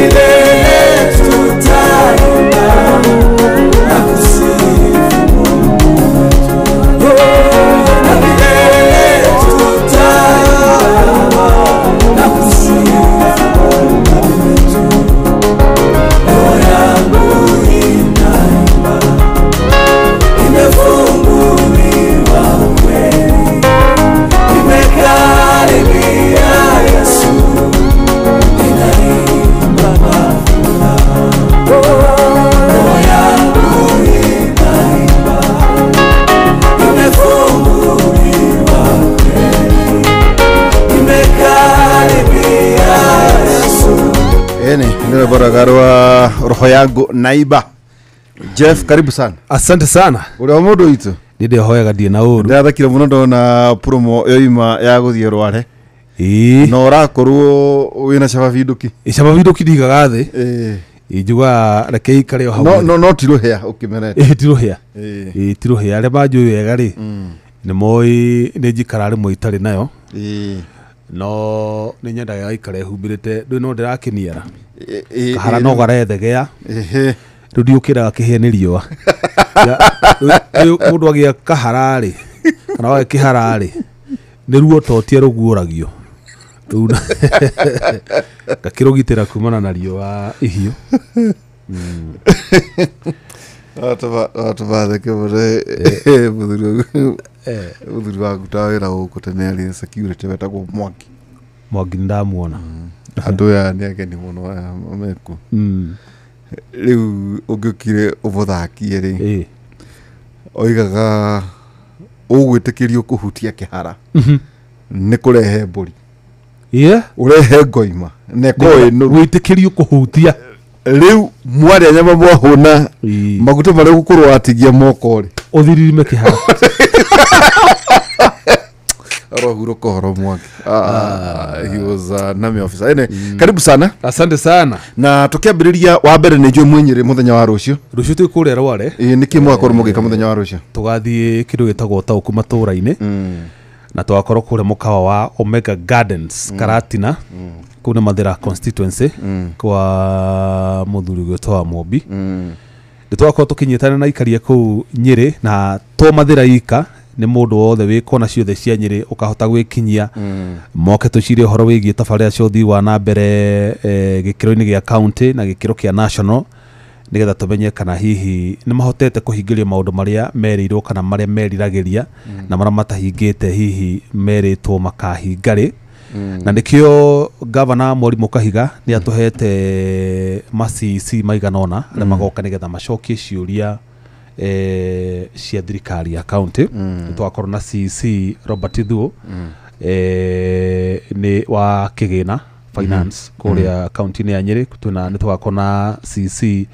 milele tutaimba na kusifu Mungu wetu. Na milele tutaimba na kusifu Mungu wetu. Roho yangu inaimba, imefunguliwa kweli, imekaribia Yesu, inaimba mafuna. Roho yangu inaimba, imefunguliwa kweli, imekaribia Yesu. Ndio baragarwa roho yangu naiba. Jeff, karibu sana. Asante sana. Uri omudu itu. Nide hoyaga die na uru. Ndathakira muno ndona promo yoima ya guthie rware. No rakorwo wina shaba viduki. Shaba viduki digaga thi. Ijuga rekei kare hawo. No tiruhia ukimenete. Tiruhia. Tiruhia ale bajo yega ri. Ni moi nejikara ri moitari nayo. No ni nyenda ya ikare humbirite ndu no ndirakiniara. Kahara no garethegea. Rudi ukira akihia ni riwa. Mundu agia kaharari kana wa kiharari ni ruo totie ruguuragio. Gakirugitira kumana na riwa ihio. Ataba theke bure muthuri wa gutawira guku tene ari security wetagwo Mwangi ndamuona. Andu ya ni ageni muno ameku. Riu ungikire ubuthakie ri oigaga ugwitikirio kuhutia kihara ni kurehe mburi urehe ngoima neko ino gwitikirio kuhutia riu mwari nyama mwahuna maguta mari gukurwa atigia moko ri uthiririme kihara rohuro kohoro Mwangi. He was nami officer. Ene karibu sana. Asante sana. Na tukiambiriria wa mbere ni njwe mwenyere muthenya wa rucio. Rucio twi kuria rware. Niki mwakoro mugika muthenya wa rucio. Tugathie kindu gitagwo ta ukuma tura-ini. Na twakorwo kuria mukawa wa Omega Gardens Karatina. Kuna Mathira constituency kwa muthuri gwetwa Mobi. Twakorwo tukinyitana na ikaria ku Nyeri na to Mathira ika ni mundu wothe wi kona ciothe cia Nyeri ukahota gwikinyia moke tucire horo wigie tafaria ciothi wa na mbere gikiro-ini gia county na gikiro kia national nigetha tumenye kana hihi ni mahotete kuhingiria maundu maria merirwo kana maria meriragiria na maria matahingite hihi meritwo makahingari. Na nikio governor Mwarimũ Kahiga ni atuhete macisi maiganona na magoka nigetha macokie ciuria cia thirikari ya county. Twakorwo na CC Robert Thuo ni wa kigina finance kuria county ya Nyeri. Tuna ni twakorwo na CC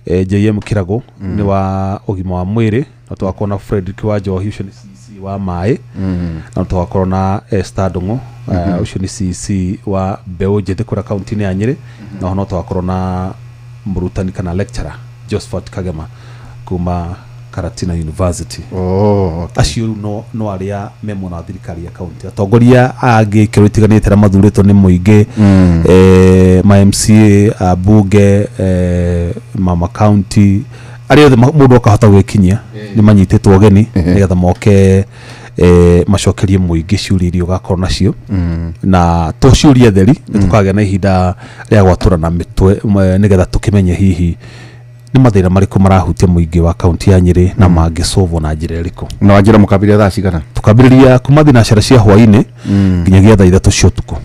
JM Kirago ni wa ugima wa mwiri, na twakorwo na Frederick wa Johi ucio ni CC wa mai, na twakorwo na Esther Ndung'u ucio ni CC wa Mbeu Njithi kuria county ya Nyeri, na no twakorwo na murutani kana lecturer Josephat Kagema kuma Karatina University. Okay. Acio no aria memo na thirikari ya county. Atongoria angi kirutiganite na mathurito ni muingi ma MCA abunge mama county aria mundu akahota gwikinyia ni manyitetwo geni nigetha moke macokerie muingi ciuria irio gakorwo nacio na tuciuria theri tukagĩa na ihinda ria gwatura na mitwe nigetha tukimenye hihi ni mathira mariko marahutia muingi wa county ya Nyeri na mangisolvo na njira iriko. Na wanjira mukabiria thaa cigana? Tukambiriria kuma thinacara cia hwaini nginyagia thaa 3 cia utuku.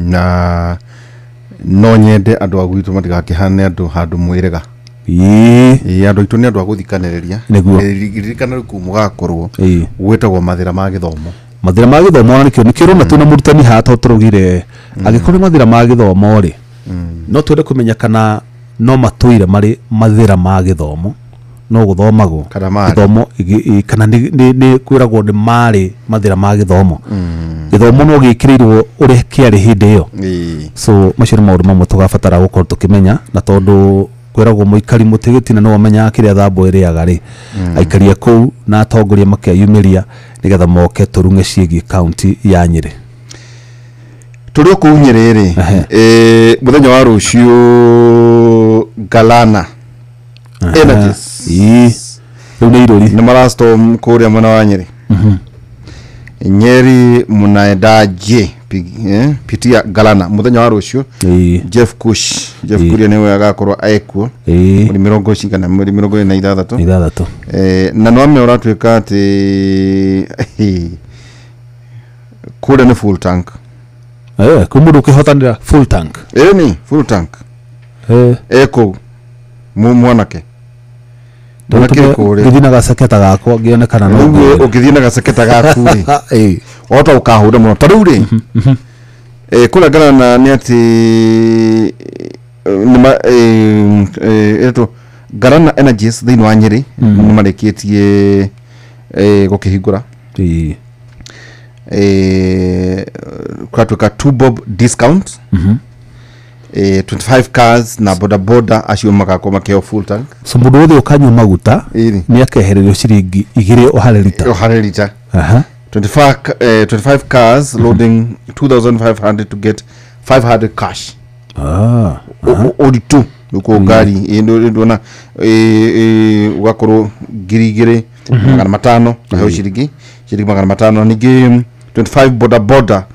Na no nyende andu agwitu matigakihane andu handu mwirega. Andu itu ni andu aguthikaniriria. Ririkana riku mugakorwo gwetagwo mathira ma githomo. Mathira ma githomo nikio rona tuna murutani hata turugire agikorwo mathira ma githomo ri no twende kumenya kana no matuire mari mathira ma githomo no guthomagwo githomo kana ni kwiragwo ni mari mathira ma githomo githomo no gikirirwo uri kiari hindi iyo. So macio ni maundu mamwe tugabatara gukorwo tukimenya, na tondu kwiragwo muikari mutigiti na no amenya kiria thambo iriaga ri aikaria ku na atongoria makiayumiria nigetha moke turunge ciegi county ya Nyeri. turi ku Nyeri muthenya wa rucio Galana Energies ni marastom kuria mwana wa Nyeri Nyeri munaendaje pitia Galana muthenya wa rucio Jeff Kuria niwe agakorwo aekuo muri 26 na no ame uratwika ati kuria ni full tank kumudu ukihotanira full tank ni full tank eko mwanake githina gaseketa gakwa gionekana no ukithina gaseketa gaku ri ota ukahuda muno tariu ri kula Galana ni ati eto Galana Energies thini wa Nyeri ni mareketie gukihingura kwatuka 2 bob discount 25 cars na boda acio magakoma keo full tank so mundu wothe ukanywa maguta ni akehererio ciringi 2 ohare liter 25 cars loading 2500 to get 500 cash odi2 uko gari ndona ugakoro girigire 500 na hiyo shiringi 500 ningi 25 boda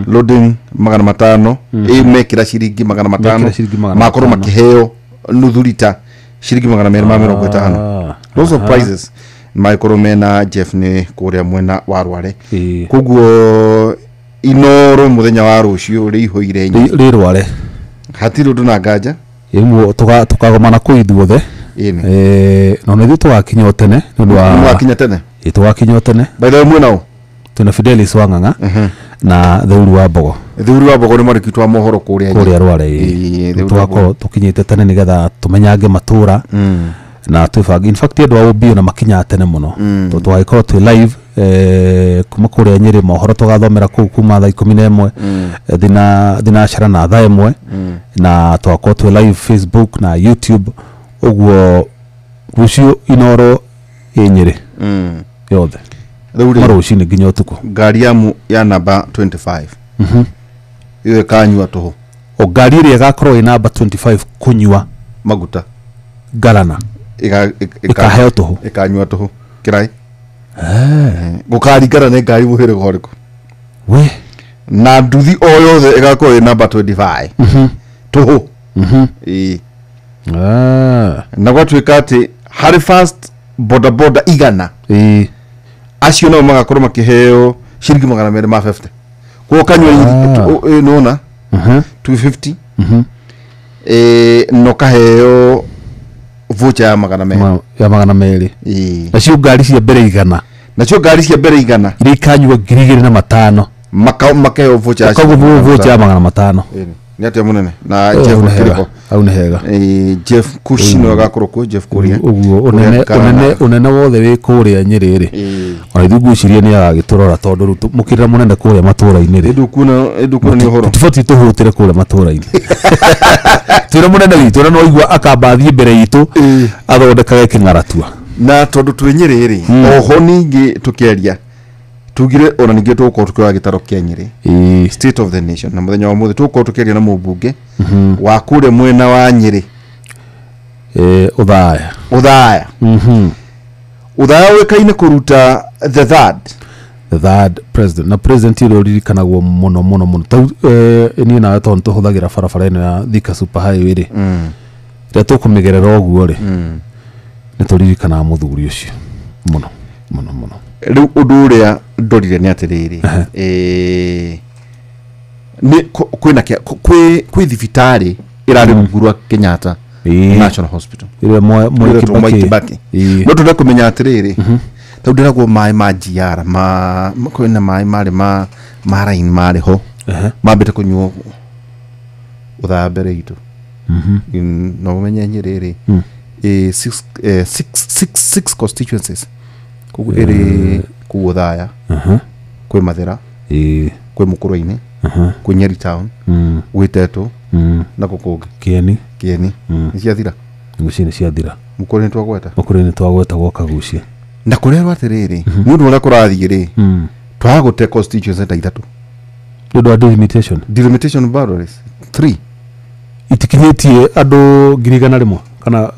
loading 500 mekira shiringi 500 makoro makiheo nuthu liter shiringi 250 those are prices makoro mena Jeff ni kuria mwena wa Rware kuguo inoro muthenya wa rucio ri ihoire ri Rware hatiru tunagaja imwe tukagomana kuithuothe no ne thitu wakinyo tene ndu wa wakinyo tene by the way mwenao tuna Fidelis Wanganga na Thuri wa Mbogo ni marikitwa mohoro kuria Rware twako tukinyite tene nigetha tumenyange matura na twibangi in fact edwa obio na makinya tene muno twagikoro twi live kuma kuria Nyeri mohoro tugathomera kuma thaa 11 thina shara na thaa 1 na twako twi live Facebook na YouTube uguo rucio inoro Nyeri yothe maruci ni nginya utuko ngari ya namba 25 iyo kanywa toho o ngari ire gakorwo ina namba 25 kunywa maguta Galana ikaheo toho ikanywa toho kirai gukari Galana ngari buhere goriko we na nduthi o yothe igakorwo ina namba 25 toho na gwatuika ati hari fast boda igana acio no magakorwo makiheo shiringi 250 kwa kanywa nona 250 no kaheo voucher ya 200 nacio ngari cia mbere igana iri kanywa 2,500 makaheo voucher ya 500 ni atia munene na Jeff Kiriko au ne hega Jeff Kushino agakorwo ku Jeff Kuria uguo unene wothe wi kuria Nyeri ri ona ithugu ciria ni agagiturora tondu mukirira munene kuria matura-ini ri edukuna ni horo tufoti tuhutire kuria matura-ini twira munene witu no igwa akambathie mbere itu athondekaga king'aratua na tondu twi Nyeri ri oho ningi tukiaria tugire ona ningi tuko tukiwa gitaro kia Nyeri state of the nation na muthenya wa muthe tuko tukiaria na mubunge wa kure mwena wa Nyeri uthaya uthaya wekaine kuruta the third president na president ile urikanagwo muno ni na tondu tuhuthagira barabara ino ya Thika super highway ri ria tukumigerera oguo ri ni turirikana muthuri ucio muno riu undu uria ndorire ni atiriri ni kwina kwi thibitari irari ngurwa Kenyatta National Hospital ile mo Kibaki no tunda kumenya atiriri tondira go mai majiara kwina mai mari mari ho mabete kunywo uthambere itu no menya Nyeri six constituencies kugu iri kuuthaya kwi Mathira kwi Mukuru-ini kwi Nyeri town Gwiteto na kukungi Kieni ni ciathira ngucini ciathira Mukuru-ini twagweta gwoka gucia na kurerwa atiriri mundu uria kurathie ri twagute constituency ta ithatu ndodo delimitation delimitation boundaries 3 itikinyetie andå ngiri igana rĩmwe kana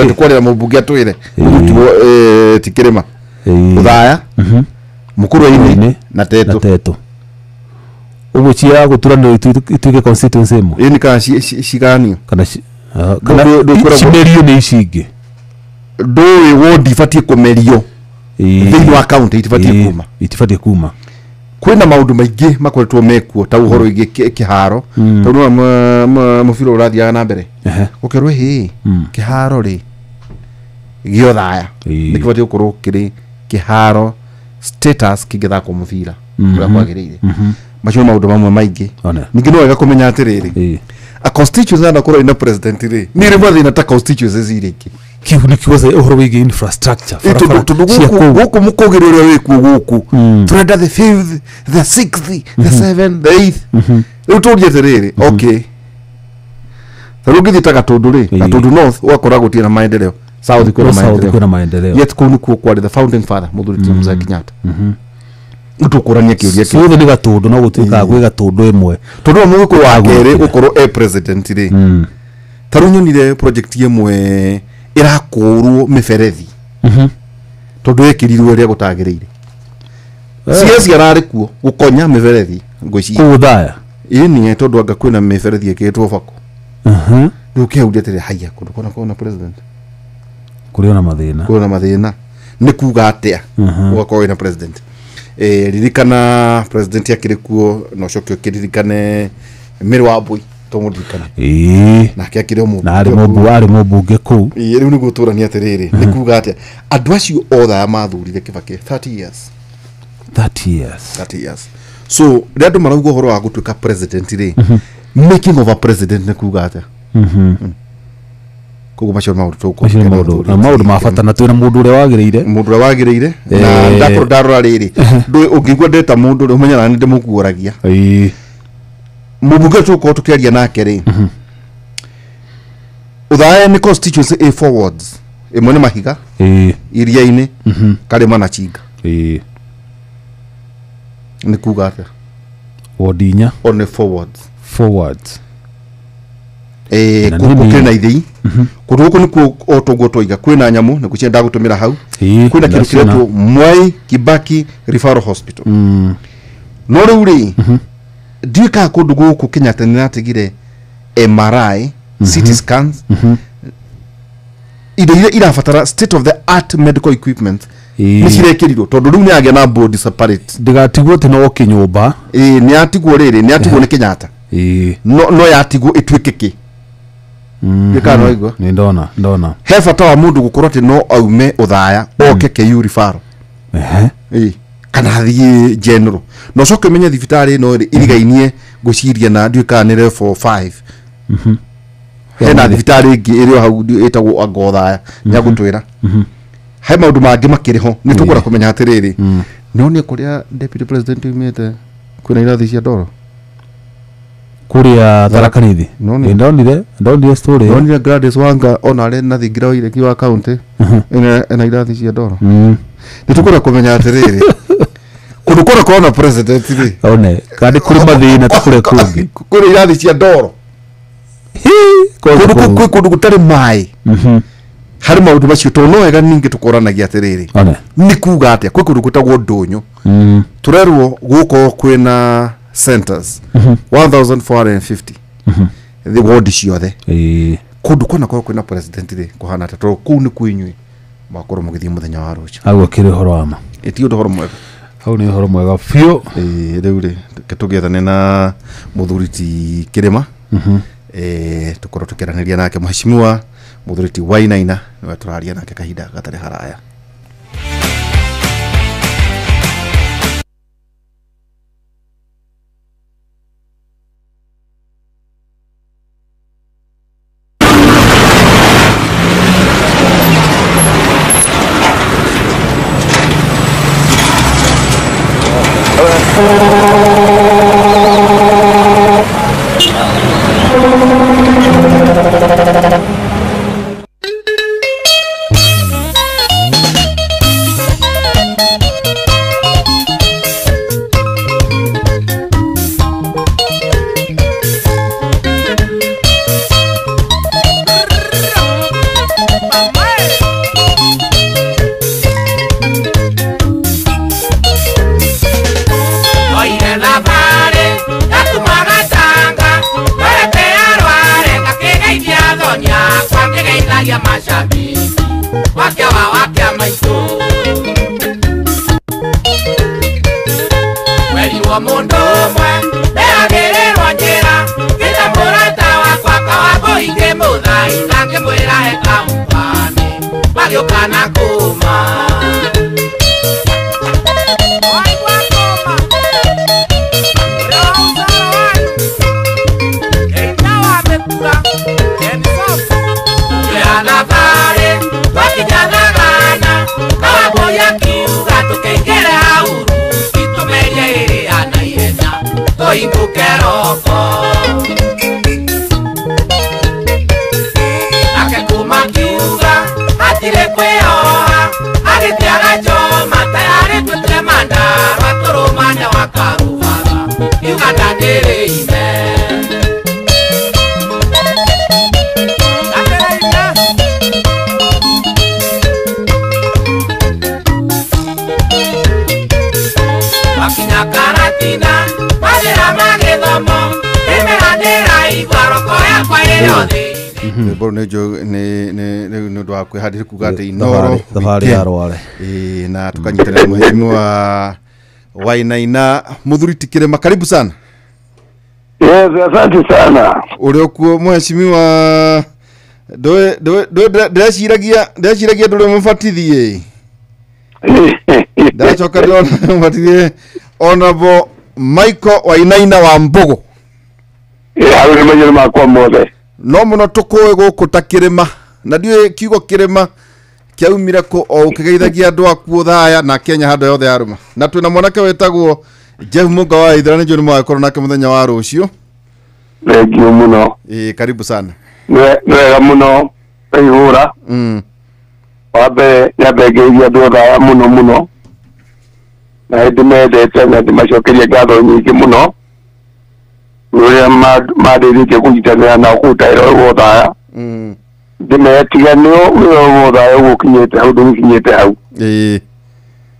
tukwärä mũmbunge atwĩre tikĩrĩma ũthaya mũkũrũ-inĩ na tetũ ũguo cia gũturanĩrwo ituĩke constituency ĩmwe ĩni kana ciganio kana cimerio nĩ ici ingĩ ndũĩ wodi ibatiĩ kũmerio thĩinĩ wa kaunti itibatiĩ kuma kwĩna maũndũ maingĩ makoretwo mekuo ta ũhoro ĩgĩ kĩharo tondũ mũbira ũrathiaga na mbere ũkerwo hĩ kĩharo rĩ gĩo thaya nĩkĩbatiĩ gũkorwo kĩrĩ kĩharo status kĩngĩthakwo mũbira ũrĩa kwagĩrĩire macio maũndũ mamwe maingĩ ningĩ no wega kũmenya atĩrĩrĩ a constituency na korwo ina president rĩ nĩ rĩ mathĩna ta constituencies iria ingĩ kiu nĩ kiugo ũhoro wĩgiĩ infrastructure gũkũ mũkũgĩra ũrĩa wĩkuo gũkũ tũrenda the 5th the 6th the 7th the 8th rĩu tũrie atĩrĩrĩ okay tarĩu ngĩthiĩ ta Gatũndũ rĩ Gatũndũ north ũgakora gũtirĩ na maendeleo south kwĩna maendeleo yet kũu nĩkuo kwarĩ the founding father Mũthuri Mzee Kenyatta ũtũkũrania kĩũria kĩu nĩ Gatũndũ no gũtuĩka gwĩ Gatũndũ ĩmwe tondũ mũgĩkũyũ wa kerĩ gũkorwo president rĩ tarĩu nyonire project ĩmwe irakũrwo mĩberethi tondũ ĩkĩrirwo ĩrĩa gũtagĩrĩire CS ararĩ kuo gũkonya mĩberethi ngũci kũthaya ĩni tondũ anga kwĩna mĩberethi ĩkĩtwo bako rĩu kĩauria atĩrĩ haya kũndũ kona president kũrĩ na mathĩna nĩ kuga atĩa ũgakorwo wĩna president ririkana president akĩrĩ kuo no cokio kĩririkane Mary Wambui tũmũririkana nake akĩrĩ arĩ mũmbunge kũu rĩu nĩguo tũrania atĩrĩrĩ nĩ kuga atĩa andũ acio othe aya mathurire Kibaki 30 years so rĩrĩa andũ marauga ũhoro wa gũtuĩka president rĩ making of a president nĩ kuga atĩa koguo macio maũndũ ma bata na twĩna mũndũ ũrĩa wagĩrĩire na ndakorwo ndarora rĩrĩ ũngĩigua ndeta mũndũ ũrĩa ũmenyaga nĩ ndĩmũkuoragia mũmbunge tũkorwo tũkĩaria nake rĩ ũthaya nĩ constituency a forwards ĩmwe nĩ Mahiga iria-inĩ Karĩma na Chinga nĩ kuga atĩa Wodinya on forwards kũrĩ na ithĩi kũndũ gũkũ nĩkuo otũguo twoiga kwĩna nyamũ nĩkuo cia ndagũtũmĩra hau kwĩna kĩndũ kĩretwo Mwai Kibaki Referral Hospital no rĩu rĩ ndiũĩ kana kũndũ gũkũ Kenyatta nĩ ratigire MRI CT scans indo iria irabatara state of the art medical equipment nĩ cirekĩrirwo tondũ rĩu nĩ agĩa na board separate ndĩgatigwo atĩ no kĩnyũmba nĩ yatigwo rĩrĩ nĩ yatigwo nĩ Kenyatta no yatigwo ĩtuĩke kĩ nĩ ndona he bata wa mũndũ gũkorwo atĩ no aume ũthaya oke KU referral kana thiĩ general no coke ũmenye thibitarĩ ĩno irigainie ngũciria na ndiũĩ kana nĩ level 5 hena thibitarĩ ĩngĩ ĩrĩ o hau ĩtagwo anga ũthaya nĩagũtwĩra he maũndũ mangĩ makĩrĩ ho nĩ tũkwenda kũmenya atĩrĩrĩ nĩonire kũrĩa deputy president umĩte kwĩna irathi cia ndoro kũrĩa Tharaka Nithi ndonire story ndonire Gladys Wanga ona arĩ na thingira wa ireki wa county ena irathi cia ndoro nĩ tũkwenda kũmenya atĩrĩrĩ kũndũ kũrĩa kũrona president rĩ one kandi kũrĩ mathĩna kũrĩa kũngĩ kũrĩ irathi cia ndoro kũndũ gũtarĩ maĩ harĩ maũndũ macio tondũ no wega ningĩ tũkoranagia atĩrĩrĩ nĩ kuga atĩa kwĩ kũndũ gũtagwo Ndũnyũ tũrerwo gũkorwo kwĩna centers 1450 the ward ciothe kũndũ kũna korwo kwĩna president rĩ kũhana ta tondũ kũu nĩ kwĩnyuĩ makorwo mũgĩthiĩ mũthenya wa rũciũ hau akĩrĩ ũhoro wa ma ti ũndũ ũhoro mwega hau nĩ ũhoro mwega biũ rĩu rĩ tũgĩethane na Mũthuri ti Kĩrĩma tũkorwo tũkĩaranĩria nake Mheshimiwa Mũthuri ti Wainaina nĩwe tũraria nake kahinda gatarĩ haraya Nange mwera heka mkwani Magioka na kuma Waigwa kuma Leo usara wanu Enda wamekura Ensofu Yana vare Wakijana gana Kawago ya kiuga Tukengere hauru Kitumeje iri anaihenya Toinguke roko Atire kweoha, agitiaga choma, tayari tutremanda, waturumane wakaruvaga, Uganda ndirinde. Wakinya karatina, mazira magithomo, imehandira igwaroko yakwa iriyothi. Boro nä ndå wa kwä handä kuga atä inoro thabarä ya rware na tukanyitana muhemu wa Wainaina Muthuri ti Kirima, karibu sana. Yes, asante sana. Uri okuo mheshimiwa ndeciragia ndå rä mubatithie ndacoka ndona mubatithie Honorable Michael Wainaina wa Mbogo. Hau nä manyå makwa mothe no muno tukũĩ gũkũ ta Kĩrĩma na ndiũĩ kiugo Kĩrĩma kĩaumire kũ o ũkĩgeithagia andũ aku thaya na Kenya handũ yothe yarũma na twĩna mwanake wetagwo Jeff Mũnga wa Ithera nĩ njũĩ nĩ mwagĩkorwo nake mũthenya wa rũciũ. Thengiũ mũno. Karibu sana. Nĩ wega mũno kũihũra. Wa mbere nyambe ngĩiria andũ thaya mũno mũno na ndĩmendete na ndĩmacokeria ngatho nyingĩ mũno rĩrĩa mandĩrĩtie kũnyitanĩra na gũtaĩra ũguo thaya ndĩmetiganio wĩra thaya ũgũkinyĩte hau ndũgũkinyĩte hau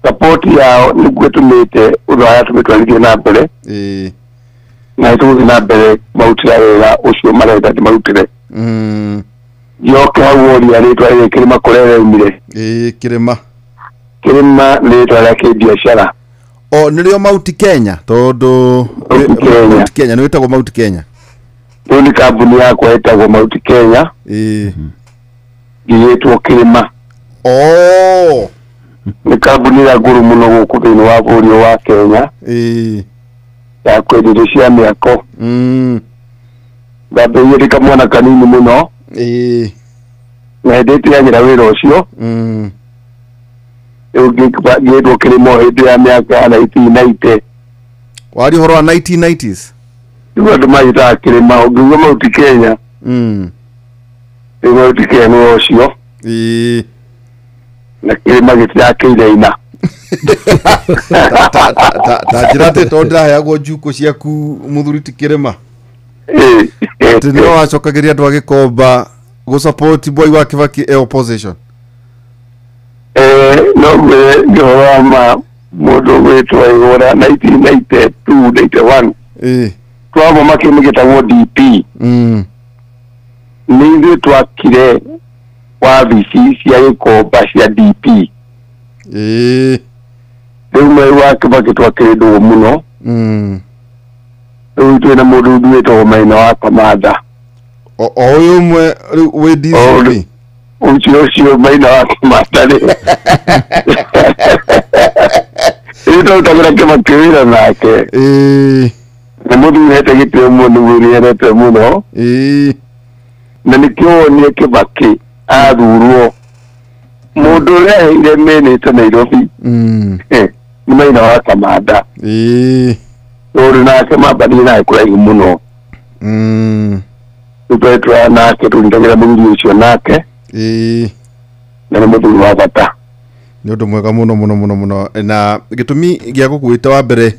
support yao nĩguo tũmĩte ũthaya tũmĩtwarithie na mbere na tũgũthiĩ na mbere marutĩra wĩra ũcio marenda ndĩmarutĩre njoke hau woria rĩtwa rĩrĩ Kĩrĩma kũrĩa reumire Kĩrĩma nĩ rĩtwa rĩa kĩbiacara o nĩrĩo Mount Kenya tondũ Mount Kenya nĩ wĩtagwo Mount Kenya. Rĩu nĩ kambuni yakwa ĩtagwo Mount Kenya gĩgĩtwo Kĩrĩma. Nĩ kambuni ya ngũrũ mũno gũkũ thĩinĩ wa bũrũri wa Kenya ya kwendia cia mĩako ndambĩrĩirie ndĩ kamwana kanini mũno na ndĩtĩagĩra wĩra ũcio gĩtwo Kĩrĩma hĩndĩ ya mĩaka ya 1990. Wari ũhoro wa 1990s nĩguo andũ magĩtaga Kĩrĩma ũngĩuga Mount Kenya Mount Kenya nĩ ũcio na Kĩrĩma gĩtirakĩire ina ta njĩra atĩ tondũ ndĩraheagwo njukũ ciaku Muthuri ti Kĩrĩma atĩ nĩwe wacokagĩria andũ a Gĩkomba gũsupport boy wa Kĩbakĩ opposition. No ngĩhoro mũndũ gwĩtwo Igũra 1992-91 twamba makĩmi gĩtagwo DP nĩ ithuĩ twakire wabici cia Gĩkomba cia DP rĩu mweri wa Kĩbakĩ twakĩrĩ ndũgũ mũno rĩu twĩna mũndũ wĩtagwo Maina wa Kamanda o ũyũ ũmwe wĩ DCP ucio Maina wa Kamanda rĩu tũtagĩra Kĩbakĩ wĩra nake nĩ mũthuri hete gĩtĩo mũno nĩgũrĩerete mũno na nĩkĩo wonire Kĩbakĩ athurwo mũndũ ũrĩa heire mĩnĩte Nairobi nĩ Maina wa Kamanda ũrĩ nake mambanie nake kũraihu mũno tũtwetwa nake tũrindagĩra mũthuri ũcio nake na nĩ mũthuri wa bata nĩ ũndũ mwega mũno mũno mũno mũno na gĩtũmi gĩa gũgwĩta wa mbere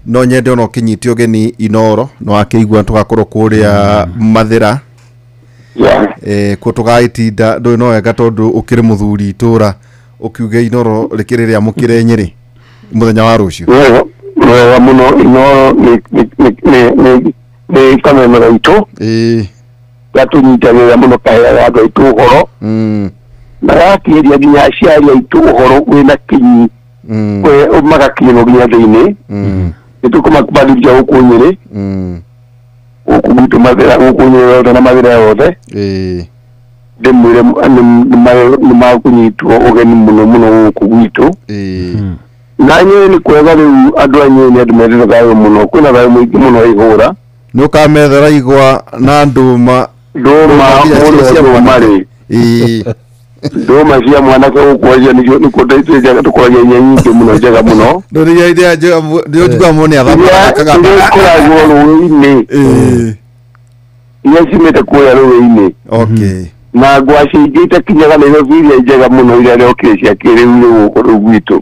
no nyende ona ũkĩnyite ũgeni Inoro no akĩigua tũgakorwo kũrĩa Mathĩra kuo tũgagĩtinda ndũĩ no wega tondũ ũkĩrĩ mũthuri itũra ũkiuge Inoro rĩkĩrĩ rĩa mũkĩre Nyĩrĩ mũthenya wa rũciũ wega mũno Inoro nĩ kamemera itũ gatũnyitagĩrĩra mũno kaheaga andũ aitũ ũhoro na gakĩria nginya aciari aitũ ũhoro wĩna kinyi magakinyĩrwo nginya thĩinĩ nĩtũkũmakũbandithia gũkũ Nyĩrĩ gũkũ gwitũ Mathĩra gũkũ Nyĩrĩ yothe na Mathĩra yothe ndemwire nĩ makunyitwo ũgeni mũno gũkũ gwitũ na nyĩrĩ nĩ kwega rĩu andũ a nyĩrĩ nĩ andũ mendete thayũ mũno kwĩna thayũ mũingĩ mũno Ihũra nĩ ũkamethera igwa na ndũma rĩ ndũma cia mwanake gũkwaria nĩkuo tũkwaria inya nyingĩ mũno njega mũno ndĩũnjiguamũ nĩ athakoragwo rũĩ-inĩ iria cimĩte kũrĩa rũĩ-inĩ na ngwaci ingĩ itakinyaga Nairobi iria njega mũno iria rĩokire cia kĩrĩu rĩu gũkũ rĩu gwitũ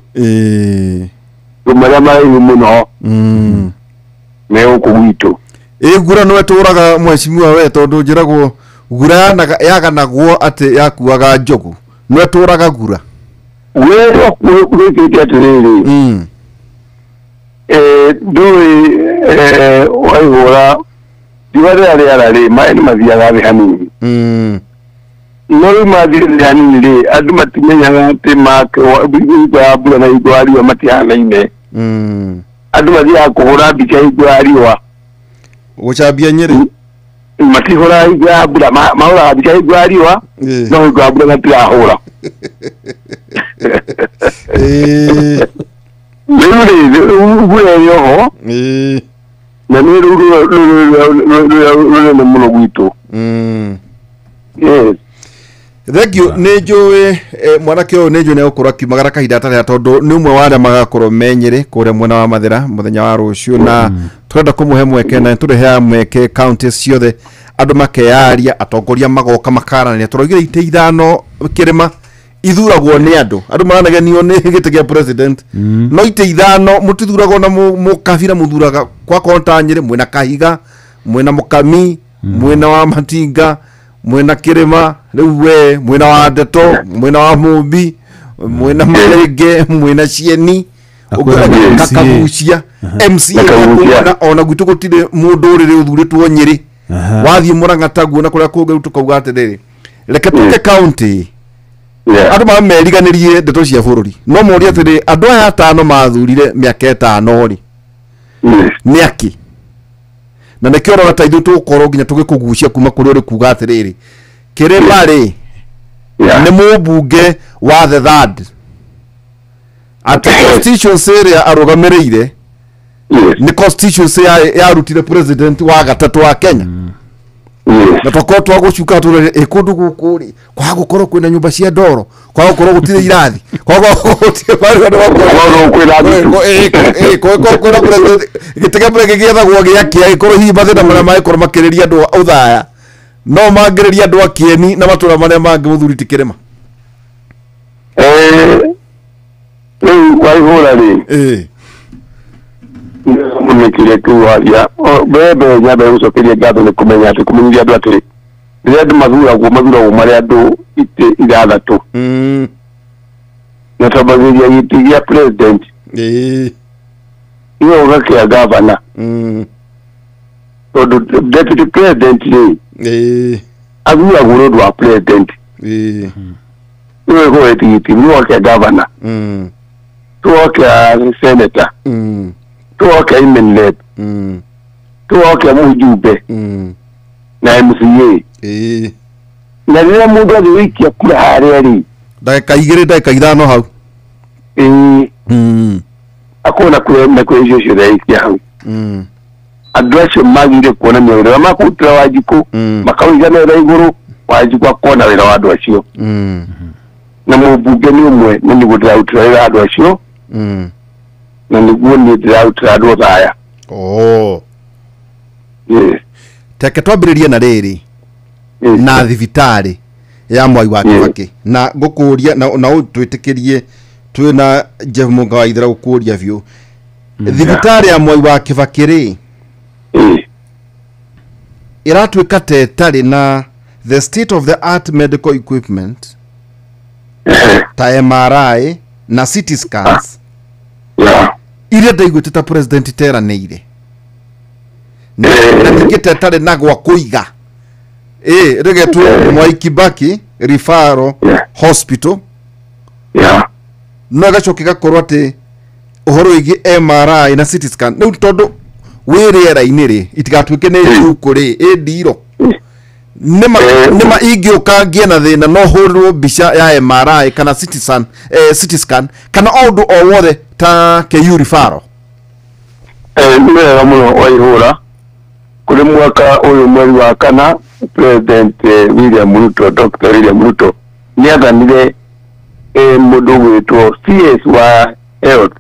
marĩa maraihu mũno me gũkũ gwitũ ngura nĩwe tũraga mwecimiwa we tondũ njĩragwo ngura yaganagwo atĩ yakuaga njogu nĩwe tũraga ngura gwĩkĩte atĩrĩrĩ ndũĩ Waihũra riũa rĩrĩa rĩara rĩ maĩ nĩ mathiaga thĩ hanini no rĩu mathiĩ thĩ hanini rĩ andũ matimenyaga atĩ hingo ya mbura na hingo ya riũa matihanaine andũ mathiaga kũhũra mbica hingo ya riũa gũcambia Nyĩrĩ matihũra hingo ya mbura mahũraga mbica hingo ya riũa no hingo ya mbura matirahũra rĩu mbura ĩrĩoho na nĩ rũnene mũno gwitũ thengio nĩ njũĩ mwanake ũyũ nĩ njũĩ nĩ gũkorwo akiumagara kahinda atarĩa tondũ nĩ ũmwe wa arĩa magakorwo me Nyĩrĩ kũrĩa mwena wa Mathĩra mũthenya wa rũciũ na tũrenda kũmũhe mweke na tũreheaga mweke kaunti ciothe andũ makeyaria atongoria magoka makaranĩria tũraugire itĩ ithano kĩrĩma ithuragwo nĩ andũ maranagenio nĩ gĩtĩ gĩa president no itĩ ithano mũtithuragwo na mũkabira mũthuraga kwa konta Nyĩrĩ mwena Kahiga mwena Mũkami mwena wa Matinga mwena Kĩrĩma rĩu we mwena wa Ndeto mwena wa Mũmbi mwena Mũrenge mwena Cieni Kagucia MCA ona gwitũ gũtirĩ mũndũ ũrĩrĩ ũthurĩtwo Nyĩrĩ wathiĩ Mũrang'a taguo na kũrĩa kũngĩ tukauga atĩrĩrĩ reke tũke county andũ mameriganĩrie ndeto cia bũrũri no moria atĩrĩ andũ aya atano mathurire mĩaka ĩtano rĩ nĩ aki na nĩkĩo ũrona ta ithuĩ tũgũkorwo nginya tũgĩkũgucia kuma kũrĩ ũrĩ kuga atĩrĩrĩ Kĩrĩma rĩ nĩ mũmbunge wa the third atĩ constituency ĩrĩa arũgamĩrĩire nĩ constituency yarutire president wa gatatũ wa Kenya na twakorwo twagũcuka tũrĩ kũndũ gũkũ rĩ kwa gũkorwo kwĩna nyũmba cia ndoro kwa gũkorwo gũtirĩ irathi kwa gũtirĩ bari andũ kwĩna president gĩtege gĩgĩethagwo gĩakia gĩkorwo hihi mathĩna marĩa magĩkorwo makĩrĩria andũ ũthaya no mangĩrĩria andũ a Kieni na matũra marĩa mangĩ mũthuri ti Kĩrĩma rĩu Waihũra rĩ mũnekire kũwaria bebe nyambe gũcokeria ngatho nĩ kũmenya atĩ kũmenyithia andũ atĩrĩ rĩrĩa andũ mathuragwo marĩ andũ itĩ ithathatũ na twambagĩrĩria gĩtĩ gĩa president iyo ũgakĩa gavana tondũ deputy president rĩ athuragwo nĩ ũndũ wa president nĩwe gũgĩti gĩtĩ nĩ wakĩa gavana tũgakĩa senator tũgakĩa women rep tũgakĩa mũjumbe na MCA na rĩrĩa mũndũ athiĩ gũikia kura harĩa rĩ ndagĩka 2 ndagĩka 5 hau akona kwĩ icio ciothe aikia hau andũ acio magire kuonania wĩra makũrutĩra Wanjikũ makauiganĩra igũrũ Wanjikũ akona wĩra wa andũ acio na mũmbunge nĩ ũmwe na nĩguo ndĩrarutĩra wĩra andũ acio na nĩguo niĩ ndĩrarutĩra andũ thaya teke twambĩrĩrie na rĩrĩ na thibitarĩ ya Mwai wa Kĩbakĩ na ngũkũria na twĩtĩkĩrie twĩna Jeff Mũnga wa Ithera gũkũria biũ thibitarĩ ya Mwai wa Kĩbakĩ rĩ ĩratuĩka tetarĩ na the state of the art medical equipment ta MRI na CT scans iria ndaiguĩte ta president teranĩire na ningĩ tetarĩ na gwa kũiga rĩgetwo Mwai Kibaki referral hospital no gacoke gakorwo atĩ ũhoro wĩgiĩ MRI na CT scan rĩu tondũ wĩrĩera-inĩ rĩ itigatuĩke nĩ njuku rĩ ndiro nima ingĩũka ngĩe na thĩna no hũrwo mbica ya MRI kana CT scan kana ũndũ o wothe ta KU referral. Nĩ wega mũno waihũra kũrĩ mwaka ũyũ mweri wa kana President Dr. William Ruto nĩ athanire mũndũ gwĩtwo CS wa health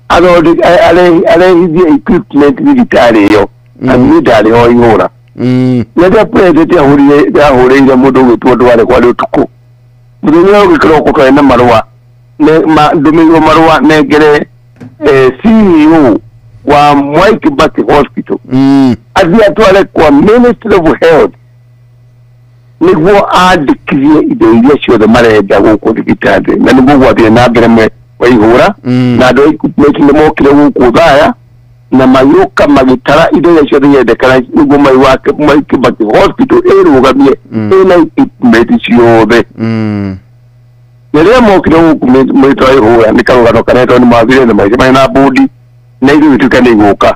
arehithie equipment thibitarĩ ĩyo na thibitarĩ o ihũra. Nĩrĩo President ahũrĩire mũndũ gwĩtwo Ndwale kwarĩ ũtukũ mũthenya ũyũ gĩkĩroko twarĩ na marũa ndũmĩirwo marũa nengere CEO wa Mwai Kibaki Hospital athiĩ atware kwa Ministry of Health nĩguo andĩkithie indo iria ciothe marenda gũkũ thibitarĩ na nĩguo gwathiĩ na mbere waihũra na andũ equipment nĩ mokire gũkũ Thaya na magĩũka magĩtara indo iria ciothe iendekana nĩguo Mwai Kibaki Hospital ĩrũgamie ĩna equipment ciothe. Rĩrĩa mokire gũkũ mwĩtũ waihũra nĩ karũgano kanetwo nĩ mathire na maicemania na mbũndi na irio ituĩka nĩ igũka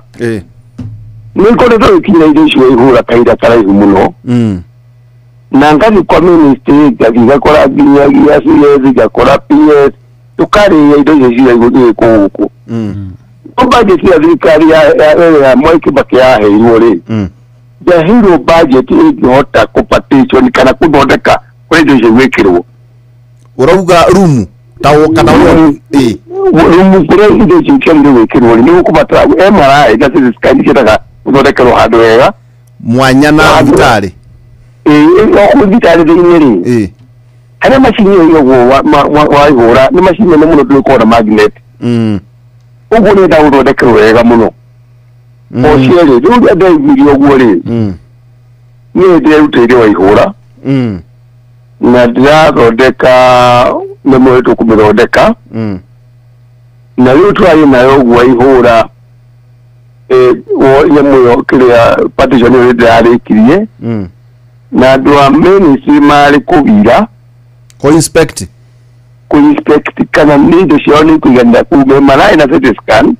nĩ ngoretwo gĩkinya irio icio waihũra kahinda karaihu mũno na ngathi kwa ministry ngakora nginyagia CS ngakora PS tukarĩia indo icio cia igũrũ gũkũ no budget ya thirikari ya Mwai Kibaki yaheirwo rĩ yaheirwo budget ĩngĩhota kũpatĩtion kana kũthondeka kũrĩ indo icio gwĩkĩrwo. Urauga rumu tawo kana rumu kũrĩa indo icio ciagĩrĩirwo gwĩkĩrwo nĩ gũkũbatara MRI na CT scan ciendaga gũthondekerwo handũ wega mwanya na thibitarĩ thibitarĩ thĩinĩ rĩ harĩa macini ĩyo waihũra nĩ macini nene mũno ndũĩkorwo na magnet ũguo nĩ enda gũthondekerwo wega mũno o cierĩ rĩu rĩa ndaiguire ũguo rĩ niĩ ndĩrerutĩire waihũra na ndĩrathondeka nĩ mwĩtũ kũmĩthondeka na rĩu twarĩ nayo ũguo waihũra nyamũ ĩyo kĩrĩa partition ĩyo ndĩrarĩkirie na andũ a ministry marĩ kũgira inspect kana nĩ indo ciao nĩ kũiganĩra kuuma MRI na CT scan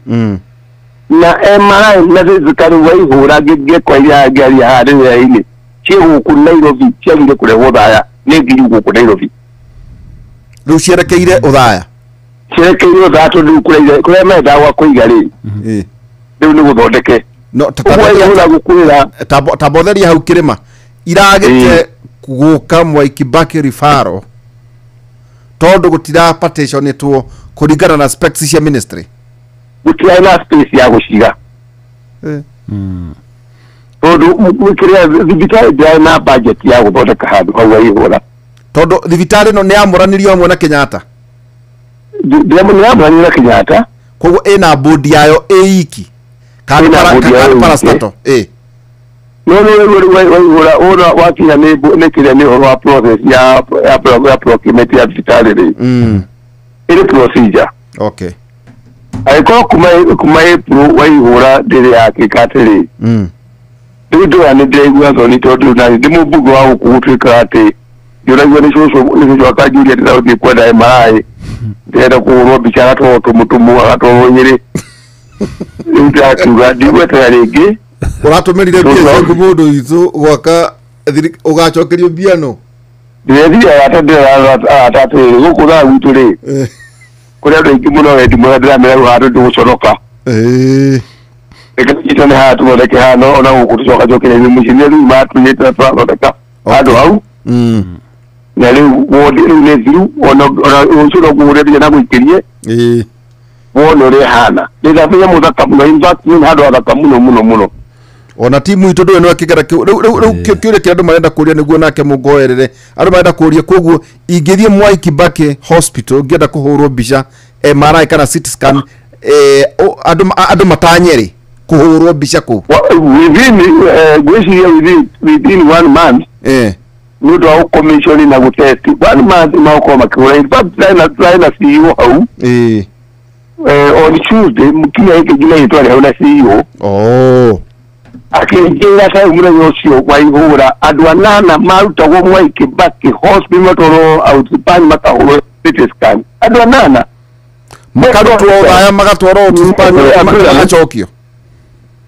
na MRI na CT scan waihũra ngĩkwa iria ngĩaria haha rĩrĩa-inĩ ciĩ gũkũ Nairobi ciagire kũrehwo Thaya nĩ ngiri gũkũ Nairobi rĩu cierekeire Uthaya tondũ kũrĩa mendaga gwa kũiga rĩ rĩu nĩ gũthondeke no tabotheria hau kĩrĩma iragĩte gũka Mwai Kibaki referral tondũ gũtira partitionĩtwo kũringana na specs cia ministry gũtirarĩ na space ya gũciga tondũ kĩrĩa thibitarĩ ndĩrarĩ na budget ya gũthondeka handũ hau waihũra tondũ thibitarĩ ĩno nĩ yamũranirio hamwe na Kenyatta nĩ na Kenyatta koguo ĩna board yayo ĩiki parastato no waihũra ona wakinya nĩ kĩrĩa nĩ ũhoro wa process ya procurement ya thibitarĩ rĩ ĩrĩ procedure agĩkorwo kuma April waihũra ndĩrĩ yakĩka atĩrĩ rĩu ndũra nĩ ndĩraigua thoni tondũ na ndĩ mũmbunge wa gũkũ gũtuĩka atĩ ndĩraigua nĩ cũcũ akanjuria ndĩrathiĩ kwenda MRI ndĩrenda kũhũrwo mbica agatwarwo tũmũtũmũ agatwarwo Nyĩrĩ rĩu ndakiuga ndigweterera rĩngĩ ũratũmĩrire mbia ciaku mũndũ witũ gwaka ũgacokerio mbia no ndĩrethia atatĩrĩ gũkũ Thaya gwitũ rĩ kũrĩ andũ aingĩ mũno wendi mwega ndĩramera rĩu handũ ndĩgũconoka ĩkanyitwo nĩ haha tũthondeke hano ona gũkũ tũcokacokereria mũciĩ rĩu matunyĩte tũrathondeka handũ hau na rĩu wondi rĩu nĩ thiru ona ũcio no kũhũrĩa nginya na gũikĩrie wona ũrĩa hana nĩ thabia mũthaka mũno in fact nĩ handũ hathaka mũno ona timu itũ ndũĩ no akĩgera rĩu kĩũria kĩrĩa andũ marenda kũũria nĩguo nake mũngoerere andũ marenda kũũria koguo ingĩthiĩ Mwai Kibaki Hospital ngĩenda kũhũrwo mbica MRI kana CT scan andũ matanyerĩ kũhũrwo mbica kũu gwĩciria within 1 month nĩ ũndũ wa gũkomishoni na gũtesti 1 month magũkorwo makĩhũra in fact tũrarĩ na CEO hau on Tuesday mũkinya gĩkĩ nginya gĩtwarĩ hau na CEO akĩingĩra kaĩ mũthenya ũcio waihũra andũ 8 marutagwo Mwai Kibaki Hospital matwarwo outspani makahũrwo CT scan andũ 8 makarutwo Thaya magatwarwo outspani magacokio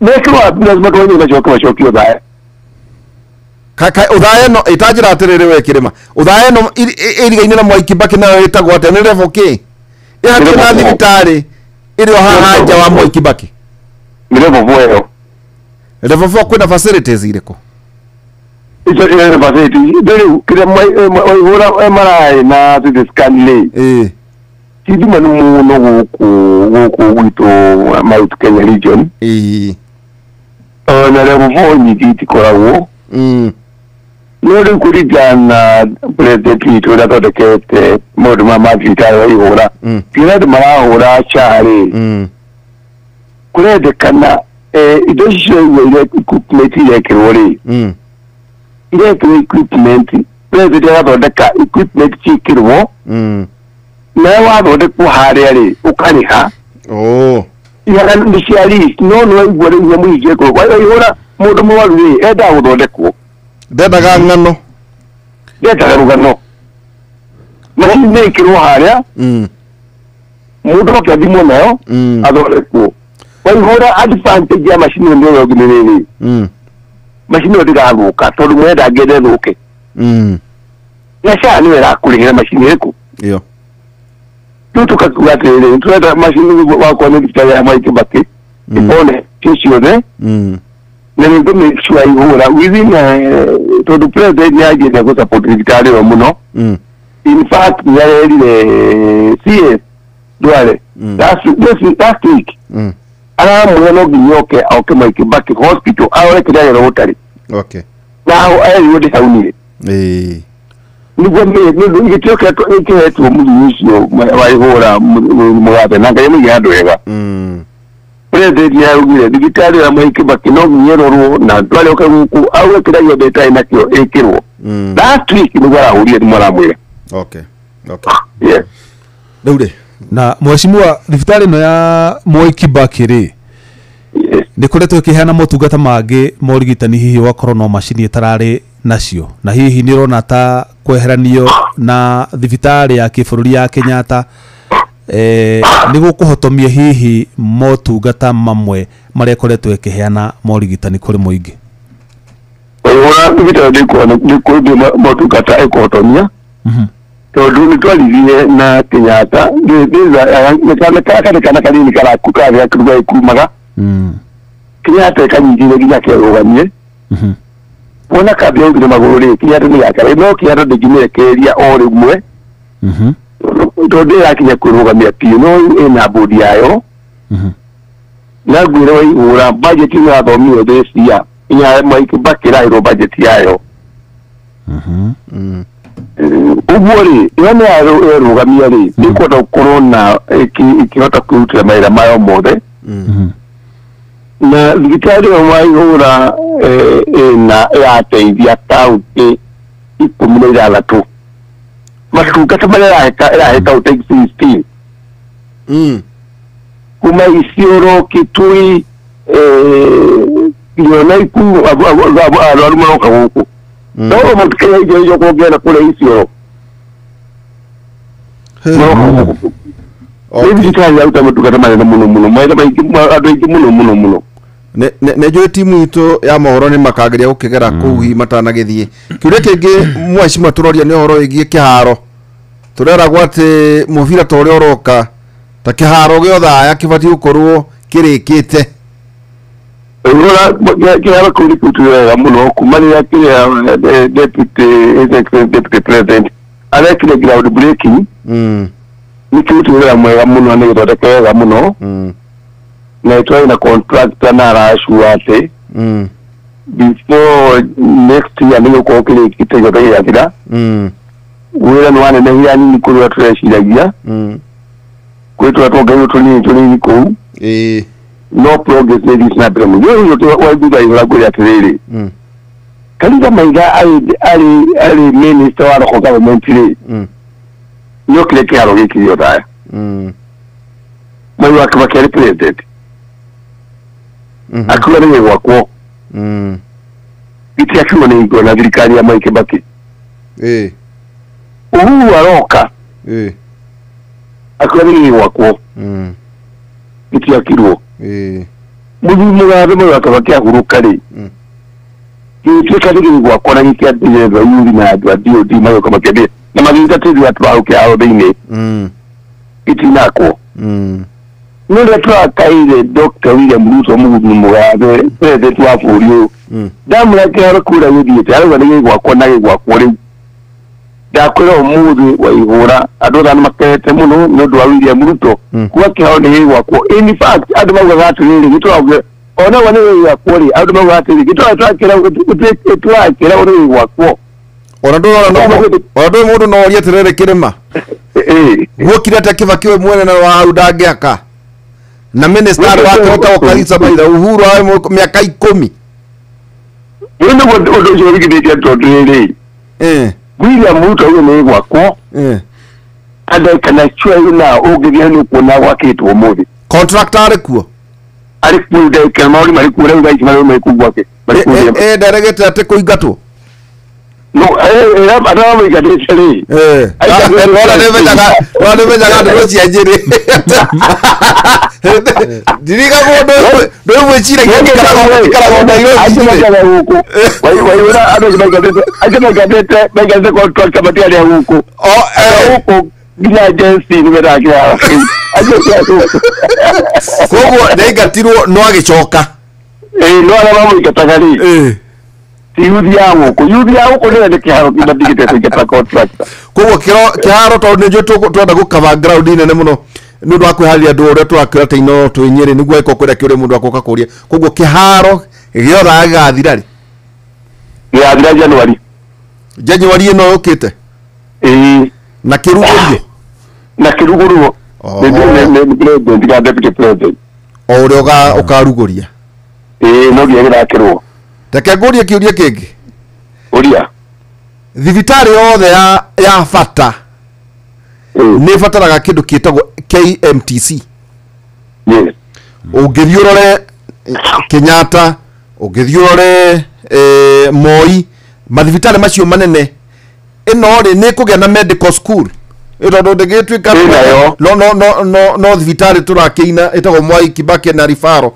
mekĩrwo ambulance matwarwo macokio Thaya Uthaya no itajira atiriri we kirima. Uthaya no irigaine na Mwai Kibaki nayo itagwo ate ni level ki. Ihaki na thibitari iri o haha nja wa Mwai Kibaki. Level 4 yo. Level 4 kwina facilities iriko. Iso ile facility dole kire Mwai MRI na the scan lay. Sidi manu no woku wito Mount Kenya region. Na level 4 ni tikorawo. Nori kurijana president wito da to kete modu mama vitaro ihora. Kire de mara hora chare. Kure de kana idoshe ile equipment ya kirori. Ile equipment president da to ka equipment chikirwo. Na wa do ku hariare ukaniha. Ya ndishali no igore nyamu ije ko kwa ihora modu mwaru eda udode ku. Dedaga ngano. Dedaga ngano. Machine ne kiro haria. Mudo ka dimo nayo. Adore ku. Wai hora advantage ya machine ndio yoginene. Machine odiga aguka to mweda gede ruke. Ya sha ni era kulihira machine yeko. Iyo. Tutu kakugate ile tuenda machine wa kwa ni kitaya Mwai Kibaki. Ipone tisio ne. Nene to make sure ihura within to the president yaje na go support vitali wa muno. In fact yale CS duale last week ana mwana ginyoke au kama Kibaki hospital au kidaya rotary. Okay. Now I would hauni. Nigo me ngitoka to to mujisho wa ihura mwabe nanga yemu yadwega. President ya ugire digitali ya Mwai Kibaki no nyeroro na twale okaguku awe kidaya beta inakyo ekirwo. Last week ni gwara huriye mwana mwe. Okay. Yeah. Daude. Na mheshimiwa thibitari no ya Mwai Kibaki ri. Ni kuretwo kihana motungata mangi morigitani hihi wa corona machine itarari nacio. Na hihi ni rona ta kweheranio na thibitari ya kibururi ya Kenyatta ni gukuhotomia hihi motungata mamwe maria koretwo ikiheana morigitani kuri muingi. Ora thibitari ni ko motungata ikuhotomia. Tondu ni twalirie na Kenyatta ni kana kanini kara kutavya kuruga ikumaga. Kenyatta kanyijire ginya kerugamie. Wona kabyo ngire magururi Kenyatta ni yakare no Kenyatta digine keria ori mwe. Tondu yakinya kurugamia pio no ina bodi yayo. Na gwiro ihura budget ni athomio this year. Inya Mwai Kibaki ro budget yayo. Ubori yone arugamia ri niko to corona ikihota kuruta maira mayo mothe. Na thibitari wa Mwai hura na yateithia kaunti 16 matungata maria ira kaunti 16 kuma Isiolo Kitui yona iku abaru maroka huko no mutkaya ijo kogera kule Isiolo. Hivi tayari au tamatungata maria muno maira maiki muno. Ne timu ito ya mohoro ni makageria gukigera kuhi matanagithie kiure kingi mwashima turoria ni horo igie kiharo turera gwate muvira tore oroka ta kiharo giothaya kibati gukorwo kirikite Ora kiharo kuri kutura muno kumania kire deputy president ala kire ground breaking ni kutura mwe muno ni goteka muno na ito ina contractor na rashuate before next year ni ko kile kitego ta ya kida wera no ane ne ya ni ko ya treshi ya ko to gayo to ni ko no progress ne dis na bremo yo to wa buda ira ko ya tere kalida maiga ali minister wa ko government ni yo kile ki aro ki yo da mai wa ka kere president akula ni wako iti akiwa ni go na thirikari ya Mwai Kibaki aroka akula ni wako iti akirwo muzi mugabe mwa kabakia huruka ri gĩtuĩka nĩ gwakwa na gĩkĩambĩrĩria yuthi na andũ a DOD magĩũka makĩambia na magĩtatĩri watu wao kĩharo thĩinĩ itinakwo nĩ ũrĩa tũrakaire Dr. William Ruto mũgathe president wa bũrũri ũyũ ndamũra kĩharo kura gĩthiĩte arauga nĩ gĩgwakwo na gĩgwakwo rĩu ndakwĩra ũmũthĩ waihũra andũ othe nĩmakete mũno nĩ ũndũ wa William Ruto kuga kĩharo nĩ gĩgwakwo. In fact andũ maugaga atĩrĩrĩ gĩtũrauge ona wane gĩgwakwo rĩ andũ maugaga atĩrĩrĩ gĩtũrakĩra ũrĩ gĩgwakwo ona ndå må ndå no orie atä rä rä kä rä ma guokire atä kä baki we mwene na wa hau ndangäaka na minista wake wetagwo Karisa Maitha Uhuru aä mä aka 10 rä nä å ndå å cio rä githä tie tondå rä rä William Ruto uyu nä gwakwo andekana cua na å ngä thia nä kuona gwakä two må thä contractor arä kuo arä kuo ndekana maå marä kuo rä u thaici marä marä kuo gwake nderegä te atä kå ingatwo no adama igadete ri wala nä menyaga ndå rå cia njä rä ndiriga ndå mwä ciragia ikaragwo Nairobi waihura andå maigatete contractor matiarä a gå kå gå nginya agency nä merakä koguo ndaingatirwo no agä coka no arä a mamå rä yuthi ya gå kå nä kĩharo kĩmatigĩte kũingata contractor koguo kĩharo tondũ nĩ njũĩ twenda gũkaba ground nene mũno nĩ ũndũ wa kwĩharĩria andũ ũrĩa tũrakwĩra atĩ ino twĩ Nyĩrĩ nĩguo ĩko kwĩra kĩũria mũndũ akoka kũria koguo kĩharo gĩothe gĩgathira rĩ gĩgathira January ĩno yũkĩte na kĩrugũrio president ga deputy president o ũrĩa ũkarugũria no nginya gĩthakĩrwo. Reke ngũrie kĩũria kĩngĩ ũria thibitarĩ yothe ya bata nĩ ĩbataraga kĩndũ kĩtagwo KMTC ũngĩthiĩ ũrore Kenyatta ũngĩthiĩ ũrore Moi mathibitarĩ macio manene ĩno rĩ nĩ kũgĩa na medical school tondũ ndĩgĩtuĩka no thibitarĩ tũrakĩina ĩtagwo Mwai Kibaki na Rifaro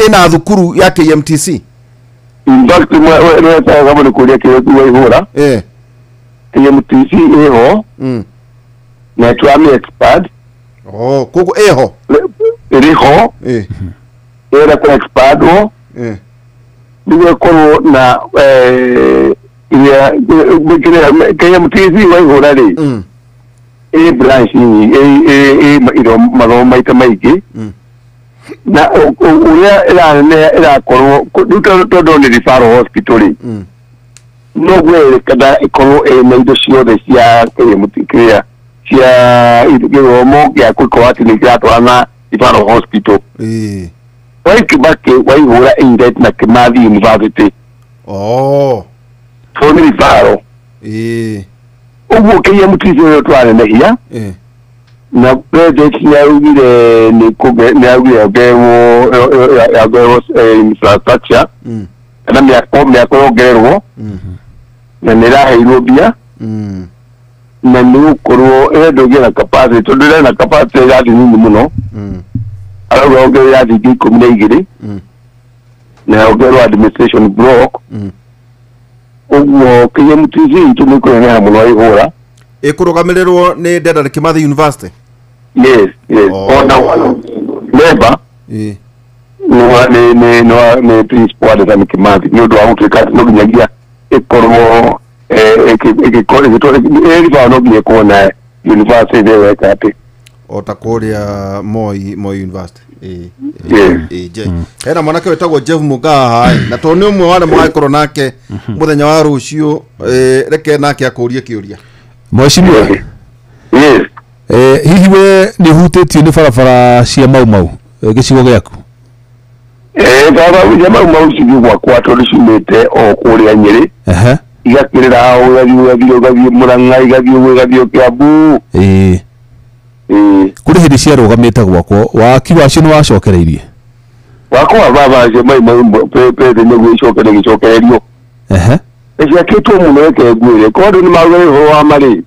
ĩna thukuru ya KMTC Infact nĩwetaga kama nĩ kũrĩa kĩrĩa waihũra KMTC ĩho na twamĩ expert koguo ĩho ĩrĩho ĩra kwa expert ho nĩguo ĩkorwo na KMTC waihũra rĩ branch mathomo maita maingĩ na uria irakorwo tondũ nĩ referral hospital no gwe kada ikorwo na indo ciothe cia KMTC cia gĩthomo gĩa gũkorwo atĩ nĩ kĩratwarana referral hospital Mwai Kibaki waihũra aided na Kimathi University so nĩ referral ũguo KMTC ũyũ twarĩnehia na president nĩaugire nĩaugire infrastructure kana mĩako yongererwo na nĩraheirwo mbia na nĩgũkorwo ĩrendwo na capacity tondũ ĩrĩ na capacity ya thĩ nini mũno arauga ongerere ya thingĩ 12 na yongererwo administration block ũguo KMTC itũ nĩkũneneha mũno waihũra ĩkũrũgamĩrĩrwo nĩ Dedan Kimathi University yes ona member nĩ principal Dedan Kimathi nĩ ũndũ wa gũtuĩka no nginyagia ĩkorwo ĩgĩkorwo no nginya ĩkorwo na university ĩyo ĩka atĩ o ta kũrĩa Moi University hena mwanake wetagwo Jeff Mugaha na tondũ nĩ ũmwe wa arĩa magĩkorwo nake mũthenya wa rũciũ reke nake akũrie kĩũria Mheshimiwa hihi we nĩ hutĩtio nĩ barabara cia Mau gĩcigo gĩaku barabara cia Mau cithi gwakwa tondũ ciumĩte o kũrĩa Nyĩrĩ igakĩrĩra ũgathiĩ Mũrang'a igathiĩ Kĩambu kũrĩ hĩndĩ ciarũgamĩte gwakwo waki wacio nĩ wacokereirie wakwa barabara cia Mau pete nĩguo icokererio ciakĩtwo mũno reke nguĩre korwo nĩ mauga ũhoro wa marĩ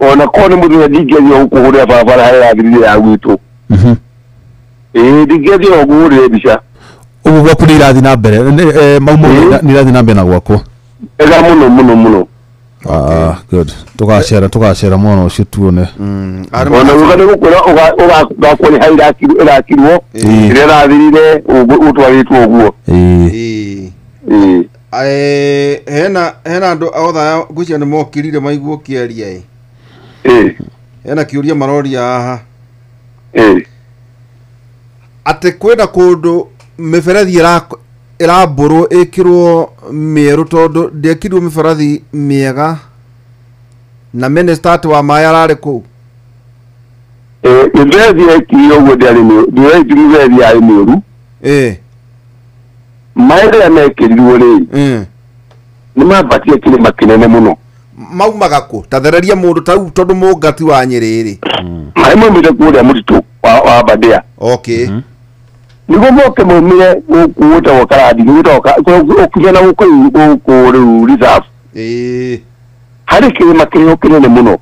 ona korwo nĩ mũthenya ndingĩthiĩ gũkũhũrĩra barabara harĩa ĩrathirire ya gwitũ ndingĩthiĩ gũkũhũrĩra mbica ubu gwaku ni irathi na mbere maumo ni irathi na mbere na gwako ega muno good tugacera mwana ucio tuone ona ugane gukora ugakora haira irakirwo irera thirire utwaritwo uguo hena andu otha ngwicia ni mokirire maiguo kiaria hena kiuria maroria haha ate kwenda kundu miberethi iramburu ikirwo mieru tondu ndekirwo miberethi miega na minister ati wa maya arari ku miberethi ikirwo uguo ndari miberethi ari mieru maere amekirirwo ri ni mabatie kirima kinene muno maumaga ku tathereria mundu tau tondu mungati wa Nyeriri mai mumire kuria mutitu wa Aberdare nigo moke mumire gukuta wakaradi gukuta okugena uko reserve hari kirima kinene muno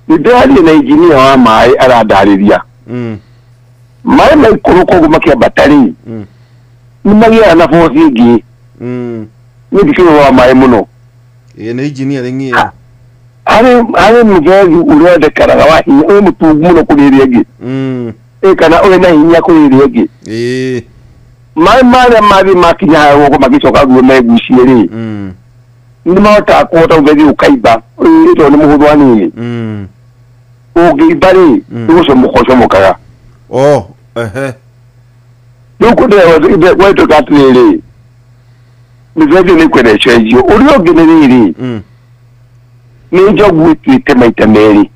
ni ndari na engineer wa mai aradariria mai mai kuruko gumakia batari ni magia na force igi ni dikiro wa mai muno ni engineer ngi ari mugezi urode karaga wa hinya mutugu muno kuriria igi kana ore na hinya kuriria igi mai mare mabi makinya hawo ko magicoka guo meguciiri ni mata kuota ugezi ukaiba ito ni muhudwa ni ugibari uso mukosho mukaga nuko de weto katlele mizezi ni kwene chejo urio generiri ni jogu twite maitameri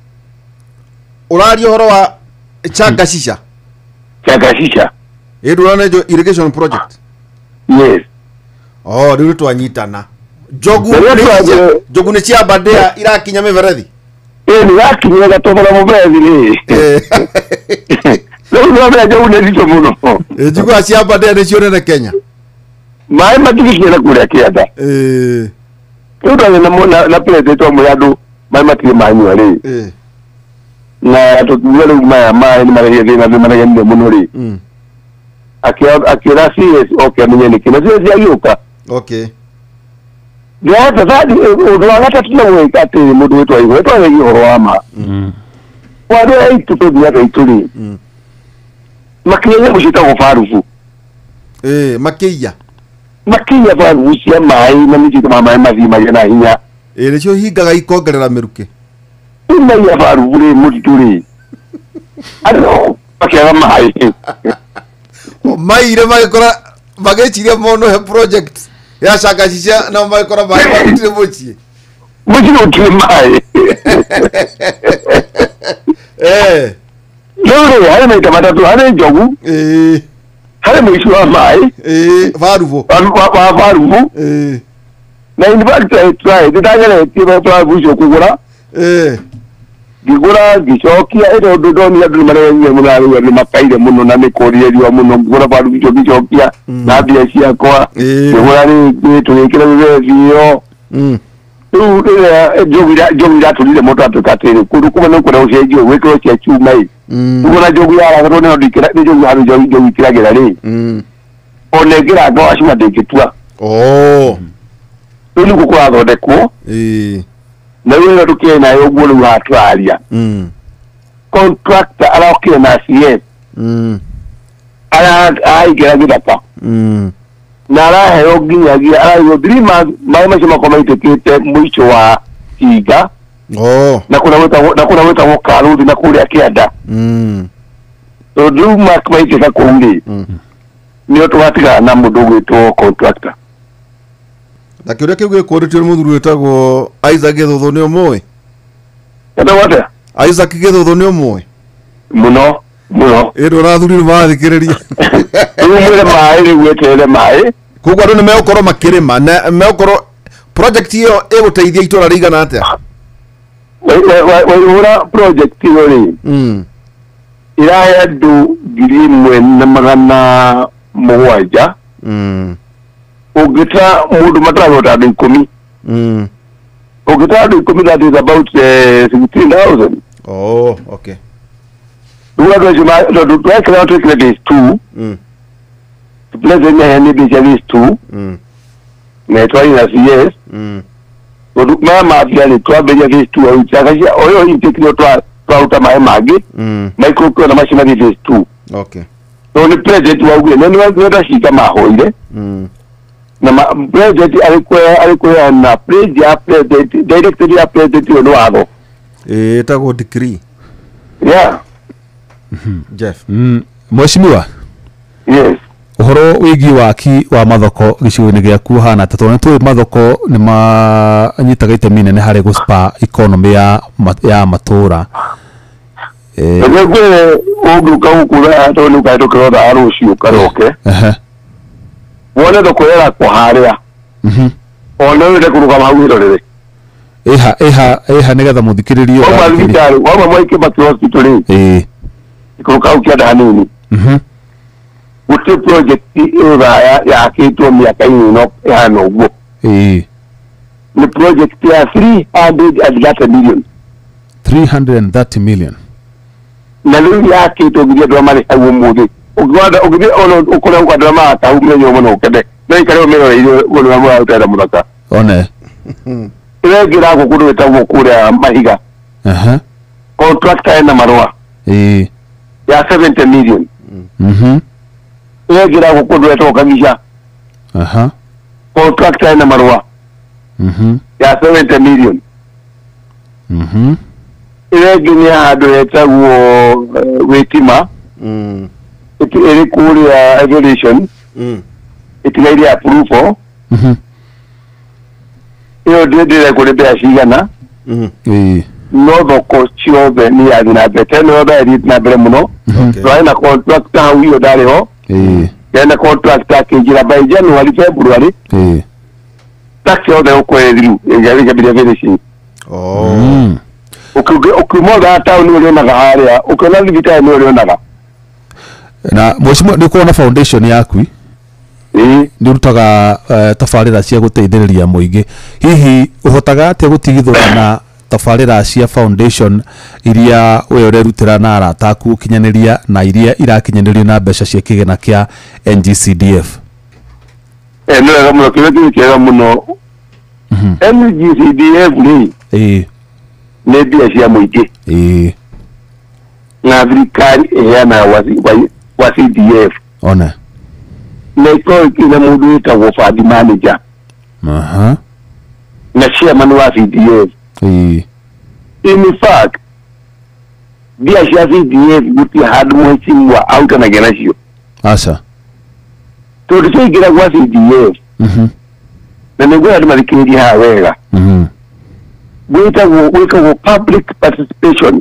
urari horo wa Chagashisha edurana jo irrigation project yes riu twanyitana jogu ni cia Aberdare irakinya miberethi ni gakinya gatobora muberethi ni no no jogu ni zito muno jogu cia Aberdare ni cione na Kenya mai matikinya kuria kiada tudo na president wa muyadu mai matiki manyu ari na tukiwele mai ni mara na mara yende muno ri akira CS amenye ni kina CS ayuka ya tazadi udwanga tunawe kati mudu wetu ayo wetu ayo horoma wado ai tutodia kaituli makinya mushita kufarufu makiya farufu cia mai na miji kama mai mazima yana hinya nicio hingaga ikongerera miruke ina ya farufu ri mutituli ado makiaga mai maire magikora mageciria mono he project ya Chagashisha na magikora mai magutire muci mai Lore hari mai tamatatu hari jogu hari mai shua mai farufu na in fact I tried ditanyale tiba farufu kugura gigura gicokia ero dodoni adu marenge munari ni makaire muno na mikori yari muno gura farufu gicokia na biasia kwa gura ni tuwekera bibio jogu tulile moto atukatele kurukuba no kuna usejo weto cha chumai kuna jogu ya rone no dikira jogu haru jogu kiragera ri onegira go ashima dekitwa uli kukwa gode ko na wewe tukie na yogulu wa atwalia contractor ala okie na CS ala ai geragida pa nara hero ginyagia ala yo 3 months mai mashima koma itekete mwisho wa iga na kuna weta wokarudi na kule akiada so do mark mai teka kundi ni oto watiga na mudogo to contractor na kiuria kiu gikuritio muthuru wetagwo Isaac Githuthu ni umwe kada wata Isaac Githuthu ni umwe muno ero rathuri ni mathikiriria umwe mai ri wetere mai kugwa ndo meokoro makirima na meokoro project hiyo eguteithia itora rigana atia ura project hiyo ri iraya du girimwe na magana mwaja ugita mudu mataro ta de komi ugita de komi that is about 16,000 okay ura do juma do to credit is 2 president ya ni specialist tu na twali na CS odu mama afya ni twabeja phase 2 au chakashia oyo intekio twa utamaye magi micro na machine phase 2 okay so ni president wa ugwe nani wa shika mahoire na president alikuwa na president directly ya president no ado tago decree yeah Jeff Mheshimiwa yes uhoro wigi waki wa mathoko gicigo-ini giaku hana ta tone tu mathoko ni manyitaga itemi nene hari guspa economy ya matura ngwe uguka ukura to ni ka to kro da arucio karoke wona do kwera ko haria ona ni kuruka mahawiro rere eha nigetha muthikiririo wa hospital wa mwaike baki hospital kuruka ukiada hanini uti project ya kitu miaka ino ya nogo ni project ya 330 million 330 million na lulu ya kitu gidi do mali hawo mudi ogwada ogidi ono ukora ukadra ma ta umwe nyomo no kede nei kare mero iyo golo ma utada mudaka one ile gira ko kudu ta kura mahiga contract na marwa ya 70 million ile gira ko kudu ta kamisha contract na marwa ya 70 million ile gini hado yetawo wetima ile kuri ya evolution ile ya approval iyo dede kuri be ashigana no doko chiobe ni ya na bete no ba rit na bere muno so na contract ha wiyo dale ho yana contract ke jira by January February tax order ko ediru ya ga bi finishing ukimoga town ule na haria ukona livita ni ule na na mheshimiwa ni kuona foundation yaku ni rutaga tafarira cia guteithiriria muingi hihi uhotaga ate gutigithura na tafarira cia foundation iria we urerutira na arataku kinyaniria na iria irakinyanirio na mbeca cia kigena kia NGCDF no ga muno kiwe muno NGCDF ni bia cia muingi na thirikari na wa CDF ona neko kina mundu etagwo fund manager na chairman wa CDF in fact bia cia CDF guti hadu mwechingwa auta na genasio asa to tusigira kwa CDF na nego adu marikiri ha wega weka public participation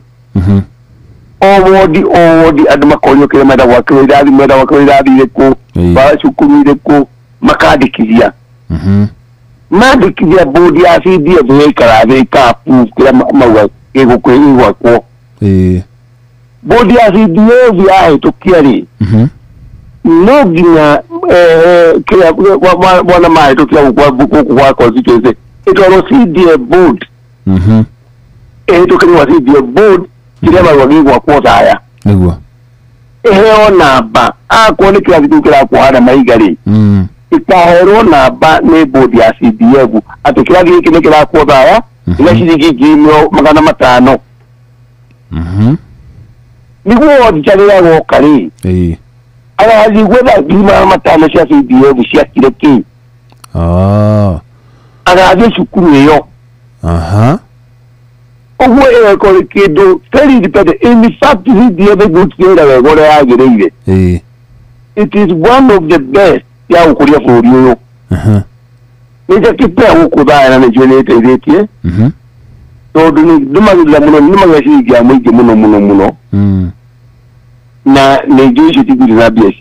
owodi adu makonyo kile mada wakwiradi leko ba shukumi leko makadikizia madikizia bodi ya CDF weka weka kila mawa ego kwewa kwa bodi ya CDF ya etokiari nogina kila wana mai tokia kwa constituency itoro CDF board etokani wa CDF board kile mawa kwa haya niguo eheo namba akone kila kitu kila kwa maigari ikahero namba ne board ya CDF atukira kile kila kwa haya ile shiriki kimyo magana matano niguo dijadira go kari ala aligweda bima matano cia CDF cia kireki ala shukuru yo ogwe ko kido very dependent in fact CDF good kira we gore agireire it is one of the best ya ukuria for yo nija kipa ukudana na jonete idetie to duma muno shiga mwige muno na nejeshi tiguri na bia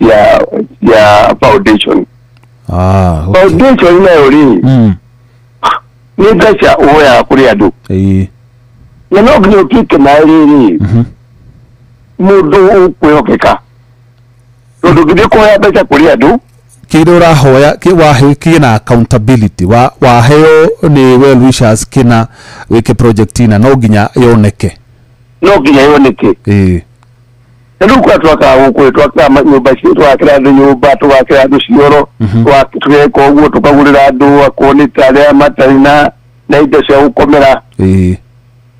ya foundation okay. Foundation na yori ni gacha oya kuria do na no gno kike na riri mudo ukwokeka to dugide ko ya becha kuria do kidora hoya kiwahe kina accountability wa heo ni well wishers kina weke project ina no ginya yoneke Elu kwa twaka huko twaka nyumba cio twakira andu nyumba twakira andu cioro twaka uguo tukagurira andu akonita aria matari na indo cia gukomera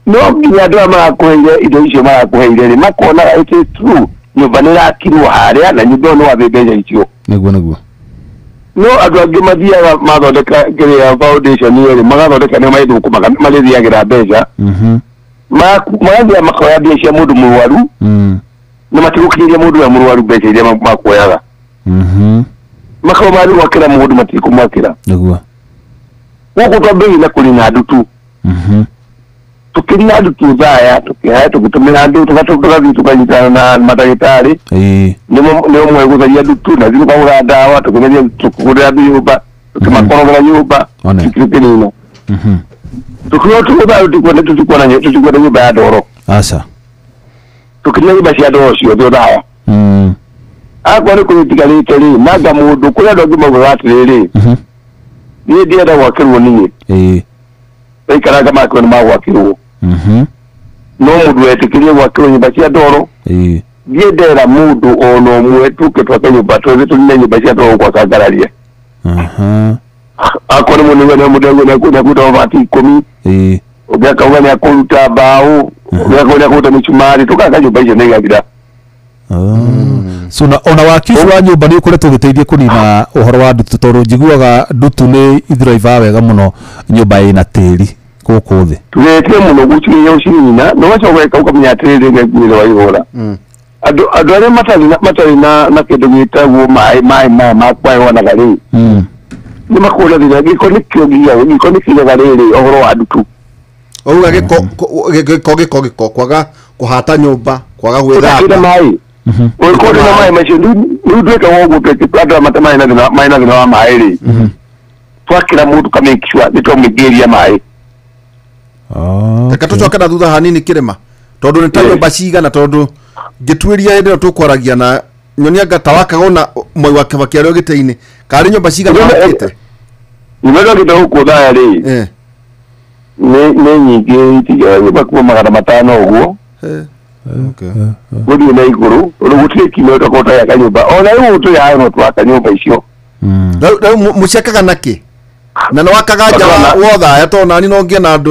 no nginya andu marakuheire indo icio marakuheire ri makona it is true nyumba nä rakirwo haria na nyumba no wabembeja icio niguo no andu angä mathiaga mathondeka ngiria foundation iri magathondeka nä maithuku marithiagira mbeca magathia makoya mbia cia mundu murwaru nä matigåkinyäria må ndå ya må rwaru mbeca iria makuoyaga makorwo marä gwakä ra må ndå matikå mwakä ra gå kå twambä na kå rina andu tu tå kä rina andu tu thaya tå kä haya tå gä tå mä ra andå tågathiä tå kanyitana na mandagä nä mo mwegå tharia andu tu na thiä tå kagå ra ndawa tå kå rä ra nyå mba tå kä makorogera nyå mba kä kä nina tå kä tå gå thayå tå tikuona nyå mba ya ndoro tukinya nyumba cia ndoro ciothe thaya akwa nä kå rä rä nanga må ndå kå rä andå angä maugaga atä rä rä niä ndienda gwakä rwo niä aikaranga makwe nä magwakä rwo no må ndå etä kä rie gwakä rwo nyumba cia ndoro thiä ndera må ndå ona å mwe tå kä twake nyumba twothe tå nine nyumba cia ndoro gwaka ngararia akwa nä må nä må ndå nä akuta mabati 10 å ngä akauga nä akå ruta mbaå å ngä akauga nä akå ruta mä cumarä tå kaka nyumba icio nä igathira so ona waki ucio wa nyumba nä å koretwo å gä teithia kå nina å horo wa ndutu tondå njiguaga ndutu nä ithiraiva wega må no nyumba ä na tä ri gå kå thä tå getie må no gå ciria å cinina no wacoka ukamenya atä rä rä ngä wa igå ra andå arä a matarä na kä ndå gä tagwo maä makwaäwanaga rä nä makå ra thina gä ko nä kä gä ko nä kigaga rä rä å horo wa ndutu ouga gä ko kwaga kå hata nyumba kwaga gwä thamba maä å kå na maä macio rä u ndwä kaga å guo andå a mate maä na thä na wa maä rä twakä ra må ndå kamä nä twamä ngä ria maä reka tå coke na thutha hanini kä rä ma tondå nä ta nyumba cigana tondå ngä tuä ria hä ndä ä no tå kwaragia na nyonia ngata wakagona mwai wa kä arä o gä tä-inä karä nyumba cigana wakä te nyumba ä gå kå thaya rä nä nyingä tiga nyumba kuma 500 å guo gå thiä na igå rå tondå gå tirä kime tåkorwo yaka nyumba ona rä u tå yaä no twaka nyumba icio rä u må ciakaga na kä na nä wakaga nja wo thaya to nani no ngä na andå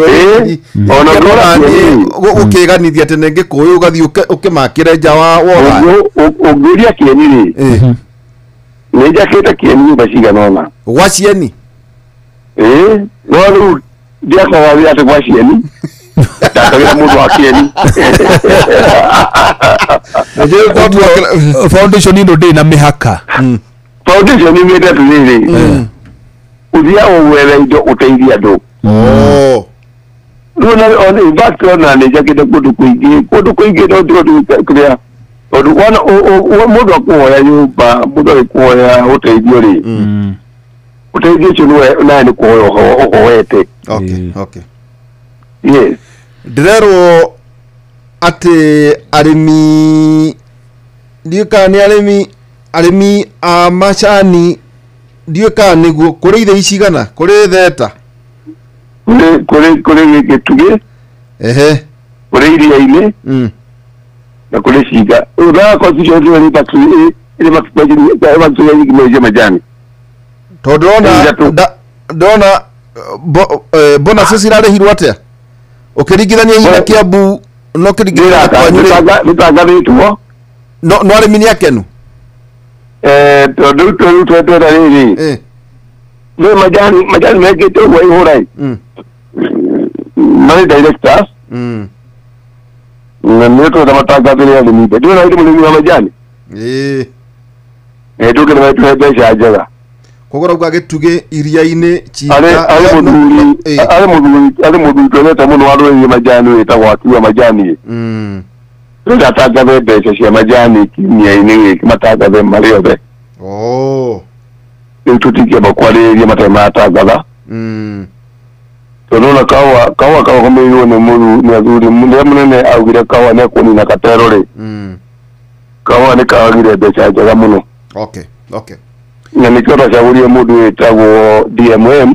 gå kä ganithia atä nä ngä kå yå å gathiä å kä makä re nja wo thaya å ngä ria kä eni rä nä njakä te kä eni nyumba ciganona gwa cieni no rä u ndiakaga rä atä gwa cieni ndakagä ra må ndå wa kä eni foundation ino ndä na mä haka foundation nä mä te atä rä rä å thiaga å gwetha indo å teithia andå rä u ona nä njakä te kå ndå kå ingä no tigo kä rä a tondå må ndå akå hoya nyumba må ndå agä kå hoya å teithio rä å teithio å cio naä nä kå hoya å hoete ndä rerwo atä arä mi ndiä kana nä arä mi a macani ndiä kana nä guo kå rä ithe icigana kå rä theta kå rä gä tugä kå rä iria-inä na kå rä cinga ä majani tondå ndona mbona cio cirarä hirwo atä a å kä ringithania hina kä ambu no kä ringithania nä tangathä two no arä mi nä akenu tondå rä u twetwera rä rä nä majani mengä te å guo ihå rai marä directors na nä twenda matangathä re arä mi ndä na må rä mi wa majani ndå kä nä maitå mbeca njega koguo rauga gä tugä iria-inä arä må thuri twendete må no wa rå rä majani wä tagwo akua majani rä ndatangathe mbeca cia majani kiumia-inä gä kä matangathe marä othe rä u tå tingä makwarä ria matarä maratangatha tondå ona kaua kagomeirwo nä athuri rä må nene augä re kaua nä ekå nina katero rä kaua nä kagire mbeca njega må no na nä kä o twacagå rie må ndå wä tagwo DMM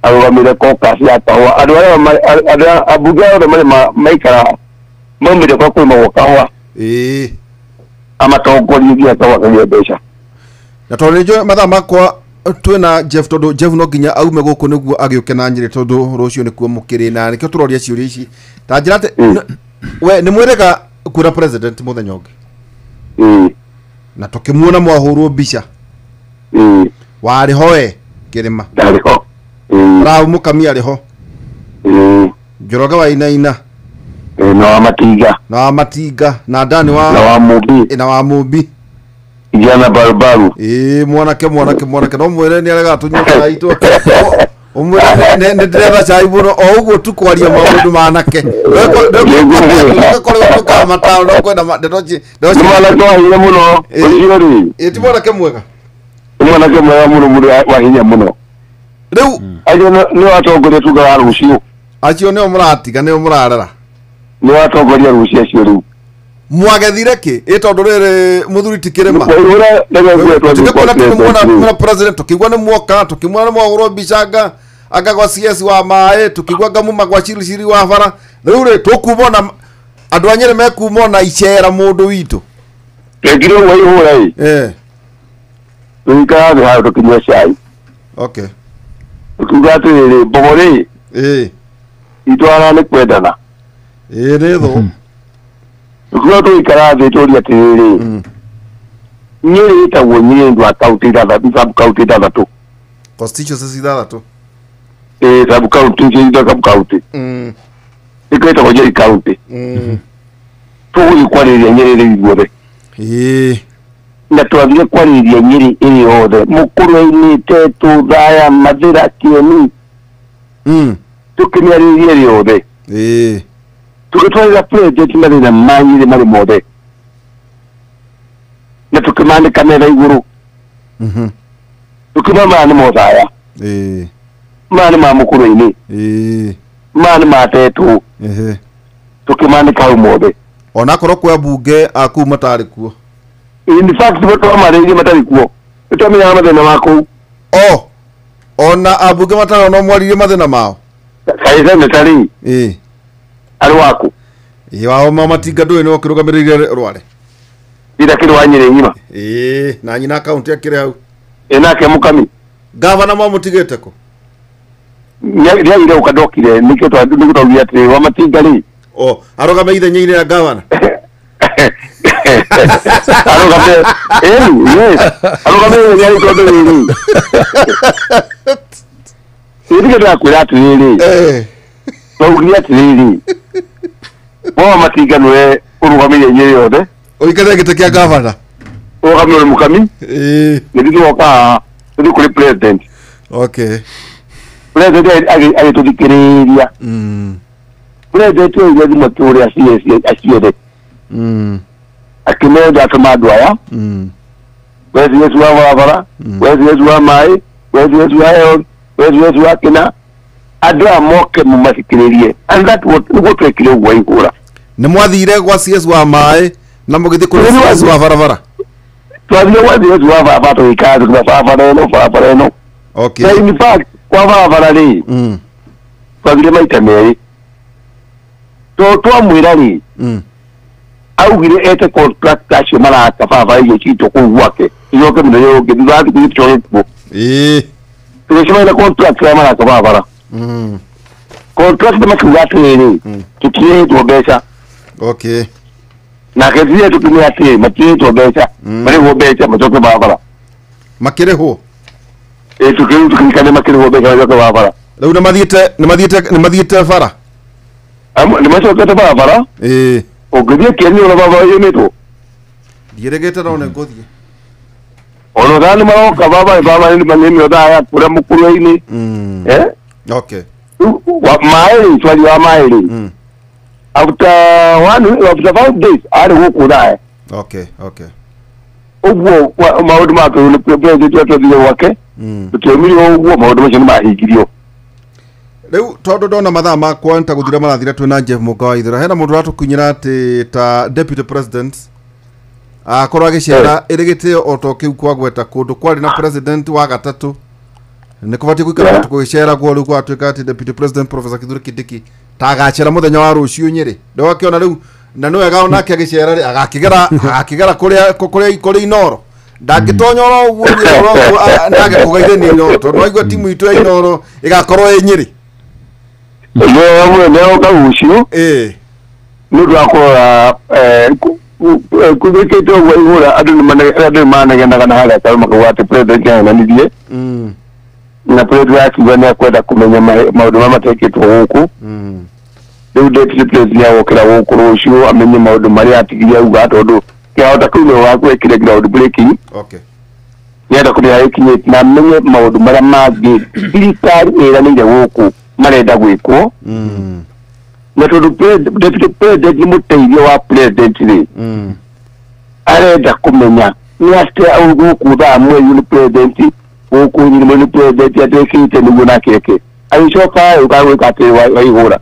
arå gamä re kokas ya kahua andå arä a ambunge othe marä maikara maumä re kwa kwä magwo kahua amatongoria nginya tawakagia mbeca na tondu njo mathaa makwa twina Jeff tondu Jeff no nginya aume guku niguo agiuke na Nyeri tondu rucio nikuo mukiri na nikio turoria ciuria ici ta njira ati we ni mwirega kura president muthenya ungi na tukimuona mwahurwo mbica wari hoe kirima ndariho rau mukami ariho Njoroge wa Inaina na Matinga na Dani na wa Mubi Ijana Barubaru mwanake no mwere ni arega tunywa cai tu umwe ne ndreva cai buno o uguo tukwaria maundu manake ndokore tukama tawo no kwenda ndochi mwana to hinya muno uriori eti mwanake mwega muno wa hinya muno riu ayo ni watongoria tuga rucio acio ni omuratiga ni omurarera ni watongoria rucio acio riu mwagethire ki itondu riri muthuri tikirema tukikona president tukigwa ni mwoka tukimwa ni mwagurwo bicanga agagwa CS wa mae tukigwa gamuma gwa ciriciri wa bara riu ri tukumona andu anyere mekumona icera mundu witu kegire wai hurai tuika ni ha tukinywa cai okay tukugate ri bogore itwara ni kwendana ritho Kuwa tu ikara Victoria tiriri. Nyeri itagwo Nyeri ndo akaunti ithathatu. Constituency ithathatu. Sub county ndo sub county. Ikaitagwo Nyeri county. Tu ikwariria Nyeri igothe. Na twathire kwariria Nyeri iri othe. Mukuru-ini tetu thaya mathira kieni. Tukimiariria iri othe. Tukitwara president na manyi mari mothe na tukimani kamera iguru tukimama ni mothaya mani ma mukuru-ini mani matetu tukimani kau mothe ona korwo kwa bunge aku matari kuo in fact boto amarege matari kuo tutamenya mathina mako ona abunge matari no mwaririe mathina mao kaisa metari ari waku wao Matinga ndui no kirugamirire rware ira kiri wa Nyeri nyima na nyina account yakire hau nake mukami gavana mutigete ko ria ire ukadokire nikio twathugia ati wa Matinga ri arogame ithenye-ini ya gavana arogame yes arogame ya itondo riri iri kira kwira atiriri twaugire atiriri wa Matinga nwe urugamire Nyeri yothe oikare gite kia gavana urugamire mukami ndio woka ndio kuri president okay president agituthikiriria president uyu ndio muturi asiede akimenda akamadu aya wezi Yesu wa barabara wezi Yesu wa mai wezi Yesu wa health wezi Yesu wa kina adra moke mumathikiririe and that what twekire gwa igura ni mwathire gwa CS wa mai na mugithi kuri CS wa barabara twathire wa CS wa barabara tuikaza kwa barabara no okay so in fact kwa barabara ri twathire maita meri to twamwira ri augire ete contract acio maraka barabara iyo cito kuu gwake iyoke mnyo ngithati kuitwo tukishima ile contract ya maraka barabara contract makiuga atiriri tukietwo mbeca okay na kezia tukimia atiri matietwo mbeca marihwo mbeca macoke barabara makirihwo tukirikane makirihwo mbeca macoke barabara riu ni mathiete bara ni macokete barabara ungithie kieni ona barabara yumitwo ndiregete no nguthie ono thani maroka barabara ni manini othaya kuria mukuru-ini okay maili swali wa maili after 5 days ari huku dae okay uguo maundu make ni president atwathire wake tutemiri uguo maundu macio ni mahingirio riu tondu ndona mathaa makwa ntaguthira marathira twina Jeff Mukawa ithira hena mundu ratukinyira ati ta deputy president akorwo agicera irigitio otokiu kwa gweta kundu kwari na president wa gatatu ni kubatie kuikara tukugicera gwo riu gwatuika ati deputy president Professor Kithure Kindiki tagacera muthenya wa rucio Nyeri ndio akiona riu na no ega onake agicera ri agakigera kuria Inoro ndangitonyora uguo ndage kugaire ni Inoro tondu waigua timu itu ya Inoro igakorwo Nyeri amwe neo kagucio nundu akora kubikite uguo igura andu nimanegenaga na haria karuma kugwate president yananithie na president akiuga ni akwenda kumenya maundu marĩa matekĩtwo gũkũ rĩu deputy president agokĩra gũkũ rũciũ amenye maundu marĩa atigirie auga tondu kĩahota kĩu nĩwe wakwĩkire ground breaking nĩenda kũrĩa ĩkinyĩte na amenye maundu marĩa mangĩ thirikari ĩranĩire gũkũ marenda gwĩkwo na tondu deputy president nĩ mũteithia wa president rĩ arenda kũmenya nĩ atĩa gũkũ thaa mweri nĩ president gũkũ nyinĩ nĩ president atĩkĩte nĩguo nakeke agĩcoka ũkagwĩka atĩ waihũra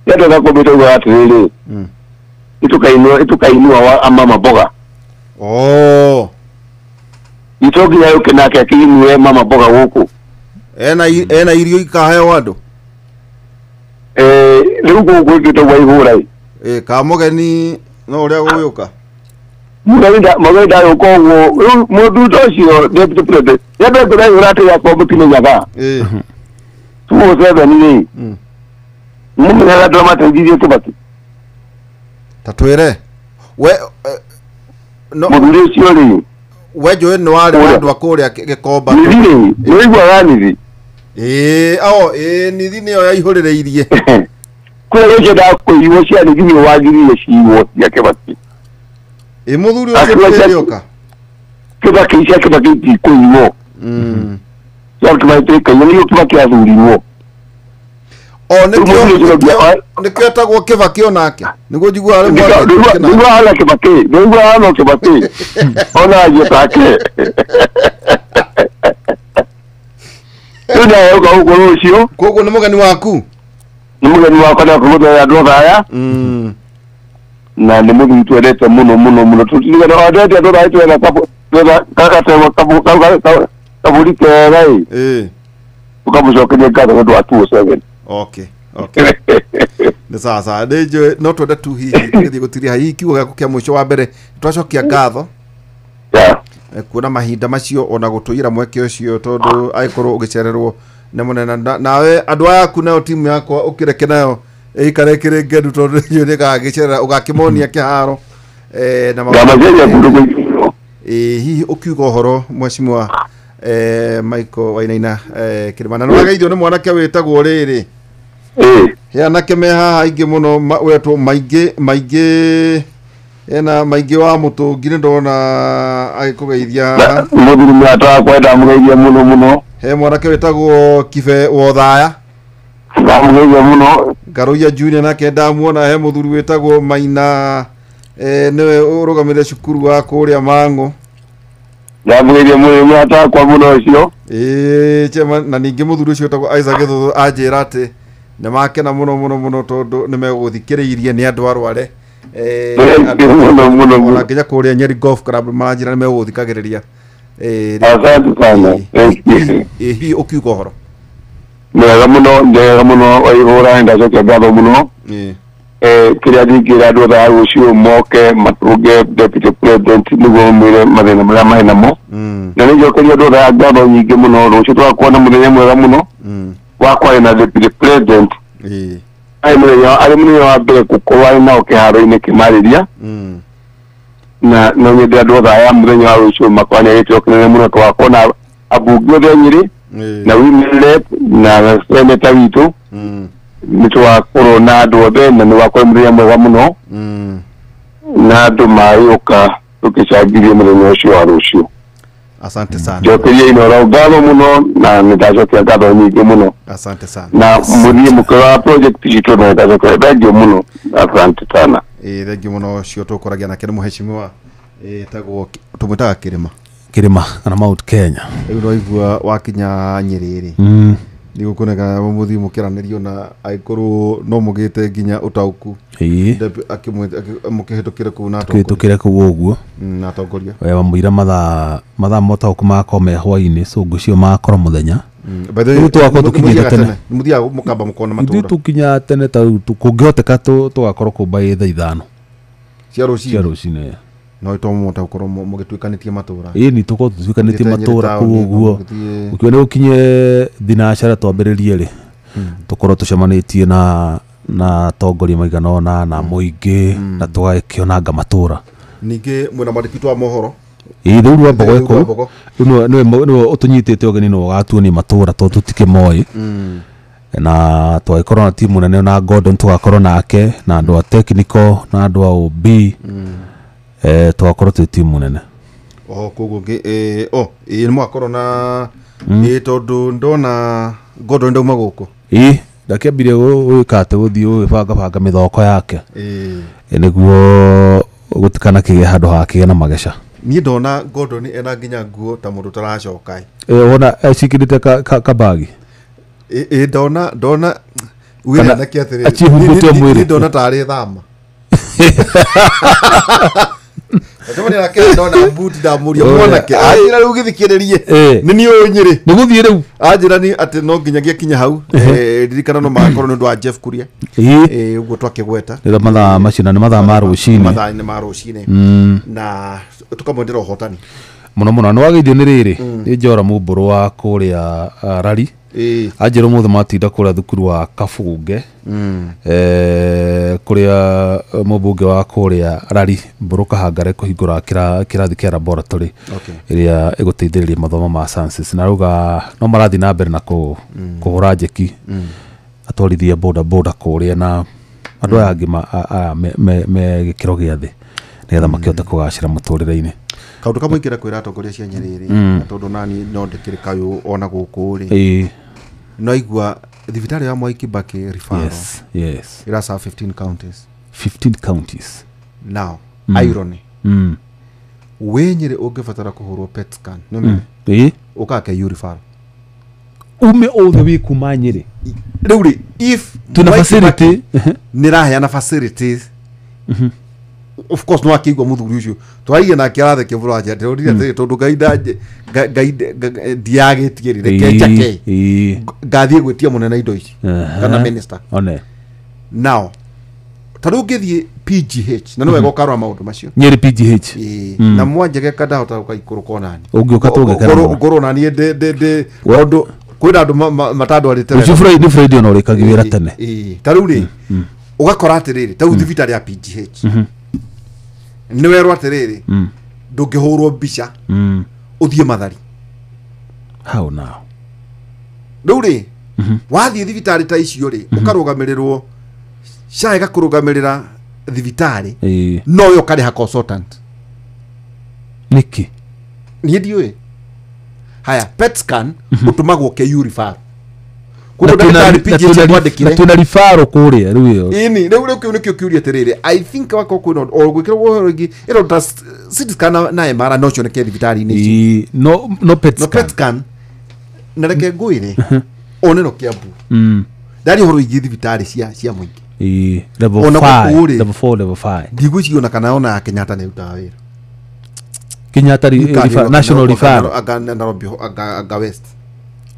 nĩendaga kũmbĩte uga atĩrĩrĩ ĩtũkainua amama mboga itokinya yũke nake akĩinue mama mboga gũkũ ena irio ikaheo andũ rĩu gũkũ ĩkĩte waihũra kamũgeni no ũrĩa gũgĩũka mũgeni ndarĩũka ũguo rĩu mũndũ ũcio deputy president nĩambe kũraihũra atĩ yakorwo mũtinenyaga 207 mũmenyaga ndĩramateithirie Kĩbakĩ ta twĩre we mũthuri ũcio rĩ we njũĩ nĩ warĩ andũ a kũrĩa Gĩkomba nithi rĩ nĩwaiguaga nithi nithi nĩyo yaihũrĩrĩirie kũrĩa gĩkĩendaga kũiywo cia nithi nĩ wagiririe ciiywo cia Kĩbakĩ mũthuri ũcio nĩrĩoka Kĩbakĩ cia Kĩbakĩ itikũiywo cia Kĩbakĩ kaiywo nĩguo Kĩbakĩ athurirwo nĩkĩo etagwo Kĩbakĩ onake nĩguo njiguaga nĩguo hana Kĩbakĩ nĩguo hana Kĩbakĩ ona ajiĩ take rĩu nĩagũka gũkũ rũciũ koguo nĩ mũgeni waku nĩ mũgeni wakwa nĩakũmũthera andũ thaya na nĩ mũthuri twendete mũno tũtigana wandete andũ thaya twenda kabũri kega ũkamũcokeria ngatho nĩũndũ wa 207 nĩ sasa nĩnjũĩ no twende tu hihi tũgĩthiĩ gũtiria hihi kiugo gĩaku kĩa mũico wa mbere twacokia ngatho kuona mahinda macio ona gũtũira mweke ũcio tondũ agĩkorwo ũgĩcererwo nĩ mũnene nawe andũ aya aku nayo timu yakwa ũkĩreke nayo ĩikare ĩkĩrĩ ngendu tondũ nĩ gagĩcerera ũgakĩmonia kĩharo hihi ũkiuga ũhoro mheshimiwa Michael Wainaina Kĩrĩma na nĩ wageithio nĩ mwanake wĩtagwo rĩrĩ anake me haha aingĩ mũno wetwo maingĩ ena maingĩ wa mũtũngi nĩ ndona agĩkũgeithia mũthuri mwata kwenda mũgeithia mũno he mwanake wĩtagwo Kibe Wothaya ndamũgeithia mũno Ngaruia Junior nake ndamuona he mũthuri wĩtagwo Maina nĩwe ũrũgamĩrĩire cukuru wa kũrĩa Mang'ũ ndamũgeithia mũno mwata kwa mũno ũcio chema na ningĩ mũthuri ũcio wĩtagwo Isaac Gĩthũthũ anjĩra atĩ nĩ makena mũno tondũ nĩ megũthikĩrĩirie nĩ andũ arware ona nginya kũrĩa Nyeri Golf Club maranjĩra nĩ megũthikagĩrĩria hihi ũkiuga ũhoro mwega mũno waihũra ndacokia ngatho mũno kĩrĩa ndingĩra andũ othe a rũciũ moke matũnge deputy president nĩguo mwĩre mathĩna marĩa marĩ namo na nĩnjokeria andũ othe a ngatho nyingĩ mũno rũciũ tũgakorwo na mũthenya mwega mũno wa kwaria na deputy president arĩ mũthenya wa mbere gũkorwo arĩ nao kĩharo-inĩ kĩmarĩria na no nyende andũ othe aya mũthenya wa rũciũ makorwo nĩagĩtĩo kĩnene mũno tũgakorwo na ambunge othe a Nyĩrĩ na women rep na senator witũ nĩ tũgakorwo na andũ othe na nĩwakorwo mũthenya mwega mũno na andũ magĩũka tũgĩcangithie mũthenya ũcio wa rũciũ. Asante sana. Njokeria Inoro ngatho mũno na nĩndacokia ngatho nyingĩ mũno. Asante sana. Na mũthii mũkora project citũ na nĩndacokia thengiũ mũno. Asante sana. Thengiũ mũno cio tũkũragia nake nĩ mũheshimiwa tagwo tũmwĩtaga Kĩrĩma kana Mount Kenya. Rĩu waigua wakinya Nyĩrĩ nĩ gũkũneka mũthii mũkĩranĩrio na agĩkorwo no mũgĩte nginya ũtaũku mũkĩhĩtũkĩre kũu na tũkĩhĩtũkĩre kũu ũguo na atongoria wamũira mathaa mũtaũku magakorwo me hwainĩ so ngũcio magakorwo mũthenya Rĩu twakorwo tũkinyĩte tene. Muthia mukamba mukona Ithuĩ matura tũkinya tene ta rĩu kũngĩhoteka tũgakorwo kũmba ĩ thaa 5 cia cia ruci rũcinĩ. no itomuta gukorwo mugituikanitie matura Ĩni tũkorwo tũtuĩkanĩtie Mũgĩthiĩ matũũra taũni, kũu ũguo. mũgĩthiĩ- Ũkiuga nĩ gũkinye thinacara twambĩrĩrie rĩ, tũkorwo tũcemanĩtie na atongoria maigana ũna na mũingĩ na tũgakĩonanga matũũra. ningi mwina mwandĩki wa mohoro Ĩĩ rĩu rwa Mbogo Rwa ĩkũu Mbogo. nĩwe ũtũnyitĩte ũgeni nĩwe ũgatuonia matũũra tondũ tũtikĩmoĩ na twagĩkorwo na timu nene na Gordon tũgakorwo nake na andũ a technical na andũ a OB tũgakorwo twĩ timu nene. koguo nĩ mwakorwo na tondu ndona Gordon ndauma gũkũ ndakĩambire gwĩka atĩ gũthiĩ gũgĩbangabanga mĩthoko yake nĩguo gũtikana kĩgĩe handũ hakĩgĩa na mageca. niĩ ndona Gordon ena nginya nguo ta mũndũ ũtaracoka wona ecikĩrĩte kabagi ndona Kana achihumbĩtwo mwĩrĩ. ndona tarĩ thama ndona mbuti ndamuria mwanake anjĩra rĩu gĩthikĩrĩrie nĩ niĩ ũyũ Nyĩrĩ nĩ gũthiĩ rĩu anjĩra ni atĩ no nginyagia kinya hau ririkana no magakorwo nĩ ũndũ wa Jeff Kuria ũguo twakĩgweta rĩrĩa mathaa macio na nĩ mathaa ma rũcinĩ mathaa-inĩ ma rũcinĩ na tũkamwendera ũhotani mũno mũno nĩ wageithio nĩ rĩrĩ nĩ Njora Mũmbũrũ wa kũrĩa Rari anjĩra ũmũthĩ matinda kũrĩa thukuru wa Kabunge kũrĩa mũmbunge wa kũrĩa Rari Mbũrũ Kahangare kũhingũra kĩrathi kĩa laboratory ĩrĩa ĩgũteithĩrĩria mathomo ma sciences na rauga no marathiĩ na mbere na kũhũra njeki atwarithie boda kũrĩa na andũ aya angĩ me gĩkĩro gĩa thĩ nĩgetha makĩhote kũgacĩra mũtũrĩre-inĩ. kaundu kamwe ingĩra kwĩra atongoria cia Nyĩrĩ tondũ nani no ndĩkĩrĩ kayũ ona gũkũ rĩ no igua thibitarĩ ya Mwai Kibaki referral yes irasa 15 counties 15 counties now irony we Nyĩrĩ ũngĩbatara kũhũrwo PET scan ũkake referral ume othe wĩ kuma Nyĩrĩ rĩu rĩ if tuna facility nĩ raheana facilities of course no akigwa muthuri ucio twaiye na kirathe kivuraja ndorire tondu ngai ndiagetigirire kenjake ngathie gwetia munene indo ici kana minister one now tariu ngithie PGH na no wega ukarwa maundu macio Nyĩrĩ PGH na mwanjege kadahota ukaikuruka nani ungiuka tugekera ngoro nani de tondu kwina andu matandwarite ucio Friday Friday no rikagi wira tene tariu ri ugakora atiriri tariu thibitarĩ ya PGH nĩ werwo atiriri ndũngĩhũrwo mbica ũthiĩ Mathari how now rĩu rĩ wathiĩ thibitarĩ ta icio rĩ ũkarũgamĩrĩrwo SHA ĩgakũrũgamĩrĩra thibitarĩ no yo karĩha consultant niki niĩ ndiũĩ haya PET scan ũtũmagwo KU referral na tuna rifaro kũrĩa rĩu ĩyo ini rĩu kĩu nĩkĩo kĩũria atĩrĩrĩ I think wako kwĩna gwĩkĩrwo ũhoro ingĩ ĩro ta CT scan na MRI no cioneke thibitarĩ-inĩ ici no PET scan na reke ngwĩre onero Kiambu ndari ũhoro ingĩ thibitarĩ cia mũingĩ level 5 ndigwĩciria ona kana ona ya Kenyatta nĩ ĩrutaga wĩra Kenyatta national referral aga West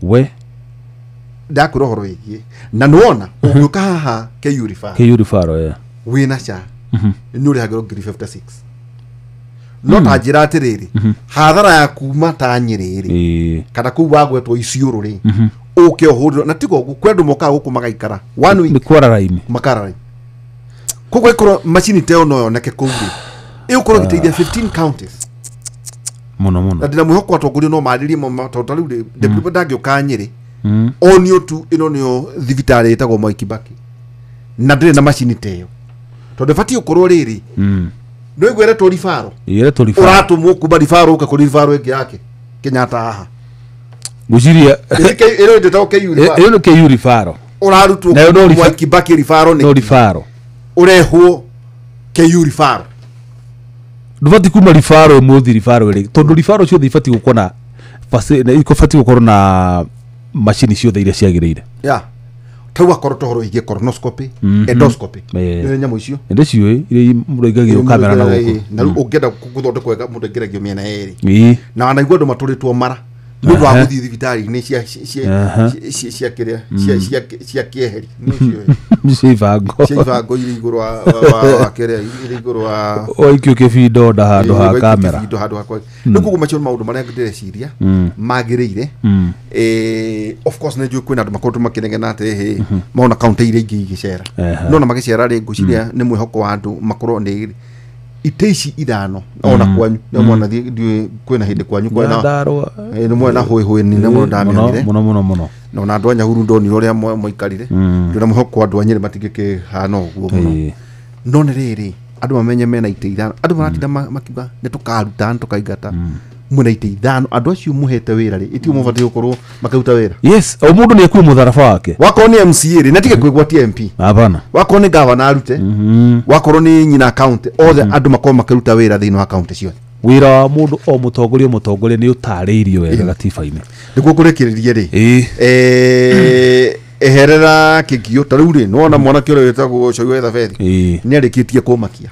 we ndakwĩra ũhoro wĩgiĩ na nĩwona ũgĩũka haha KU referral wĩna SHA nĩ ũrĩhagĩrwo ngiri 56 no ta njĩra atĩrĩrĩ hathara ya kuma ta Nyĩrĩ rĩ kana kũu wagwetwo Isiolo rĩ ũke ũhũrĩrwo na tiga ũguo kwendwo mokaga gũkũ magaikara one week nĩ kwara raini makara raini koguo ĩkorwo macini ta ĩyo no yoneke kũu rĩ ĩgũkorwo ĩgĩteithia 15 counties mũno na ndĩna mwĩhoko atongoria no marĩrie tondũ rĩu rĩ deputy ndangĩũka Nyĩrĩ onio tu ĩno nĩyo thibitarĩ ĩtagwo Mwai Kibaki na ndĩrĩ na macini ta ĩyo tondũ ĩbatiĩ gũkorwo rĩrĩ no ĩgweretwo rifaro ũratũmwo kuma rifaro ũka kũrĩ rifaro ĩngĩ yake Kenyatta haha ngwĩciria ĩno ĩndĩtagwo ĩyo nĩ KU rifaro ũrarutwo Mwai Kibaki rifaro no rifaro ũrehwo KU rifaro ndũbatiĩ kuma rifaro ĩmwe rifaro ĩrĩ tondũ rifaro ciothe ibatiĩ gũkorwo na ibatiĩ gũkorwo na macini ciothe iria ciagĩrĩire tau akorwo tohoro igie colonoscopy endoscopy nĩ nyamũ icio ende ciũĩ iria mũndũ aingagio kamera na gũkũ na rĩu ũngĩenda gũthondekwo wega mũndũ aingĩragio mĩena yerĩ na wanaigua andũ matũrĩtwo mara ndu wa guthi thibitari ni cia kiria cia kieheri ciivango iri iguru wa kiria iri iguru wa oikio kibindo nda handu ha kamera ndu kugu macio maundu maria ndireciria magirire of course ne njui kwina andu makotu makinegena ati maona county iri ingi igicera no na magicera ri nguciria ni mwihoko wa andu makorwo ni iteici ithano ona kwanyu na mwana ndi kwina hindi kwanyu kwina ni mwana hoi ni na mwana ndamire muno no na andu anya huru ndoni uria moikarire ndio na mwihoko andu anyire matigike hana uguo muno no ni riri andu mamenye mena ite ithano andu maratinda makiuga ni tukaruta tukaigata mwena ite ithano andu acio muhete wira ri itio mubati gukorwo makaruta wira yes o mundu ni ekwi mutharafa wake wako ni MCA ri natige kwigwatia MP hapana wako ni governor arute wako ni nyina county othe andu makoma makaruta wira thini wa county cio wira wa mundu o mutongoria ni utariirio wega gatiba-ini niguo kurekiririe ri eherera kigio tariu ri nona mwana kio wetagwo Coiwa Ethabeth ni arikitie kumakia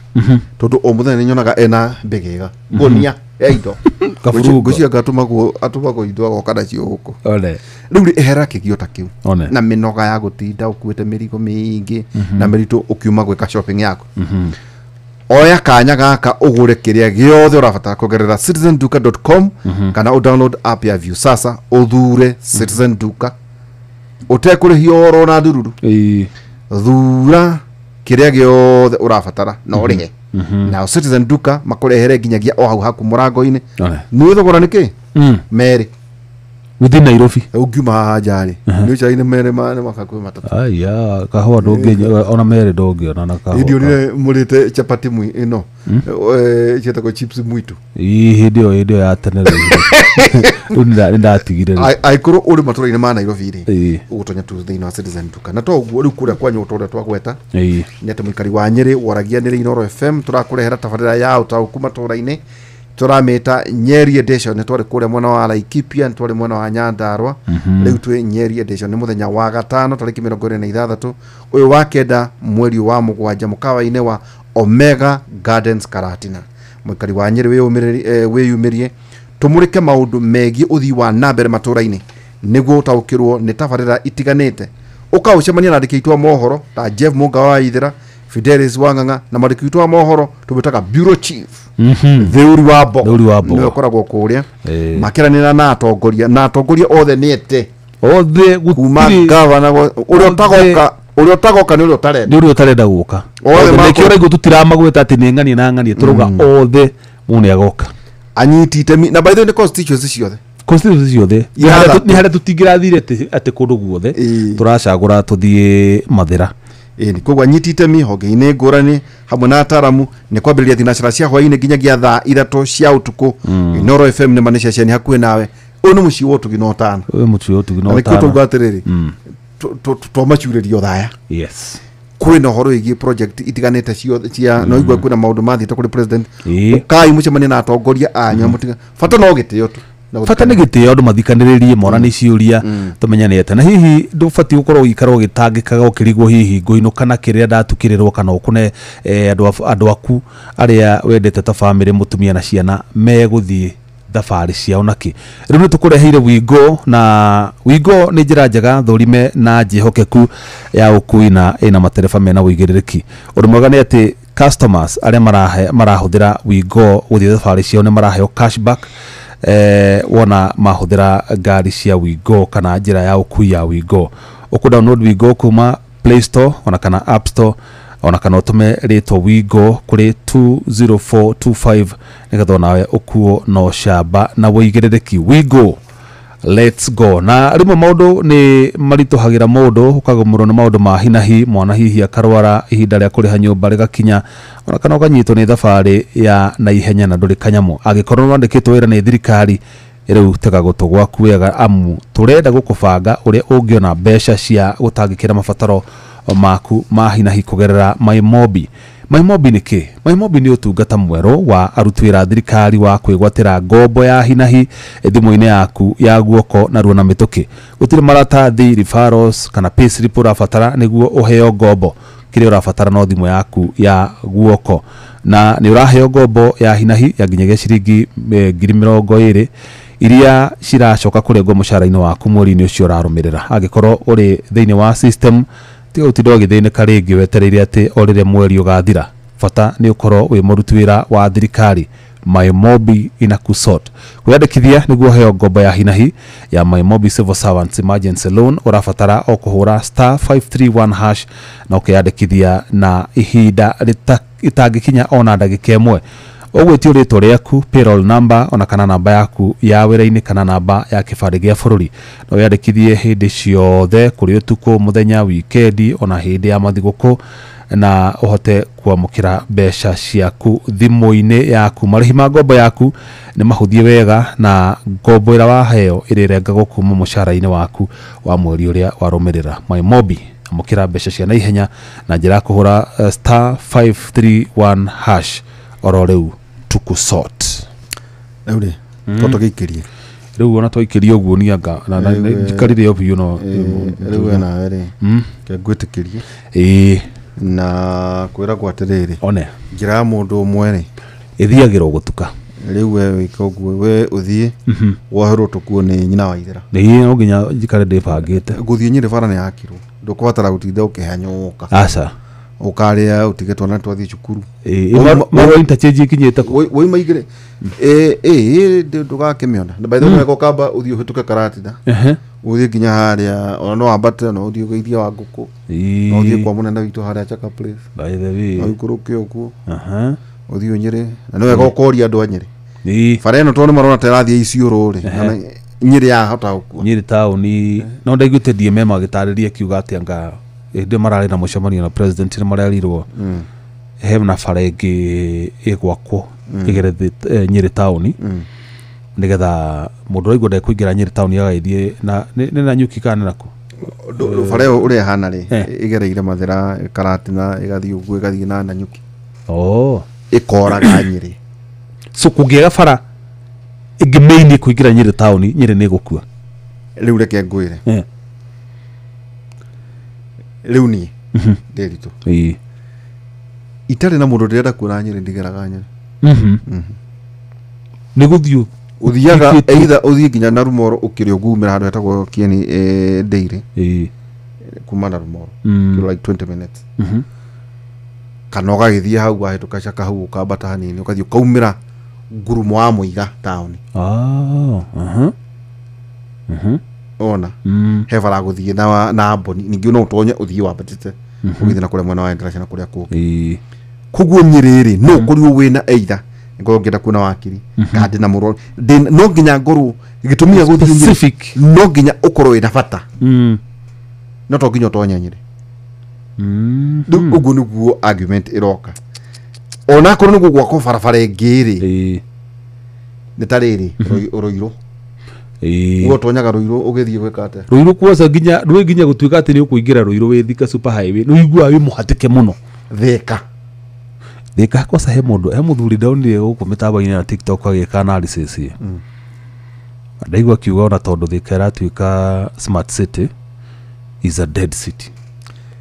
tondu o muthenya nyonaga ena mbegega gonia eido gucia gatumagwo indo agoka nacio guku riu ri ehera kigio ta kiu na minoga ya gutinda ukuite mirigo mingi na miritu ukiuma gwika shopping yako oya kanya gaka ugure kiria giothe urabatara kugerera citizenduka.com kana u download app ya View sasa uthure Citizen Duka utekurihia oro na ndururu thura kiria giothe urabatara no rihe na Citizen Duka makurehere nginyagia o hau haku murango-ini ni thogora niki meri within Nairobi ungiuma njari ni chaine mere mane makakwe matatu aya kahwa ndonge ona mere ndonge ona na kahwa ndio ni murite chapati mwi ino chetako chips mwitu hindi ya tenere ndatigire aikuru uri matura-ini ma Nairobi ri ugutonya tu thini wa Citizen Duka na to uguo riu kuria kwanyu utoria twagweta ni ati muikari wa Nyeri waragia ni Inooro FM turakurehera tabarira ya utauku matura-ini turameta Nyeri edition ni twari kuria mwena wa Laikipia ni twari mwena wa Nyandarua riu twi Nyeri edition ni muthenya wa gatano tariki 26 uyu wa kenda mweri wa mugwanja mukawa-ini wa Omega Gardens Karatina muikari wa Nyeri wiyumirie tumurike maundu megi uthi wa nambere matura-ini niguo utaukirwo ni tabarira itiganite ukaucemania na andiki mohoro ta Jeff Munga wa Ithira Fidelis Wanganga na mandiki mohoro tubitaga bureau chief Theuri wa Bo niwe koragwo kuria makiranira na atongoria othe niete othe kuma governor urio tagoka ni urio tarenda guka othe nekio raigo tutiramagweta ati ni ng'ani na ng'ani turuga othe mune agoka anyitite na by the way ni constituency ciothe ni hare tutingirathire ati kundu guothe turacagura tuthie mathira ni kogwa nyitite honge-ini ngurani hamwe na ataramu ni kwambiriria thinacara cia hwaini nginyagia thaa 3 cia utuku Inooro FM ni manisha ciani hakuhi nawe uyu ni muci wo tuginotana tuga atiriri twamacuririo thaya yes kwina horo igi project itiganite cia no igwa kwina maundu mathite kuri president ukai mucemania na atongoria anyu mutiga fata no gitio tu fata ni gitio andu mathikaniririe morani ciuria tumenyanete na hihi ndubati gukorwo gikarwo gitangikaga ukirigwo hihi ngoino kana kiria ndatukirirwo kana ukune andu aku aria wendete ta family mutumia na ciana meguthie thabari ciao naki riu ni tukureheire wingo na wingo ni njira njega thurime na njihokeku ya ukui na ina matereba mena wigiririki undu mwega ni ati customers aria marahuthira wingo guthie thabari ciao ni maraheo cashback wona mahuthira ngari cia wingo kana njira ya ukui ya wingo uku download wingo kuma Play Store ona kana App Store ona kana utume rito wingo kuri 20425 nigatho nawe ukuo no shamba na wigiririki wingo let's go na rimwe maundu ni marituhagira mundu ukagumurwo ni maundu ma hinahi mwana hihi akarwara ihinda ria kuriha nyumba rigakinya ona kana ukanyitwo ni thabari ya na ihenya na nduri kanyamu agikorwo wandikitwo wira ni thirikari riu tega gutu gwaku wega amu turenda gukubanga uria ungiona mbeca cia gutangikira mabataro maku ma hinahi kugerera MyMobi ni ki MyMobi ni utungata mwero wa aruti wira thirikari wa kwigwatira ngombo ya hinahi thimu-ini yaku ya guoko na ruona mituki gutire maratathi referrals kana payslip urabatara niguo uheo ngombo kiria urabatara no thimu yaku ya guoko na ni uraheo ngombo ya hinahi ya nginyagia ciringi 20,000 iria ciracoka kurengwo mucara-ini waku mweri-ini ucio urarumirira angikorwo uri thiini wa system tiga utinda ugithinika ringi wetereire ati orire mweri ugathira bata ni ukorwo wi muruti wira wa thirikari MyMobi inakusort kwiyandikithia niguo heo ngombo ya hinahi ya MyMobi Civil Servants Emergency Loan urabatara o kuhura *531# na ukiyandikithia na ihinda itagikinya ona ndagika imwe ogwetio ritwa riaku payroll number ona kana namba yaku ya wira-ini kana namba ya kibandi gia bururi no wiyandikithie hindi ciothe kuri utuku muthenya weekend ona hindi ya mathiguku na uhote kuamukira mbeca ciaku thimu-ini yaku marihi ma ngombo yaku ni mahuthie wega na ngombo ira waheo irirengagwo kuma mucara-ini waku wa mweri uria warumirira MyMobi amukira mbeca cia naihenya na njira kuhura *531# oro riu tukusort Eure toto gikirie riu ona twaikirie uguo ni anga na jikarire obu no riu na ere ke gwitikirie na kwira gwatiriri one ngira mundu umwe ithiagirwo gutuka riu we wika uguo we uthie wahoro tukuo ni nyina wa ithera no nginya jikare ndibangite guthie nyiri bara ni yakirwo ndukubatara gutinda ukihanyoka aca ukaria utigetwo na twathie cukuru maro interchange ikinyite woi maigire ndugakimiona by the way ko kamba uthie uhituke karatina uthie nginya haria ona no ambate no uthie ugeithia wa nguku no uthie kwa munene witu haria chaka place by the way no ikuruke okuo uthie unyire na no wega ukoria andu anyire bara ino tone marona terathie iciururi nyiri ya hota ukua nyiri tauni no ndaiguite DMM agitariria kiuga ati anga inde marari na mucemanio na president ni mararirwo he na bara ingi igwakwo igerete nyiri tauni nigetha mundu aigua ndekuingira nyiri tauni agaithie na ni na nyuki kana nako bara uri hana ri igereire mathira karatina igathie uguo igathie na nyuki ikoraga nyiri so kungiega bara ingimeini kuingira nyiri tauni nyiri ni gukua riu reke ngwire riu ni nderitu itari na mundu ndirenda kuona nyiri ndigeraga nyiri ni guthio uthiaga either uthie nginya na rumoro ukirio gumira handu hetagwo kieni ndeire kuma na rumoro like 20 minutes kana ugagithie hau wahituka caka hau ukambata hanini ukathie ukaumira ngurumo wa muiga town ona he bara guthie na mboni ningi no utonye uthie wambatite ugithie na kule mwana wa endelea na kule kuki kuguo nyiriri no kuri wina either ngoro ngenda kuna wakiri kandi na muro no nginya ngoro gitumia guthie specific no nginya ukoro ina bata no to nginya tonye nyiri uguo niguo argument iroka ona koro niguo gwako barabara ngiri ni tariri uroiro ugo tonyaga ruiro ugithie gwekate ruiro kwoza nginya rwe nginya gutuika ati ni ukuingira ruiro we thika super highway no igua wi muhatike muno thika kosa he mundu he muthuri ndaunire guku mitaba-ini na TikTok agika analysis ndaigua kiuga ona tondu thika iratuika smart city is a dead city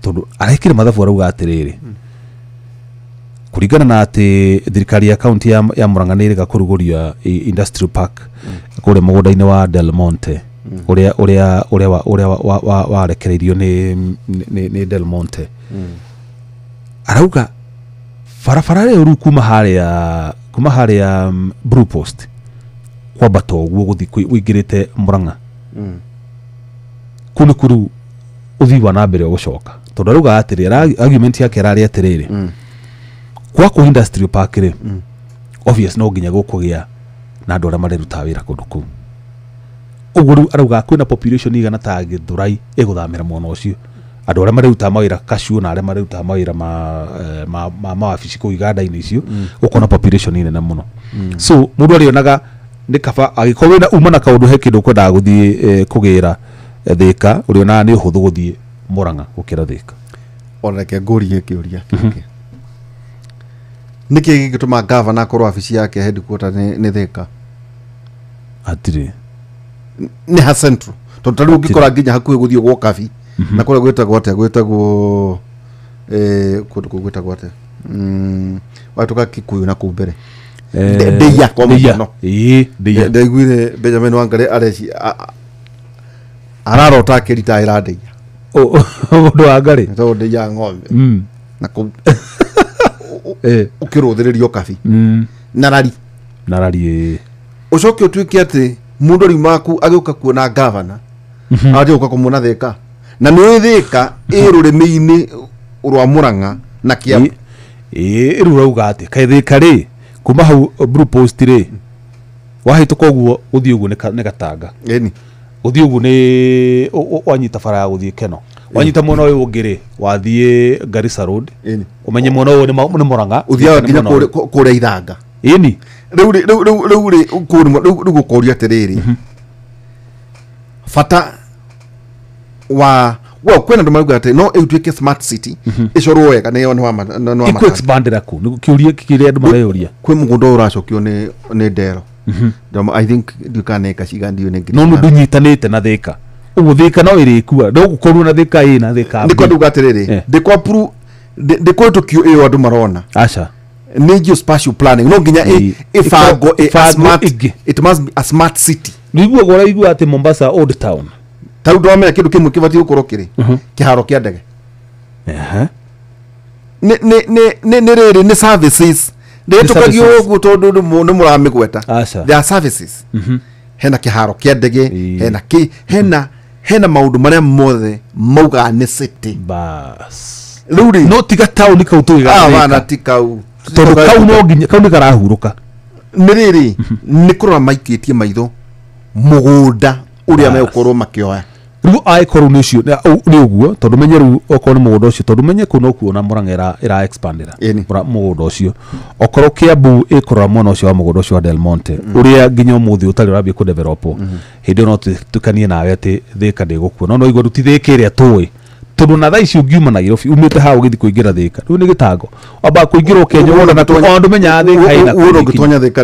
tondu arekire mathabu arauga atiriri kuringana na ati thirikari ya county ya Murang'a ni iriga kuruguria industrial park kure mugunda-ini wa Del Monte uria warekereirio ni Del Monte arauga farafara ru kuma haria Blue Post kwa bato guo guthi wingirite Murang'a kuru uthi wa na mbere ugucoka tondu arauga atiri argument yake rari atiriri kwa ku industrial park ri obvious no nginya gukugia na andu aria mareruta wira kundu ku uguru arauga kwina population igana ta Githurai iguthamira mwana ucio andu aria mareruta mawira Kashu na aria mareruta mawira ma wabici ku iganda-ini icio ukona population nene muno so mundu arionaga ni kaba agikorwo na uma na kaundu he kindu kwendaga guthie kugira thika uriona ni uhuthu guthie Murang'a gukira thika ona ke ngorie kiuria kike niki gigituma governor akorwo abici yake headquarter ni thika atiri ni ha central tondu tari ungikora nginya hakuhi guthie gwo kabi na kore gwetagwo kundu gwetagwo watuka Kikuyu na kumbere ndeia kwa mũno ndeia ndaiguire Benjamin Wangari areci ararota akĩritaĩra ndeia mũndũ wa Ngarĩ tondũ ndeia ng'ombe na kũu ũkĩrũthĩrĩrio kabi na rari ũcoke ũtuĩke atĩ mũndũ rĩu maku agĩũka kuona gavana agĩũka kũmuona Thĩka na nĩ Thĩka rũrĩmĩ-inĩ rwa Mũrang'a na Kĩambu rĩu rauga atĩ kaĩ Thĩka rĩ kuma hau Blue Post rĩ wahĩtũka ũguo ũthiĩ ũguo nĩ Gatanga ĩni ũthiĩ ũguo nĩ wanyita bara ya gũthiĩ Keno wanyita mwena ũyũ ũngĩ rĩ wathiĩ Garissa Road ũmenye mwena ũyũ nĩ Mũrang'a ũthiaga nginya kũrĩa Ithanga ĩni rĩu gũkoria atĩrĩrĩ bata wa kwĩna andũ marauga atĩ no ĩtuĩke smart city ĩcorwo wega nĩ expandera ku nĩ kĩũria kĩrĩa andũ mareyũria kwĩ mũgũnda ũracokio nĩ Ndero I think ndiũkaneka cigandio nĩ no ndũnyitanĩte na Thĩka ũguo Thĩka no ĩrĩkua no gũkorwo na Thĩka ĩ na Thĩka ndĩkwa ndauga atĩrĩrĩ ndĩkwĩtũkio ĩyo andũ marona aca nĩ geospatial planning no nginya ĩbangwo it must be a smart city nĩiguo ũraigua atĩ Mombasa Old Town tarĩu ndamenya kĩndũ kĩmwe kĩbatiĩ gũkorwo kĩrĩ kĩharo kĩa ndege nĩ rĩrĩ nĩ services ndĩtũkagio ũguo tondũ nĩ mũramĩgweta there are services hena kĩharo kĩa ndege hena maũndũ marĩa mothe maugaga nĩ city bas rĩu rĩ no tiga taũni kau tũiga ti kau tondũ kau no nginya kau nĩ karahurũka nĩ rĩrĩ nĩ kũrora maikĩtie maitho mũgũnda ũrĩa megũkorwo makĩoya rĩu aĩkorwo nĩ ũcio nĩ ũguo tondũ menye rĩu okorwo nĩ mũgũnda ũcio tondũ menye kũu no kuona Mũrang'a ĩra expandera mũgũnda ũcio okorwo Kĩambu ĩkũrora mwena ũcio wa mũgũnda ũcio wa Del Monte ũrĩa nginya ũmũthĩ ũtarĩ ũrambia kũdevelopwo hĩndĩ ĩyo no tũtukanie nawe atĩ Thĩka ndĩgũkua no igua tu Thĩka ĩrĩa tũĩ tondũ na thaa ici ũngiuma Nairobi umĩte haha ũgĩthiĩ kũingĩra Thĩka rĩu nĩ gĩtango wambaga kũingĩra Kenya wona na tondũ menyaga Thĩka ĩna ũguo ũngĩtonya Thĩka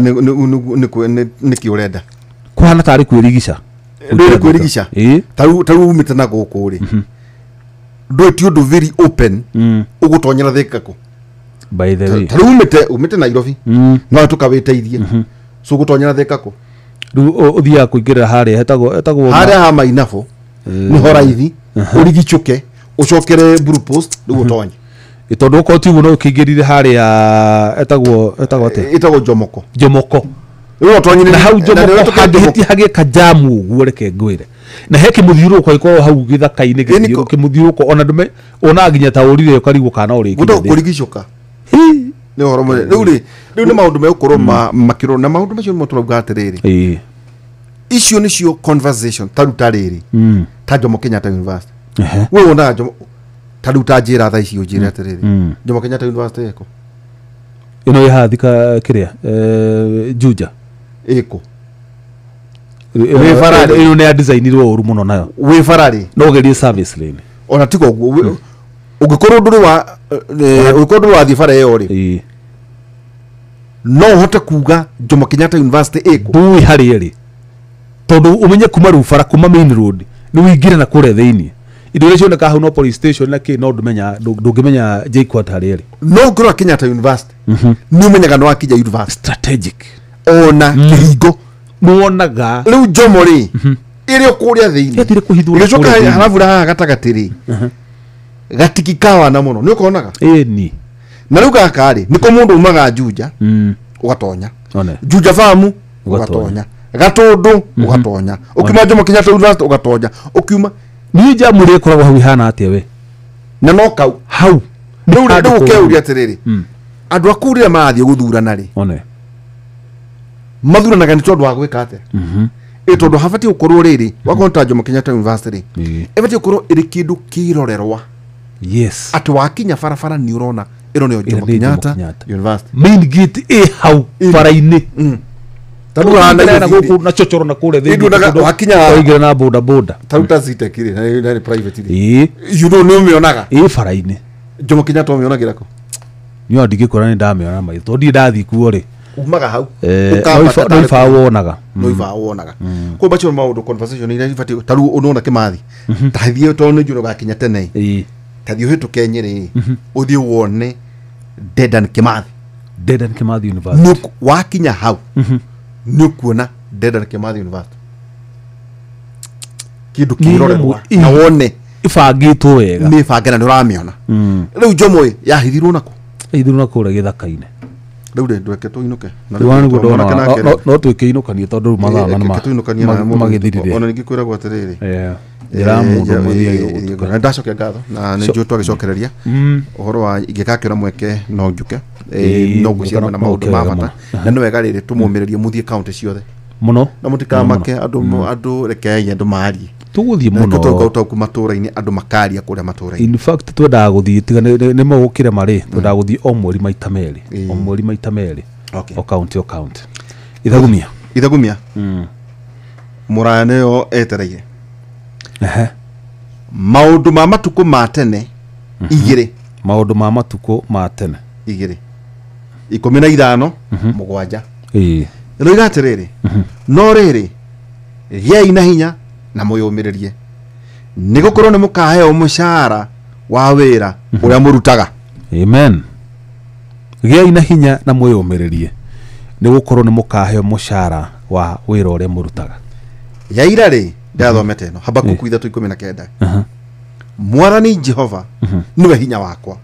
nĩkĩ ũrenda kũhana tarĩ kwĩrigica ndũrĩ kwĩrigica tarĩu umĩte na gũkũ rĩ ndũĩ ti ũndũ very open ũgũtonyera Thĩka kũ by the way tarĩu umĩte Nairobi no tũkawĩteithie so ũgũtonyera Thĩka kũ rĩu ũthiaga kũingĩrĩra harĩa hetagwo harĩa ha Mainabo nĩho raithi ũrigicũke ũcokere Blue Post rĩu ũtonye tondũ okorwo ti ũguo no ũkĩingĩrire harĩa etagwo atĩa ĩtagwo Jomoko rĩu ũtonyire na hau Jomoko hagĩtie kajamu ũguo reke ngwĩre na he kĩmũthiũrũrũko gĩkorwo hau gĩthaka-inĩ kĩmũthiũrũko ona ona nginya ta ũrire ũkarigwo kana ũrĩkire kũrigicũka nĩ ũhoro mũnene rĩu nĩ maũndũ megũkorwo makĩrwo na maũndũ macio nĩmo tũrauga atĩrĩrĩ icio nĩcio conversation taruta rĩrĩ ta Jomo Kenyatta University we wonaga taruta njĩra thaa ici ũnjĩre atĩrĩrĩ Jomo Kenyatta University ĩko ĩno ĩhathika kĩrĩa Juja ĩko ĩno nĩ designirwo ũru mũno nayo wĩ bararĩ no ũgerie service lane ona tiga ũguo ũngĩkorwo ndũrĩ wathiĩ bara ĩyo rĩ no ũhote kuga Jomo Kenyatta University ĩko ndũĩ harĩa rĩ tondũ ũmenye kuma rĩu bara kuma main road nĩ wĩingĩre na kũrĩa thĩinĩ indo iria cioneka hau no police station na kĩ no ndũngĩmenya JKUAT harĩa rĩ no ngorwo Kenyatta University nĩ ũmenyaga nĩ wakinya university strategic ona kĩhingo nĩwonaga rĩu Jomo rĩ ĩrĩ kũrĩa thĩinĩ ũgĩcoka halafu haha gatagatĩ rĩ gatikikawana mũno nĩ ũkonaga ĩni na rĩu gaka rĩ nĩko mũndũ umaga Juja ũgatonya Juja farm ũgatonya Gatũndũ ũgatonya ũkiuma Jomo Kenyatta University ũgatonya ũkiuma niĩ jamu rĩ koragwo hau ihana atĩa we na no kau hau rĩu ũkeuria atĩrĩrĩ andũ a kũu rĩrĩa marathiĩ gũthurana rĩ mathuranaga nĩ tondũ wa gwĩka atĩa tondũ habatiĩ gũkorwo rĩrĩ wakorwo ta Jomo Kenyatta University rĩ ĩbatiĩ gũkorwo ĩrĩ kĩndũ kĩrorerwa atĩ wakinya barabara nĩ ũrona ĩno nĩyo Jomo Kenyatta University main gate ĩ hau bara-inĩ na chochoro na kule thĩinĩ wakinya waingĩra na boda boda taruta zitekire na private ire you know nĩ ũmĩonaga bara-inĩ Jomo Kenyatta ũmĩonagĩra kũ niĩ ndingĩkora nĩ ndamĩona maitho tondũ ndathi kuo rĩ umaga hau noiba wonaga kwa bacho maũndũ conversation ira ibatiĩ taru unaona Kĩmathi tathiĩ tondũ nĩ njũro gakinya tene tathiĩ ũhĩtũke Nyeri ũthiĩ wone Dedan Kĩmathi Dedan Kimathi University wakinya hau nä kuona Dedan Kimathi University kindu kirorerwa na wone ibangitwo wega nä bange na nä å ramä ona rä u njomo yahithirwo nako ithirwo kå rä gä thaka-inä rä u rä ndweke tå inå ke no twä kä inå kanie tondå rä u mathaa magä thirire ona ningä kwä ragwo atä rä rä njä må ndå må ndacokia ngatho na nä njå twagä cokereria å horo wa ingä kakä ona mweke no njå no gå ciamwe na maå ndå ma bata na nä wega rä rä tå må mä rä rie må thiä kauntä ciothe muno na må tikamake andå rekei andå marie tuguthiä må muno tågauku matå ra-inä andå makaria kå rä a matå ra-inä in fact twendaga gå thiä tiga nä må gå kä re marä twendaga gå thiä o mweri maita merä o mweri maita merä o kauntä ithagumia må raya nä yo etereire maå ndå ma matukå ma tene igä rä maå ndå ma matukå ma tene igä rä 15 mũgwanja rä u igatä rä rä no rä rä gäai na hinya na må yå mä rä rie nä gå korwo nä må kaheo må cara wa wä ra å rä a må rutaga amen gäai na hinya na mwä yå mä rä rie nä gå korwo nä må kaheo må cara wa wä ra å rä a må rutaga yaira rä ndathomete no Habakuku 3:19 Mwathani Jehova niwe hinya wakwa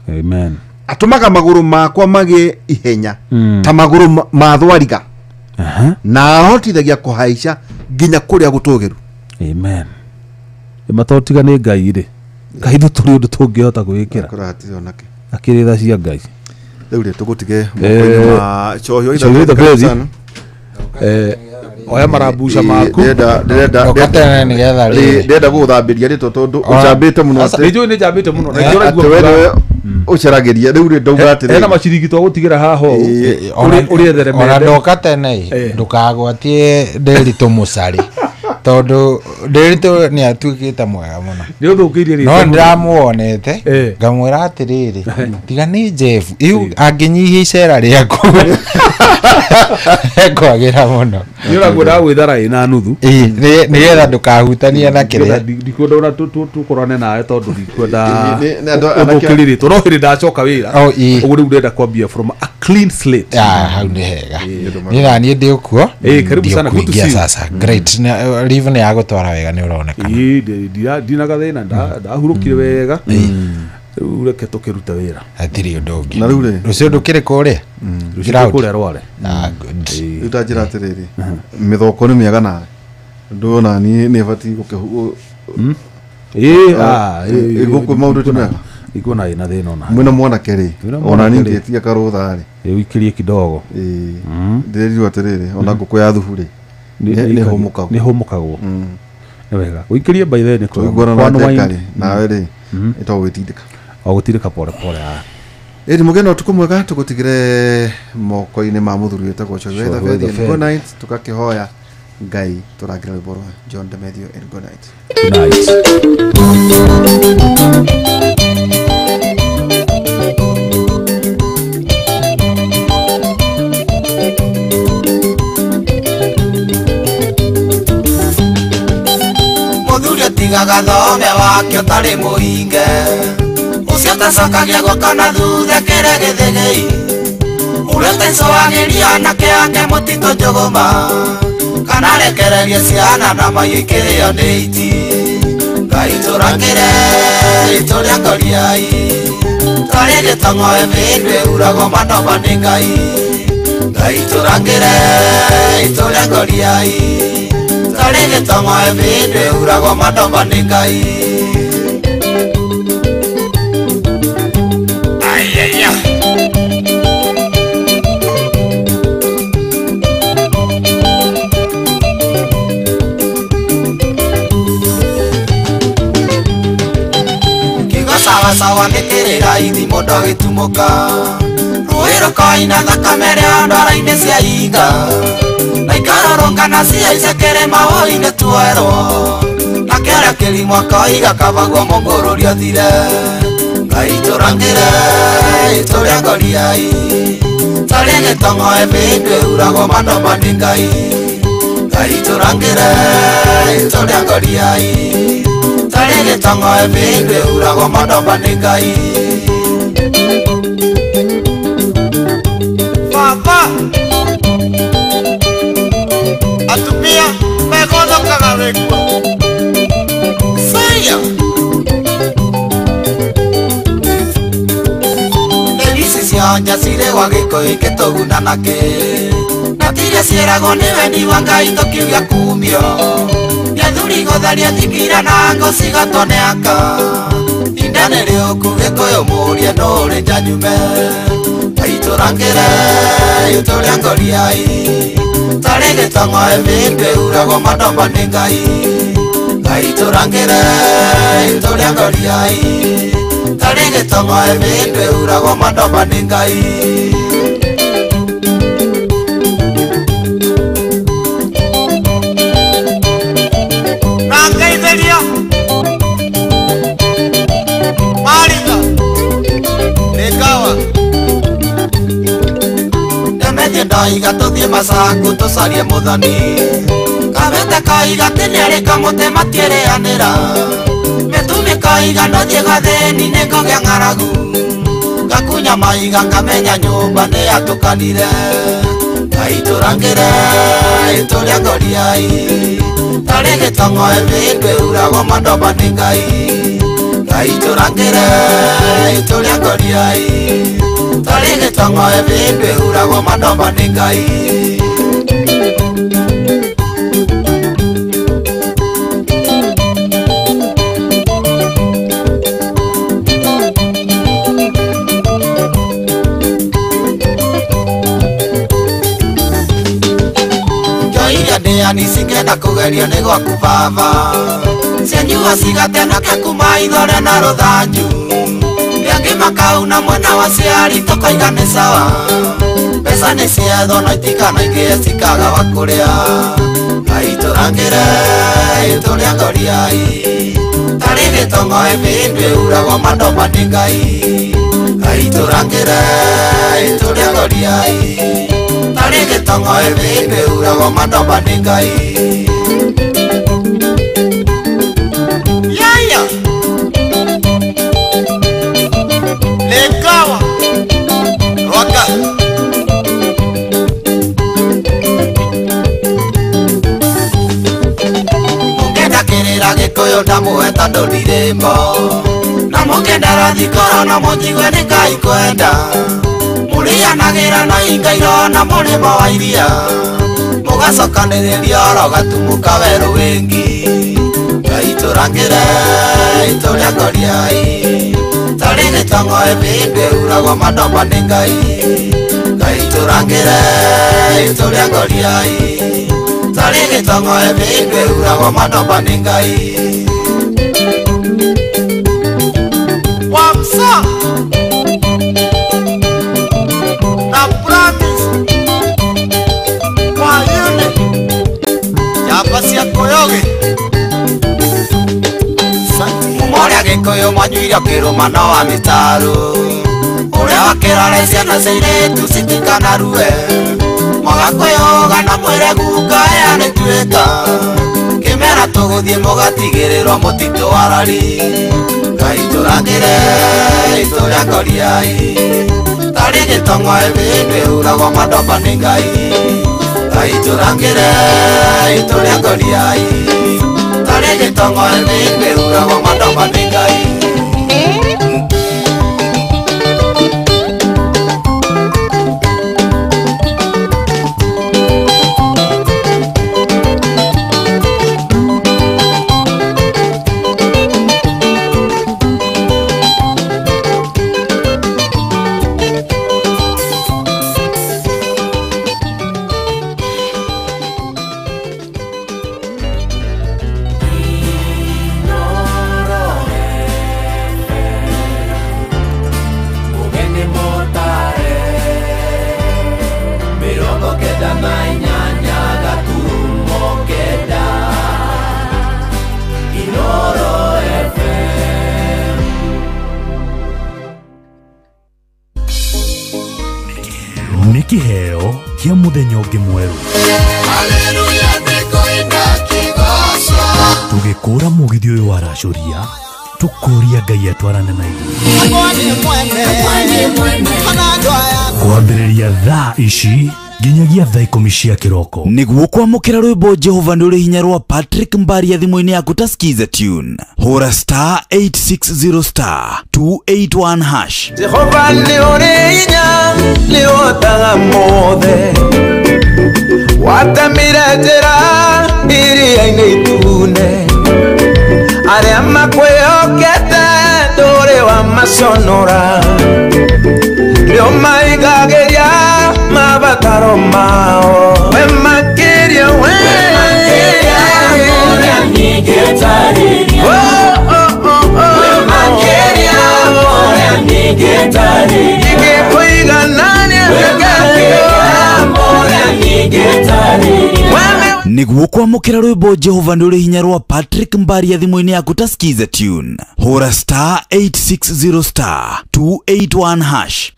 amen atumaga maguru makwa mage ihenya ta maguru ma thwariga na ahotithagia kuhaica nginya kuria gutugiru amen matotiga nä ngai rä kahithu tå rä å ndå tå ngä hota gwä kä ra kuratithonake akä rä tha cia ngai rä u rä tå gå tige moko-inä ma cohio oya marambuca maku ndenda gå gå thambä ria rä to tondå å cambä te må no nä njå nä njambä te må no å caragä ria rä u rä ndauga atä hena maciringi twa gå tigä ra haha å rä etheremende ona ndoka tene ndukagwatie ndäritå må carä tondå ndäritå nä atuä kä te mwega må no nä å thå kä irie no ndä ramuonete ngamwä ra atä rä rä tiga nä Jeff iu angä nyihia icera rä aku ekwagä ra må no nä å ragwenda gwä thara ä na nuthu nä getha ndå kahutania na kä rä a ndikwenda ona tå korane nawe tondå ndikwenda å kä rä rä two no hä rä ndacoka wä ra å guo rä u ndenda kwambia from a clean slate hau nä hega nä naniä ndä å kuo ndikuingia sasa great live nä yagå twara wega nä å ronekana ndinaga thä na ndahurå kire wega rä u reke tå kä rute wä ra hatirä å ndå å na rä u rä ngä rå cio ndå kä rä kå rä kå rä a rware rä u tanjä ra atä rä rä mä thoko nä mä ega nawe ndåna niä nä batiä gå kå maå ndå ti mega ikuona ä na thä na ona mwä na mwanake rä ona nä ngä tia karå tha rä rä u ikä rie kidogo ndä rerirwo atä rä rä ona ngå kå ya thubu rä nä hå må kagwo nä hå må kagwo nä wega gå ikä rie mbaithe nä tåiguana nawe rä ä to gwä tindä ka o gå tirä ka pore pore ä må gena å tukå mwega tå gå tigä re moko-inä ma må thuri wä tagwo tå gakä hoya ngai tå rangä ra rwä mbo rwa John Demethio Mũthuri tigaga thome wake ũtarĩ mũhinge ũcio tacokagia gũkana thutha kĩrĩa gĩthĩgĩi ũrĩa taicũagĩria anake ake mũtitũ njũgũma kana rekererie ciana na mahiũ ikĩrĩo nĩ iti Ngai tũrangĩre ritũ rĩa ngoriai tarĩ gĩtong'oe mĩndũ ĩuragwo manoma nĩ Ngai Ngai tũrangĩre ritũ rĩa ngoriai tarĩ gĩtong'oe mĩndũ ĩuragwo manoma nĩ Ngai sawa nĩkĩrĩra ithimo ndagĩtumũka rũĩ rũkoina thakame rĩa ndwara-inĩ cia inga na ikarorongana ciaice kĩrĩma hũi-inĩ twerwo na kĩrĩa kĩrimũ koiga kabagwo mũngũrũrio thire Ngai tũrangĩre ritũ rĩa ngoriai tarĩ gĩtong'oe mĩndũ ĩuragwo manoma nĩ Ngai Ngai tũrangĩre ritũ rĩa ngoriai tarĩ gĩtong'oe mĩndũ ĩuragwo manoma nĩ Ngai rekwa Fire Nevisi sionja sire wagiko iketoguna nake Natire cierago niwe ni wangai tokiugia kumio Nyathuri gotharia thikira na ngoci gatoneaka Indane rioku gikoyo muria no ri njanyume Aiturangire yuturia ngoriai Tare gitongo ebinde urago madomba ni ngai Aiturangire yuturia ngoriai Tare gitongo ebinde urago madomba ni ngai Rangaiteria Mariga Nekawa Nemetie ndaiga tuthie masaku tucarie muthoni Kabete kaiga tiniari kamote matiereanira Metumi kaiga nothie gatheni ningogea ng'aragu Gakunya maiga ngamenya nyumba ni atukanire Aiturangire ituria ngoriai Tare gitongo ebinde urago madomba ni ngai Aiturangire ituria ngoriai Tare gitongo ebinde urago madomba ni ngai Ndeani singenda kugeria ni gwaku baba Cianyua cigatenokia kuma ithore na ruthanju Riangi makauna mwena wa ciari tukoiga ni sawa Mbeca ni cietho no itikanaingĩre cikaga wa kũrĩa Aiturangire ituria ngoriai Tari gitongo ebinde urago madomba ni ngai Aiturangire ituria ngoriai Tari gitongo ebinde urago madomba ni ngai Yaya Lekawa Rwaka Mungenda kirira gikuyu ndamuheta ndurirembo Na mungenda rathikoro na munjigwe ni ngai kwenda Murianagira na ingairo na murimo wa iria Mugacokanĩrĩria oro gatumuka werũ wingi Aiturangire ituria ngoriai Tari gitongo ebinde urago madomba ni ngai Aiturangire ituria ngoriai Tari gitongo ebinde urago madomba ni ngai Wamsa Na promise Kwa yune Yapa siya koyoge Umoria gikoyo manyuirio kirumano wa mitaru Uria wakirore ciana ciiritu citikanarue Mwagakoyoga na mwire guka yani tuika Kimera tuguthie mugatigĩrĩrwo mũtitũ wa rari Aiturangire ituria ngoriai Tari gitongo ebinde urago madomba ni ngai Aiturangire ituria ngoriai Tari gitongo ebinde urago madomba ni ngai Kiheo kia muthenya ungi mweru tugikura mugithio uyu wa racuria tukuria ngai atwarane na kwambiriria thaa ici nginyagia thaa 10 cia kiroko niguo kwamukira rwimbo Jehova nduri hinya rwa Patrick Mbaria thimũ-inĩ yaku ta skiza tune hura *860 281 hash. Jehova ni uri hinya ni otaga mothe watamire njĩra iria-inĩ itune arĩa makwĩhokete ndũrĩ wa maconora rĩo maigagĩria mabataro mao we makĩria we ũrĩa ningĩtarĩria we makĩria ũrĩa ningĩtarĩria ingĩkũiganania ũrĩa ningĩtarĩria niguo kwamukira rwimbo Jehova nduri hinya rwa Patrick Mbaria thimũ-inĩ yaku ta skiza tune hura *860 281 hash.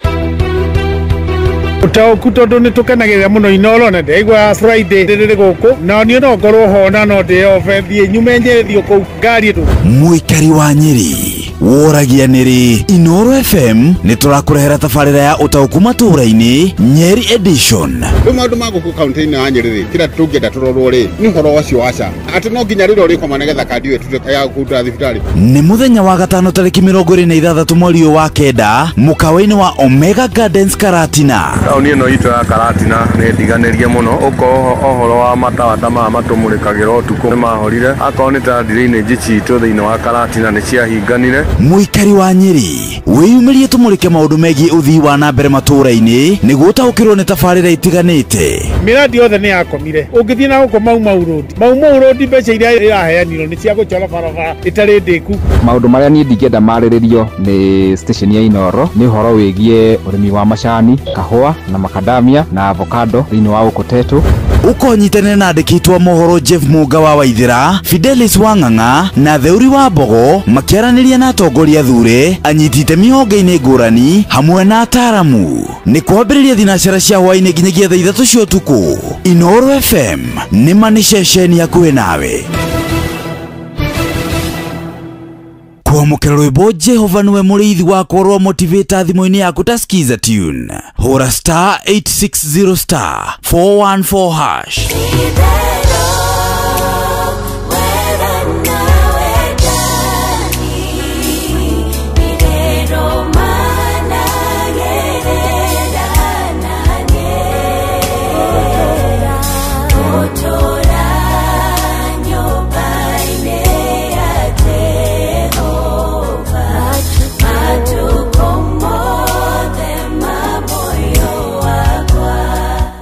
Utauku tondu ni tukenagirira muno Inoro na ndeigua Friday ndiri guku na ni no ngorwo ho na no ndi ofethi nyume njerethio ku ngari tu muikari wa Nyeri woragia niri Inoro FM ni turakurehera tabarira ya utauku matura-ini Nyeri edition maundu maguku kaunti-ini ya Nyeri kira tungenda turorwo ri ni horo wacio waca ati no nginya riro ri koma negetha kandi yetu ya kuta thibitari ni muthenya wa gatano tariki 26 mweri wa kenda mukawa-ini wa Omega Gardens Karatina tauni ino itu ya Karatina ni ndiganirie muno uko ohoro wa matawa ta ma matumurikagira utuku ni mahorire akorwo ni ta ndire-ini njitu thiini wa Karatina ni ciahinganire muikari wa Nyeri wiyumirie tumurike maundu megie uthii wa na mbere matura-ini niguo utaukirwo ni tabarira itiganite miradi yothe ni yakomire ungithie na guko mau road mbeca iria iraheanirwo ni cia gucora barabara itari ndiku maundu maria ni ndingenda mariririo ni station ya Inoro ni horo wigie urimi wa macani kahua na makadamia na avocado thiini wa Ukotetu ukonyitane na andikitwa mohoro Jeff Muga wa Waithira Fidelis Wang'ang'a na Theuri wa Mbogo makiaraniria na atongoria thure anyitite mihonge-ini ngurani hamwe na ataramu ni kwambiriria thinacera cia hwaini nginyagia thaa 3 cia utuku Inoro FM ni mani ceceni hakuhi nawe kwamukira rwimbo Jehova niwe muriithi wakwa rwa motivator thimũ-inĩ yaku ta skiza tune hura *860 414 hash.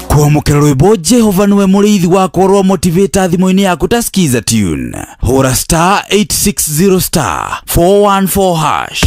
kwamukira rwimbo Jehova niwe muriithi wakwa rwa motivator thimũ-inĩ yaku ta skiza tune hura *860 414 hash.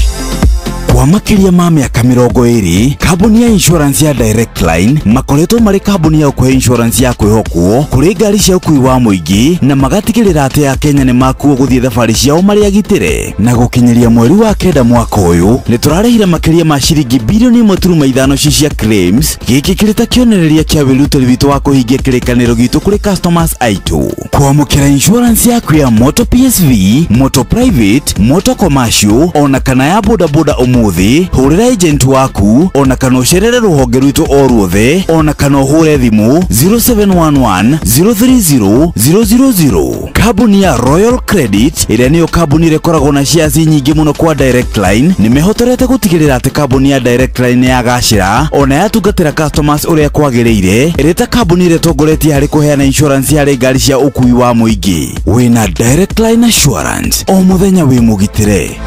kwa makiria ma miaka 20 kambuni ya insurance ya Direct Line makoretwo mari kambuni ya kwa insurance ya kwihokwo kuri ngari cia ukui wa muingi na magatigirira ati ya Kenya ni makuo guthie thabari ciao mari agitire na gukinyiria mweri wa kenda mwaka uyu ni turarehira makiria ma ciringi bilioni 1.5 cia claims giki kirita kionereria kia wirutiri witu wa kuhingia kirikaniro gitu kuri customers aitu kwamukira insurance yaku ya motor PSV motor private motor commercial ona kana ya bodaboda umuthi hurira agent waku ona kana ucerere ruhonge rwitu o ruothe ona kana hure thimu 0711 030 000 kambuni ya Royal Credit iria niyo kambuni rekoragwo na shares nyingi muno kwa Direct Line nimehotorete gutigirira ati kambuni ya Direct Line ya gacira ona yatungatira customers uria kwagiriire ireta kambuni ire tongoretie hari kuheana insurance ya ngari cia ukui wa muingi wina Direct Line Assurance o muthenya wi mugitire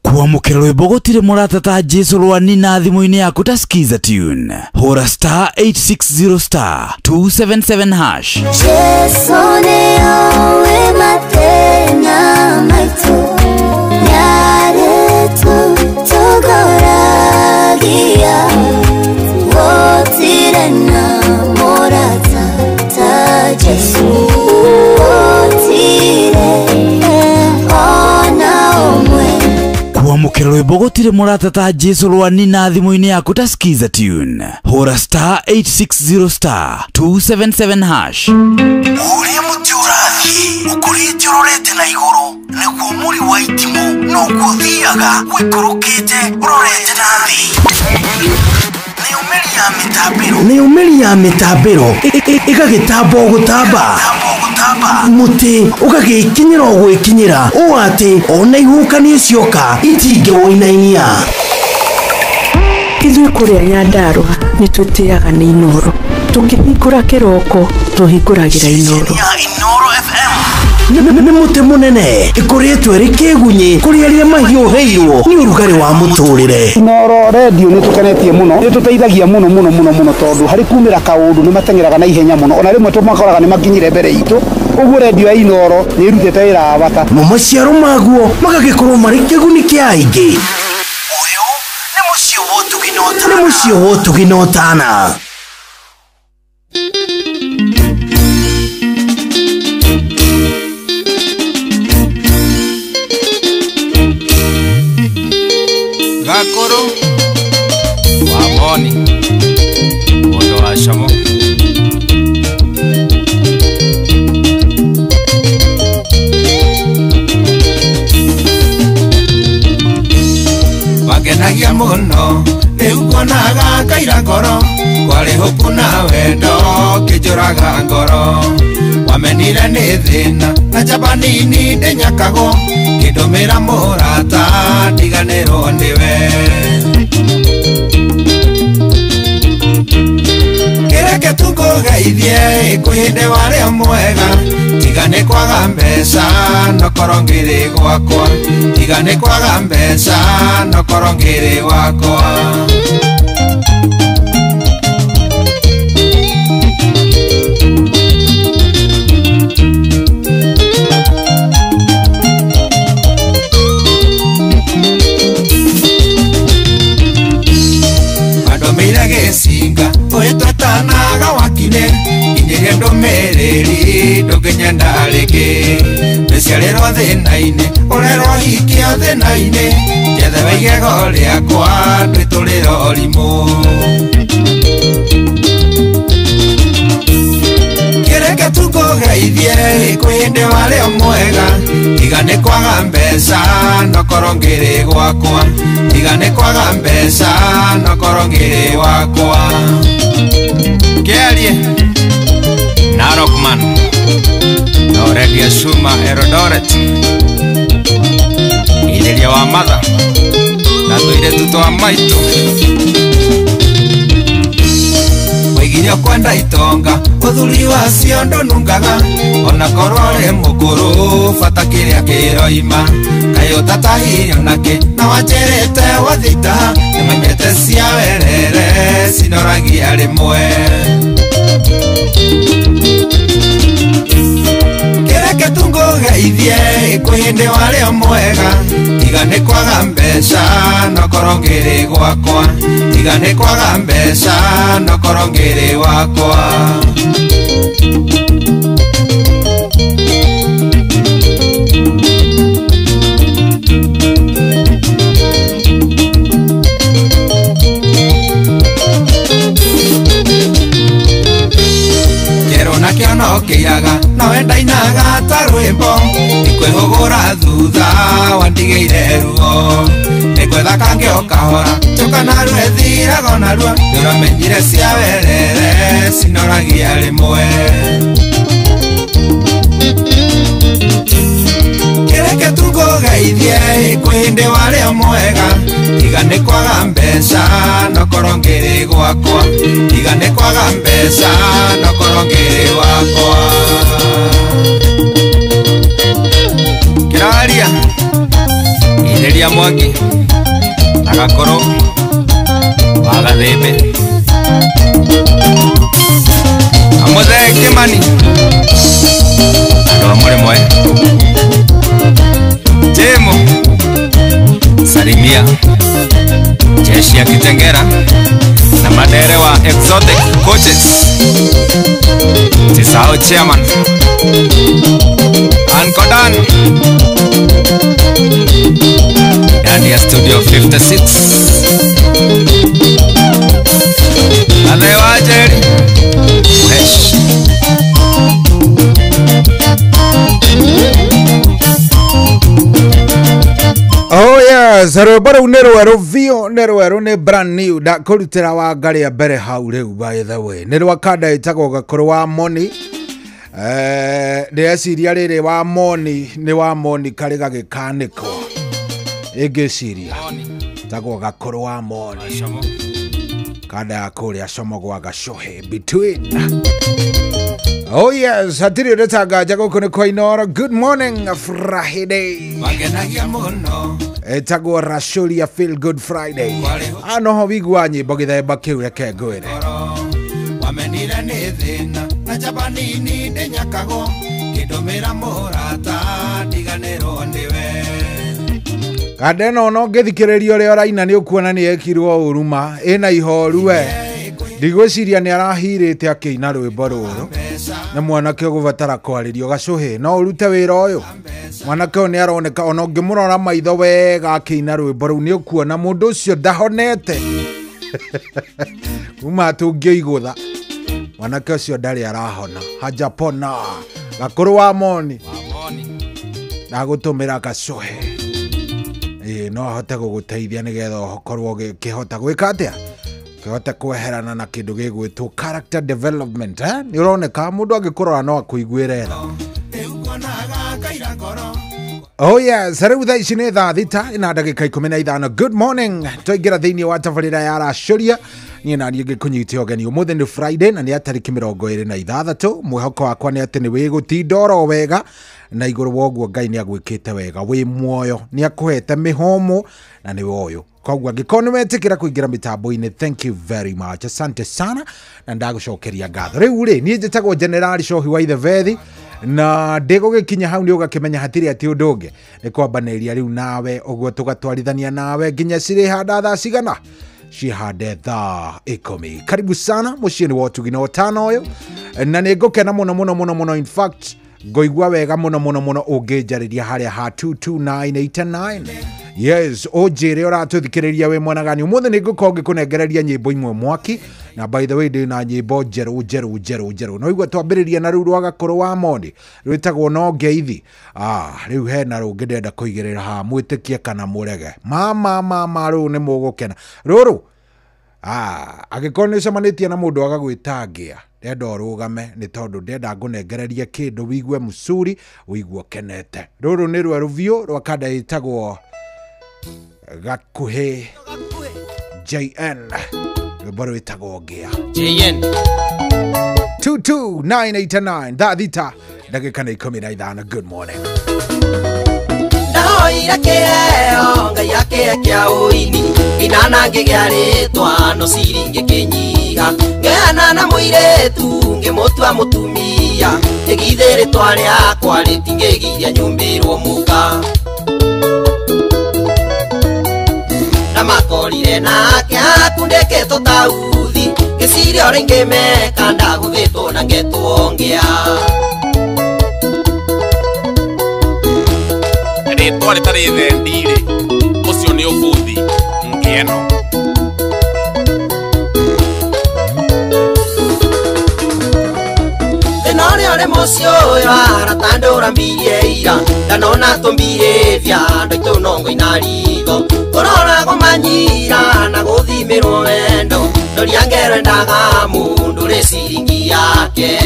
kwamukira rwimbo gutire murata ta Jesu rwani na thimũ-inĩ yaku ta skiza tune hura *860 277 hash. Jesu nĩoĩ matĩna maitũ nĩarĩtũtongoragia gũtirĩ na mũrata ta Jesu gũtirĩ ona ũmwe kwamukira rwimbo gutire murata ta Jesu rwani na thimũ-inĩ yaku ta skiza tune hura *860 277 hash. uria muti urathi ukurite urorete na iguru niguo muri wa itimu no guthiaga wikurukite urorete na thi nĩ umĩri ya mĩtambĩro ĩgagĩtamba gũtamba mũtĩ ũgagĩkinyĩra gwĩkinyĩra ũũ atĩ ona ihukanio cioka itingĩwoinainia. Ithuĩ kũrĩa Nyandarua nĩ tũtĩaga nĩ Inoro, tũkĩhingũra kĩroko tũhingũragĩra Inoro. Nĩ mũtĩ mũnene ĩkoretwo ĩrĩ kĩgunyi kũrĩ arĩa mahiũhĩirwo nĩ ũrugarĩ wa mũtũrĩre. Inoro radio nĩ tũkenetie mũno, nĩ tũteithagia mũno tondũ harĩ kumĩra kaũndũ nĩ matengeraga na ihenya mũno, ona rĩmwe tũmakoraga nĩ makinyire mbere itũ. Ũguo radio ya Inoro nĩ ĩrutĩte wĩra wa bata. Maciaro maguo magagĩkorwo marĩ kĩguni kĩa aingĩ. Nĩ mũciĩ wa ũtugi na ũtana. Gakoro Wamoni Ondo Ashamo Wagenagia muno Rĩukonaga kaira ngoro Kwari hopu na wendo Kĩnjũraga ngoro Wamenire nĩ thĩna Na jabanini ndĩnyakagwo Kĩndũmĩra mũrata Ndiganĩrwo nĩwe Kĩreke tũkũgeithie Kwĩ hĩndĩ warĩ mwega Tiga nĩ kwaga mbeca Nokorwo ngĩrĩ gwakwa Tiga nĩ kwaga mbeca Nokorwo ngĩrĩ gwakwa Singa Oetwatanaga wakine Inyeria ndũmĩrĩri Ndũngĩnyenda rĩngĩ Meciarĩrwo thĩna-inĩ Ũrerwo hikio thĩna-inĩ Njethewe igego rĩakwa Ndwĩtũrĩra ũrimũ Kĩreke tũkũgeithie Kwĩ hĩndĩ warĩ mwega Tiga nĩ kwaga mbeca Nokorwo ngĩrĩ gwakwa Tiga nĩ kwaga mbeca Nokorwo ngĩrĩ wakwa Kĩarie Narokman Noregia Shuma Eldoret Ithĩria wa matha Na tũirĩtu twa maitũ Wĩgirio kwenda itonga Ũthuri wacio ndũnungaga Ona korwo rĩ mũkũrũ Bata kĩrĩa kĩroima Kaĩ ũtatahirio nakĩ Na wanjĩrĩte wathita Nĩmenyete cia werere Cinoragia rĩmwe Kĩreke tũkũgeithie Kwĩ hĩndĩ warĩ mwega Tiga nĩ kwaga mbeca Nokorwo ngĩrĩ gwakwa Tiga nĩ kwaga mbeca Nokorwo ngĩrĩ wakwa Nakĩo no kĩiyaga Na wendainaga ta rwĩmbo Ikwĩhũgũra thutha Wandigĩire ruo Nĩngwetha kangĩo kahora Njoka narua ĩthiraga narua Nĩũramenyire cia werere Cinoragia rĩmwe Kĩreke tũkũgeithie Kwĩ hĩndĩ warĩ mwega Tiga nĩ kwaga mbeca Nokorwo ngĩrĩ gwakwa Tiga nĩ kwaga mbeca Nokorwo ngĩrĩ wakwa Kĩraria Ithĩria Mwangi Na Gakoro Wa Gathĩmbĩ Amũthee Kĩmani Andũ a Mũrĩmo Jemo Salimia Jeshi ya Kitengera Na madere wa Exotic Coaches Tisao Chairman Ankodan Ndani ya Studio 56 Alewa Jerry Wesh Oh yeah yes, rwimbo rũu nĩ rwerũ biũ, nĩ rwerũ, nĩ brand new. Ndakũrutĩra wa ngari ya mbere hau rĩu, by the way. Nĩ rwa kanda ĩtagwo Gakũrũ wa Moni. Ndĩreciria rĩrĩ wa Moni nĩ wa Moni karĩ gagĩkanĩkwo. Ĩngĩciria ĩtagwo Gakũrũ wa Moni. Kanda ya kũrĩa Como gwa Gacũhĩ between. Oh yes, hatirĩ ũrĩtangaja gũkũ nĩ kwa Inooro. Good morning Friday. Etagwo Rashuria Feel Good Friday. Anoho wigua nyĩmbo gĩthemba kĩu reke ngwĩre. Wamenire nĩ thĩna na njamba nini ndĩnyakagwo kĩndũmĩra mũrata ndiganĩrwo nĩwe. Kanda ĩno no ngĩthikĩrĩria ũrĩa ũraina nĩ ũkuona nĩ ekirwo ũruma ĩna ihoru we. Ndigwĩciria nĩ arahirĩte akĩina rwĩmbo rũrũ. Nĩ mwanake ũgũbatara kwarĩrio Gacũhĩ no ũrute wĩra ũyũ. Mwanake ũyũ nĩ aroneka ona ũngĩmũrora maitho wega akĩina rwĩmbo rũu nĩ ũkuona mũndũ ũcio ndahonete. Kuma tũngĩigũtha mwanake ũcio ndarĩ arahona. Hajapona. Gakũrũ wa Moni ndagũtũmĩra Gacũhĩ. No ahote gũgũteithia nĩgetha ũkorwo ũkĩhota gwĩka atĩa, kĩhota kweherana na kĩndũ gĩgwĩtwo character development. Nĩ ũroneka mũndũ angĩkũrora no akũiguĩre tha. Oh yes, rĩu thaa ici nĩ thaa thita ina ndagĩka 15. Good morning, twaingĩra thĩinĩ wa tabarĩra ya Rashuria. Niĩ na niĩ ngĩkũnyitia ũgeni ũmũthĩ nĩ Friday na nĩ tarĩki 26. Mwĩhoko wakwa nĩ atĩ nĩ wĩgũtinda oro wega na igũrũ woguo Ngai nĩ agwĩkĩte wega wĩ muoyo, nĩ akũhete mĩhũmũ na nĩ woyo. Koguo angĩkorwo nĩ wetĩkĩra kũingĩra mĩtambo-inĩ, thank you very much, asante sana na ndagũcokeria ngatho. Rĩu rĩ niĩ njĩtagwo General Cohi wa Ithebethi na ndĩgũgĩkinya hau nĩ ũgakĩmenya hatirĩ atĩ ũndũ ũngĩ nĩ kwambanĩria rĩu nawe ũguo tũgatwarithania nawe nginya cirĩ handa thaa cigana cihande thaa 10. Karibu sana mũciĩ nĩ wotugina ũtano ũyũ na nĩ ngũkena mũno in fact ngoigua wega mũno ũngĩnjarĩria harĩa ha 22989. Yes, ojere ũratũthikĩrĩria wĩ mwanagani. Ũmũthĩ nĩ ngũkorwo ngĩkũnengereria nyĩmbo imwe mwaki na by the way ndĩna nyĩmbo njerũ. No igua twambĩrĩria na rũu rwa Gakũrũ wa Moni rwĩtagwo no ngeithi. Rĩu hena rũngĩ ndenda kũigĩrĩra ha mwĩtĩkie kana mũrege. Mama rũu nĩ mũgũkena. Rũrũ agĩkorwo nĩ ũcemanĩtie na mũndũ agagwĩtangia ndenda ũrũgame nĩ tondũ ndenda ngũnengereria kĩndũ wigue mũcuri wigue kenete. Rũrũ nĩ rwerũ biũ rwa kanda ĩtagwo Gakuhĩ JN. Rwĩmbo rwĩtagwo Ngĩa. JN 22989 thaa thita ndagĩka nĩ 15. Good morning. Ndahoire kĩheo Ngai akĩhe kĩa ũini inana ngĩgĩa rĩtwa no ciri ngĩkĩnyiha ngĩhana na mũirĩtu ngĩmũtua mũtumia ĩgithĩ rĩtwa rĩakwa rĩtingĩgiria nyumbĩrwo mũka na makorire nake akundĩkĩtwo tauthi ngĩciria ũrĩa ingĩmeka ndagũthĩtwo na ngetwo Ngĩa. Rĩtwa rĩtarĩ thendi-rĩ ũcio nĩ ũbũthi Ngĩeno. Thĩna ũrĩa ũrĩ mũciĩ ũyũ aratandũra mbirie ira ndanona tũmbirĩria andũ aitũ nongo-ina ritho tũroragwo manyira na gũthimĩrwo wendo ndoria ngero endaga mũndũ rĩ ciringi yake.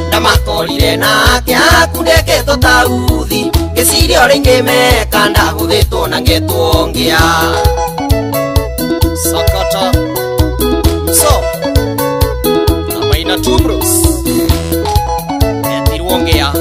Ndamakorire nake akundĩkĩtwo tauthi ngĩciria ũrĩa ingĩmeka ndagũthĩtwo na ngetwo Ngĩa. Sakata so na Maina Tubros etirwo Ngĩa.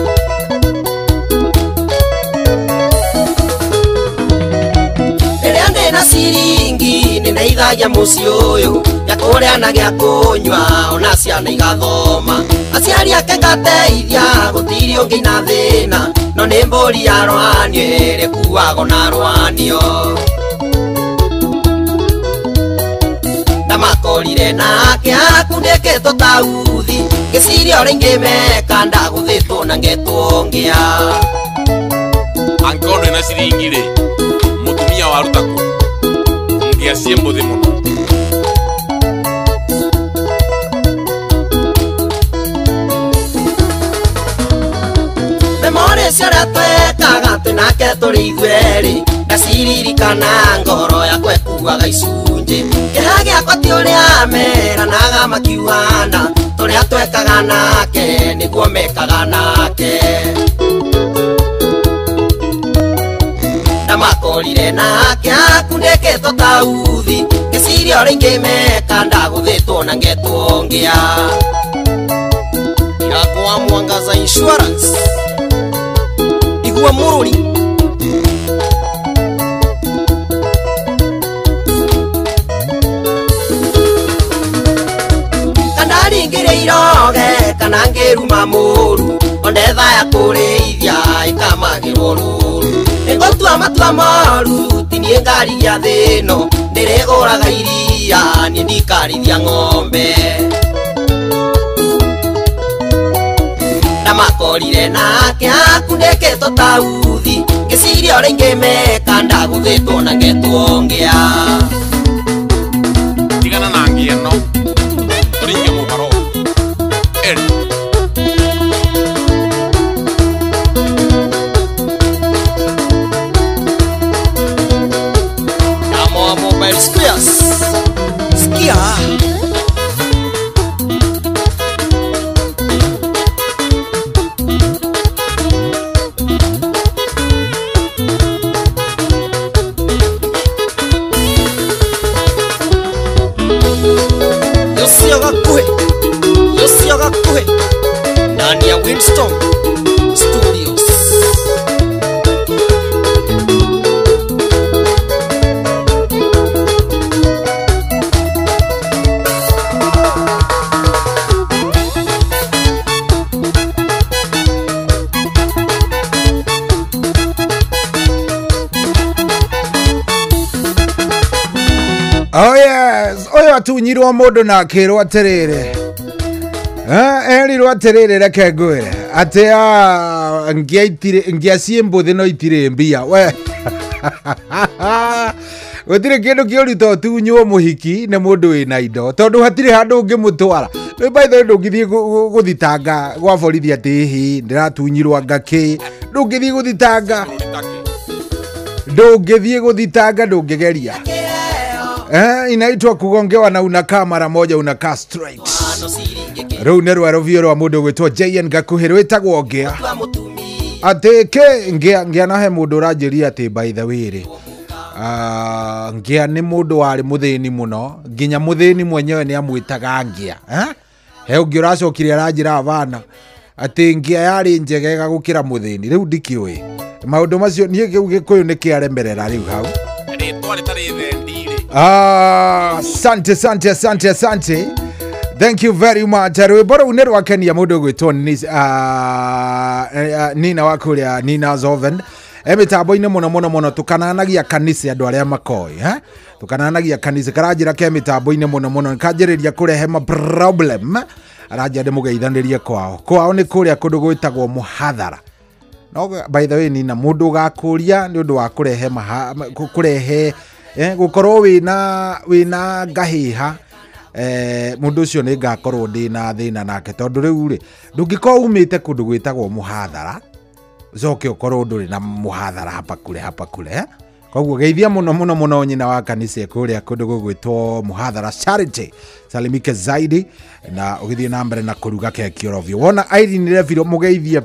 Rĩrĩa ndĩna ciringi nĩ ndeithagia mũciĩ ũyũ gĩa kũrĩa na gĩa kũnyua ona ciana igathoma aciari ake ngateithia gũtirĩ ũngĩ ina thĩna no nĩ mbũri ya rwanio ĩrĩ kuago na rwanio. Ndamakorire nake akundĩkĩtwo tauthi ngĩciria ũrĩa ingĩmeka ndagũthĩtwo na ngetwo Ngĩa. Angĩkorwo ndũrĩ na ciringi-rĩ mũtumia waruta kũ? Ngĩa ciĩ mbũthĩ mũno. Memoria cia ũrĩa twekaga tũrĩ ithuerĩ ngaciririkana ngoro yakwa ĩkuaga icunjĩ kĩeha gĩakwa ti ũrĩa meranaga makiuana tũrĩa twekaga nake nĩguo mekaga nake na makorire nake akundĩkĩtwo ta uthi ngĩciria ũrĩa ingĩmeka ndagũthĩtwo na ngetwo ngĩa irakuwa Mwangaza Insurance igua mũrũri kana ringĩre iroge kana ngĩruma mũru ondetha ya kũrĩithia ikamagĩrwo rũru nĩgũtua matua moru ti niĩ ngarigia thĩno ndĩrĩgũraga iria niĩ ndikarithia ng'ombe na makorire nake akundĩkĩtwo ta uthi ngĩciria ũrĩa ingĩmeka ndagũthĩtwo na ngetwo ngĩa tigana na ngĩa no tũringe mũbaro Amo Mobile Spares Skia Yosioga kuhe ndani ya Winston Studios. Oh yes, oyo atunyirwo mundu na akirwo atirire erirwo atirire reke ngwire ati ngiacie mbuthi no itire mbia we gutire kindu kiuritu utunywo muhiki ni mundu wina indo tondu hatire handu ungimutwara no by the way ndungithie guthitanga gwa borithi ati hi ndiratunyirwo ngaki ndungithie guthitanga ndungigeria inaitwa kugongewa na unakaa mara moja unakaa straight rĩu nĩ rwa rũvio rwa mũndũ gwĩtwo JN Gakuhĩ rwĩtagwo ngĩa atĩ ngĩa nahe mũndũ ũranjĩria atĩ by the way rĩ ngĩa nĩ mũndũ warĩ mũthĩni mũno nginya mũthĩni mwenyewe nĩ amwĩtaga ngĩa he ũngĩ ũracokire aranjĩra avana atĩ ngĩa yarĩ njegega gũkĩra mũthĩni rĩu ndikĩũĩ maũndũ macio niĩ kĩu gĩkũyũ nĩ kĩaremerera rĩu hau asante thank you very much rwĩmbo rũu nĩ rwakenia mũndũ gwĩtwo Nina wa kũrĩa Nina Zoven mĩtambo-inĩ mũno tũkananagia kanitha andũ arĩa makoĩ tũkananagia kanitha karanjĩra ke mĩtambo-inĩ mũno kanjĩrĩria kũrehe ma problem aranjĩra ndĩmũgeithanĩrie kwao nĩ kũrĩa kũndũ gwĩtagwo Mũhathara no by the way Nina mũndũ ũgakũria nĩ ũndũ wa kũrehe gukorwo wina ngahĩha mundu ucio nĩ ngakorwo ndĩna thĩna nake tondu rĩu rĩ ndũngĩkorwo umĩte kũndũ gwĩtagwo Mũhathara ucoke ũkorwo ndũrĩ na Mũhathara hapakure koguo geithia mũno nyina wa kanitha kũrĩa kũndũ gũgwĩtwo Mũhathara Charity salimike zaidi na ũgĩthiĩ na mbere na kũruga keki orovyo wona Irene Reviro mũgeithie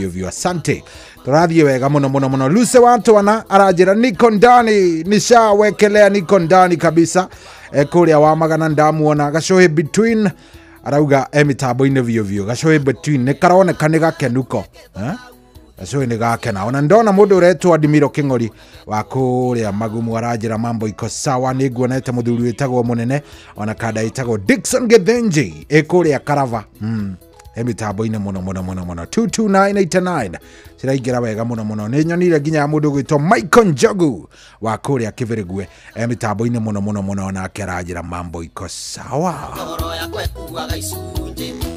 vio asante tũrathiĩ wega mũno Luce Watwana aranjĩra niko ndani nishawekelea niko ndani kabisa kũrĩa wa magana ndamuona gacohe between arauga mitambo-inĩ vio gacohe between nĩ karoneka nĩ gakenuko gacohe nĩ gakena ona ndona mũndũ ũretwo Adimiro Kĩng'ori wa kũrĩa Magumu aranjĩra mambo iko sawa nĩ nguonete mũthuri wĩtagwo mũnene ona kada ĩtagwo Dickson Githinji kũrĩa Karava mitambo-inĩ mũno 22989 ciraingĩra wega mũno nĩ nyonire nginya ya mũndũ gwĩtwo Michael Njogu wa kũrĩa Kĩbĩrĩgwe mitambo-inĩ mũno nake aranjĩra mambo iko sawa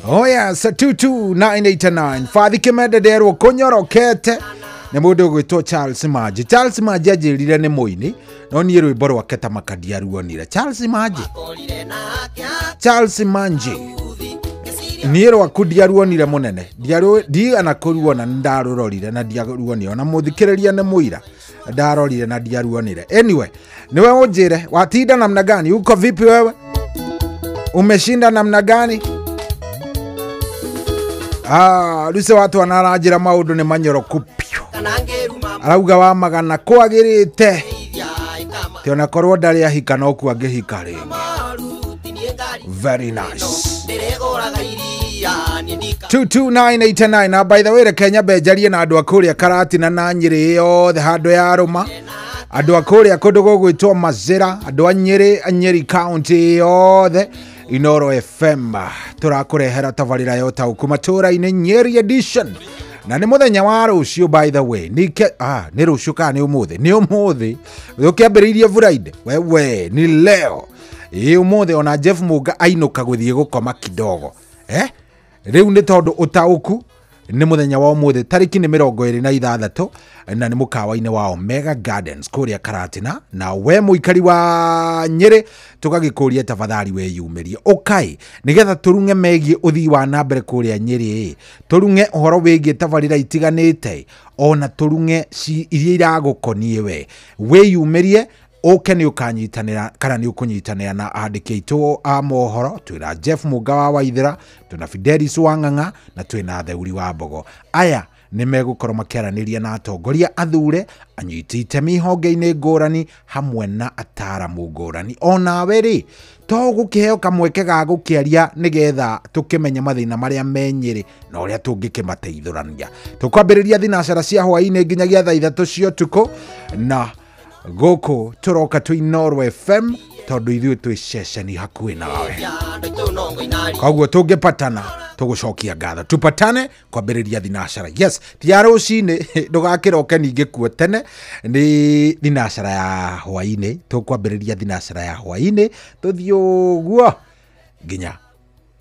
oh yes 22989 Fathi Kĩmende nderwo kũnyorokete nĩ mũndũ gwĩtwo Charles Manji anjĩrire nĩ mũini no niĩ rwĩmbo rwake ta makadia ruonire Charles Manji niä rwaku ndiaruonire må nene ndigana kå ruona nä ndarå na ndiaruonire ona må thikä rä ria nä må ira ndarorire na ndiaruonire. Anyway, niwe å njä re watinda namna gani? Uko vipi wewe? Umeshinda namna gani? Ruse watu wanaranjira maundu ni manyoroku pio. Arauga wa magana kwagirite. Ti ona korwo ndari ahika no ku angihika ringi. Very nice. 22989. Na by the way, Kenya bejarie na andu akuria Karatina na Nyeri yothe handu ya Roma. Andu akuria kundu gugwitwo Mazira, andu a Nyeri county yothe. Inoro FM turakurehera tabarira yota ukumatura-ini Nyeri edition. Na ni muthenya wa rucio by the way. Ni rucio ka ni umuthi? Ni umuthi. Ukiambiririe Friday. Wewe ni leo. Umuthi ona Jeff Muga ainuka guthie gukoma kidogo. Riu ni tondu utauku ni muthenya wa umuthi tariki ni 26 na ni mukawa-ini wa Omega Gardens kuria Karatina. Na we muikari wa Nyeri tugagikuria tafadhali we yumirie okay nigetha turunge megie uthii wa nambere kuria Nyeri, turunge uhoro wigie tabarira itiganite, ona turunge iria iragukonie we yumirie oke ni ukanyitanira kana ni ukunyitanira na andiki aitu a mohoro. Twina Jeff Muga wa Waithira, twina Fidelis Wang'ang'a na twina Theuri wa Mbogo. Aya ni megukorwo makiaraniria na atongoria athure anyiti itemi honge-ini ngurani hamwe na ataramu ngurani. Ona we ri to gukiheo kamweke ga gukiaria nigetha tukimenya mathina maria menyiri na uria tungikimateithurania. Tukwambiriria thinacara cia hwaini nginyagia thaa 3 cia utuku na goko turoka twi Norway FM tondu ithuĩ twĩ ceceni hakuhĩ nawe. Koguo tungĩpatana tugucokia ngatho, tupatane kwambĩrĩria thinacara. Yes, tia rũcinĩ ndũgakĩroke ningĩ kuo tene, nĩ thinacara ya hwainĩ. Tũkwambĩrĩria thinacara ya hwainĩ tũthiĩ ũguo nginya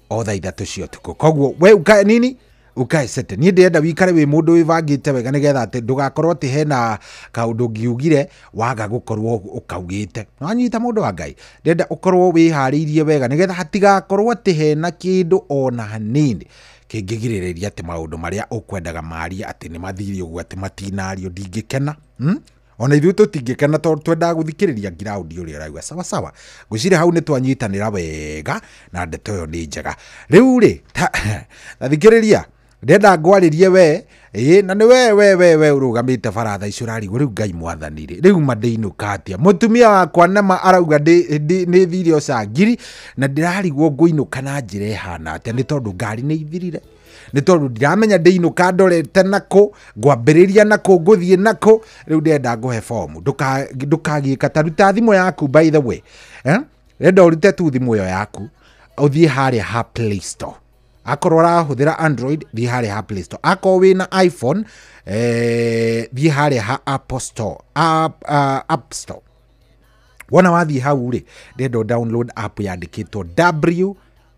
o thaa 3 cia ũtukũ. Koguo we ukae nini ukae sete. Ni ndenda wikare wi mundu wivangite wega nigetha ati ndugakorwo ati hena kaundu ngiugire waga gukorwo ukaugite. Nwanyita mundu wa Ngai, ndenda ukorwo wihariirie wega nigetha hatigakorwo ati hena kindu ona hanini kingigiriria ati maundu maria ukwendaga maria ati ni mathiri uguo ati matinario ndingikena. Ona ithuĩ tũtingĩkena tondũ twendaga gũthikĩrĩria ground ũrĩa ũrauga sawa sawa. Ngwĩciria hau nĩ twanyitanĩra wega na ndeto ĩyo nĩ njega. Rĩu rĩ thikĩrĩria ndenda ngwarĩrie we na nĩ we urugamite baratha icio rarigo riu Ngai mwathani ri riu mandĩinũka atia. Mutumia wakwa nama arauga nĩ thiri ocangiri na ndirarigwo ngũinũka na njĩra ihana atia nĩ tondũ ngari nĩ ithirire, nĩ tondũ ndiramenya ndĩinũka ndorete nako ngwambĩrĩria nako ngũthiĩ nako. Riu ndenda ngũhe fomu ndũkagĩka ta ruta thimũ yaku by the way ndenda ũrute tu thimũ ĩyo yaku ũthiĩ harĩa ha Play Store. Akorwo ũrahũthĩra Android thiĩ harĩa ha Play Store. Akorwo wĩna iPhone thiĩ harĩa ha Apple Store, App Store. Wona wathiĩ hau rĩ ndenda download app yandĩkĩtwo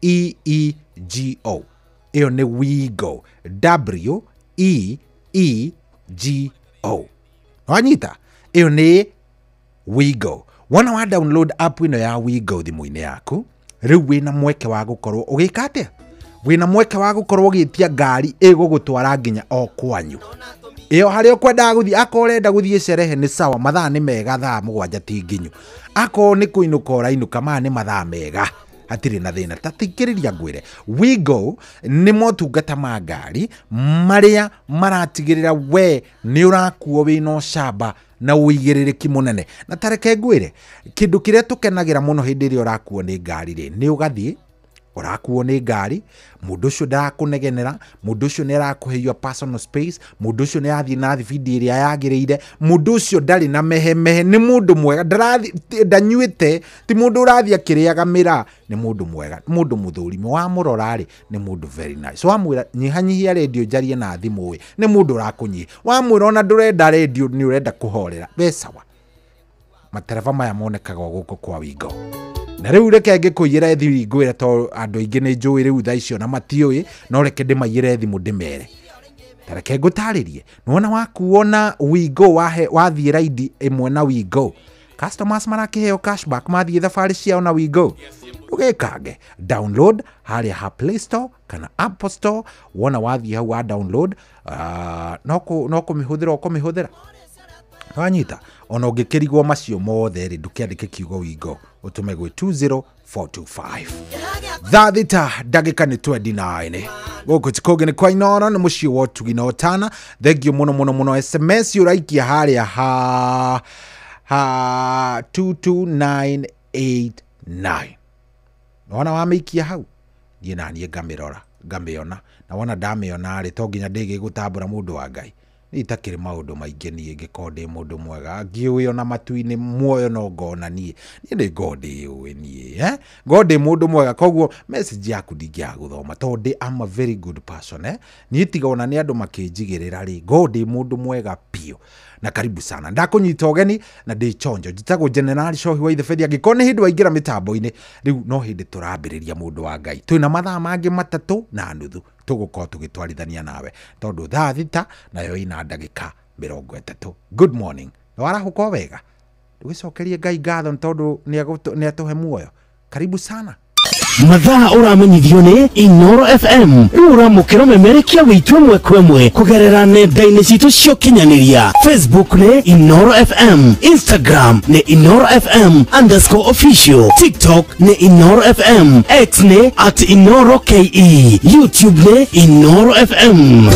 WEEGO. Iyo nĩ WeGo, WEEGO. Wanyita iyo nĩ WeGo. Wona wa download app ino ya WeGo thimũ-inĩ yaku, rĩu wĩna mweke wa gũkorwo ũgĩka atĩa? Wĩna mweke wa gũkorwo ũgĩtia ngari ĩgũgũtwara nginya o kwanyu. Iyo harĩa ũkwendaga gũthiĩ. Akorwo ũrenda gũthiĩ cerehe nĩ sawa, mathaa nĩ mega, thaa 7 ti nginyu. Akorwo nĩ kũinũka ũrainũka, maya nĩ mathaa mega, hatirĩ na thĩna. Ta thikĩrĩria ngwĩre, WeGo nĩ motungata ma ngari marĩa maratigĩrĩra we nĩ ũrakuo wĩna ũcamba na ũigĩrĩrĩki mũnene. Na tareke ngwĩre kĩndũ kĩrĩa tũkenagĩra mũno hĩndĩ ĩrĩa ũrakuo nĩ ngari rĩ, nĩ ũgathiĩ ũrakuo nĩ ngari, mũndũ ũcio ndarakũnegenera, mũndũ ũcio nĩ arakũhe your personal space, mũndũ ũcio nĩ arathiĩ na thibindi ĩrĩa yagĩrĩire, mũndũ ũcio ndarĩ na mehemehe, nĩ mũndũ mwega, ndanyuĩte, ti mũndũ ũrathiĩ akĩrĩaga mĩraa, nĩ mũndũ mwega, mũndũ mũthũrime, wamũrora rĩ nĩ mũndũ very nice. Wamwĩra nyihanyihia redio njarie na thimũ ĩ, nĩ mũndũ ũrakũnyihia. Wamwĩra ona ndũrenda redio nĩ ũrenda kũhorera, be sawa. Matereba maya monekaga gũkũ kwa WeGo. Na rĩu reke ngĩkũiyĩre thiri ngwĩre to andũ aingĩ nĩ njũĩ rĩu thaa icio na matiũĩ, no reke ndĩmaiyĩre thimũ ndĩmere. Ta reke ngũtarĩrie, nĩwona wakuona WeGo wathiĩ raidi ĩmwe na WeGo customers marakiheo cashback mathie thabari ciao na we go ugekange download haria ha Play Store kana Apple Store wona wathie hau wa download no kumihudira wanyita ona ungikirigwo macio mothe ri ndukiandike kiugo wingo utume gwe 20425 thita ndagika ni 29 guku tikoge ni kwa Inoro ni mucio wa Tugi na Otana. Thank you muno SMS uraikia haria ha 22989 nona wameikia hau nie nanie ngamiona na wona ndamiona ri to nginya ndigi gutambura mundu wa Ngai ni itakiri maundu maingi nie ngikode mundu mwega ngiuyo na matuini muoyo no ngona nie ni ngode uwe nie ngode mundu mwega koguo message yaku ndingia guthoma tondu I'm a very good person ni tigona ni andu makinjigirira ri ngode mundu mwega pio na karibu sana ndakunyita ogeni na ndi chonjo njitagwo General Shohi wa Ithefedi angikone hindu waingira mitambo-ini riu no hindi turambiriria mundu wa Ngai twina mathaa mangi matatu na nuthu tugukorwo tugitwarithania nawe tondu thaa thita nayo ina ndagika 30. Good morning warahuko wega tugicokerie Ngai ngatho tondu ni atuhe muoyo karibu sana mathaa uramenyithio ni Inoro FM uramukira memerekia witwe mwekwemwe kugerera nenda-ini citu cio kinyaniria Facebook ni Inoro FM, Instagram ni Inoro FM _official, TikTok ni Inoro FM, X ni @InoroKE, YouTube ni Inoro FM.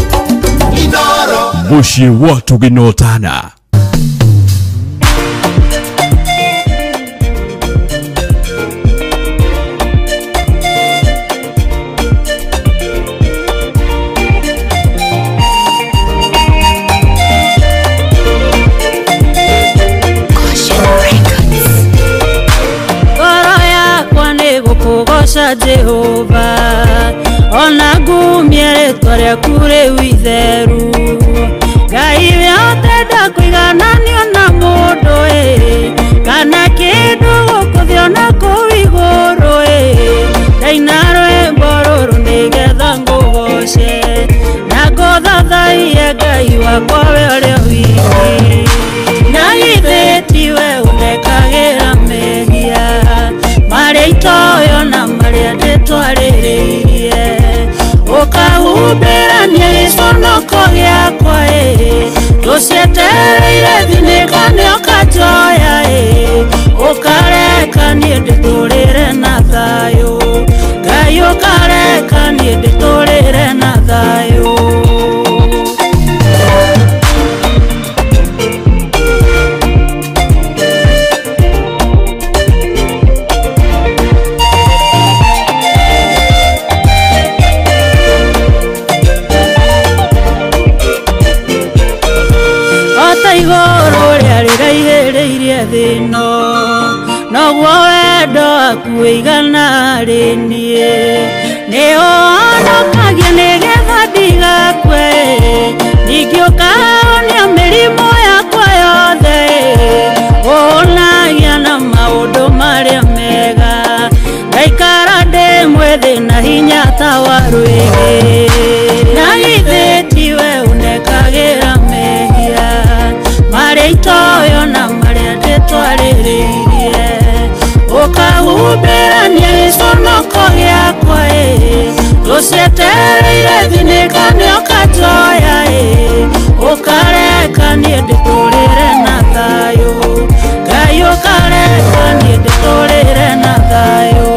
Inoro mushi wa Tugi na Otana. Jehova ona ngumie ritwa kure witheru Ngai yotenda kuigananio na mundu kana kindu gukuthio na kuiguru ndaina rwimbo ruru nigetha ngugoce na nguthathaie Ngai wakwa we uria wiki na githetiwe unekagira mehia maria itoyo na maria nditwariririe ukahumbirania giconoko giakwa tucietereire thinikani ukanjoya ukareka nie nditurire na thayu Ngai ukareka nie nditurire na thayu igoro ria riraihiriirie thino noguo wendo waku igana rinie ni onokagia nigetha ndigakwe ningĩ ũkahonia mĩrimũ yakwa yothe ũnagia na maũndũ marĩa mega ngaikara ndĩ mwĩthĩ na hinya ta wa rwĩgĩ na githĩ tiwe unekagĩra mehia maria itoyo na maria nditwariririe ukahumbirania giconoko giakwa tucietereire thinikani ukanjoya ukareka nie nditurire na thayu Ngai ukareka nie nditurire na thayu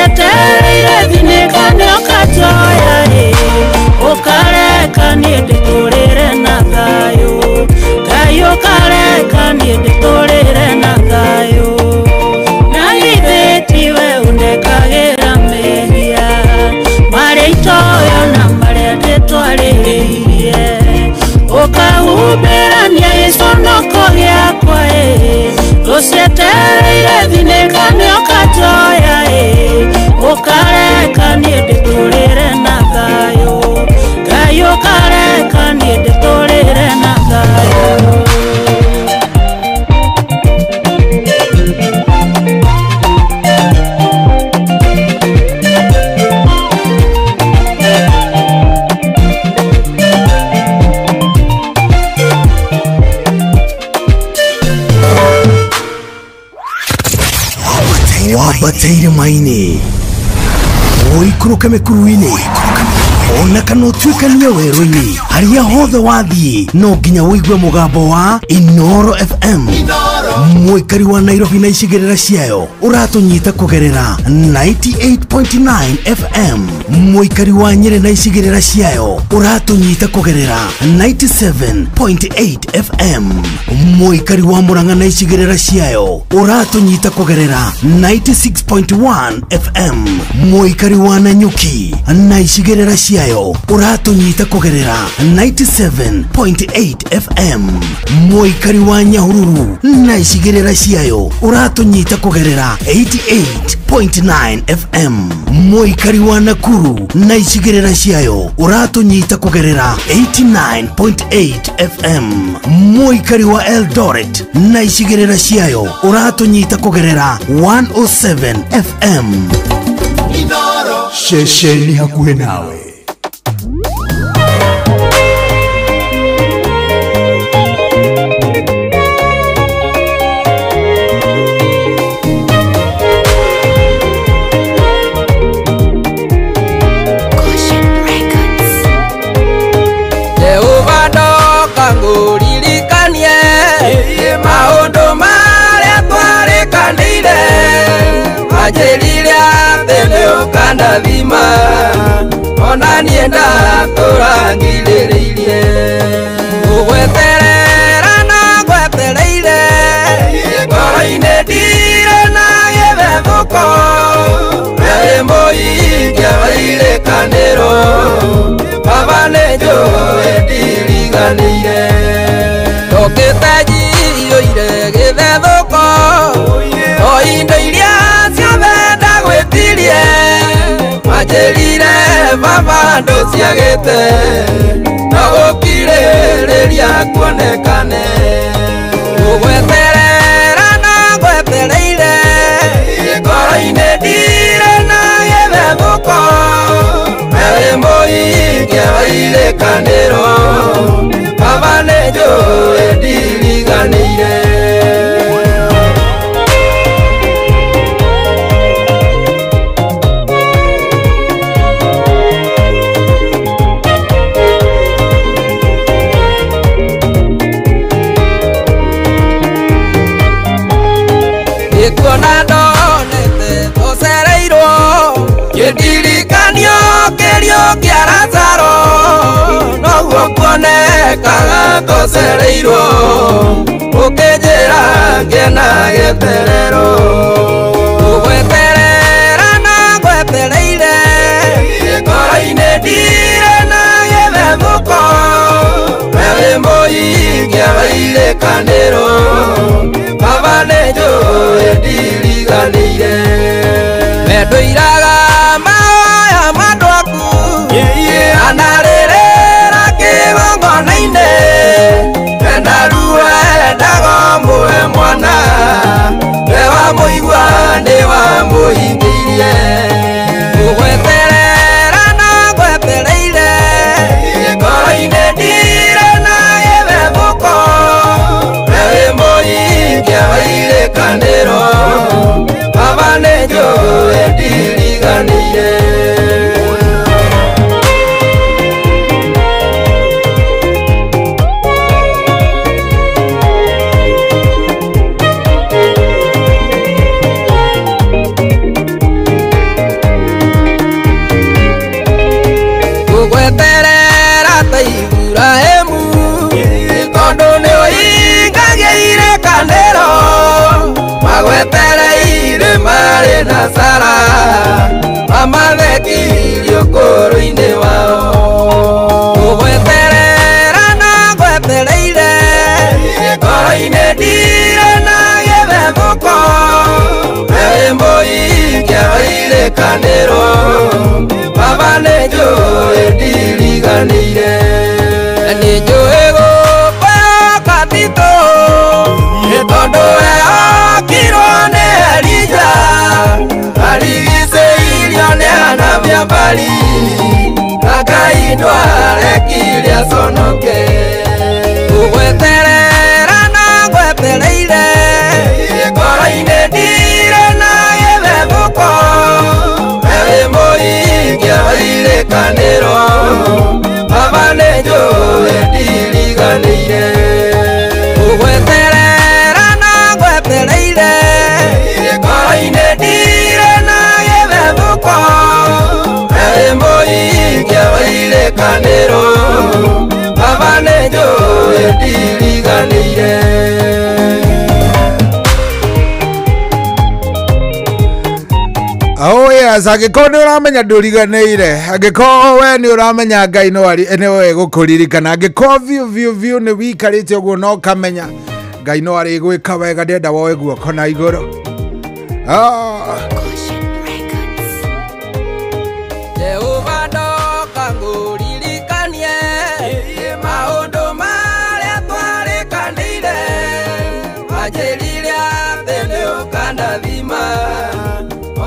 ucietereire thinikane ukatoya ukareka niĩ ndĩtũrĩre na thayũ Ngai ukareka niĩ ndĩtũrĩre na thayũ na githĩ tiwe ũndekagĩra mehia marĩa itoyo na marĩa ndĩtwarĩrĩirie ukahumbĩrania gĩconoko gĩakwa ucietereire thinikane ukatoya ukareka niĩ ndĩtũrĩre na thayũ Ngai ukareka niĩ ndĩtũrĩre na thayũ wabateire maini uikuruke mikuruini ona kana utuikanie werũ-inĩ harĩa hothe wathiĩ no nginya wĩigue mũgambo wa Inoro FM mũikari wa Nairobi na icigĩrĩra ciayo ũratũnyita kũgerera 98.9 FM mũikari wa Nyĩrĩ na icigĩrĩra ciayo ũratũnyita kũgerera 97.8 FM mũikari wa Murang'a na icigĩrĩra ciayo ũratũnyita kũgerera 96.1 FM mũikari wa Nanyuki na icigĩrĩra ciayo ũratũnyita kũgerera 97.8 FM mũikari wa Nyahururu na icigĩrĩra ciayo ũratũnyita kũgerera 88.9 FM mũikari wa Nakuru na icigĩrĩra ciayo ũratũnyita kũgerera 89.8 FM mũikari wa Eldoret na icigĩrĩra ciayo ũratũnyita kũgerera 107 FM Shesheni hakuhĩ nawe maũndũ marĩa twarĩkanĩire anjĩrire atĩ nĩũkanathima ona niĩ ndatũrangirĩrĩirie ngũgweterera na ngwetereire ngoro-inĩ ndirĩ na gĩthethũko wĩ mũhingia wa irĩkanĩro baba nĩnjũĩ ndiriganĩire ndũkĩte njiyũire gĩthethũko o indo iria ciothe ndagwĩtirie manjĩrire baba ndũciagĩte no gũkirĩrĩria kuonekane ngũgweterera na ngwetereire ngoro-inĩ ndirĩ na gĩthethũko wĩ mũhingia wa irĩkanĩro baba nĩnjũĩ ndiriganĩire nĩkuona ndonete tũcereirwo kĩndirikanio kĩrio kĩa Lazaro noguo kuonekaga tũcereirwo ũkĩnjĩra ngĩna gĩterero ngũgweterera na ngwetereire ngoro-inĩ ndirĩ na gĩthethũko wĩ mũhingia wa irĩkanĩro baba nĩnjũĩ ndiriganĩire wendũiraga mahoya mandwaku anarĩrĩra kĩgongona-inĩ endaruwe ndago mũhe mwana we wa mũigua nĩ wa mũhingĩirie ngũgweterera na ngwetereire ngoro-inĩ ndirĩ na gĩthethũko wĩ mũhingia wa irĩkanĩro baba nĩnjũĩ ndiriganĩire marĩ na Sara mamathekirio kũrũ-inĩ wao gũgweterera na gwetereire ngoro-inĩ ndire na gĩthethũko wĩ mũhingia wa irĩkanĩro baba nĩ njũĩ ndiriganĩire nĩ njũĩ gũkũyoka thitũ nĩ tondũ wehokirwo nĩ Elija arigicĩirio nĩ anabii a Baali na Ngai ndwarekire aconoke gũgweterera na gwetereire ngoro-inĩ ndire na gĩthethũko wĩ mũhingia wa irĩkanĩro baba nĩ njũĩ ndiriganĩire gũgweterera na gwetereire ngoro-inĩ ndire na gĩthethũko wĩ mũhingia wa irĩkanĩro baba nĩ njũĩ ndiriganĩire Oh yes, angĩkorwo nĩ ũramenya ndũriganĩire, angĩkorwo we nĩ ũramenya Ngai nĩwe gũkũririkana, angĩkorwo biũ nĩ wikarĩte ũguo no kamenya Ngai no arĩ gwĩka wega, ndenda woe guoko na igũrũ. Jehova ndoka ngũririkanie maũndũ marĩa twarĩkanĩire, wanjĩrire atĩ nĩ ũkandathima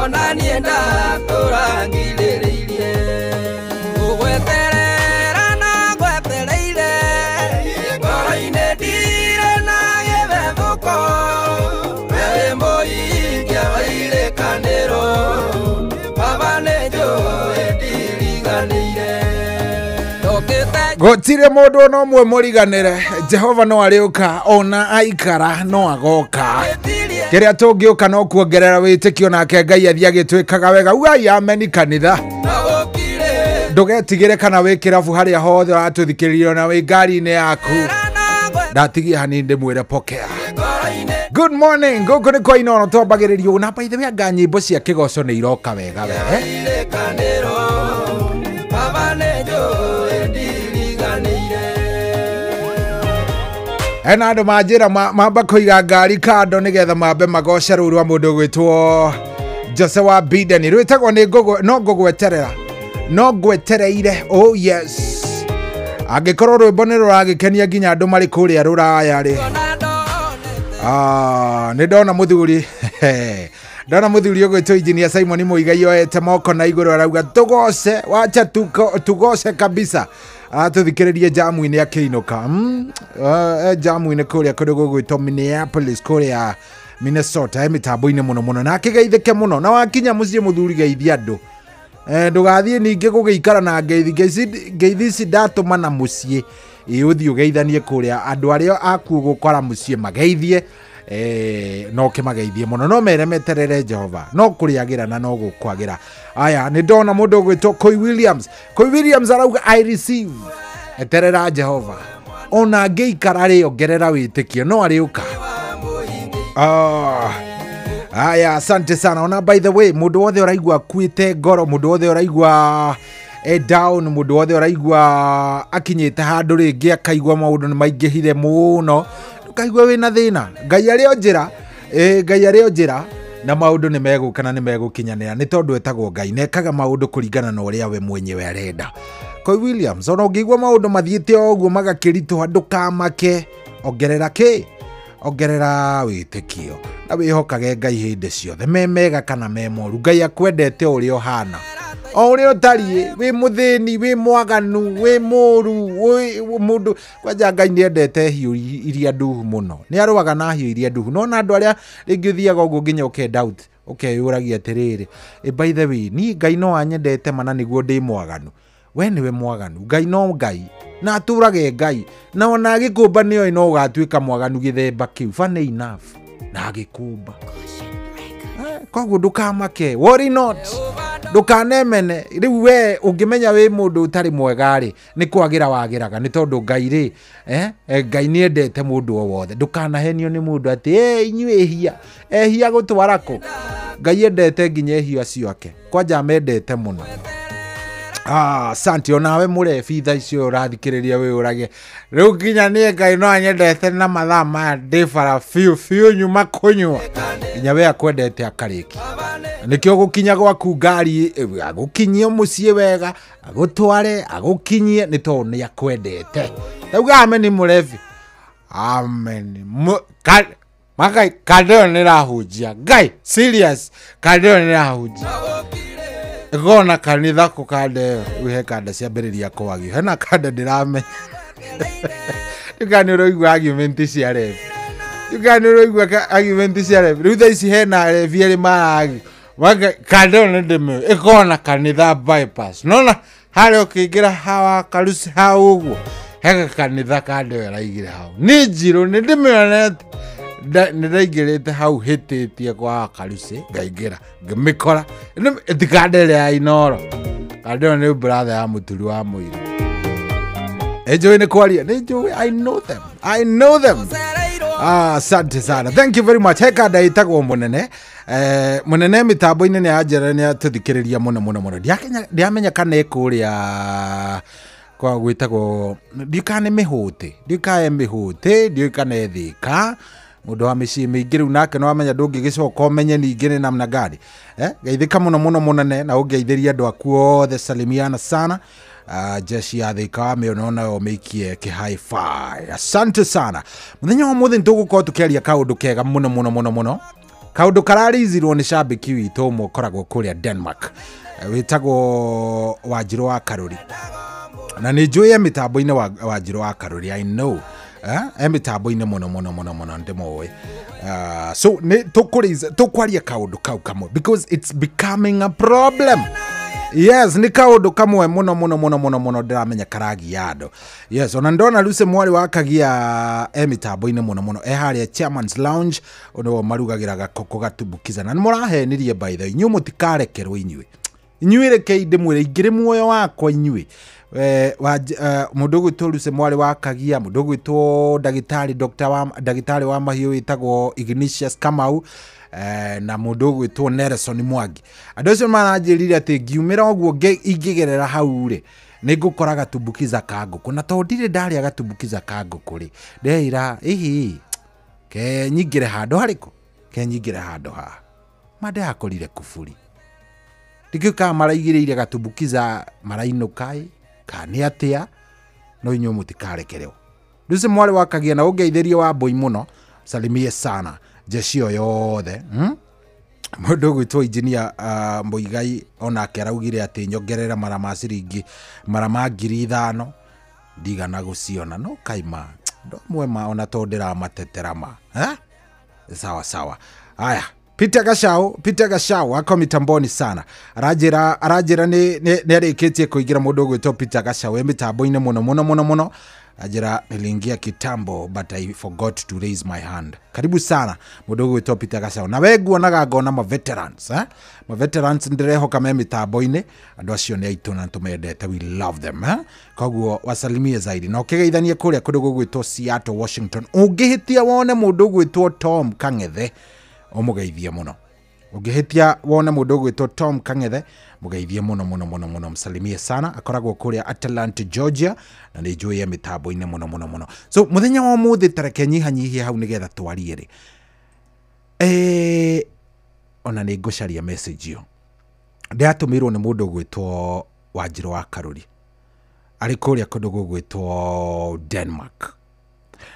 ona niĩ ndatũrangirĩrĩirie gũgweterera na gwetereire ngoro-inĩ ndire na gĩthethũko wĩ mũhingia wa irĩkanĩro baba nĩ njũĩ ndiriganĩire gũtirĩ mũndũ ona ũmwe mũriganĩre. Jehova no arĩũka, ona aikara no agoka. Kĩrĩa tũngĩũka no kuongerera wĩtĩkio, nake Ngai athiĩ agĩtwĩkaga wega. Uai ameni kanitha. Ndũgetigĩre kana wĩ kĩrabu harĩa hothe ũratũthikĩrĩria na wĩ ngari-inĩ yaku. Ndatigia hanini ndĩmwĩre pokea. Good morning. Gũkũ nĩ kwa Inooro twambagĩrĩrio na by the way anga nyĩmbo cia kĩgoco nĩ iroka wega we. Ena andũ manjĩra mamba kũiga ngari kando nĩgetha mambe magoce rũu rwa mũndũ gwĩtwo Jose wa Biden. Rwĩtagwo nĩ no ngũgweterera, no ngwetereire. Oh yes, angĩkorwo rwĩmbo nĩ rũragĩkenia nginya andũ marĩ kũrĩa rũraya rĩ. Nĩ ndona mũthuri ndona mũthuri ũgwĩtwo Engineer Simon Muigai oete moko na igũrũ arauga tugoce, wacha tugoce kabisa. Atũthikĩrĩrie jamu-inĩ akĩinũka jamu-inĩ kũrĩa kũrĩa gũgwĩtwo Minneapolis kũrĩa Minnesota mĩtambo-inĩ mũno mũno, na akĩgeithĩke mũno. Na wakinya mũciĩ mũthuri geithia andũ, ndũgathiĩ ningĩ gũgĩikara na ngeithi ici ndatũma na mũciĩ ũthiĩ ũgeithanie kũrĩa andũ arĩa aku gũkora mũciĩ mageithie no kĩmageithie mũno, no mere meterere Jehova, no kũrĩagĩra na no gũkwagĩra. Aya nĩ ndona mũndũ ũgwĩtwo Koi Williams arauga I receive, eterera Jehova, ona ngĩikara rĩ ongerera wĩtĩkio, no arĩũka. Aya asante sana. Ona by the way mũndũ wothe ũraigua akuĩte ngoro, mũndũ wothe ũraigua down, mũndũ wothe ũraigua akinyĩte handũ rĩngĩ akaigua maũndũ nĩ maingĩhire mũno, ndũkaigua wĩna thĩna. Ngai arĩ o njĩra na maũndũ nĩ megũka na nĩ megũkinyanĩra, nĩ tondũ etagwo Ngai, nekaga maũndũ kũringana na ũrĩa we mwenyewe arenda. Koi Williams, ona ũngĩigua maũndũ mathiĩte o ũguo magakĩritũha ndũkamake, ongerera wĩtĩkio na wĩhokage Ngai hĩndĩ ciothe, me mega kana me moru. Ngai akwendete ũrĩa ũhana, o ũrĩa ũtariĩ, wĩ mũthĩni, wĩ mwaganu, wĩ mũru, mũndũ kwanja. Ngai nĩendete hiũ iria nduhu mũno, nĩ arũaga na hiũ iria nduhu. No na andũ arĩa rĩngĩ ũthiaga ũguo nginya ũke-doubt, ũkeyũragia atĩrĩrĩ, by the way niĩ Ngai no anyendete mana nĩguo ndĩ mwaganu? We nĩwe mwaganu, Ngai no Ngai na atũrage Ngai, na ona agĩkũmba nĩoĩ no ũgatuĩka mwaganu gĩthemba kĩu. Funny enough, na agĩkũmba. Koguo ndũkamake, worry not, ndũkanemene. Rĩu we ũngĩmenya wĩ mũndũ ũtarĩ mwega rĩ, nĩ kwagĩra wagĩraga, nĩ tondũ Ngai rĩ Ngai nĩendete mũndũ o wothe. Ndũkanahenio nĩ mũndũ atĩ inyuĩ ehia gũtwara kũ. Ngai endete nginya hio ciake kwanja amendete muno. Asante onawe murebi tha icio urathikiriria wi urage riu nginya nie Ngai no anyendete na mathaa maya ndibara fiu nyuma kunywa nginya we akwendete akariki nikio gukinya gwaku ngari agukinyie mucie wega agutware agukinyie ni to ni akwendete auga amen murebi amen makai kadeo ni rahujia Ngai serious kadeo ni rahujia gona kanitha ko kade uhe kade cia mberiria kwagio hena kade ndirame tukani roigwa argument cia rev tukani roigwa argument cia rev riu thaici hena rev iri maragi waga kade ne ndeme igona kanitha bypass nona hari ukiingira hawa karusi hau uguo hega kanitha kade araigira hau ni njiro ni ndimeonete niraigirite hau hititie kwa karusi ngaingira ngimikora tikadere ya Inoro kadeo ni brother ya muturi wa muiri enjoy ni kwaria ni enjoy I know them asante sana thank you very much heka ndaitagwo munene munene mitambo ine ni ajera ni atuthikiriria muno ndiamenya kana ikuria kwa gwitagwo ndikane mihuti ndikane thika mundu wa micii mingi riu nake no amenya ndungigicoka umenye ningi ni namna gani geithika muno munene na ungeithiria andu aku othe salimiana sana jeshi ya thika meonona o mikie ki high five asante sana muthenya wa muthe ntugukorwo tukiaria kaundu kega muno kaundu kararizirwo ni shabiki witu mo koragwo kuria Denmark witagwo Wanjiru wa Karuri na ni njui mitambo-ine Wanjiru wa Karuri I know mitambo-ine muno ndimowe so ni tukwaria kaundu kau kamwe because it's becoming a problem. Yes, ni kaundu kamwe muno ndiramenya karagia andu. Yes, ona ndona Lucy Mwari wakagia mitambo-ine muno haria Chairman's Lounge ono marugagira gakoko gatubukiza na nimurahenirie by the way nyu mutikarekerwo inyui rekei ndimwire ingire muoyo wakwa inyui mundu gwitwo Lucy Mwari wakagia mundu gwitwo ndagitari wa mahiu witagwo Ignatius Kamau na mundu gwitwo Nelson Mwangi andu acio maranjirire ati ngiumira oguo ingigerera hau ri ningukora gatumbukiza kanguku na to ndire ndaria gatumbukiza kanguku ri ndeira ihi ke nyingire handu hariko ke nyingire handu ha mande akorire kuburi ndikika maraigiriire gatumbukiza marainukai kani atia no inyo mutikarekerewo Lucy Mwari wakagia na ungeithirie wa boy muno salimie sana jeshi yothe mundu gwitwo engineer Muigai ona akeraugire ati nyongerera mara ma ciringi mara ma 5,000 ndigana guciona no kaima ndo mwema ona to ndira ma sawa haya Peter Gashau ako mitamboni sana arajira ni arikitie kuigira mundu gwitwo Peter Gashau mitambo-ine muno ajira nilingia kitambo but I forgot to raise my hand. Karibu sana mundu gwitwo Peter Gashau na weguo nagangona ma veterans ndireho kama mitambo-ine andu acio ni aitu na tumendete we love them koguo wasalimie zaidi na ukigeithanie kuria kundu gwitwo Seattle Washington ungihitia wone mundu gwitwo Tom Kangethe omugeithie muno ungihitia wone mundu gwitwo Tom Kangethe mugeithie muno msalimie sana akoragwo kuria Atlanta Georgia na ni njui ya mitambo-ine muno so muthenya wa muthi tareke nyihanyihia hau nigetha twarie ri ona ni ngucaria message yo ndiatumirwo ni mundu gwitwo Wanjiru wa Karuri ari kuria kundu gwitwo Denmark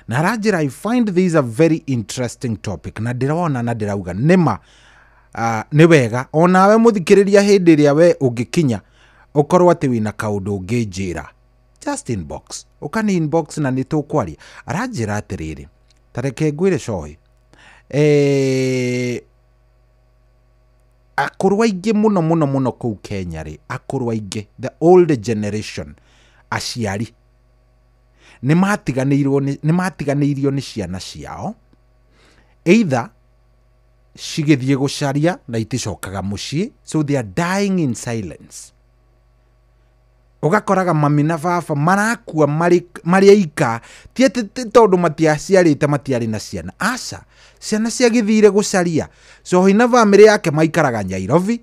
na rajira I find this a very interesting topic na ndirona na ndirauga nima ni wega onawe muthikiriria hindi iria we ungikinya ukorwo ati wina kaundu ungijira just inbox ukani inbox na nitukwaria arajira atiriri tareke ngwire coyi akorwa ingi muno kuu Kenya ri akorwa ingi the old generation aciari ni matiganeirio ni ciana ciao either cigithie gucaria na iticokaga mucii so they are dying in silence ugakoraga mami na baba marakua mari aika ti tondu matiaciarite matiari na ciana aca ciana ciagithire gucaria so ina family yake maikaraga Nyairobi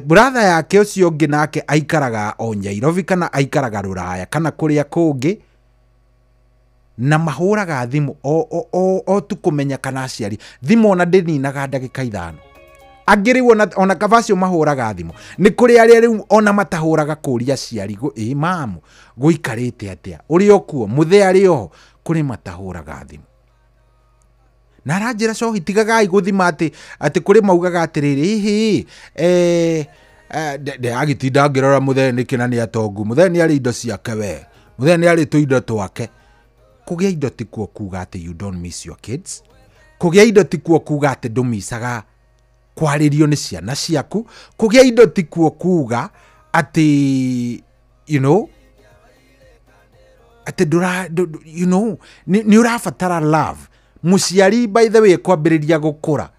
brother yake ucio ungi nake aikaraga o Nyairobi kana aikaraga Ruraya kana kuria kungi na mahuraga thimu o tukumenya kana aciari thimu ona ndininaga ndagika 5 agiri ona kabacio mahuraga thimu ni kuri aria riu ona matahuraga kuria aciari mamu guikarite atia uri okuo muthe ari oho kuri matahuraga thimu na ranjira so hitigagai guthima ati kuri maugaga atiriri hihi de agitinda ngirora muthe ni kina ni atongu muthe ni ari indo ciake we muthe ni ari tuindo twake kugia indo tikuo kuga ati you don't miss your kids kugia indo tikuo kuga ati ndumisaga kwaririo ni ciana ciaku kugia indo tikuo kuga ati you know ati you know ni urafatara love muciari by the way kwambiriria gukura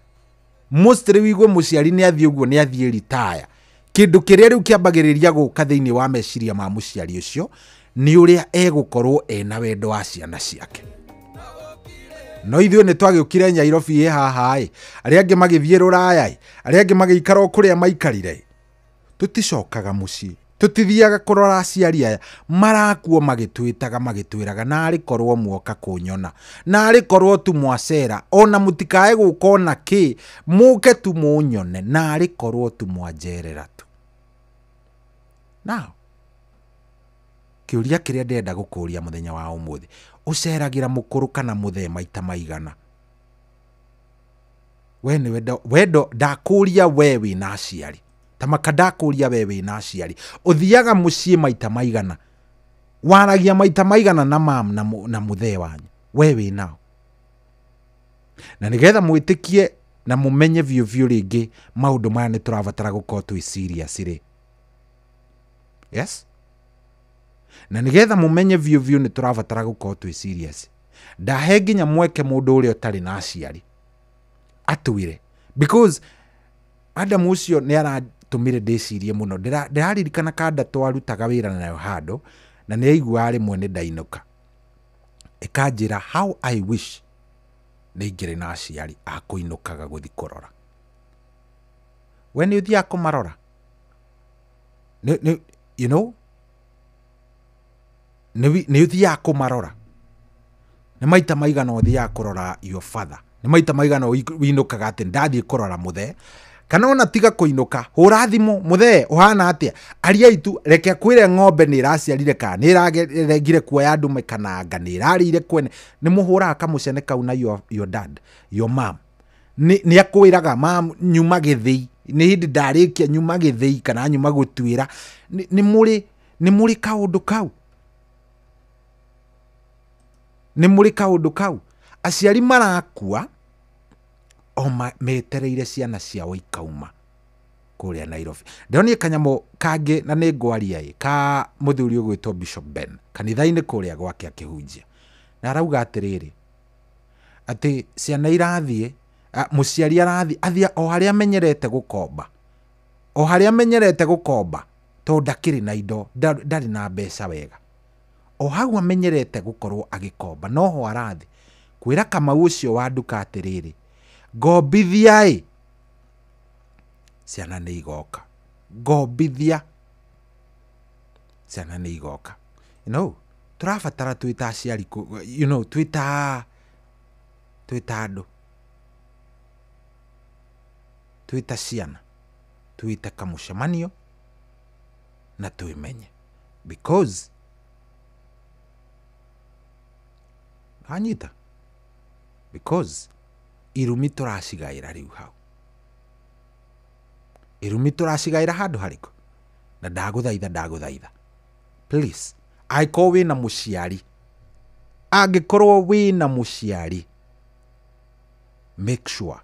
mostly wigwe muciari ni athie uguo ni athie retire kindu kiria riu kiambagiriria guka thiini wa meciria ma muciari ucio ni uria egukorwo ena wendo wa ciana ciake no ithuĩ nĩ twagiũkire Nyairobi haha arĩa angĩ magĩthiĩ Rũraya arĩa angĩ magĩikara kũrĩa maikarire tuticokaga mũciĩ tutithiaga kũrora aciari aya marakuo magĩtwĩraga narĩ korwo muoka kũnyona narĩ korwo tu mwacera ona mũtikae gũka ona kĩ mũke tu mũnyone narĩ korwo tu mwanjerera tu now kiuria kiria ndenda gukuria muthenya wa umuthi uceragira mukuru kana muthe maita maigana we ni wendo ndakuria wewe na aciari tamaka ndakuria wewe na aciari uthiaga mucii maita maigana waragia maita maigana na mam na muthe wanyu wewe nao na nigetha mwitikie na mumenye vyo ringi maundu maya ni turabatara gukorwo twi serious ri yes na nigetha mumenye vyo ni turabatara gukorwo twi serious ndahe nginya mweke mundu uria utari na aciari atwire because Adam ucio ni aratumire ndicirie muno ndiraririkana kada twarutaga wira nayo hando na ni aigua rimwe ni ndainuka ikanjira how I wish ni ngire na aciari akuinukaga guthi kurora when you thia kumarora you know ni uthia kumarora ni maita maigana uthia kurora your father ni maita maigana winukaga ati ndathie kurora muthe kana ona tiga kuinuka hura thimu muthe uhana atia aria itu reke kwire ng'ombe ni iraciarire kana ni iragire kuoya ndume kana anga ni irarire kwene ni muhura kamucene kau na your dad your mom ni akwiraga mam nyuma githii ni hindi ndarikia nyuma githii kana nyuma gutwira ni muri kaundu kau ni muri kaundu kau aciari marakua o metereire ciana ciao ikauma kuria Nairobi ndionie kanyamo kangi na ni ngwaria ka muthuri ugwitwo Bishop Ben kanitha-ini kuria gwake akihunjia na arauga atiriri ati ciana irathie muciari arathie athia o haria menyerete gukomba to ndakiri na indo ndari na mbeca wega o hau amenyerete gukorwo agikomba no ho arathi kwira Kamau ucio wa nduka atiriri ngombithia ciana ni igoka ngombithia ciana ni igoka you know turabatara twita aciari you know twita andu twita ciana twita kamucemanio na twimenye because anyita because irumi turacigaira riu hau irumi turacigaira handu hariko na ndaguthaitha please aiko wina muciari angikorwo wina muciari make sure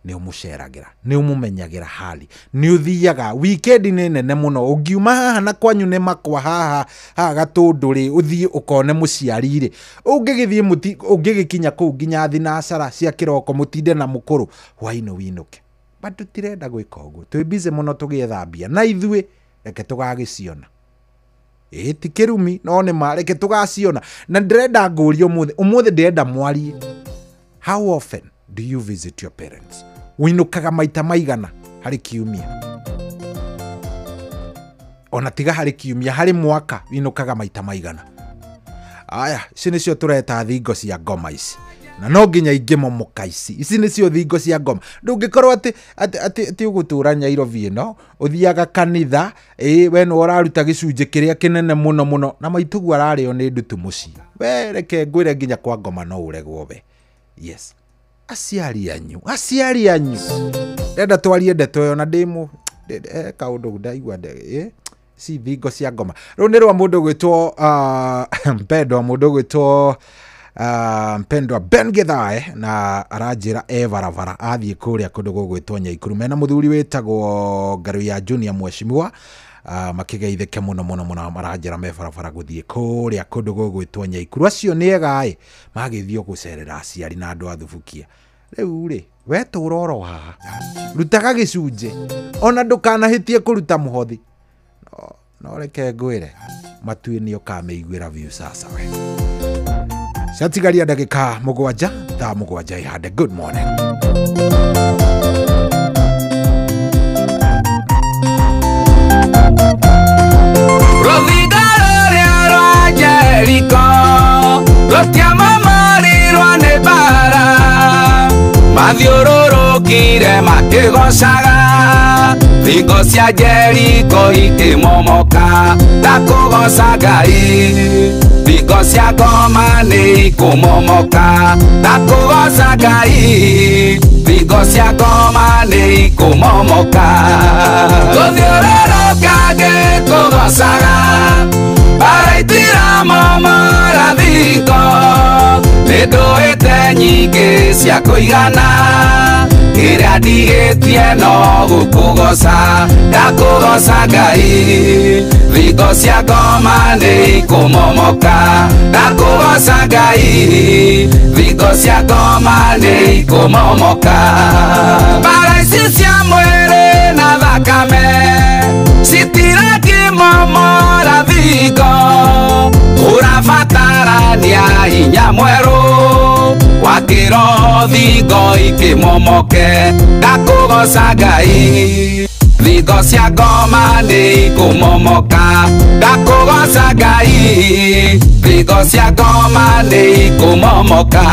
ni umuceragira ni umumenyagira hali ni uthiaga weekend ni nene muno ungiuma haha na kwanyu ne makwa haha gatunduri uthie ukone muciari ri ungigithie ungigikinya ku nginya thinacara cia kiroko mutinde na mukuru hwaino winuke bado tirenda gwika uguo twi busy muno tugiethambia na ithue reke tugagiciona ti kirumi no nĩ mareke tugaciona na ndĩrenda ngũria ũmũthĩ ndĩrenda mwarie. How often do you visit your parents? Uinukaga maita maigana harĩ kiumia? Ona tiga harĩ kiumia, harĩ mwaka uinukaga maita maigana? Aya, ici nĩcio tũreta thingo cia ngoma ici, na no nginya ingĩmomoka ici nĩcio thingo cia ngoma. Ndũngĩkorwo atĩ ũgũtũra Nyairobi ĩno ũthiaga kanitha we no ũraruta gĩcunjĩ kĩrĩa kĩnene mũno mũno na maitugu ararĩo nĩ ndutu mũciĩ. We reke ngwĩre nginya kwa ngoma no ũregwo we. Yes, aciari anyu ndenda twarie ndeto ĩyo na ndĩmũ kaũndũ ndaigua si thingo cia ngoma. Rĩu nĩ rwa mũndũ gwĩtwo Mpendwa Ben Githae na aranjĩra baravara athiĩ kũrĩa kũndũ gũgwĩtwo Nyaikuru mena mũthuri wĩtagwo Ngaru ya Junior Mweshimiwa makĩgeithĩke mũno mũno mũno maranjĩra me barabara gũthiĩ kũrĩa kũndũ gũgwĩtwo Nyaikuru. Acio nĩ ega magĩthiĩ gũcerera aciari na andũ athubukia. Rĩu we tũroro haha rutaga gĩcunjĩ ona ndũkanahĩtie kũruta mũhothi. No reke ngwĩre matuĩ nĩ ũkamĩiguĩra view sasa we. Ciatigaria ndagĩka 7 thaa 7 ihande. Good morning. Rũthingo rũrĩa rwa Jeriko rũtiamamarirwo nĩ mbara, mathiũrũrũkire makĩgocaga, thingo cia Jeriko ikĩmomoka na kũgoca Ngai. Thingo cia ngoma nĩ ikũmomoka na kũgoca Ngai. Thingo cia ngoma nĩ ikũmomoka. Gũthiũrũrũka ngĩkũgocaga, baraitira momora thingo. Nĩ ndũĩte nyingĩ cia kũigana, kĩrĩa ndigĩtie no gũkũgoca, ndakũgoca Ngai. Thingo cia ngoma nĩ ikũmomoka na kũgoca Ngai. Thingo cia ngoma nĩ ikũmomoka. Mbara ici cia mwĩrĩ na thakame citirakĩmomora thingo, ũrabatarania hinya mwerũ wakĩro thingo ikĩmomoke ndakũgoca Ngai. Thingo cia ngoma nĩ ikũmomoka ndakũgoca Ngai. Thingo cia ngoma nĩ ikũmomoka.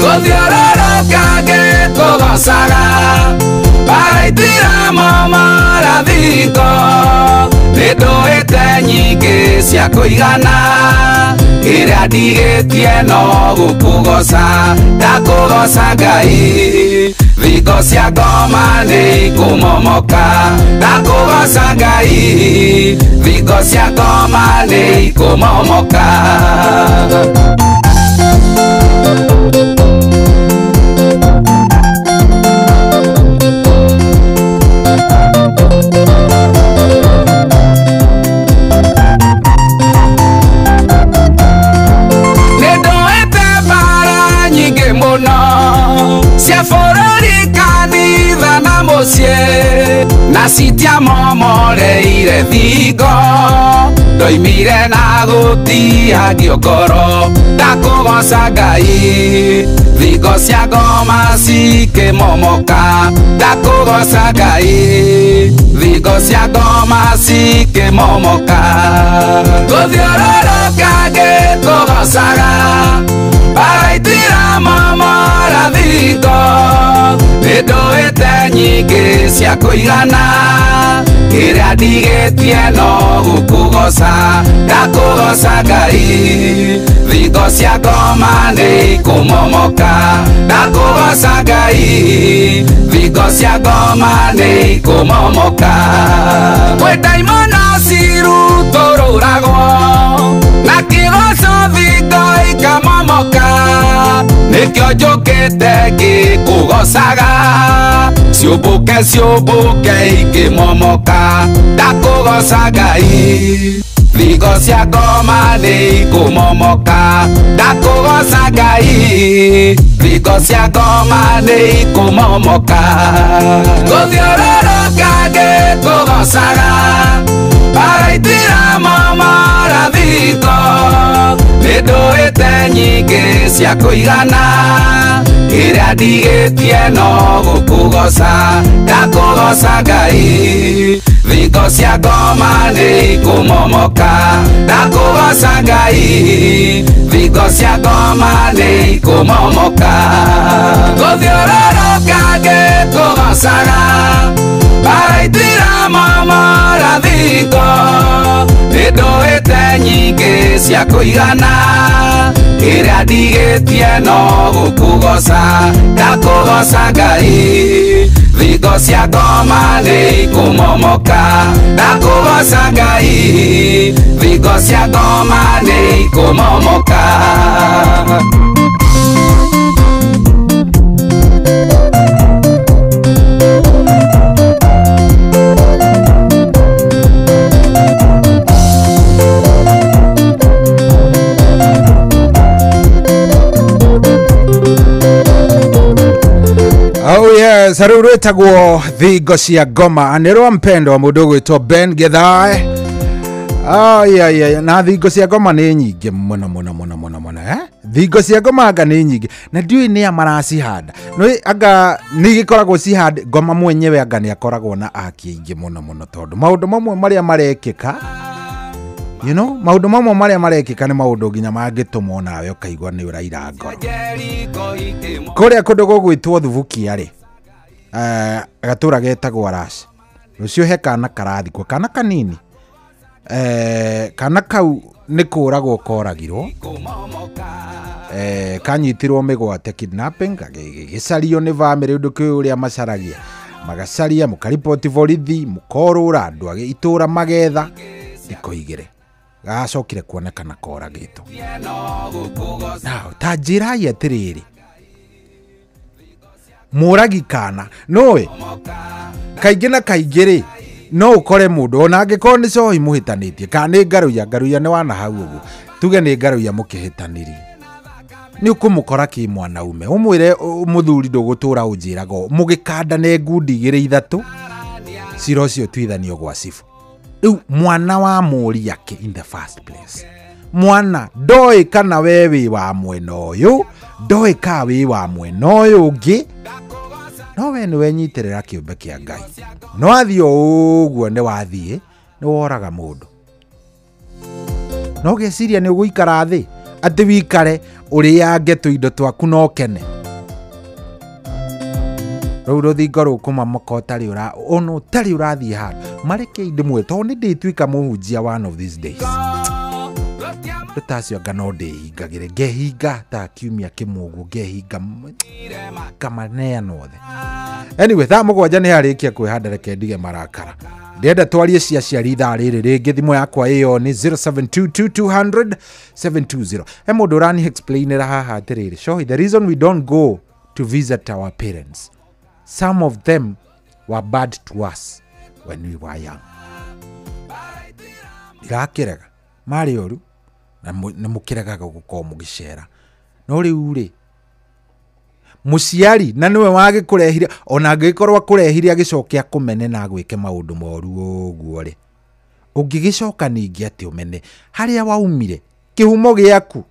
Gũthiũrũrũka ngĩkũgocaga, baraitira momora thingo. Nĩ ndũĩte nyingĩ cia kũigana, kĩrĩa ndigĩtie no gũkũgoca, ndakũgoca Ngai. Thingo cia ngoma nĩ ikũmomoka ndakũgoca Ngai. Thingo cia ngoma nĩ ikũmomoka. Nĩ ndũĩte mbara nyingĩ mũno cia bũrũri, kanitha na mũciĩ, na citiamomoreire thingo. Ndoimire na gũtiagio ngoro ndakũgoca Ngai. Thingo cia ngoma cikĩmomoka ndakũgoca Ngai. Thingo cia ngoma cikĩmomoka. Gũthiũrũrũka ngĩkũgocaga, baraitira momora thingo. Nĩ ndũĩte nyingĩ cia kũigana, kĩrĩa ndigĩtie no gũkũgoca, ndakũgoca Ngai. Thingo cia ngoma nĩ ikũmomoka ndakũgoca Ngai. Thingo cia ngoma nĩ ikũmomoka. Kwĩ ndaimono cirutũrũragwo na kĩgoco thingo ikamomoka, nĩkĩo njũkĩte ngĩkũgocaga. Ciũmbũke ikĩmomoka ndakũgoca Ngai. Thingo cia ngoma nĩ ikũmomoka ndakũgoca Ngai. Thingo thingo cia ngoma nĩ ikũmomoka gũthiũrũrũka ngĩkũgocaga baraitira momora thingo nĩ ndũĩte nyingĩ cia kũigana ĩrĩa ndigĩtie no gũkũgoca ndakũgoca Ngai thingo cia ngoma nĩ ikũmomoka ndakũgoca Ngai thingo cia ngoma nĩ ikũmomoka gũthiũrũrũka ngĩkũgocaga baraitira momora thingo nĩ ndũĩte nyingĩ cia kũigana ĩrĩa ndigĩtie no gũkũgoca ndakũgoca Ngai thingo cia ngoma nĩ ikũmomoka ndakũgoca Ngai thingo cia ngoma nĩ ikũmomoka Oh yes, rĩu rwĩtagwo thingo cia ngoma nĩ rwa mpendo mũndũ gwĩtwo Ben Githae. Na thingo cia ngoma nĩ nyingĩ mũno thingo cia ngoma anga nĩ nyingĩ na ndiũĩ nĩ amaracihanda anga nĩ gĩkoragwo cihanda ngoma mwenyewe anga nĩ akoragwo na aki aingĩ mũno tondũ maũndũ mamwe marĩa marekĩka maũndũ mamwe marĩa marekĩka nĩ maũndũ nginya mangĩtũma nawe ũkaigua nĩ ũraira ngoro kũrĩa kũndũ gũgwĩtwo Thubukia-rĩ gatũra getagwo Arash rũcio he kana karathikwo kana kanini kana kau nĩ kũragwo koragirwo kanyitirwo mĩgwate kidnapping gĩcario nĩ bamĩrĩ ũndũ kĩu ũrĩa macaragia magacaria mũkaripoti borithi mũkorũra andũ agĩ itũra magetha thikũ igĩrĩ gacokire kuonekana koragĩtwo ta njĩrai atĩrĩrĩ mũragi kana nowe kaingĩ na kaingĩ-rĩ no ũkore mũndũ ona angĩkorwo nĩ cohi mũhĩtanĩtie kana nĩ ngaruya nĩ wana hau ũguo tuge nĩ ngaruya mũkĩhĩtanĩrie nĩ ũkũmũkora kĩ mwanaume ũmwĩre mũthuri ndũgũtũra ũnjĩraga mũgĩkandane ngundi igĩrĩ ithatũ cira ũcio tuithanio gwa cibu rĩu mwana wa mũria ke in the first place mwana ndoĩ kana we wĩ wa mwena ũyũ ndoĩ ka wĩ wa mwena ũyũ ũngĩ no we nĩ wenyitĩrĩra kĩũmbe kĩa Ngai no athiĩ ũguo nĩ wathiĩ nĩ woraga mũndũ no geciria nĩ ũgũikara thĩ atĩ wikare ũrĩange tũindo twaku no kene rĩu rũthingo rũkũmamoka ũtarĩ ũrathiĩ handũ mareke indĩmwe tondũ nĩ ndĩtuĩka mũhunjia one of these days rũtacio anga no ndĩhingagĩre ngehinga ta kiumia kĩmwe ũguo ngehinga kamaneana othe anyway thaa mũgwanja nĩ harĩkia kwĩhanda reke ndige marakara ndĩenda twarie cia ciari ithaa rĩrĩ rĩngĩ thimũ yakwa ĩyo nĩ 0722200720 he mũndũ ũrani explainĩra haha atĩrĩrĩ show the reason we don't go to visit our parents some of them were bad to us when we were young ndirakĩrega marĩ ũru na nĩ mũkĩregaga gũkorwo mũgĩcera no rĩu-rĩ mũciari na nĩwe wagĩkũrehire ona angĩkorwo akũrehire agĩcokia kũmene na gwĩke maũndũ moru ũguo-rĩ ũngĩgĩcoka ningĩ atĩ ũmene harĩa waumire kĩhumo gĩaku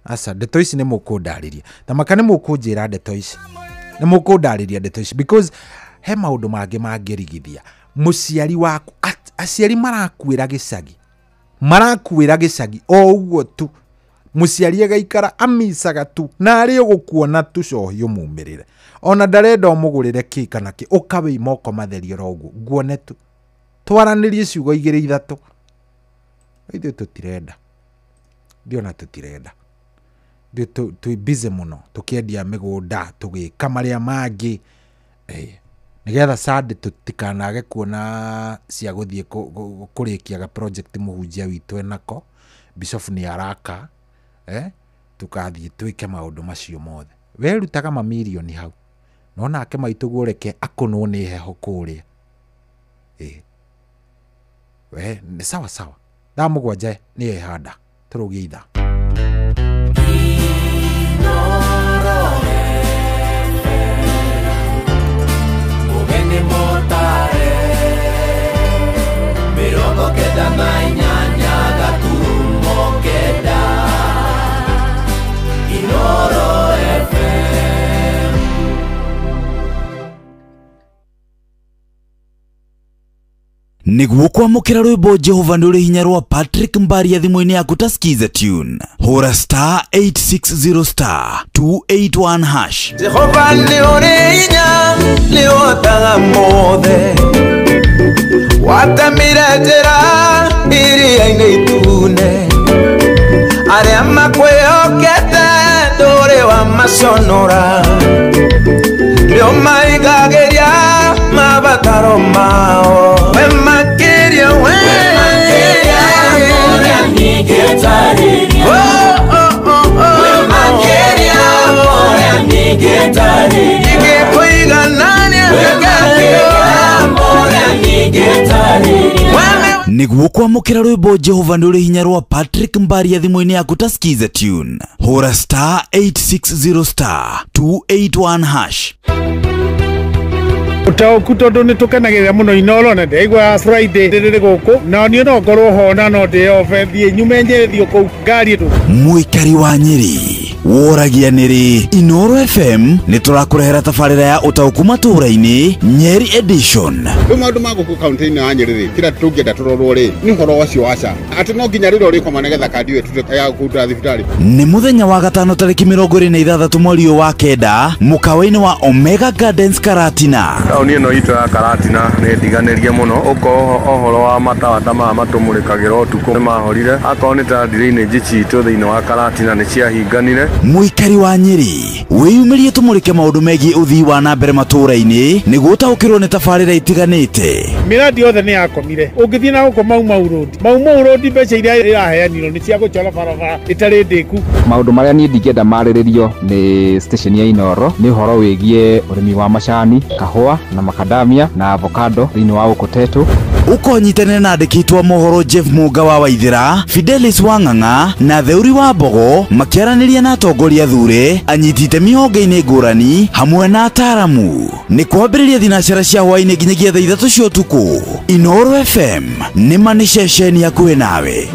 aca ndeto ici nĩ mũkũndarĩria tamaka nĩ mũkũnjĩra ndeto ici nĩ mũkũndarĩria ndeto ici because he maũndũ mangĩ mangĩrigithia mũciari waku aciari marakuĩra gĩcagi o ũguo tu mũciari agaikara amicaga tu na arĩ ũgũkuona tu cohi ũmumĩrĩre ona ndarenda ũmũgũrĩre kĩ kana kĩ ũkawĩ moko matherio roguo nguone tu twaranĩrie ciugo igĩrĩ ithatũ ithuĩ tũtirenda ndiona tũtirenda twĩ busy mũno tũkĩendia mĩgũnda tũgĩka marĩa mangĩ nĩgetha Sunday tũtikanage kuona cia gũthiĩ kũrĩkia project mũhunjia witũ enako Bishop nĩ araka tukathiĩ twĩke maũndũ macio mothe werutaga mamirioni hau no nake maitũguo reke akũnwo nĩ heho kũrĩa we nĩ sawa thaa mũgwanja nĩ ehanda tũrũgie ithaa niguo kwamukira rwimbo Jehova nduri hinya rwa Patrick Mbaria thimũ-inĩ yaku ta skiza tune hura star 860 star 281 hash. Jehova ni uri hinya ni otaga mothe watamire njĩra iria-inĩ itune arĩa makwĩhokete ndũrĩ wa maconora nĩo maigagĩria mabataro mao we makĩria we niguo kwamukira rwimbo Jehova nduri hinya rwa Patrick Mbaria thimũ-inĩ yaku ta skiza tune hura star 860 star 281 hash. Utaoku tondu ni tukenagirira muno Inoro na ndeigua Friday riri guku na ni no ngorwo hona no ndi ofe thie nyume njethio ku ngari tu muikari wa Nyeri woragia niri Inoro FM ni turakurehera tabarira ya utauku matura-ini Nyeri edition. Maundu ma guku kaunti-ini ya Nyeri kira tungenda turorwo ri ni horo wacio waca ati no nginya riro rikoma negetha kandi yetu ya kuta thibitari. Ni muthenya wa gatano tariki 26 mweri wa kenda mukawa-ini wa Omega Gardens Karatina. Tauni ino itu ya Karatina ni ndiganirie muno uko ohoro wa matawa ta ma matumurikagira utuku ni mahorire akorwo ni ta drainage citu thiini wa Karatina ni ciahinganire. Muikari wa Nyeri wiyumirie tumurike maundu megie uthii wa na mbere matura-ini niguo utaukirwo ni tabarira itiganite. Miradi yothe ni yakomire ungithie na guko Mau road mbeca iria iraheanirwo ni cia gucora barabara itari ndiku. Maundu maria ni ndingenda mariririo ni station ya Inoro ni horo wigie urimi wa macani, kahua na macadamia na avocado thiini wa Ukotetu. Ukonyitanire na andikitwa mohoro Jeff Muga wa Waithira, Fidelis Wang'ang'a na Theuri wa Mbogo makiaraniria na atongoria thure anyitite mihonge-ini ngurani hamwe na ataramu. Ni kwambiriria thinashara cia hwaini nginyagia thaa 3 cia utuku. Inoro FM ni mani ceceni hakuhi nawe.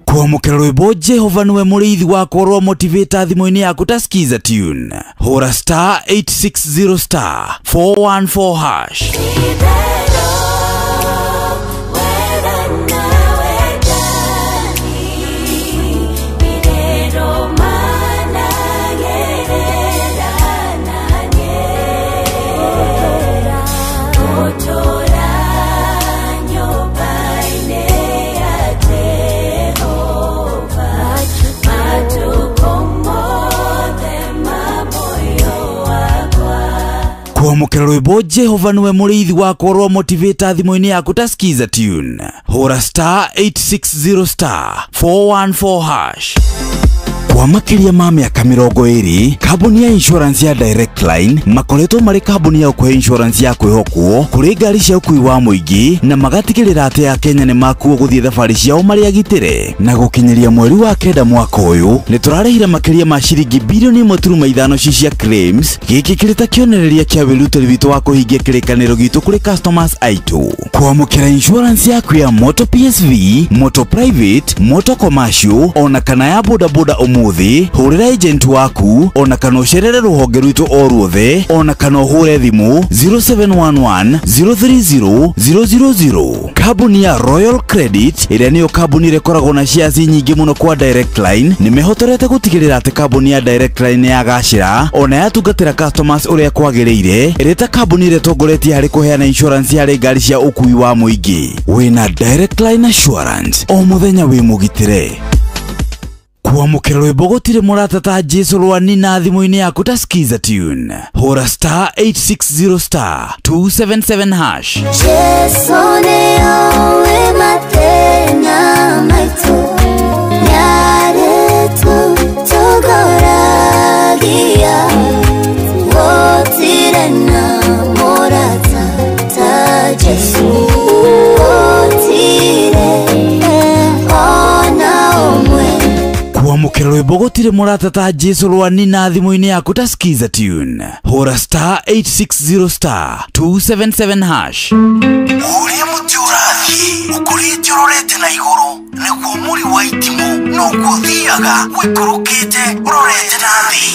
Kwamukira rwimbo Jehova niwe muriithi wakwa rwa motivator thimũ-inĩ yaku ta skiza tune hura star 860 star 414 hash. Kwamukira rwimbo Jehova niwe muriithi wakwa rwa motivator thimũ-inĩ yaku ta skiza tune hura star 860 star 414 hash. Kwa makiria ma miaka 20 kambuni ya insurance ya Direct Line makoretwo mari kambuni ya kuhe insurance ya kwihokwo kuri ngari cia ukui wa muingi na magatigirira ati ya Kenya ni makuo guthie thabari ciao mari agitire na gukinyiria mweri wa kenda mwaka uyu ni turarehira makiria ma ciringi bilioni 1.5 cia claims giki kirita kionereria kia wirutiri witu wa kuhingia kirikaniro gitu kuri customers aitu. Kwamukira insurance yaku ya motor PSV, motor private, motor commercial ona kana ya bodaboda umuthi hurira agent waku ona kana ucerere ruhonge rwitu o ruothe ona kana hure thimu 0711 030 000. Kambuni ya Royal Credit iria niyo kambuni rekoragwo na shares nyingi muno kwa Direct Line ni mehotorete gutigirira ati kambuni ya Direct Line ya gacira ona yatungatira customers uria kwagiriire ireta kambuni retongoretie hari kuheana insurance ya ngari cia ukui wa muingi. Wina Direct Line Assurance o muthenya wi mugitire. Kwamukira rwimbo gutire murata ta Jesu rwa nina thimũ-inĩ yaku ta skiza tune hura star 860 star 277 hash. Jesu nĩoĩ matenya maitũ nĩarĩtũtongoragia gũtirĩ na mũrata ta Jesu gũtirĩ ona ũmwe. Kwamukira rwimbo gutire murata ta Jesu rwa nina thimũ-inĩ yaku ta skiza tune hura star 860 star 277 hash. Uria muti urathi ukurite urorete na iguru niguo muri wa itimu no guthiaga wikurukite urorete na thi.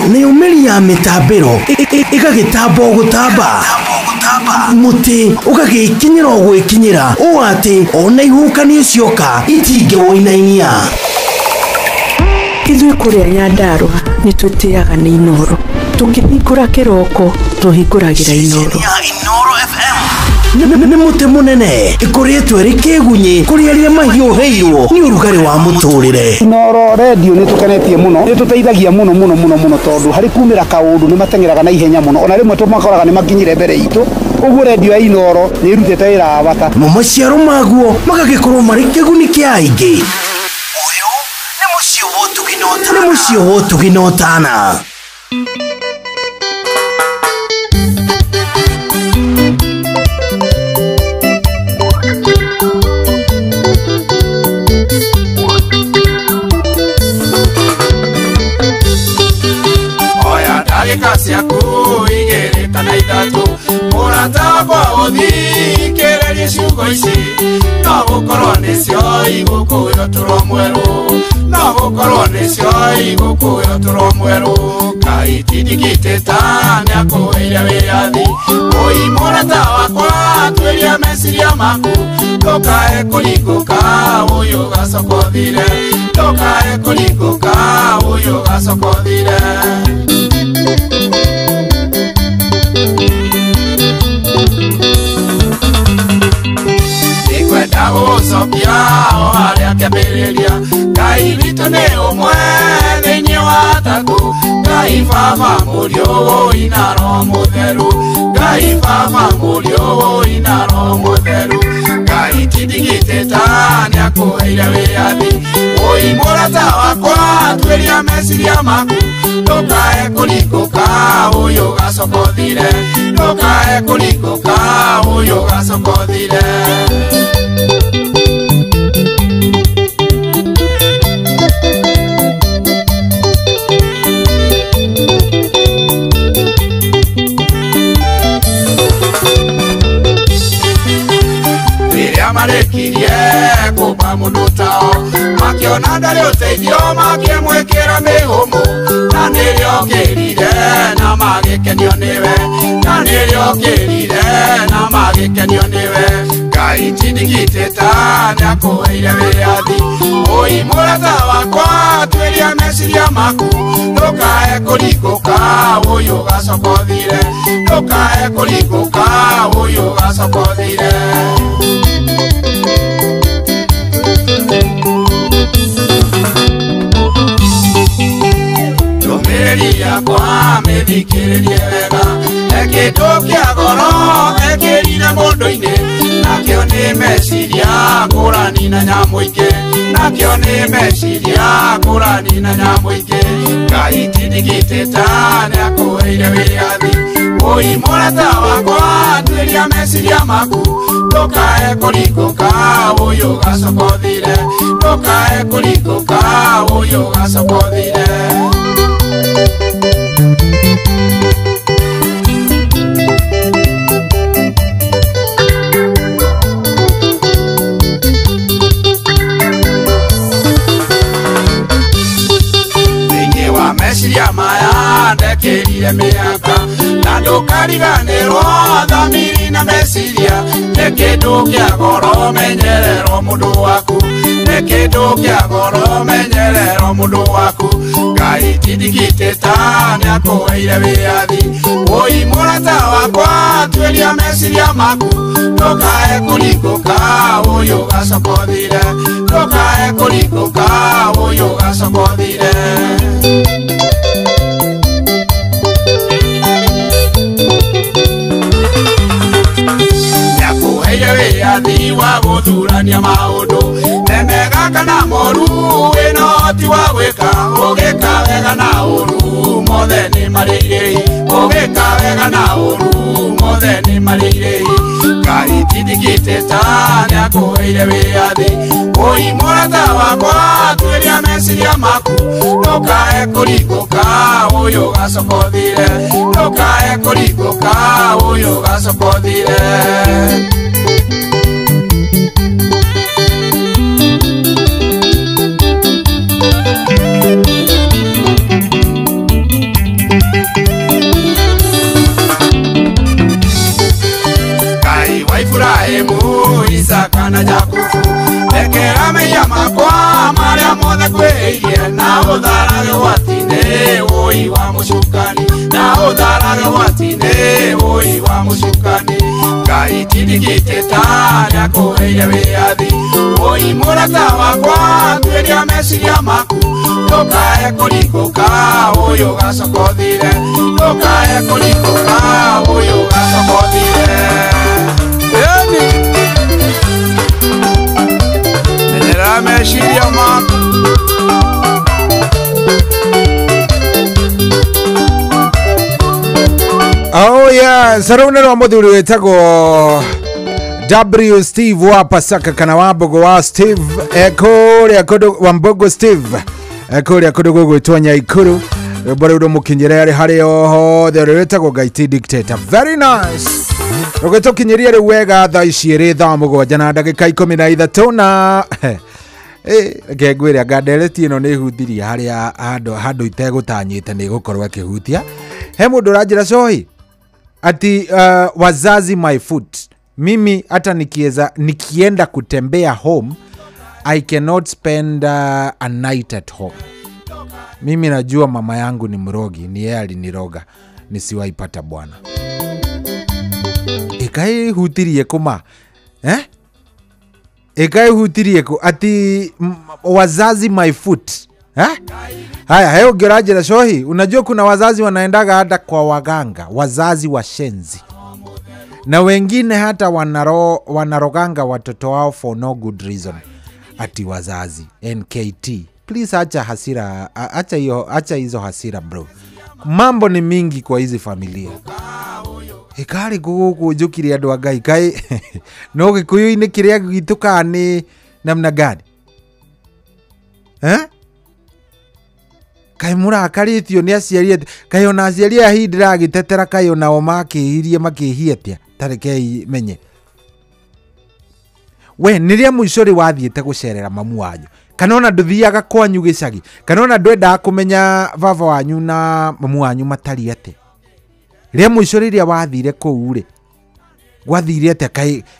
nä umeri ya mä tambä ĩgagä tamba å gå tamba må tä å gagä kinyä ra å gwä kinyä ra å atä ona ihukanio cioka itingä woinainia ithuĩ kũrĩa Nyandarua nĩ twĩtĩaga nĩ Inoro tũkĩhingũra kĩroko tũhingũragĩra Inoro nĩ mũtĩ mũnene ĩkoretwo ĩrĩ kĩgunyĩ kũrĩ arĩa mahiũhĩirwo nĩ ũrugarĩ wa mũtũrĩre. Inoro radio nĩ tũkenetie mũno, nĩ tũteithagia mũno tondũ harĩ kumĩra kaũndũ nĩ mateng'eraga na ihenya mũno, ona rĩmwe tũmakoraga nĩ makinyire mbere itũ. Ũguo radio ya Inoro nĩ ĩrutĩte wĩra wa bata. Maciaro maguo magagĩkorwo marĩ kĩguni kĩa aingĩ. Nĩ mũciĩ wa ũtugi na ũtana. Ndagĩka ciaku igĩrĩ kana ithatũ mũrata wakwa ũthikĩrĩrie ciugo ici no gũkorwo nĩcio igũkũĩra ũtũũro mwerũ no gũkorwo nĩcio igũkũĩra ũtũũro mwerũ Ngai ti ndigitĩta nĩakũheire wĩyathi ũi mũrata wakwa tuĩria meciria maku ndũkae kũringũka ũyũ ũgacoka ũthire ndũkae kũringũka ũyũ ũgacoka ũthire. Nikwenda gũcokia o harĩa kĩambĩrĩria Ngai witũ nĩ ũmwe thĩinĩ wa atatũ Ngai Baba Mũriũ Wũi na Roho Mũtheru Ngai Baba Mũriũ Wũi na Roho Mũtheru Ngai ti ndigitĩta nĩakũheire wĩyathi ũi mũrata wakwa tuĩria meciria maku ndũkae kũringũka ũyũ ũgacoka ũthire ndũkae kũringũka ũyũ ũgacoka ũthire. Marĩkirie kũmba mũndũ tao makĩona ndarĩ ũteithio makĩmwĩkĩra mĩhũmũ na nĩrĩo kĩrire na magĩkenio nĩwe na nĩrĩo kĩrire na magĩkenio nĩwe Ngai ti ndigitĩta nĩakũheire wĩyathi ũi mũrata wakwa tuĩria meciria maku ndũkae kũringũka ũyũ ũgacoka ũthire ndũkae kũringũka ũyũ ũgacoka ũthire. Ndũmĩrĩri yakwa mĩthikĩrĩrie wega kĩndũ kĩa goro ekĩrire mũndũ-inĩ nakĩo nĩ meciria ngũrani na nyamũ ingĩ nakĩo nĩ meciria ngũrani na nyamũ ingĩ Ngai ti ndigitĩta nĩakũheire wĩyathi ũi mũrata wakwa tuĩria meciria maku ndũkae kũringũka ũyũ ũgacoka ũthire ndũkae kũringũka ũyũ ũgacoka ũthire. Meciria maya ndekĩrire mĩaka na ndũkariganĩrwo thamiri na meciria nĩ kĩndũ kĩa goro menyererwo mũndũ waku nĩ kĩndũ kĩa goro menyererwo mũndũ waku Ngai ti ndigitĩta nĩakũheire wĩyathi ũi mũrata wakwa tuĩria meciria maku ndũkae kũringũka ũyũ ũgacoka ũthire ndũkae kũringũka ũyũ ũgacoka ũthire. Nĩakũheire wĩyathi wa gũthurania maũndũ memega kana moru wĩna ũhoti wa gwĩka ũgĩka wega na ũru mothe nĩ marĩ irĩhi ũgĩka wega na ũru mothe nĩ marĩ irĩhi Ngai ti ndigitĩta nĩakũheire wĩyathi ũi mũrata wakwa tuĩria meciria maku ndũkae kũringũka ũyũ ũgacoka ũthire ndũkae kũringũka ũyũ ũgacoka ũthire. Jakubu rekera meya makwa maria mothe kwĩirie na ũtharage gwatine ũi wa mũcukani na ũtharage gwatine ũi wa mũcukani Ngai tindigĩte rĩa kũheire wĩyathi ũi mũrata wakwa tuĩria meciria maku ndũkae kũringũka ũyũ gacoka ũthire ndũkae kũringũka ũyũ gacoka ũthire menyera meciria maku Oh yeah, saraunero wa muthuri wetagwo W Steve wa Pasaka kana wa Mbogo wa Steve kuria kundu wa Mbogo Steve kuria kundu gugwitwo Nyaikuru bari mukinyire ari hari hothe wetagwo Gaiti Dictator. Very nice. Rogito kinyiria ri wega thaa ici ri thaa mugwanja na ndagika 13 na ngengwira ngadereti ino ni huthiria hari handu itegutanyite ni gukorwo akihutia he mundu ranjira cohi ati wazazi my foot mimi hata nikienda kutembea home I cannot spend a night at home. Mimi najua mama yangu ni mrogi, ni yeye aliniroga nisiwaipata bwana. Ikai hutirie kuma ikai hutirie ku ati wazazi my foot haya hayo gerajira shohi. Unajua kuna wazazi wanaendaga hata kwa waganga, wazazi washenzi, na wengine hata wanaroganga watoto wao for no good reason. Ati wazazi NKT, please acha hasira, acha hizo hasira bro. Mambo ni mingi kwa hizi familia. Ikari kujukiria andu a Ngai kai no gikuyu-ini kiria gituka ni namna gani kai murakaritio ni aciari kai ona aciari a hindi ragitetera kai ona o makihirie makihietia tarekei menye we niria muicori wathiete gucerera mamu wanyu kana ona nduthiaga kwanyu gicagi kana ona ndwenda kumenya baba wanyu na mamu wanyu matari ate ria muicori ria wathire kuu ri gwathire ate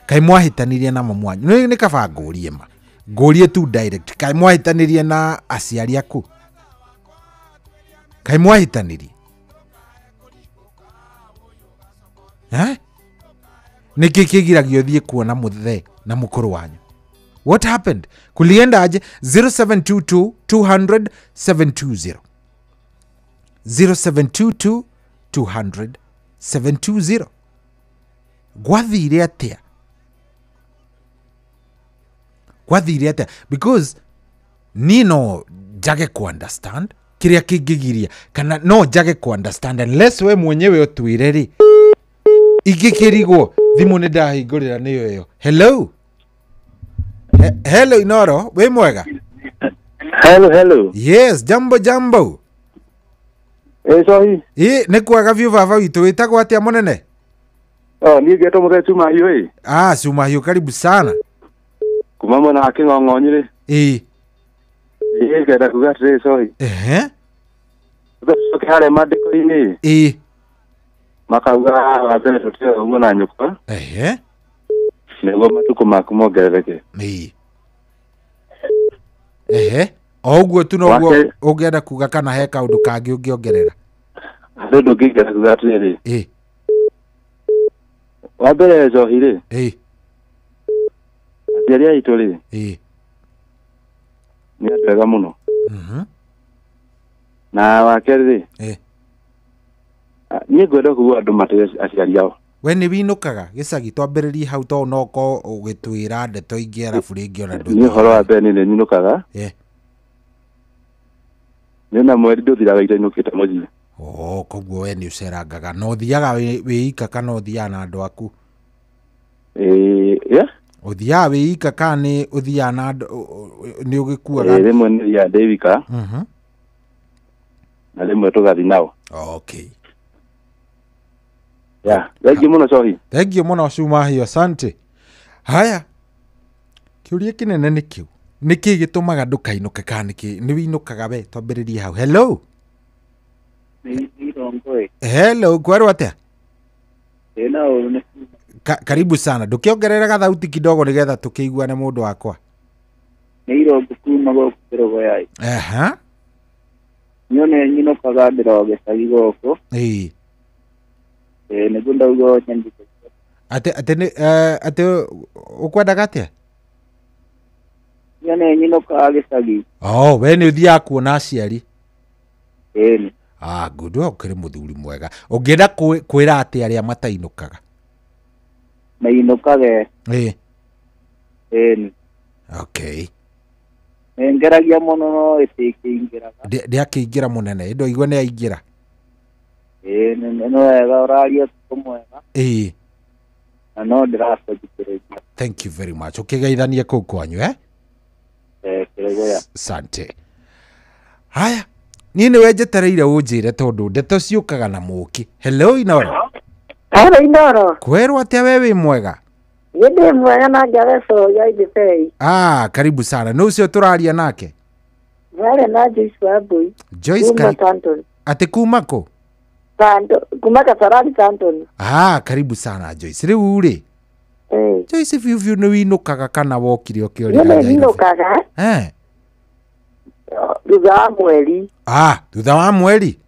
kai mwahitanirie na mamu wanyu ni kaba ngurie ma ngurie tu direct kai mwahitanirie na aciari aku kai mwahitanirie niki kigiragio thie kuona muthe na mukuru wanyu. What happened? Kulienda aje? 0722 200 720 0722 200 720 gwathire atia because nino jage ku understand kiria kingigiria kana no jage ku understand unless we mwenyewe otwire ri igikirigwo thimu ni ndahingurira niyo yo. Hello hello Inoro, we mwega? Hello yes, jambo sohi ni kwaga view baba witu witagwo atia munene? Ni geto muthe Sumahiu Sumahiu, karibu sana kuma mwana wa King'ong'onyi ri ngenda kuga atiri sohi hare mandiko-ini makauga wambere tutio uguo na nyukwa niguo matuku maku mongerereke oguo tu noguo ungienda kuga kana he kaundu kangi ungiongerera? Andu ndungĩingĩra kuga atĩrĩrĩ wambere Njohi rĩ aciari aitũ rĩ nĩ andũ ega mũno na wakerĩ rĩ niĩ ngwenda kuga andũ matĩre aciari ao. We nĩ winukaga gĩcagi twambĩrĩrie hau to noko ũgĩtwĩra ndeto ingĩ arabu rĩngĩ ona ndũ niĩ ũhoro wa mbere nĩ nyinukaga nĩ na mweri ndũthiraga itainũkĩte mũciĩ. Koguo we nĩ ũcerangaga na ũthiaga wĩika kana ũthiaga na andũ aku? Ũthiaga wĩika kana nĩ ũthiaga na andũ nĩ ũgĩkuaga? Rĩmwe nĩ thiaga ndĩ wika na rĩmwe tũgathi nao. Thank muno Cohi. Thank you muno Sumahiu, asante. Haya, kiuria kinene nĩ kiu niki gitumaga ndukainũke kana niki nĩ winukaga we? Twambĩrĩrie hau. Hello hello, kwerwo atia? Karibu sana. Ndukiongerera gathauti kidogo nigetha tukiiguane mundu wakwa. Nĩ Irongo kuma gũkũ Kĩrogoyai. Aha. Nyone nyinũkaga ndĩro gĩcagi gũkũ. Nĩguo ndauga nyandĩke. Ate ukwendaga atia? Nyone nyinũkaga gĩcagi. We nĩ ũthiaga kuona aciari? Ĩni. Good. Ukĩrĩ mũthuri mwega. Ũngĩenda kwĩra atĩ arĩa matainũkaga? Mainũkage. Ĩni. Okay. Ngeragia mũno no ĩtĩkĩingĩraga. Ndĩakĩingĩra mũnene. Ĩndo igua nĩ aingĩra. No wega ũraria ũtukũ mwega. Na no ndĩrakũthikĩrĩria. Thank you very much. Ũkĩgeithanie kũu kwanyu, Kĩrogoya. Sante. Haya. Niĩ nĩ wenjetereire ũnjĩre tondũ ndeto ciũkaga na mũki. Hello Inoro. Hello Inoro. Kwerwo atĩa we wĩ mwega? Ndĩ mwega na Jareso ya Ibei. Karibu sana. No ucio tũraria nake? Wale na Joyce Wambui. Joyce Kanton. Ati kuma ko? Kuma Kasarani Kanton. Karibu sana Joyce. Rĩu rĩ? Joyce viu nĩ winukaga kana wokire ũkĩoria? Nĩ winukaga. Thutha wa mweri. Thutha wa mweri?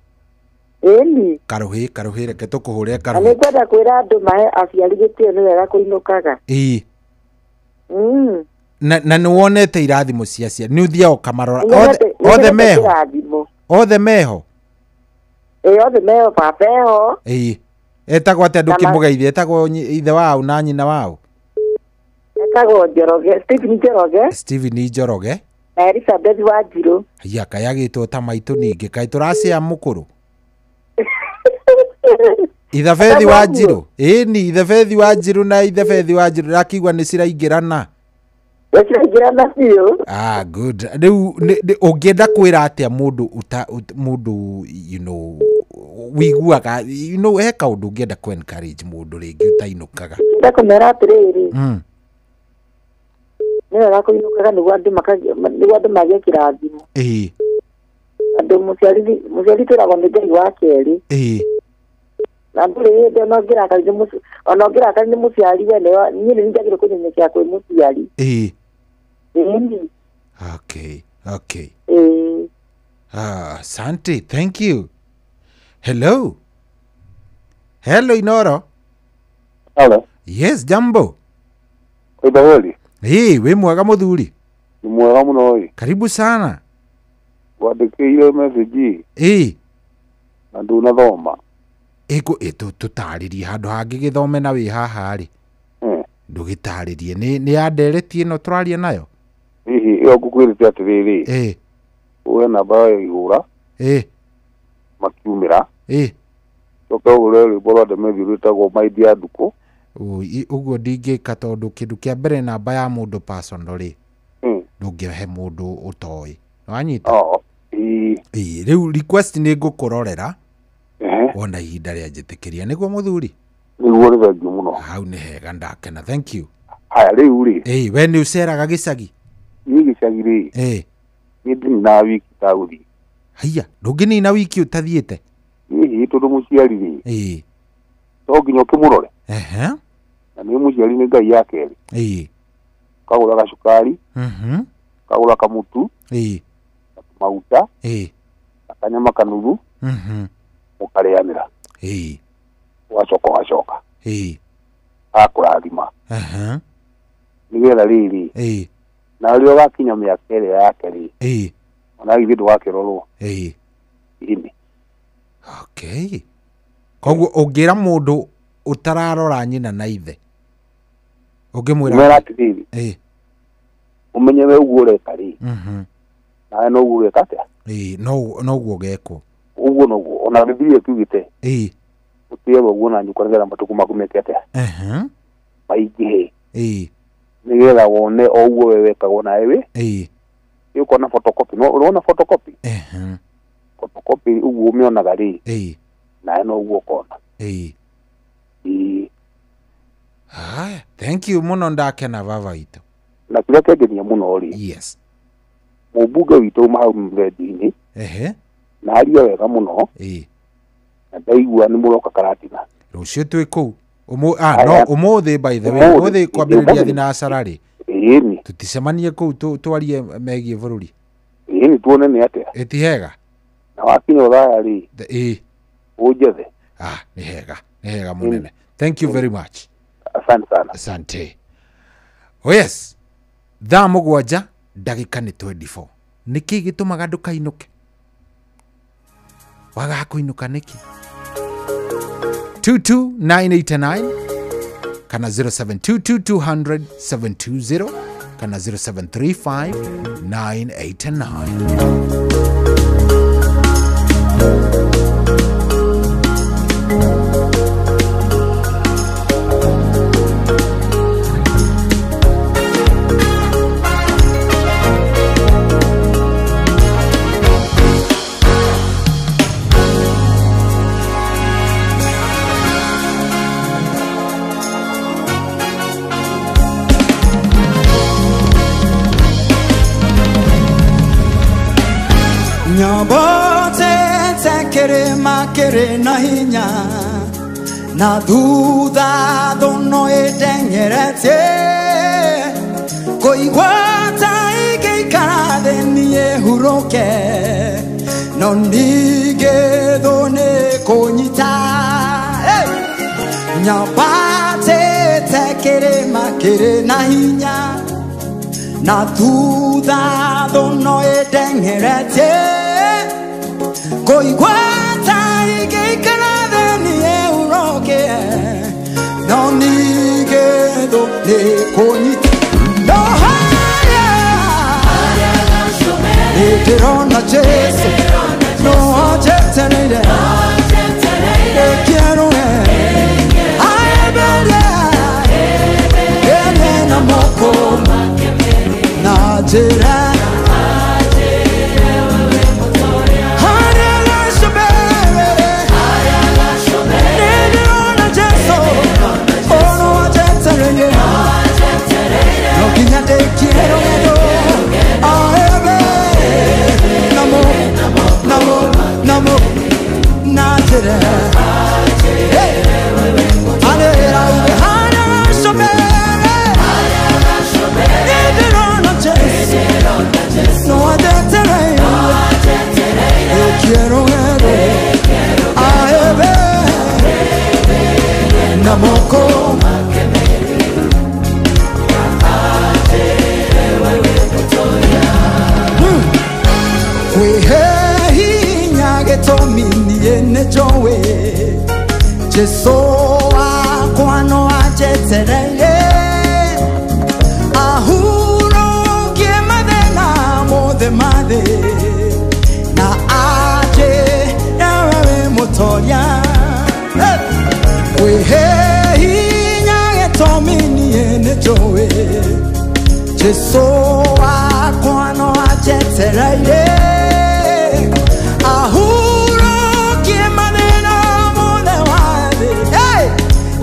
Ĩni. Karuhĩ reke tũkũhũre karuhĩ. Na nĩngwenda kwĩra andũ mahe aciari gĩtĩo nĩ wega kũinũkaga. Na nĩ wonete irathimo cia ciana? Nĩ ũthiaga ũkamarora? Othe meho? Othe meho? Othe meho, baba eho. Etagwo atĩa ndũkĩmũgeithia? Etagwo ithe wao na nyina wao? Etagwo Njoroge, Stephen Njoroge. Na Elizabeth Wanjiru. Kaĩ agĩtwo ta maitũ ningĩ, kaĩ tũracĩa mũkũrũ? Ithabethi Wanjiru. Ĩni Ithabethi Wanjiru na Ithabethi Wanjiru rakigwa nĩ ciraingĩrana. Ciraingĩrana biũ. Good. Rĩu ũngĩenda kwĩra atĩa mũndũ wiguaga he kaũndũ ũngĩenda ku encourage mũndũ rĩngĩ ũtainũkaga? Ndakũmera atĩrĩrĩ. Nĩ wega kũinũkaga nĩguo andũ magĩe kĩrathimo. Andũ mũciari twĩragwo nĩ Ngai wa kerĩ. Na ndũrĩ hĩndĩ ona ũngĩrakaria nĩ mũciari we niĩ nĩ njagĩrĩirwo kũnyenyekera kwĩ mũciari. Okay. Asante, thank you. Hello Inoro. Hello. Yes, jambo. Kwĩbawoli. Wĩ mwega mũthuri? Nĩ mwega mũno. Karibu sana. Wandĩkĩire message. Na ndunathoma. Tũtarĩrie handũ hangĩ gĩthome na wĩ haha rĩ. Ndũgĩtarĩrie nĩ yanderetie ĩno tũraria nayo? Ĩyo ngũkwĩrĩte atĩrĩrĩ. Woe namba ya ihũra. Makiumĩra. Coka ũgũre rwĩmbo rwa Ndemethio rwĩtagwo My Dear Nduku. Ũguo ndingĩka tondũ kĩndũ kĩa mbere namba ya mũndũ personal rĩ. Ndũngĩhe mũndũ ũtoĩ. Wanyita? Rĩu request nĩ ngũkũrorera. Wona ihinda rĩa njĩtĩkĩria nĩguo mũthuri? Nĩguo nĩ thengiũ mũno. Hau nĩ hega ndakena. Thank you. Haya rĩu rĩ. We nĩ ũceraga gĩcagi? Niĩ gĩcagi rĩ. Nĩ ndĩna wiki tagũthiĩ. Haiya, ndũngĩnina wiki ũtathiĩte? Tondũ mũciari rĩ. To nginya ũkĩmũrore. Na nĩ mũciari nĩ Ngai ya kerĩ. Kagũra gacukari. Kagũra kamutu. Maguta. Na kanyama kanuthu. Mũkarĩanĩra. Ũgacoka. Akũrathima. Nĩgetha rĩrĩ. Na rĩo gakinya mĩaka ĩrĩa yake rĩ. Ona githĩ ndũgakĩrorwo. Ini. Okay. Koguo ũngĩra mũndũ ũtararora nyina na ithe. Ũngĩmwĩra atĩrĩrĩ. Ũmenye we ũguo ũreka rĩ. Nawe no ũguo ũreka atĩa? No ũguo ũgekwo. Ũguo noguo ona Biblia ĩkiugĩte. Ũtĩe ũguo na nyũkwa nĩgetha matukũ maku meke atĩa? Maingĩhe. Nĩgetha wone o ũguo we wekagwo nawe wĩ. Ũkona photocopy. No ũrona photocopy? Photocopy ũguo ũmĩonaga rĩ. Nawe no ũguo ũkona. Thank you mũno ndakena baba witũ. Na kĩrĩa kĩangenia mũno rĩ. Mũmbunge witũ uma hau redio-inĩ. Na aria wega mũno. Na ndaigua nĩ mũroka Karatina. Rũciũ twĩ kũu. umuthi by the way umuthi kwambiriria thinacara ri tuticemanie kuu twarie megie bururi ni tuone ni atia etihega na wakinya uthaya ri ujethe ni hega munene. Thank you very much. Asante sana. Asante. Oh yes. Thaa mugwanja ndagika ni 24. Niki gitumaga ndukainuke? Waga kuinuka niki? 22989 kana 0722000720 kana 07359889. Nyabote tekere makere na hinya na duda dono edengerete koigwata ikikade niye huroke no nige done konyita Nyabate tekere makere na hinya na duda dono edengerete koigwata ikikade niye huroke no nige done konyita no haya Eterona Jesu no ajetenere quiero na moko na jera Jeso akwano ajetereye ahuro kiemade mode made na aje ewe motoria wehe hinya etomini enejowe Jeso akwano ajetereye ahuro kiemade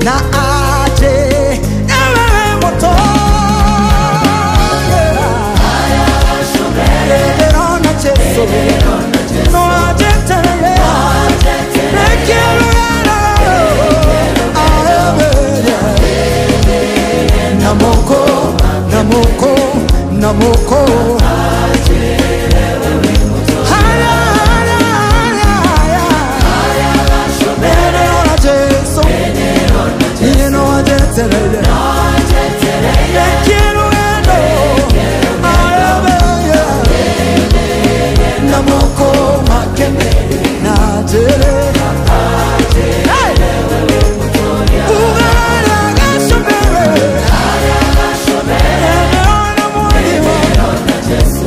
na aje ewe moto Eterona Jesu no aje tere quiero namoko Yes.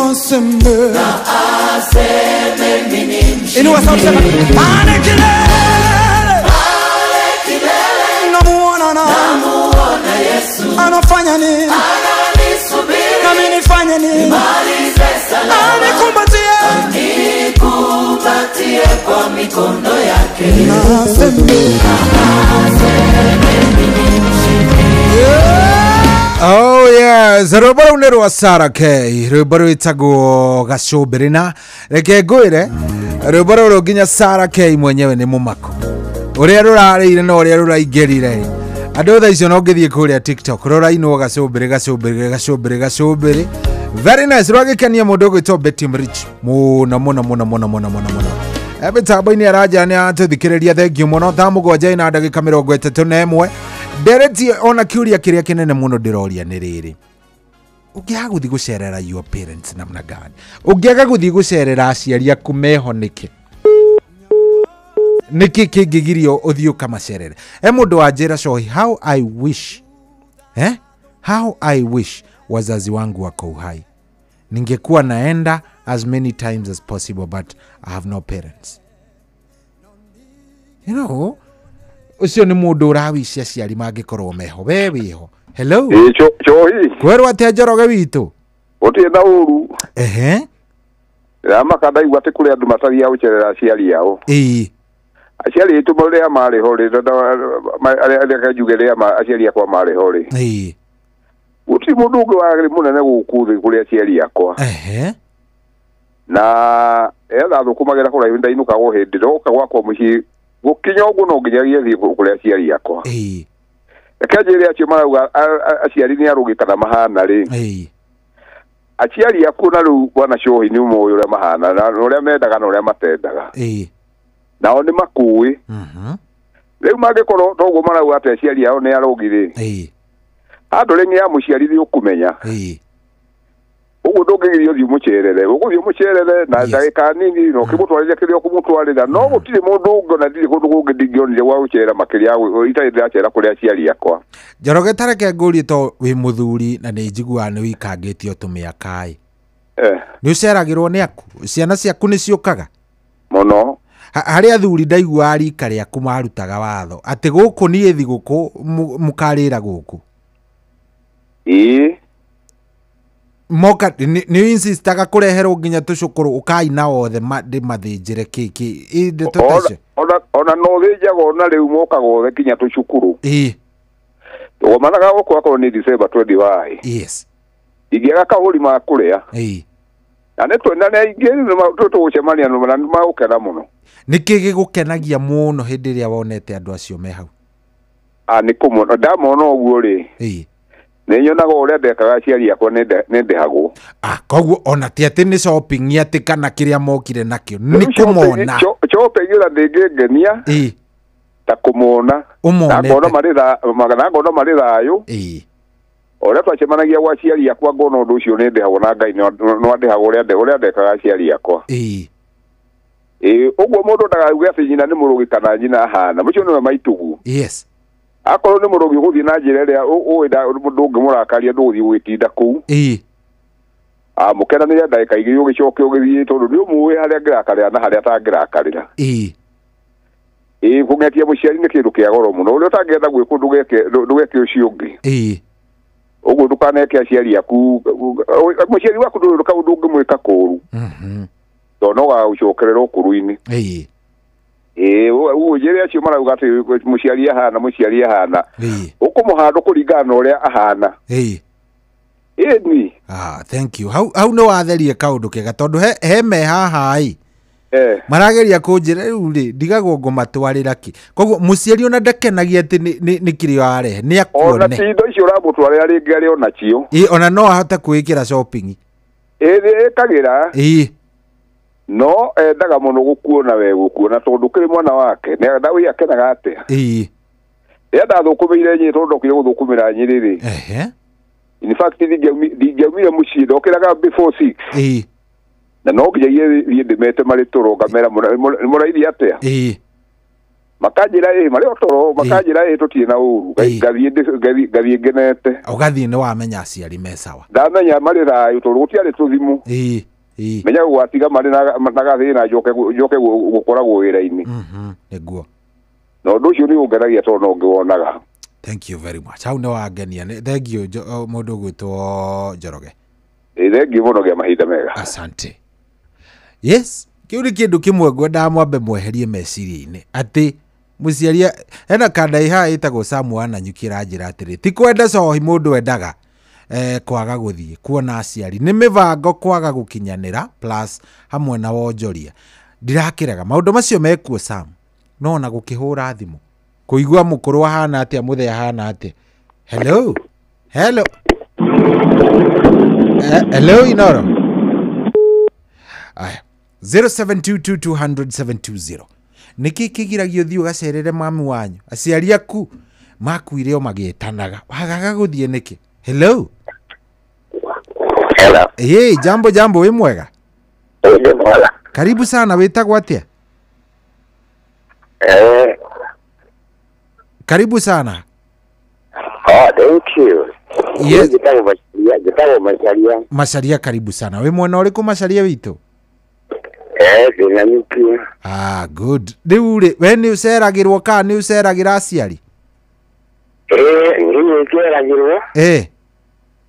aseme inua sauti sema pale kilele namuona Yesu anafanya nini nami nifanye nini nikumbatie kwa mikono yake Oh yes, rubaro nero asara ke rubaro itago gashobirina reke goire rubaro roginya Sara ke mwenyewe ni mumako uria rurarire no uria ruraigerire andu tha icio no ngithie kuria TikTok ruraino gashobire very nice rwagikania mundu gwitwo Betty Mrich muno ebitambo-ini araja ni atuthikiriria thengio muno thaa mugwanja na ndagika 31 ndereti ona kiuria kiria kinene muno ndiroria ni riri ungiaga guthi gucerera your parents namna gani ungiaga guthi gucerera aciari aku meho niki kingigirio uthio kama cerere mundu wa njira cohi how I wish wazazi wangu wako uhai ningekuwa naenda as many times as possible but I have no parents. You know, ucio ni mundu urawicia ciari mangikorwo meho we wiho. Hello. Chohi. Kwerwa ate njoroge witu. Utienda uru. Ama kada igwate kuri andu matari ya ucerera ciari yao. Aciari itu muria mari hori ari kajugeria aciari yakwa mari hori. Uti mundu gwagire munene gukuthi kuri aciari yakwa. Na etha thukumagira kura ibinda inuka go hindiro ukagwakwa muci gukinya ugu no nginyagia thi kuri aciari yakwa. Akaje acio marauga aciari ni arugikana mahana ri. Aciari yaku na ru bwana Cohi ni umoyo ura mahana na uria mendaga na uria matendaga. Nao ni makui. Riu magikorwo toguo marauga ati aciari yao ni arugire. Andu rengi ya muciarithi ukumenya. Ugu ndungigirio thi mucerere uguthio mucerere na ndagika nini no kimutwarire kirio kumutwarira no gutire mundu ngona ndiri kundu gungindingionire wa ucera makiria itari ndacera kuria aciari yakwa. Njoroge tareke nguri to wi muthuri na ni njigua ni wikangitio tumiakai. Ni uceragirwo ni aku ciana ciaku ni ciukaga muno hari athuri ndaigua rika riaku marutaga watho ati guku ni thiguku mukarira guku moka ni insistaga kureherwo nginya tucukuru ukai na othe mathinjire kiki inde tutacio ona no thijago na riu moka gothe kinya tucukuru o managa gukwa ni December 20 yes igiaga kahuri makuria na neto na ingi tutu gucemania no na maukena muno niki gigukenagia muno hindi ria wonete andu acio me hau ni kumuno ndamona oguo ri nenyonaga uria ndekaga aciari yakwa nindehagwo koguo ona ti ati ni shopping ati kana kiria mokire nakio ni kumona shopping ira ndingengenia ta kumona na ngona mari thayo uria twacemanagia gwa aciari yakwa ngona undu ucio nindehagwo na Ngai no andehagwo uria ndekaga aciari yakwa uguo mundu ndagauge ati nyina ni murugi kana nyina hana mucio ni maitugu yes akoro ni murugi guthi na njira ria uida ndungi murakaria nduthi gwitinda ku mukena ni ndagika igi ugicoke ugithie tondu ni umuwe haria ngirakarira na haria tangirakarira kungetia muciari ni kindu kia goro muno uria utangienda gwika ndugeke ucio ungi uguo ndukaneke aciari yaku muciari waku nduruka ndungi mwika kuru tonoga ucokerera ukuru-ini ujere acio marauga ati muciari ahana ukumuhanda kuringana uria ahana ni thank you hau no watherie kaundu kega tondu he me haha marageria kunjira riu ri ndigagwo ngomatwarira ki koguo muciari ona ndakenagia ati ni kirio arehe ni akuone ona tindo icio uramutwarira ringi ari ona cio ona no ahote kwikira shopping kagira no endaga muno gukuona we gukuona tondu kiri mwana wake ne ndawi akenaga atia enda thukumeire nyi tondu kire guthukumira nyiriri in fact ndigeumire mucii ndokiraga before 6 na no nginya ye ndimete mari turo ngamera muraidi atia makajira mari otoro makajira tutie na uru gathie ngenete ugathie ni wamenya aciari me sawa ndamenya mari ra utoro gutiari tuthimu menya gwatiga mari na gathina joke gukoragwo wira-ini niguo no nducio ni ungeragia to no ngiwonaga. Thank you very much. Hau ni wangenia. Thank you mundu gwitwo Njoroge. Thank you muno, mahinda mega. Asante. Yes, kiu ni kindu kimwe ngwenda mwambe mweherie meciria-ini ati muciaria ena kanda iha itagwo Samuana nyukira njira atiri ti kwenda cohi mundu endaga kwaga guthie kuona aciari ni mivango kwaga gukinyanira plus hamwe na wonjoria ndirakiraga maundu macio mekuo Sam no na gukihura thimu kuigua mukuru hana atia muthea hana atia. Hello hello Inoro. Aya 0722200720 niki kigiragio thio gacerere mami wanyu aciari aku makuire o magitanaga wagaga guthie niki. Hello jambo we mwega. Karibu sana, wetagwo atia? Karibu sana. Thank you. Yes. Jitabo Macharia. Macharia, karibu sana. We mwana uriku Macharia witu? Dinamiki. Good. Riu we ni uceragirwo ka ni uceragira aciari? Ni uceragirwo.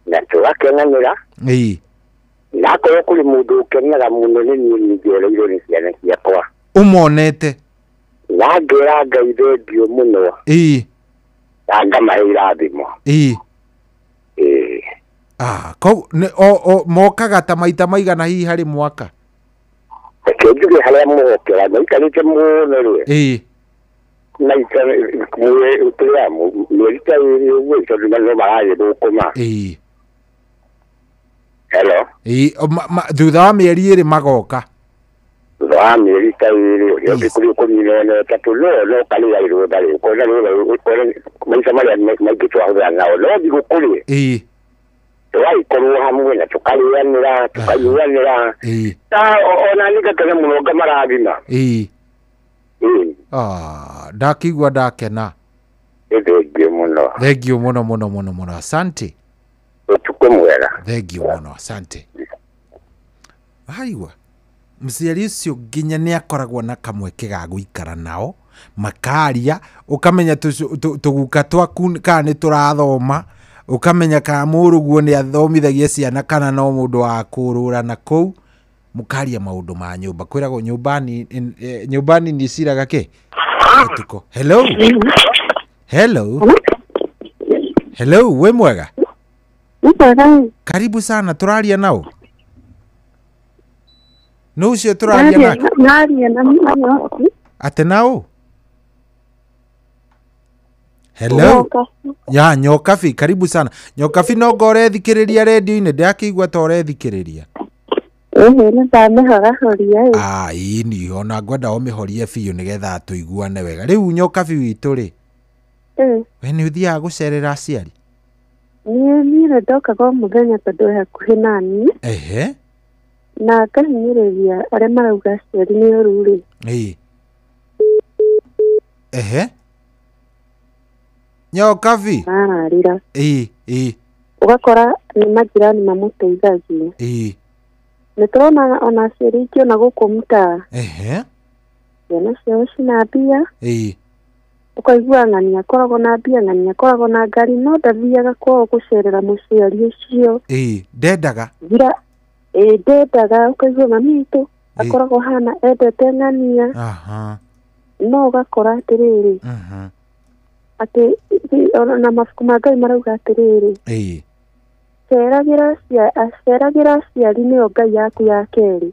Na tugakenanira. Nakorwo kuri mundu ukenaga muno ni ngereirwo ni ciana ciakwa. Umonete? Nagira Ngai thengiũ muno. Ngamaheira thimo. Ko mokaga ta maita maigana hihi harĩ mwaka? Kenjuge harĩa mokera maikarĩte mũno rĩ. Maita tuya mwerita ũguo tondũ no marathi thũkũma. Hello. Thutha wa mĩeri ĩrĩ magoka? Wa mĩeri ta ĩrĩ ũngĩkũria kũnyinone tatu no kalĩa irwo ndarĩ kona maita marĩa maingĩ twahũthĩra nao no thigũkũrĩ tũgagĩkorwo hamwe na tũkarĩanĩra tũkanyuanĩra ona nĩgakena mũno ngamarathima. Ndakigua ndakena. Thengiũ mũno asante. Ũtukũ mwega. Thengiũ mũno asante. Haigua mciari ucio nginya ni akoragwo na kamweke ga guikara nao makaria ukamenya tuguka twaku kana ni turathoma ukamenya ka muruguo ni athomithagia ciana kana no mundu wa kurura na kou mukaria maundu ma nyumba kwiragwo nyumbani ni ciraga ke tuko. Hello we mwega. Karibu sana, turaria nao no ucio turaria nake naria na mimi ate nao. Hello ya Nyokabi, karibu sana Nyokabi. No gore thikiriria radio-ini ndakigwa ta urethikiriria. Ni ndamehora horia. Ini ona ngwenda umihorie biũ nigetha tuiguane wega. Riu Nyokabi witu ri we ni uthiaga gucerera aciari? Ni ndoka kwa muthenya tondu hakuhi nani na kahinyĩrĩria arĩa marauga aciari nĩ ũru rĩ. Nyokabi ararĩra ũgakora nĩ majirani mamũteithagia. Nĩ tũrona ona aciari aingĩ ona gũkũ mtaa ciana ciao cina mbia ukaigua ng'ani akoragwo na mbia ng'ani akoragwo na ngari no ndathiaga kwao gũcerera mũciari ũcio. Ndendaga ndendaga ukaigua mami witũ akoragwo hana endete ng'ania no ũgakora atĩrĩrĩ atĩ na mabuku ma Ngai marauga atĩrĩrĩ ceragĩra aciari nĩyo Ngai yaku ya kerĩ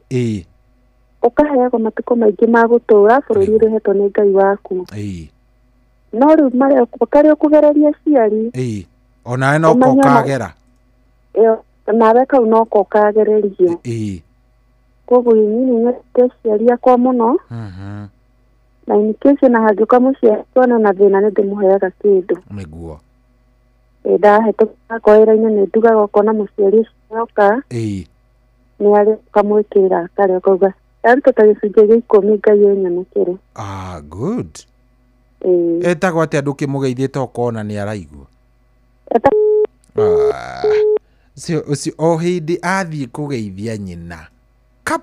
ũkaheagwo matukũ maingĩ ma gũtũũra bũrũri ũrĩhetwo nĩ Ngai waku. No rĩu makarĩ ũkũgereria aciari onawe no kokagera nawe kau no kokagererio. Koguo nyinyi nyendete aciari akwa mũno na inikĩcio na hangĩũka mũciari twana na thĩna nĩ ndĩmũheaga kĩndũ nĩguo. Ndahĩtũka kwĩra-inĩ nĩ ndugaga okona mũciari ũcio oka nĩ arĩ kamwĩkĩrĩra akarĩa akauga arutwo ta gĩcunjĩ gĩa 10 Ngai enyamũkĩre. Good. etagwo atia nduki mugeithite ukona ni araigua ucio o hindi athie kugeithia nyina kap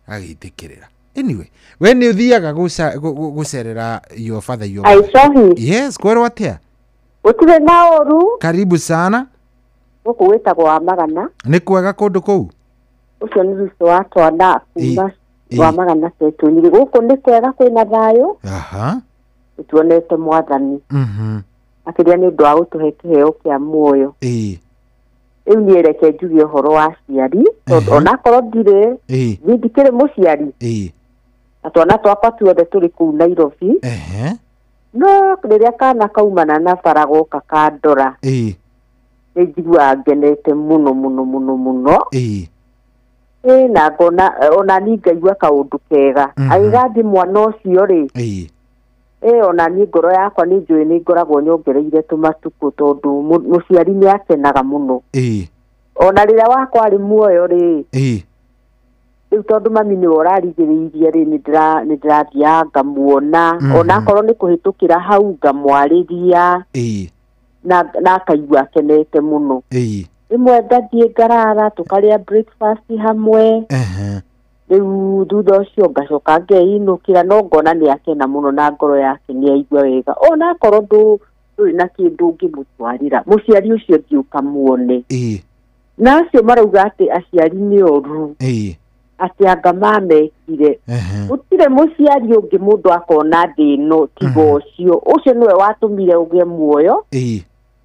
agitikirira. Anyway, we ni uthiaga gucerera your father your yes, kwero atia utire na oru. Karibu sana guku wetagwo wa magana ni kwega kundu kuu ucio ni ruso wa twana kuma wa magana tetu ni guku ni kwega kwina thayo. Aha, tuonete mwathani akiria ni ndu wa gutuhe kiheo kia muoyo. Riu ni ereke njuge horo wa ciari ona korwo ndire ndikire muciari atwana twakwa tuothe turi kuu Nairobi. No riria kana kaumana na farago kakandora njigua ngenete muno muno muno muno na ngona ona ni ngaigua kaundu kega aigathi mwana ucio ri ona ni ngoro yakwa ni njui ni ngoragwo nyongereire tumatuku tondu muciari ni akenaga muno ona riria wakwa ari muoyo ri riu tondu mami ni orarigiriirie ri ni ndirathia ngamuona ona korwo ni kuhitukira hau ngamwariria na akaigua akenete muno. Rimwe ndathie ngarara tukaria breakfast hamwe riu thutha ucio ngacoka ngeinukira no ngona ni akena muno na ngoro yake ni aigua wega ona korwo nduri na kindu ngimutwarira muciari ucio thiuka muone na acio marauga ati aciari ni oru ati anga mamekire utire muciari ungi mundu akona thino tigo ucio niwe watumire ugie muoyo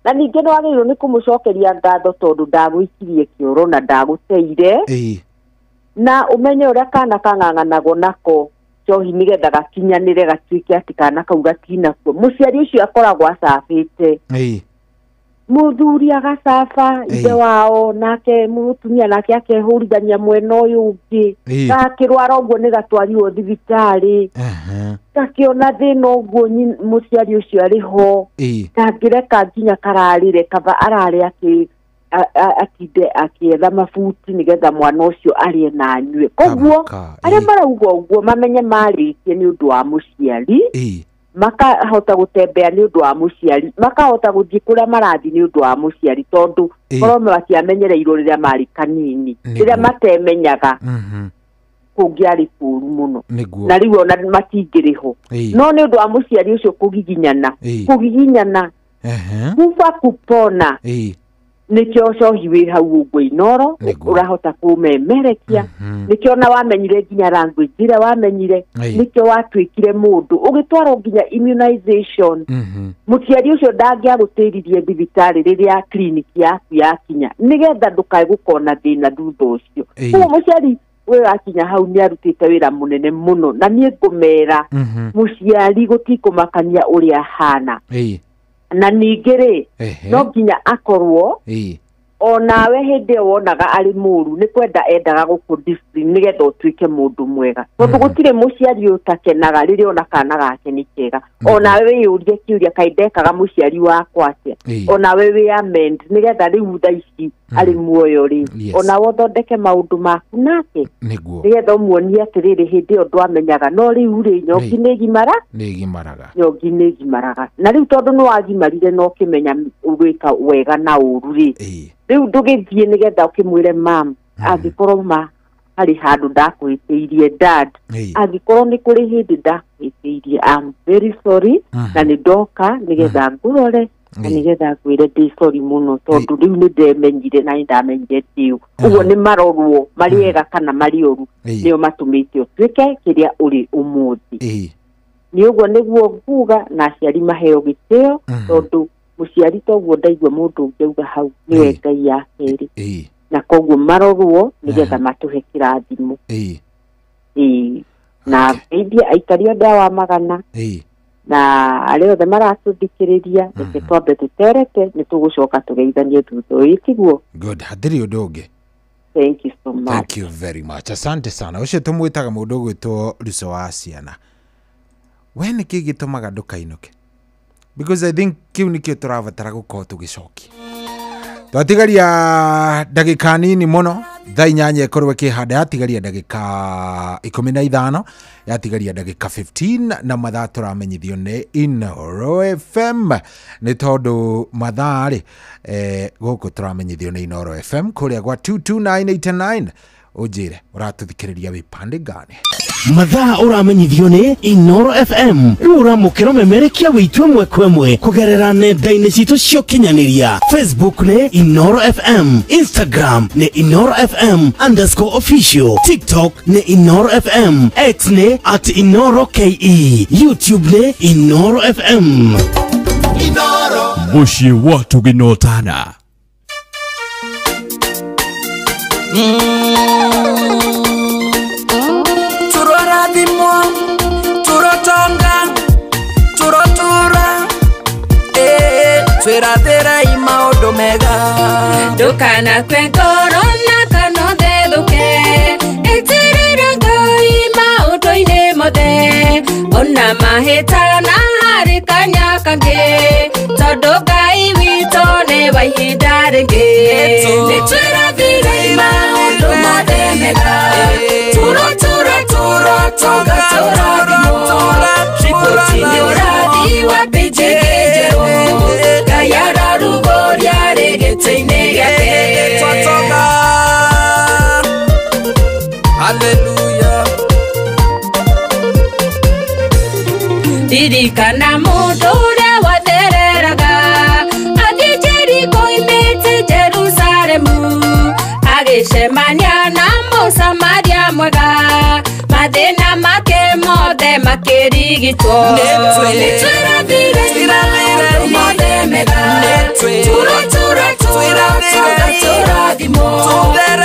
na ninge no agirwo ni kumucokeria ngatho tondu ndagwikirie kioro na ndaguteire na umenye uria kana kang'ang'anagwo nako cohi nigetha gakinyanire gatuike ati kana kau gatinako muciari ucio akoragwo acabite muthuri agacafa ithe wao nake mutumia nake akehurithania mwena uyu ungi gakirwara uguo ni gatwarirwo thibitari gakiona thina uguo muciari ucio ariho kangireka nginya kararire kava arare atinde akietha mabuti nigetha mwana ucio arie na anyue koguo aria marauga uguo mamenye maritie ni undu wa muciari makahota gutembea ni undu wa muciari makahota guthii kuria marathi ni undu wa muciari tondu korwo matiamenyereirwo riria mari kanini riria matemenyaga kungiari kuru muno na riu ona matingiriho no ni undu wa muciari ucio kugiginyana kuva kupona nikyo cohi wi hau uguo Inoro urahota kumemerekia nikyo na wamenyire nginya language ira wamenyire nikyo watwikire mundu ugitwaro nginya immunization muciari ucio ndangia gutiririe thibitari riria clinic yaku yakinya nigetha ndukae gukona thina thutha ucio uguo muciari we akinya hau ni arutite wira munene muno na nie ngumera muciari gutikumakania uria hana na ningire no nginya akorwo onawe hindi wonaga ari muru ni kwenda endaga guku discipline nigetha utuike mundu mwega tondu gutire muciari utakenaga riria ona kana gake ni kega onawe wiyurie kiuria kaindekaga muciari wakwa atia onawe wi amend nigetha riu thaici ari muoyo ri onawe uthondeke maundu maku nake nigetha umuonie atiriri hindi o ndwamenyaga no riu ri nyoki nyongi nigimaraga na riu tondu ni wagimarire no kimenya ugwika wega na uru ri riu ndugithie nigetha ukimwire mam agikorwo ma hari handu ndakwitiirie dad agikorwo ni kuri hindi ndakwitiirie I'm very sorry na ni ndoka nigetha ngurore na nigetha ngwire ndi sorry muno tondu riu ni ndemenyire na ndamenyire tiu uguo ni marorwo mariega kana marioru nio matumite utuike kiria uri umuthi ni uguo niguo nguga na aciari maheo gitio tondu muciari toguo ndaigua mundu ngeuga hau niwe Ngai yakeri na koguo marorwo nigetha matuhe kirathimo na ndeithia aikari othe wa magana na aria othe maratuthikiriria reke twambe tutereke ni tugucoka tugeithanie thutha uyu tiguo good hadiri undu ungi thank you so much thank you very much asante sana ucio tumwitaga mundu gwitwo Ruso wa ciana we niki gitumaga ndukainuke because I think kiu nikio turavatara gukorwo tugicokia twatigaria ndagika nini muno thainyanya korwe kihanda yatigaria ndagika 15 yatigaria ndagika 15 na mathaa turamenyithio ni Inoro FM ni tondu mathaa ri guku turamenyithio ni Inoro FM kuria gwa 22989 ujire uratuthikiriria wipande gani mathaa uramenyithio ni Inoro FM uramukiro memerekia witwe mwekwemwe kugerera nenda-ini citu cio kinyaniria Facebook ni Inoro FM, Instagram ni Inoro FM_official, TikTok ni Inoro FM, X ni @InoroKE, YouTube ni Inoro FM. Inoro mushi watu ginotana Turoradimo, turotonga, turotura, tweradera ima odomega. Dukana kwe korona kanode duke, etirira ima odoine mode. Ona maheta na harikanya kage, todoga iwitone wahidarenge. Tweradera ima odomade mega. Toga Shikotini oradi wapejegejero Gayara rugoria regetene yate Toga Hallelujah Dirikana modora watereraga Adi Jericho imete Jerusalemu Ageshemania namo Samaria mwega Madena make mode makerigito Netwera vire mode mega Tura dimo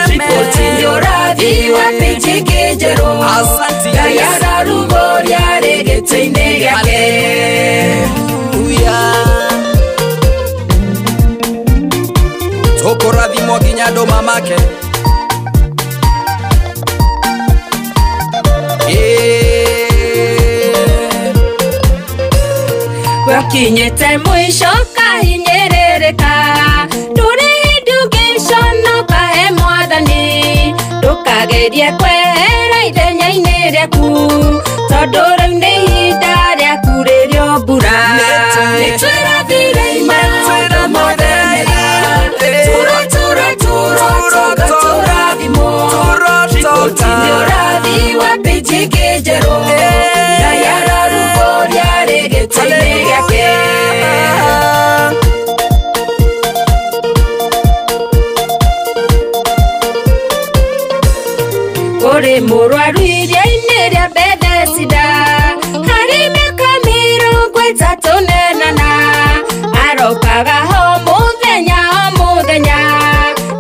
Shikoti yoradi wapijikijero Gayara rugoria regetene yake Tokora dimo ginyado mamake Wakinyete mwisho kahinyerereka Dure education no kahe mwadhani Dukagerie kwehera idenya inereku Todore unehida ryaku rerio bura Netwera vire ima modemera Tura dimo Shikotini oradi wapijikijero Gayara rugoria regetene yake Kore murwaru iria ineria bedesida Harime kamiro kweta tonenana Arokaga ho muthenya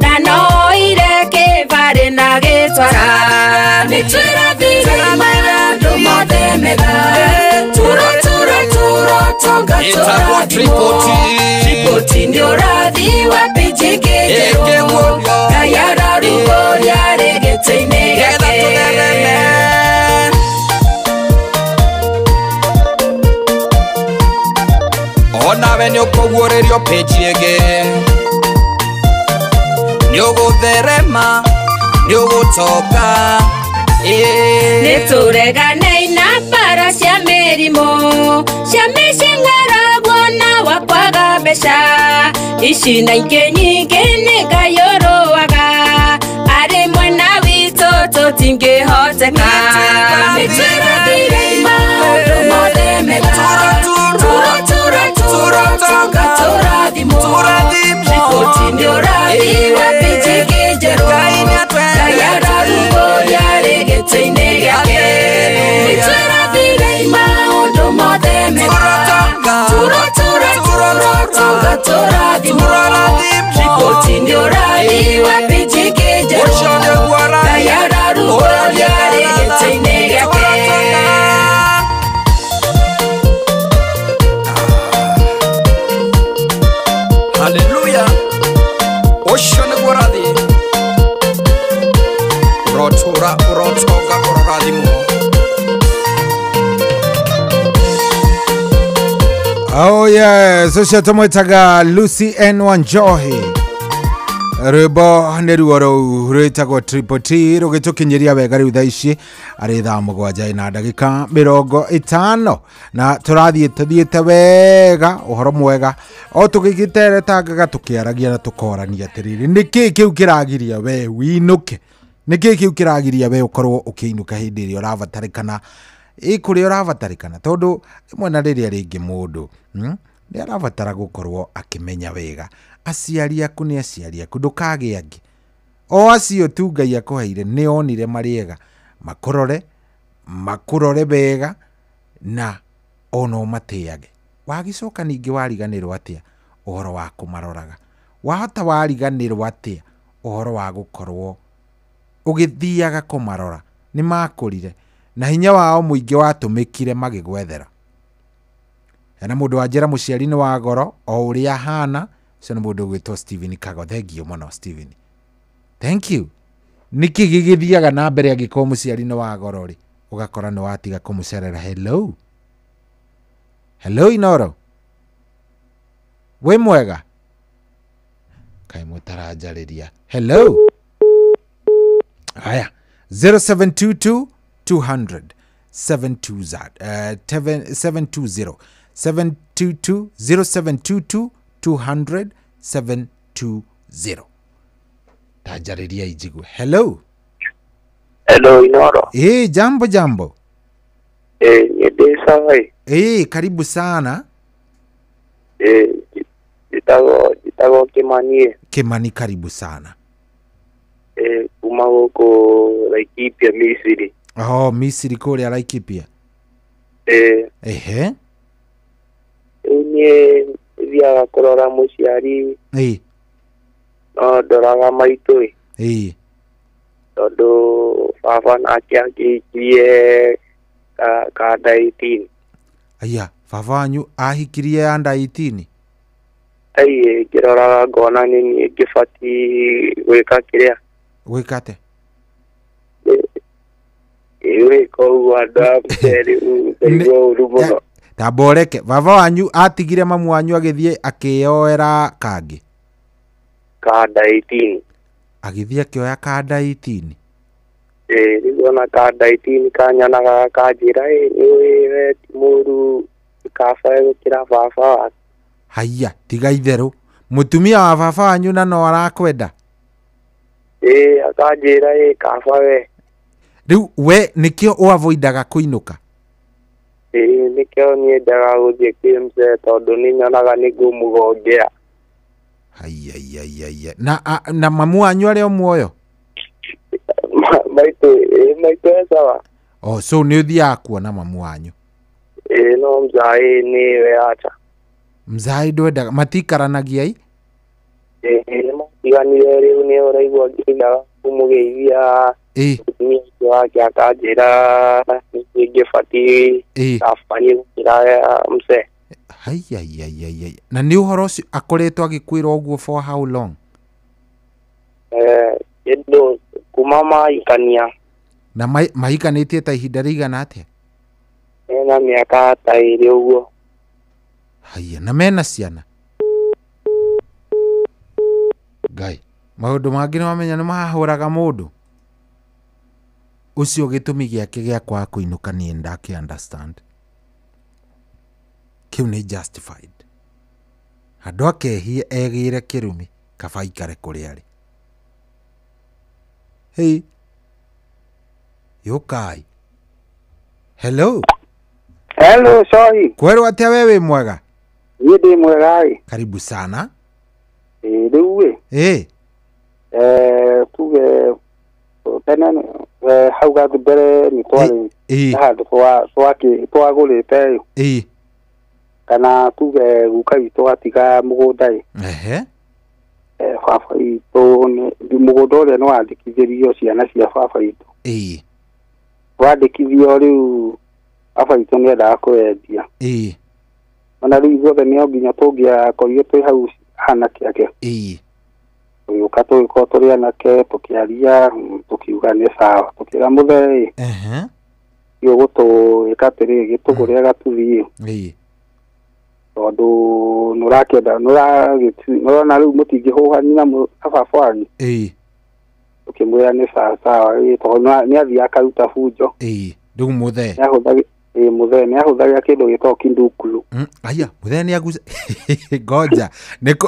Nano ireke vare na getwara Netwera vire imado mode mega Tonga Shikoti ndio radhi wapijikijero Gayara rugoria regetene yake Ona venyo koguorerio pejiege Nyogotherema Nyogotoka Nituregane inapara cia mirimo cia micing'aragwo na wakwaga mbeca ici na ingĩ nyingĩ nĩ ngayũrũaga arĩ mwena witũ tũtingĩhoteka nĩtwĩrathire maũndũ mothe mega tũratonga tũrathimwo Shikoti nĩ ũrathi wapinjĩkĩ njerũ Gayara rugoria regetene yake nĩtwĩrathire maũndũ mothe mega tũratonga tũrathimwo Shikoti nĩ ũrathi wapinjĩkĩ njerũ Gayara rugoria regetene yake Hallelujah. Oshone gorathi. Rotoga goradimo. Oh yes, so tumwetaga Lucy N Wanjohi. Rwimbo nä ruo rå rwätagwo Triple T rũgĩtũkinyĩria wega rĩu thaa ici arĩ thaa mũgwanja na ndagĩka 50 na tũthiĩte wega ũhoro mwega o tũgĩgĩteretangaga tũkĩaragia na tũkorania atĩrĩrĩ nĩkĩ kĩu kĩragiria we winũke nĩkĩ kĩu kĩragiria we ũkorwo ũkĩinũka hĩndĩ ĩrĩa ũrabatarĩkana kũrĩa ũrabatarĩkana tondũ ĩmwe na rĩrĩa rĩngĩ mũndũ nĩ arabatara gũkorwo akĩmenya wega aciari aku nĩ aciari aku ndũkagĩa angĩ o acio tu Ngai akũheire nĩ onire marĩega makũrore wega na ono matĩage wagĩcoka ningĩ wariganĩrwo atĩa ũhoro wa kũmaroraga wahota wariganĩrwo atĩa ũhoro wa gũkorwo ũgĩthiaga kũmarora nĩ makũrire na hinya wao mũingĩ watũmĩkire magĩgwethera hena mũndũ wa njĩra mũciari nĩ wa goro o ũrĩa hana ũcio nĩ mũndũ ũgwĩtwo Steven Kago thengio mũno Steven thank you nĩkĩ gĩgĩthiaga na mbere agĩkorwo mũciari nĩ wa goro rĩ ũgakora nĩ watiga kũmũcerera hello Inoro we mwega kaĩ mũtaranjarĩria hello haya 0722 200 720 0722 200 720 tajariria ijigu hello Inoro jambo nyedesa we karibu sana jitago Kimani karibu sana kuma huko Laikipia Misiri Misiri kule Laikipia ehe unye vya kurora muciari no ndoraga maitũ tondũ baba nake akihikirie ka 18 aya baba wanyu ahikirie ya 18 ngĩroraga ngona nĩ ngĩbati gwĩka kĩrĩa gwĩkate wĩka ũguo andũ a mũceri ũru mũno tamboreke baba wanyu atigire mamu wanyu agĩthiĩ akĩoera kangĩ ka 18 agĩthiĩ akĩoya ka 18 rĩu ona ka 18 kanyanaga kanjĩra nĩwe ti mũru kaba gũkĩra baba wake haiya tiga itherũ mũtumia wa baba wanyu na no arakwenda akanjĩra kaba we rĩu we nĩkĩo ũavoidaga kũinũka nĩkĩo niendaga gũthiĩ kĩmse tondũ nĩnyonaga nĩngũmũgongea haiya na mamu wanyu arĩ o muoyo maitũ sawa so nĩ ũthiaga kuona mamu wanyu no mzai nĩwe acha mzai ndwendaga matikaranagia matiganire rĩu nĩ ũraigua nginya kũmũgeithia mũtumia wake akanjĩra nĩngĩbatiĩ abanie gũkĩra mse haiya na nĩ ũhoro ũcio akoretwo agĩkwĩra ũguo for how long kĩndũ kuma mahikania na mahikanĩtie ta ihinda rĩigana atĩa mena mĩaka ta ĩrĩ ũguo haiya na mena ciana Ngai maũndũ mangĩ nĩwamenya nĩ mahahũraga mũndũ ũcio gĩtũmi gĩake gĩa kwaga kũinũka niĩ ndakĩ understand kĩu nĩ justified handũ akehie egĩre kĩrumi kaba ikare kũrĩa arĩ hey yokai hello sorry kwerwo atĩa we wĩ mwega niĩ ndĩ mwega karibu sana rĩu tuge tene hau gathiĩ mbere nĩ twarĩ handũ twagũrĩte kana tuge guka witũ gatiga mũgũnda baba witũ mũgũnda ũrĩa nĩ wandĩkithĩrio ciana cia baba witũ wandĩkithio rĩu baba witũ nĩ endaga kũwendia ona rĩu ithuothe nĩ nginya tũngĩakorire twĩ hau anake ake tũgĩũka tũgĩkorwo tũrĩ anake tũkĩaria tũkiuga nĩ sawa tũkĩra mũthee gũtũĩka atĩrĩrĩ gĩtũgũrĩre gatuthiĩ tondu nurakenda nurona riu mutingihuhani na ababani ukimwira ni sawa tondu ni athia akaruta bunjo riu muthe muthe ni ahuthagia kindu gitagwo kindukulu aya muthe ni aguca ngoja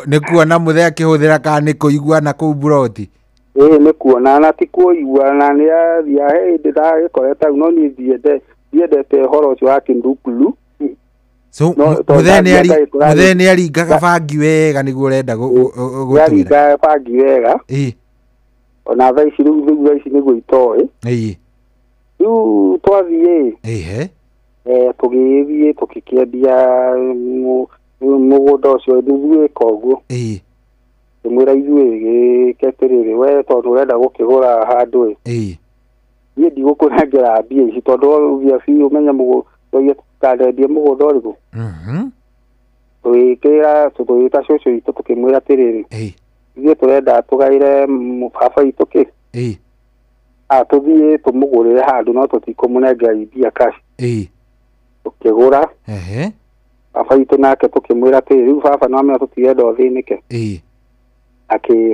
ni kuona muthe akihuthira kana ni kuigua na kuu buroti ni kuona na ti kuigua na ni athia ndiragikorete no ni ndiendete horo ucio wa kindukulu. So muthe ni aringaga bangi wega niguo urenda gutwira aringaga bangi wega ona thaa ici niguo itoe riu twathie tugithie tukikiendia mugunda ucio niguika uguo mwira ithuĩ gĩketirĩrĩ we tondu urenda gukigura handu niĩ ndigũkũnengera mbia ici tondu ubia biũ umenye mũgũnda tukandendie mũgũnda ũrĩkũ tũgĩta cũcũ itũ tukĩmwĩra atĩrĩrĩ ithuĩ tũrenda tũgaĩre baba itũ kĩ tũthiĩ tũmũgũrĩre handũ no tũtikũmũnengera mbia cash tukigura baba itũ nake tukimwira atĩrĩrĩ rĩu baba no amenya tũtirenda ũthĩnĩke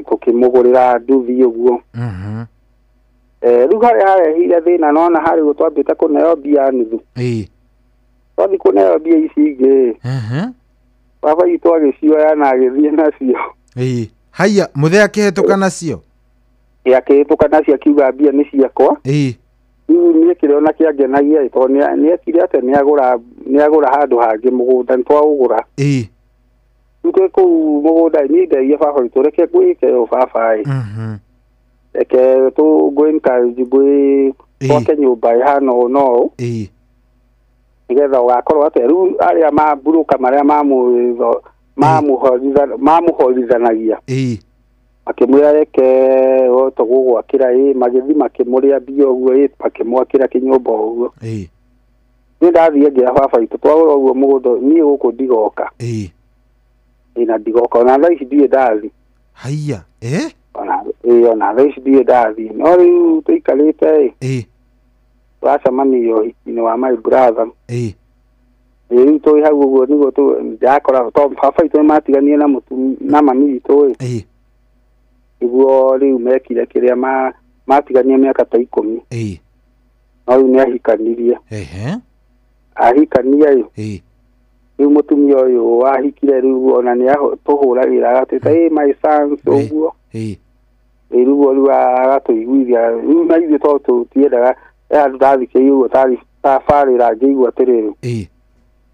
tukimugurira nduthi uguo riu harehire thina nona hari gutwambite kuneo mbia nuthu twathi kuneo mbia ici ingi baba itu agicioya na agithie nacio haya muthe akihituka nacio akihituka nacio akiuga mbia ni ciakwa riu niĩ kĩrĩona kĩangenagia tondu nĩekire atĩ nĩagũra handũ hangĩ mũgũnda nĩtwaũgũra tuke kuu mũgũnda niĩ ndeire baba witũ reke ngwĩke yo baba reke ngwĩencourage gwake nyũmba ĩhana ũũ na ũũ nĩgetha ũgakorwo atĩ rĩu arĩa mamburũka marĩa mamũhorithanagia akĩmwĩra reke tũgũgwakĩra magĩthi makĩmũrĩa mbia ũguo makĩmwakĩra kĩnyũmba ũguo niĩ ndathiĩ ngĩra baba witũ twagũra ũguo mũgũnda niĩ gũkũ ndigoka na ndigoka ona thaa ici ndirĩ ndathi haiya ona thaa ici ndirĩ ndathi no rĩu tũikarĩte tũracemania ũhiki-inĩ wa my brother rĩu tũrĩ hau ũguo nĩguo ndakora tondũ baba witũ nĩmatiganie na mami witũ nĩguo rĩu mekire kĩrĩa matigania mĩaka ta 10 no rĩu nĩahikanirie ahikania rĩu mũtumia ũyũ wahikire rĩu ona nĩatũhũragĩra agatwĩta my sons ũguo rĩu agatũiguithia rĩu na ithuĩ tondũ tũtiendaga andũ ndathikĩire ũguo tabarĩra ngĩigua atĩrĩrĩ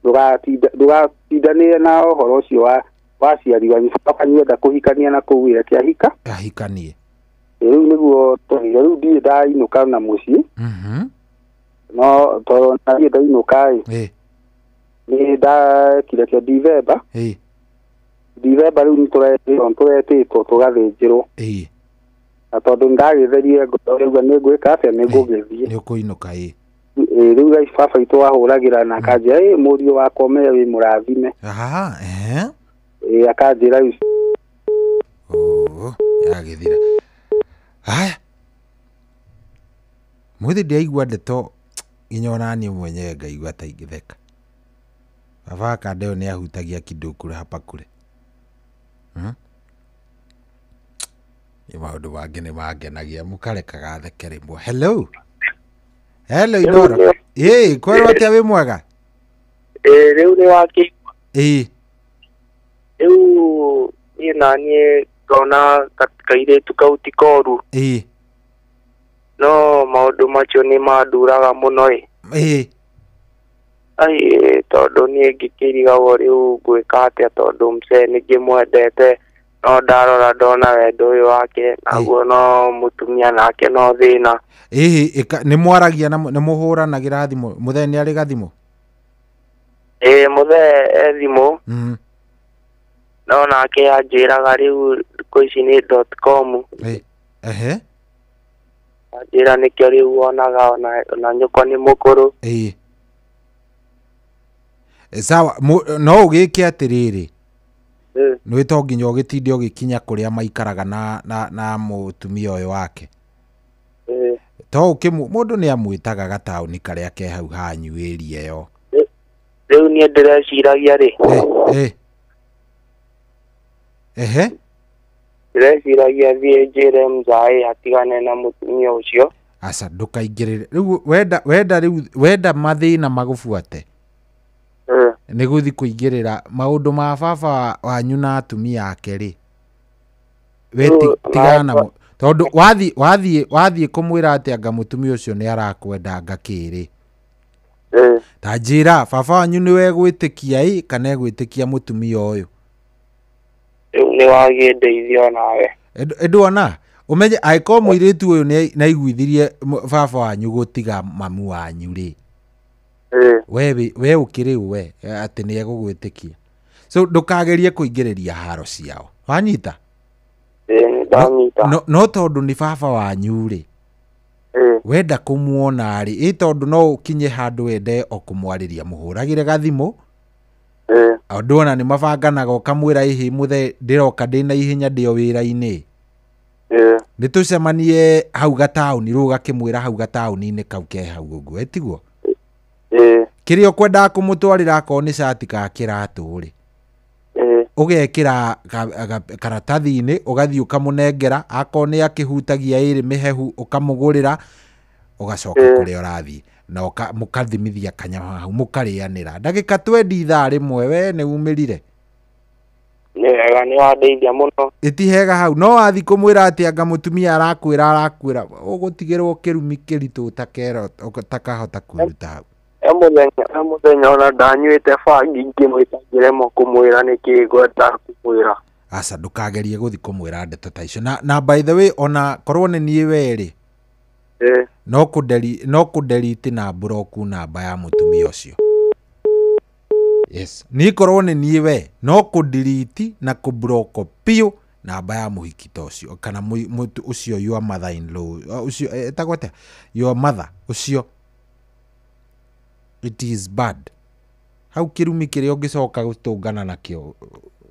ndũgatindanĩre na ũhoro ũcio wa aciari wanyu baba nĩenda kũhikania na kũu reke ahikanie rĩu nĩguo tũire rĩu ndirĩ ndainũka na mũciĩ no tondũ ndirĩ ndainũka nĩ ndakire kĩa December rĩu nĩtũretĩtwo tũgathĩnjĩrwo na tondũ ndagĩtherie ngauga nĩngwĩka atĩa nĩngũgĩthiĩ nĩũkũinũka rĩu baba witũ wahũragĩra na akanjĩra mũriũ wakwa ũmenye wĩ mũrathime akanjĩra yagĩthira haya mũthĩ ndiaigua ndeto nginya onaniĩ mwenyewe ngaigua ta ingĩtheka baba akandeo nĩahutagia kidukuru hapa kule maũndũ mangĩ nĩmangenagia mũkarekaga theke rĩmwe hello Inoro kwerwo atĩa wĩ mwega rĩu nĩ wakĩigua rĩu niĩ naniĩ ngona kairĩtu kau ti koru no maũndũ macio nĩ manduraga mũno tondũ niĩ ngĩkĩrigagwo rĩu ngwĩka atĩa tondũ msee nĩngĩmwendete no ndarora ndona wendo ũyũ wake naguo no mũtumia nake no thĩna nĩ mwaragia nĩ mũhũranagĩra thimũ mũthee nĩ arĩ gathimũ mũthee thimũ no nake anjĩraga rĩu thikũ ici nĩ .com anjĩra nĩkĩo rĩu wonaga ona nyũkwa nĩ mũkũrũ sawa no ũgĩke atĩrĩrĩ nĩ to nginya ũgĩtinde ũgĩkinya kũrĩa maikaraga na mũtumia ũyũ wake to mũndũ nĩ amwĩtaga gataũni karĩa ke hau hanyu ĩria ĩyo Riu nie ndireciiragia ri. Ndireciiragia thie njire Mzai atigane na mutumia ucio. Asa ndukaingirire. Riu wenda mathina magubuate. Nĩ gũthi kũingĩrĩra maũndũ ma baba wanyu na atumia ake rĩ. We tigana tondũ wathiĩ kũmwĩra atĩ anga mũtumia ũcio nĩ arakwenda anga kĩrĩ. Ta njĩra baba wanyu nĩwe gwĩtĩkia kana egwĩtĩkia mũtumia ũyũ. Nĩ wagĩndeithia nawe. Ndona ũmenye aĩkorwo mũirĩtu ũyũ nĩ aiguithirie baba wanyu gũtiga mamu wanyu rĩ. We ukiri we ati ni egugwitikia. So ndukagerie kuingiriria haro ciao. Wanyita? No tondu ni baba wanyu ri. Wenda kumuona ri. Tondu no ukinye handu wende okumwariria muhuragire gathimu. Ndona ni mabanganaga ukamwira ihi muthe ndiroka ndina ihinya ndio wira-ini. Nitucemanie hau gatauni ruga kimwira hau gatauni-ini kau ke hau uguo etiguo. Kiri okwenda kumutwarira ko ni shati ka kiratu ri. Ugekira karatathi-ini ugathi ukamunengera akone akihutagia iri mihehu ukamugurira ugacoka kuri urathi na mukathimithia kanyama hau mukarianira ndagika 20 ithaa rimwe we ni umirire. Nega ni wandeithia muno. Itihega hau no wathi kumwira ati anga mutumia arakwira ugutigirwo kirumi kiritu utakero utakahota kuruta hau. Muthenya ona ndanyuite bangi ngimwitangire mo kumwira niki ngwenda kumwira. Asa ndukagerie guthi kumwira ndeto ta icio na by the way ona korwo ni nie weri no kudelete na broku namba ya mutumia ucio. Yes ni korwo ni nie we no kudelete na kubroko pio namba ya muhikito ucio kana mutu ucio your mother in law ucio etagwate your mother ucio. It is bad. Hau kirumi kiri ungicoka gutungana nakio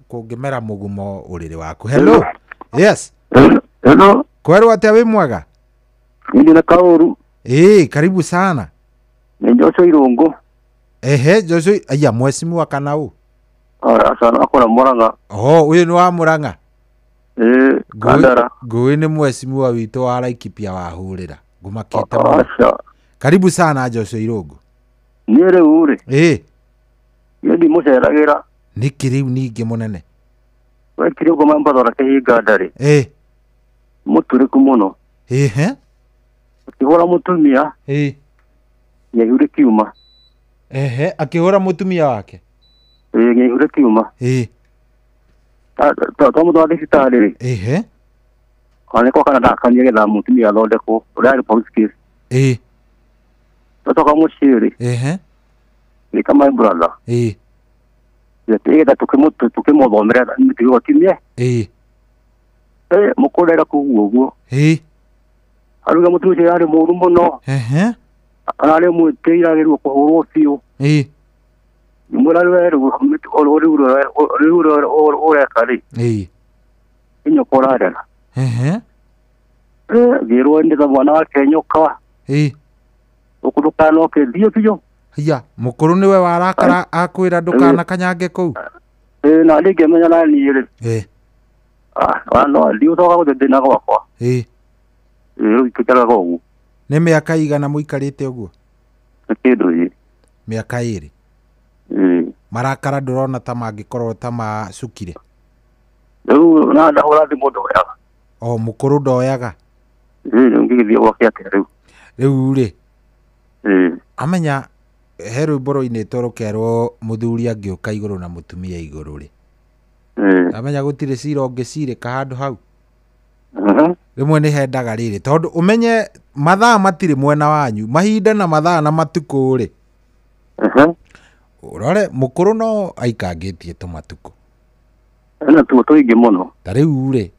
kungimera mugumo uriri waku. Hello. Yes. Hello. Kwerwo atia wi mwega? Ndi na kauru. Karibu sana. Ni Joshua Irungu. Joshua aya mwesimu wa Kanau. Asana akora Muranga. Uyu ni wa Muranga. Kandara. Ngui ni mwesimu wa wito wa Laikipia wa hurira. Gumakite mo. Karibu sana Joshua Irungu. Nire ure. Yedi muceragira. Nikiriu ningi munene. We kiri ugo mambadora kehiga ndari. Muturiku muno. Akihora mutumia. Nyehure kiuma. Akihora mutumia wake. Nyehure kiuma. Tomu ndo adisitari. Aneko kana dakanye na mutumia lodeko. Uri police case. Totoka mushiri. Ni kama brother. Yatega tukimudhomera nitigo kimye. Mukorera kuguo. Aruga mutuche yari muru muno. Arare muteiragirwo kuhurwo fiu. Murarweru ore kari. Inyo korara. Gero ndi mwana wa Kenyoka. Ukudukano ke dio pio. Ya mukuru niwe warakara akwira ndukana kanyange kuu. Na lige menya na niire. No dio toka guthe na gwakwa. Ikikara gogu. Ni miaka igana muikarite uguo? Kindu miaka iri. Marakara ndurona ta mangikorwo ta macukire. Riu na ndahura thi mundu oyaga. Mukuru ndoyaga. Ngigithia gwake atia riu ri. Amenya heru boro-ini torokerwo muthuri angiuka iguru na mutumia iguru ri. Amenya gutire cira ungicirika handu hau. Rimwe ni hendaga riri tondu umenye mathaa matire mwena wanyu mahinda na mathaa na matuku ri. Urore mukuru no aikangitie tumatuku. Na tu tuingi muno. Tariu ri.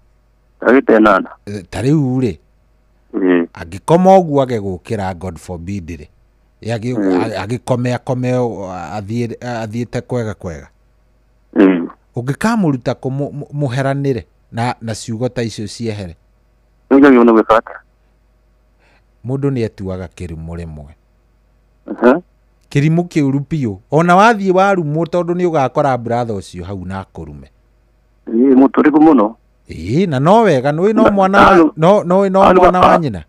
Agitenana. Tariu ri. Agikoma uguo agegukira God forbid ri. Agikomea athiete kwega. Ungikamuruta kumuheranire na ciugo ta icio ciehere. Ndio no wekata. Mundu ni etuaga kirumu rimwe. kirimu kiuru piu ona wathie warumo tondu ni ugakora brother ucio hau na kurume muturiku muno na no wega no mwana no mwana wa nyina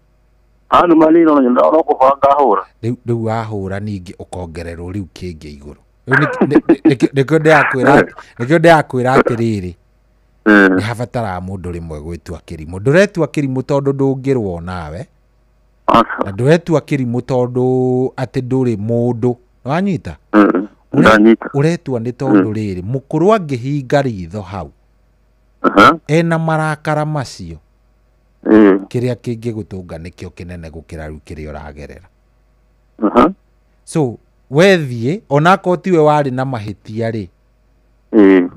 anu manino no kubanga hura riu ahura ningi ukongererwo riu kingi iguru nikio ndakwira atiriri ni habatara mundu rimwe gwitua kirimu nduretua kirimu tondu ndungirwo nawe na nduretua kirimu tondu ati nduri mundu wanyita uretua ni tondu riri mukuru angihinga ritho hau ena marakara macio kiria kingi gutunga nikio kinene gukira riu kiria uragerera so wethie onako tiwe wari na mahitia ri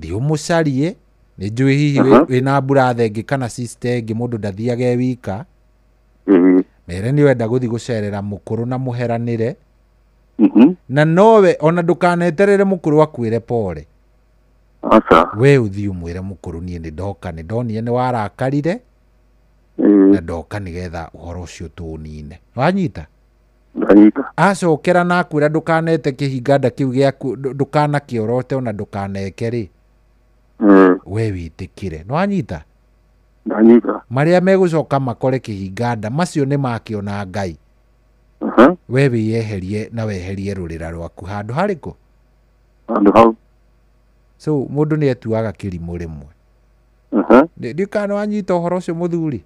thi umucarie ni njui hihi wina burathe ngi kana sister ngi mundu ndathiage wika mere ni wenda guthi gucerera mukuru na muheranire na nowe ona ndukaneterere mukuru akwire pole we uthi umwire mukuru nie ni ndoka ni ndonire ni warakarire na ndoka nigetha uhoro ucio tunine wanyita acokera na akwira ndukanete kihinganda kiu giaku ndukana kiorote ona ndukaneke ri we witikire nwanyita maria megucoka makore kihinganda macio ni makiona Ngai we wiyeherie na weherie rurira rwaku handu hariko handu hau so mundu ni etuaga kirimu rimwe ndikana wanyita uhoro ucio muthuri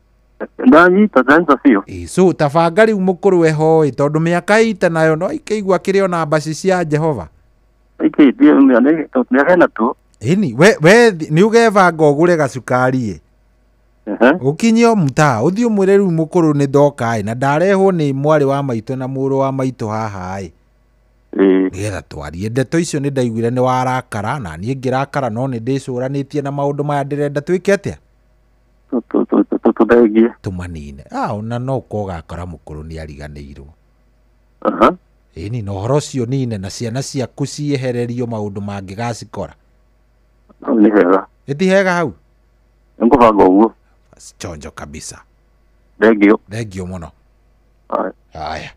ndanyita zanza cio so tabanga riu mukuru weho tondu miaka ita nayo no ikeigua kirio na mbaci cia Jehova ikithie ni hena tu ini we ni ugevanga ugure gacukari ukinyio muta uthi umwire riu mukuru ni ndoka na ndarehwo ni mwari wa maito na muru wa maito haha nigetha twarie ndeto icio ni ndaiguire ni warakara na nie ngirakara no ni ndicuranitie na maundu maya ndirenda twike atia tumanine ona no kogakora mukuru ni ariganirwo ini no horo cio nine na ciana ciaku ciehererio maundu mangi gacikora ni hega itihega hau ngubanga uguo chonjo kabisa thengio muno haya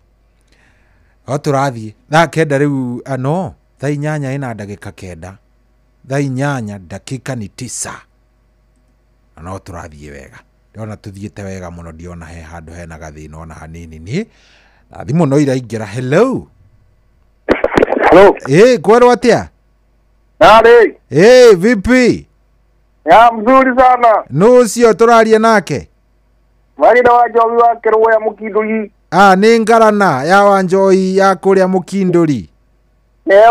oturathie thaa kenda riu ano thaa inyanya ina ndagika kenda thaa inyanya dakika ni 9 no turathie wega ndiona tuthiete wega muno ndiona he handu hena gathina ona hanini ni thimu no iraingira hello kwero atia nari vipi ya mzuri sana no cio turaria nake Marida wa Njohi wa Kirwa ya Mukinduri ni ngarana ya Wanjoi ya kuria Mukinduri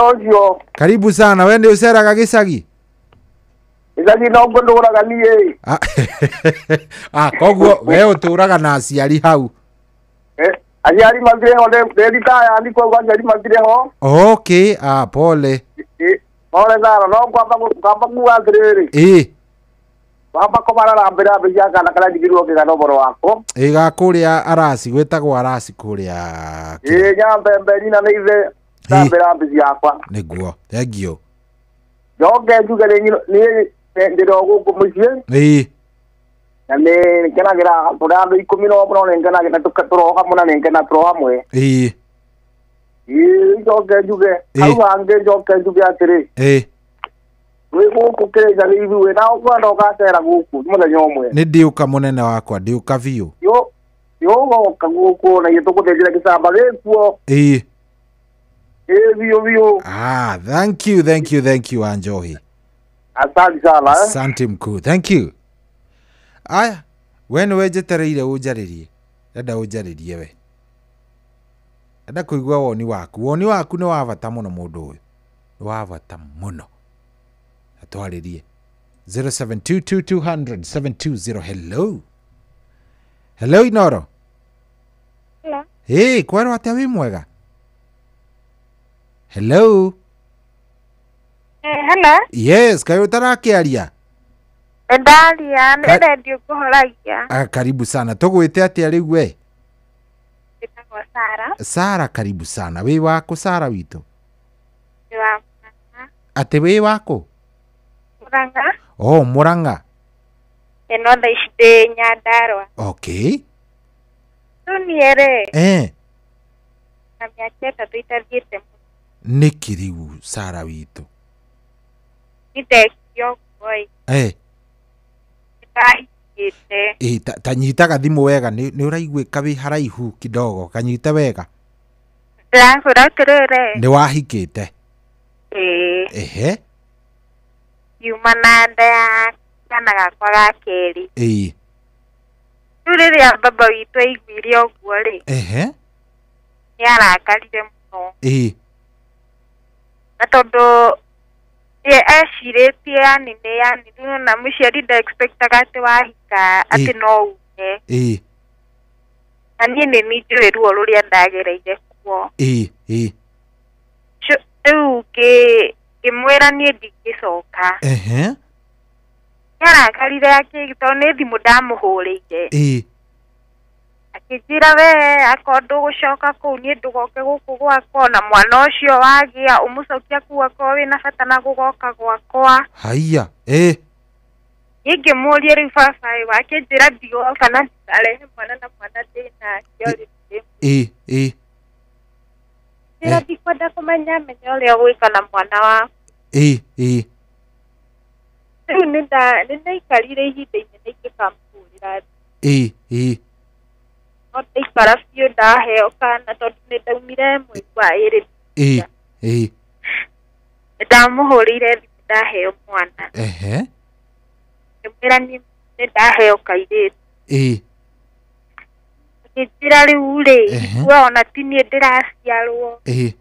ocio karibu sana wende uceraga gicagi Icagi no ngunduraga nie koguo we uturaga na aciari hau aciari mathire ho ndetaya ndiko gwa aciari mathire ho okay pole pole sana no kwamba kuga atiriri baba komara mbere abia kana kana njigirwo kigano boro wako ga kuria arasi gwetagwo arasi kuria nyambe mberi na neize mbere abia yakwa niguo thengio joge njugere ni ndiro guku mucie na ni kenagira turando 10 no bro ngena gina tukaturo hamwe na ngena turo hamwe joge njuge au ange joge njuge atiri we guku kereja hivi we na kwenda ukacera guku muthenya umwe ni ndiuka munene wakwa ndiuka biu yo guku na gitukuthejera kicamba gikuo biu thank you Anjohi asante sana asante mkuu thank you aya we ni wejetereire unjaririe enda unjaririe we enda kuigua woni waku ni wa bata muno mundu uyu ni wa bata muno atwaririe 0722200720 hello Inoro kwero atia wi mwega hello hello yes kayo tarakiaria ndaria ni radio kuhoragia karibu sana tugwite atia riu we Sara karibu sana wi wako Sara wito ate wi wako Muranga Muranga eno ndaishite Nyandarua okay tuniere na miaka 3 tuitavite Nikiriu Sara witũ. Nithekio koi. Ta nyita gathimu wega ni uraiguika wi haraihu kidogo kanyite wega. Ni wahikite. Ehe. Yuma na nda ya kana gakwa ga keri. Rĩrĩa baba witũ aiguire ũguo rĩ. Nĩ arakarire mũno. Na tondũ ecirĩtie yani na mũciari ndaexpectaga atĩ wahika atĩ no ume. Na niĩ nĩ njũĩ ruo rũrĩa ndagereire kuo. Rĩu ngĩmwĩra niĩ ndingĩcoka. Nĩ arakarire tondũ nĩ thimũ ndamũhũrĩire. Akĩnjĩra we akorwo ndũgũcoka kũu niĩ ndũgoke gũkũ gwakwa na mwana ũcio wagĩa ũmũcokia kũu akorwo wĩna bata na gũgoka gwakwa. Haiya. Niĩ ngĩmũria rĩu baba akĩnjĩra ndigoka na ndarehe mwana na mwana ndĩnakĩo rĩu. Njĩra ndikwenda kũmenya menya ũrĩa ũgwĩka na mwana waku. Rĩu nĩ ndaikarire ihinda inene ingĩkamũhũrĩra. No ndaikara biũ ndaheo kana tondũ nĩ ndaumire mweri wa ĩrĩ. Ndamũhũrĩire thimũ ndaheo mwana. Ngĩmwĩra nĩ ndaheo kairĩtu. Akĩnjĩra rĩu rĩ we ona ti niĩ ndĩraciarwo. Nĩ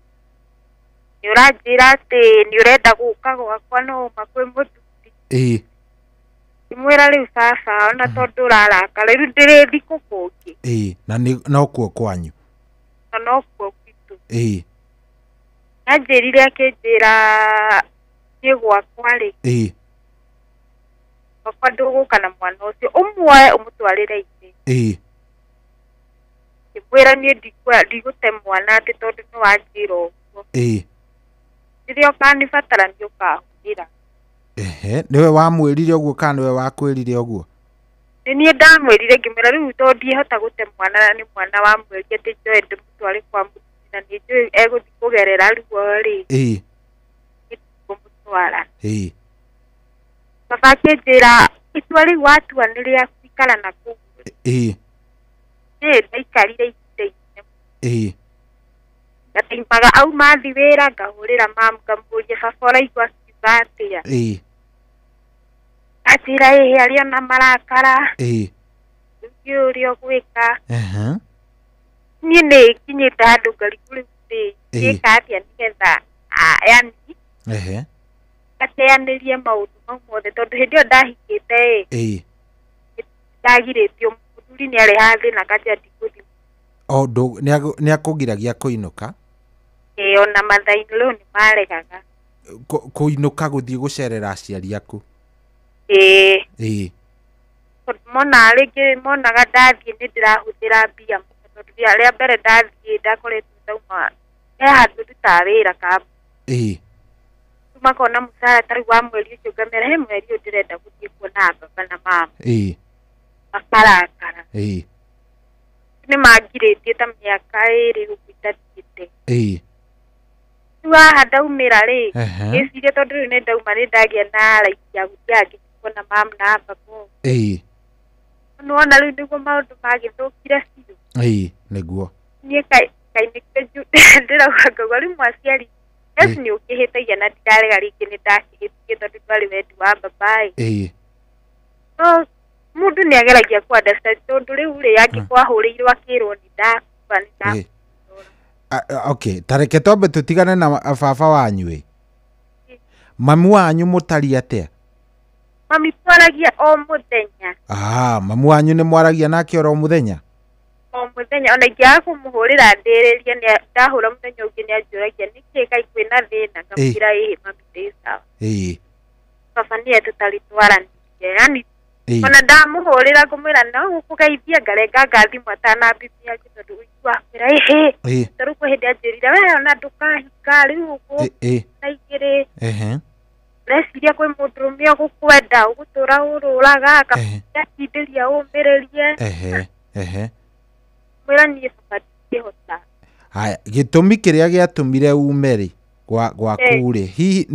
ũranjĩra atĩ nĩ ũrenda gũka gwakwa no uma kwĩ mũthuti. Ngĩmwĩra rĩu baba ona tondũ ũrarakara rĩu ndĩrĩthi kũkũngĩ. Na no kuo kwanyu. Na no kuo gwitũ. Anjĩrire akĩnjĩra niĩ gwakwa rĩ. Gwakwa ndũgũka na mwana ũcio ũmuoe ũmũtwarĩre itĩ. Ngĩmwĩra niĩ ndigũte mwana atĩ tondũ nĩ wanjĩra ũguo. Rĩrĩa ũkanibatara nĩ ũkahũthĩra. Niwe wamwĩrire ũguo kana niwe wakwĩrire ũguo? Nĩ niĩ ndamwĩrire ngĩmwĩra rĩu tondũ ndihota gũte mwana na nĩ mwana wamwĩrire atĩ njoe ndĩmũtware kwa mũthuti na nĩ njũĩ egũthiĩ kũgerera ruo rĩ. Ngũmũtwara. Baba akĩnjĩra itua rĩu watua nĩ rĩa gũikara na kũu. Ndaikarire ihinda inene. Ngataimaga auma athi wĩra ngahũrĩra mamu ngamũria baba ũraigua akiuga atĩa. Atĩra arĩa ona marakara. Ũrĩa ũgwĩka. Niĩ nĩ kinyĩte handũ ngarigu rĩu ngĩka atĩa nĩgetha yani gateanĩrie maũndũ mau mothe tondũ hĩndĩ ĩyo ndahikĩte ndagirĩtio mũthuri nĩ areha thĩna kanja ndigũthiĩ. Nĩ akũgiragia kũinũka? Ona mathainĩ rĩu nĩ maregaga. Kũinũka gũthiĩ gũcerera aciari aku? Mona rĩngĩ monaga ndathiĩ nĩ ndĩrahũthĩra mbia tondũ rĩa mbere ndathiĩ ndakoretwo ndauma he handũ ndutaga wĩra kambũ. Makona mũcara tarĩ wa mweri ũcio ngamera he mweri ũyũ ndĩrenda gũthiĩ kuona baba na mama. Makarakara. Nĩ mangirĩtie ta mĩaka ĩrĩ ũguo itathiĩte. Rĩu haha ndaumĩra rĩ ngĩciria tondũ rĩu nĩ ndauma nĩ ndagĩa na raithi ya gũthiĩ angĩ kuona mama na baba. Nĩwona rĩu nĩguo maũndũ magĩthũkire biũ. Nĩguo. Niĩ kainĩkĩte ndĩrauga ngauga rĩu aciari nĩ ũkĩhĩtagia na ndirarega rĩngĩ nĩ ndakĩhĩtirie tondũ ndwarĩ wendi wa babaĩ. No mũndũ nĩ ageragia kũ understand tondũ rĩu rĩ angĩkorwo ahũrĩirwo akĩrwo nĩ ndakuba nĩ ndakuba. Okay, tareke tombe tutigane na baba wanyu. Mamu wanyu mũtari atĩa? Mami twaragia o mũthenya. Mamu wanyu nĩ mwaragia nake o mũthenya? O mũthenya ona ingĩaga kũmũhũrĩra ndĩrĩria nĩ ndahũra mũthenya ũngĩ nĩ anjũragia nĩkĩĩ kaĩ kwĩna thĩna ngamwĩra mami ndĩ sawa. Baba nĩe tũtarĩ twaranĩrie yani ona ndamũhũrĩra ngũmwĩra no gũkũgeithia ngarenga thimũ atanambithia tondũ ũigua kwĩra tarĩu kwa hĩndĩ anjĩrire we ona ndũkahika rĩu ũguo na igĩrĩ reciria kwĩ mũndũrũme ũgũkwenda ũgũtũra ũrũraga akakindĩria ũmĩrĩrie. Mwĩra niĩ baba ndingĩhota. Haya, gĩtũmi kĩrĩa gĩatũmire ume rĩ gwaku ri hihi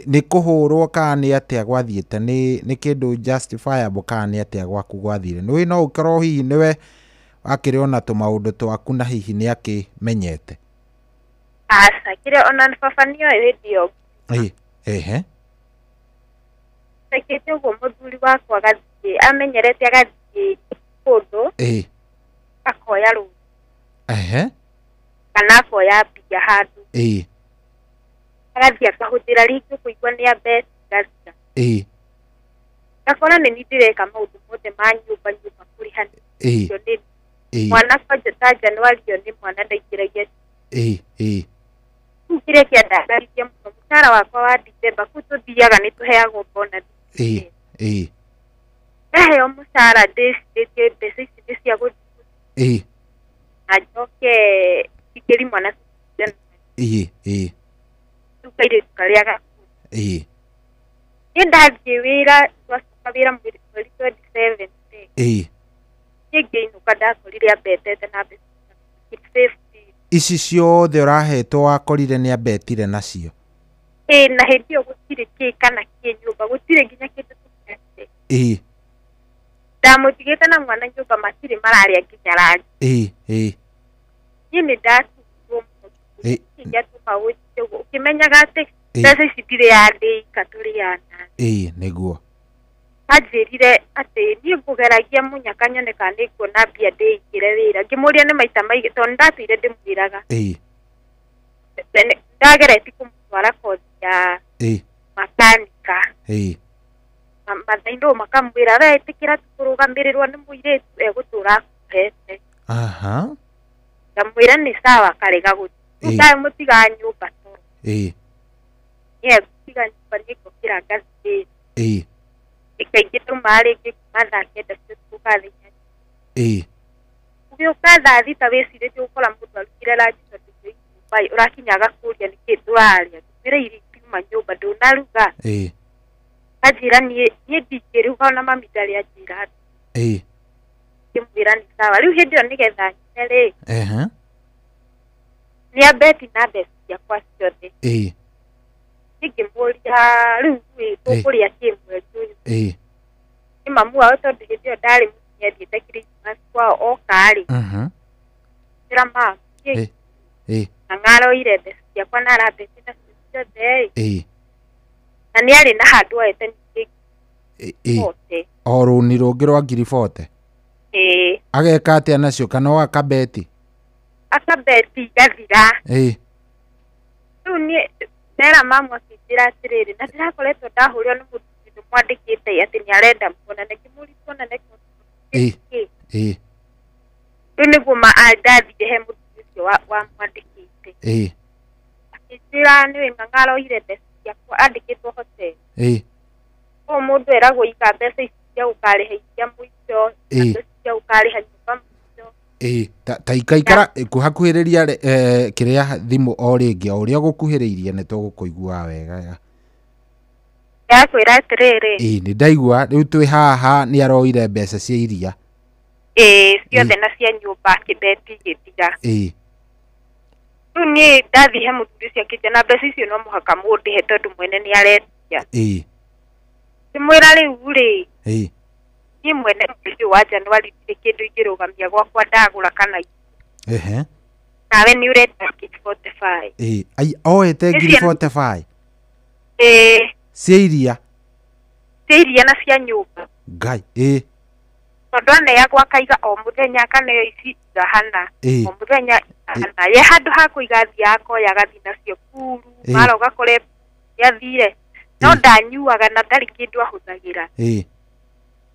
ni kuhurwo kana ni atia gwathiete ni kindu justifiable kana ni atia gwaku gwathire no ukorwo hihi niwe akire ona tumaundu twaku na hihi ni akimenyete asa kire ona fafanio radio sekete ugo muthuri wakwa gathie amenyerete agathie kundu akoya ru kana akoya mbia handu agathie akahutira rĩngĩ kũigua nĩ abeti gathia gakora nĩ ndireka maũndũ mothe ma nyũmba kũrĩha mwana kwanja ta Januari nĩ mwana ndaingĩragia kire kĩandagarithia mũno mũcara wakwa wa December kũ tũthiaga nĩ tũheagwo bonus heo mũcara ndĩcirĩtie mbeca ici nĩ cia gũthiĩ na njoke ikĩri mwana tukaire tukarĩaga nĩ ndathiĩ wĩra twacoka wĩra mweri 27 ngĩinũka ndakorire ambetete na mbeca 50 ici ciothe ũrahetwo wakorire nĩ ambetire nacio na hĩndĩ ĩyo gũtirĩ kĩ kana kĩ nyũmba gũtirĩ nginya kĩndũ tũkete ndamũtigĩte na mwana nyũmba matirĩ mararĩa nginya rangi niĩ nĩ ndatuirwo mũno ingĩatũma ũkĩmenyaga atĩ mbeca ici ndirĩ yandĩka tũrĩana nĩguo anjĩrire atĩ niĩ ngũgeragia mũnyaka nyone kana nĩkuona mbia ndĩigĩre wĩra ngĩmũria nĩ maita maingĩ tondũ ndatũire ndĩmwĩraga ndageretie kũmũtwara kothi ya makanika mathaindũ makamwĩra we ĩtĩkĩra kũrũgamĩrĩrwo nĩ mũirĩtu egũtũra akũhete ngamwĩra nĩ sawa karega gũthiĩ ndaĩ mũtiga nyũmba toro niĩ gũtiga nyũmba nĩngũkĩra ngathi ikaingĩ tũma rĩngĩ kuma thaa kenda cio tũgathenya ũgĩũka thaa thita wĩcirĩtie gũkora mũndũ arugire ranji tondũ nyũmba ũrakinyaga kũria nĩkĩ tũraria ngwĩra irio itiuma nyũmba ndũnaruga anjĩra niĩ ndingĩruga ona mami ndarĩ anjĩra ngĩmwĩra nĩ sawa rĩu hĩndĩ ĩyo nĩgetha nyine rĩ nĩ ambeti na mbeca ciakwa ciothe ngĩmũria rĩu tũkũrĩa kĩ mweri ũyũ nĩ mamu wao tondũ hĩndĩ ĩyo ndarĩ mũtumia thiĩte Christmas kwao oka-rĩ njĩra mamu na ng'aroire mbeca ciakwa na arambete nacio ciothe na nĩ arĩ na handũ oete o rũni rũngĩ rwa ngiri 40 ageka atĩa nacio kana o akabeti gathira rĩu niĩ ndera mamu akĩnjĩra atĩrĩrĩ na ndĩrakoretwo ndahũrĩrwo nĩ mũndũ mwandĩkĩte atĩ nĩ arenda muonane ngĩmũria tuonane rĩu nĩguo ndathire he mũndũ ũcio wamwandĩkĩte akĩnjĩra nĩwe ng'aroire mbeca ciakwa andĩkĩtwo hoteli o mũndũ eragwo iga mbeca ici cia gũkarĩha icia mũico na mbeca cia gũkarĩha nyũmba mũico ta ikaikara kuhakuhĩrĩria kĩrĩa thimũ o rĩngĩ o ũrĩa gũkuhĩrĩirie nĩ tũgũkũigua wega yakwĩra atĩrĩrĩ nĩ ndaigua rĩu twĩ haha nĩ aroire mbeca cia iria ciothe na cia nyũmba kĩbeti gĩtiga rĩu niĩ ndathiĩ he mũthuri ũcio akĩnjĩra na mbeca icio no mũhaka mũndĩhe tondũ mwene nĩ aretia ngĩmwĩra rĩu rĩ niĩ mwene mweri wa Januari ndirĩ kĩndũ ingĩrũgamia gwakwa ndagũra kana nawe nĩ ũrenda ngiri 45 oete ngiri 45 cia iria na cia nyũmba ngai tondũ aneagwo akaiga o mũthenya akaneo ici igahana o mũthenya ahana ye handũ ha kũiga thia akoya agathi nacio kuru mara ũgakore nĩathire no ndanyuaga na ndarĩ kĩndũ ahũthagĩra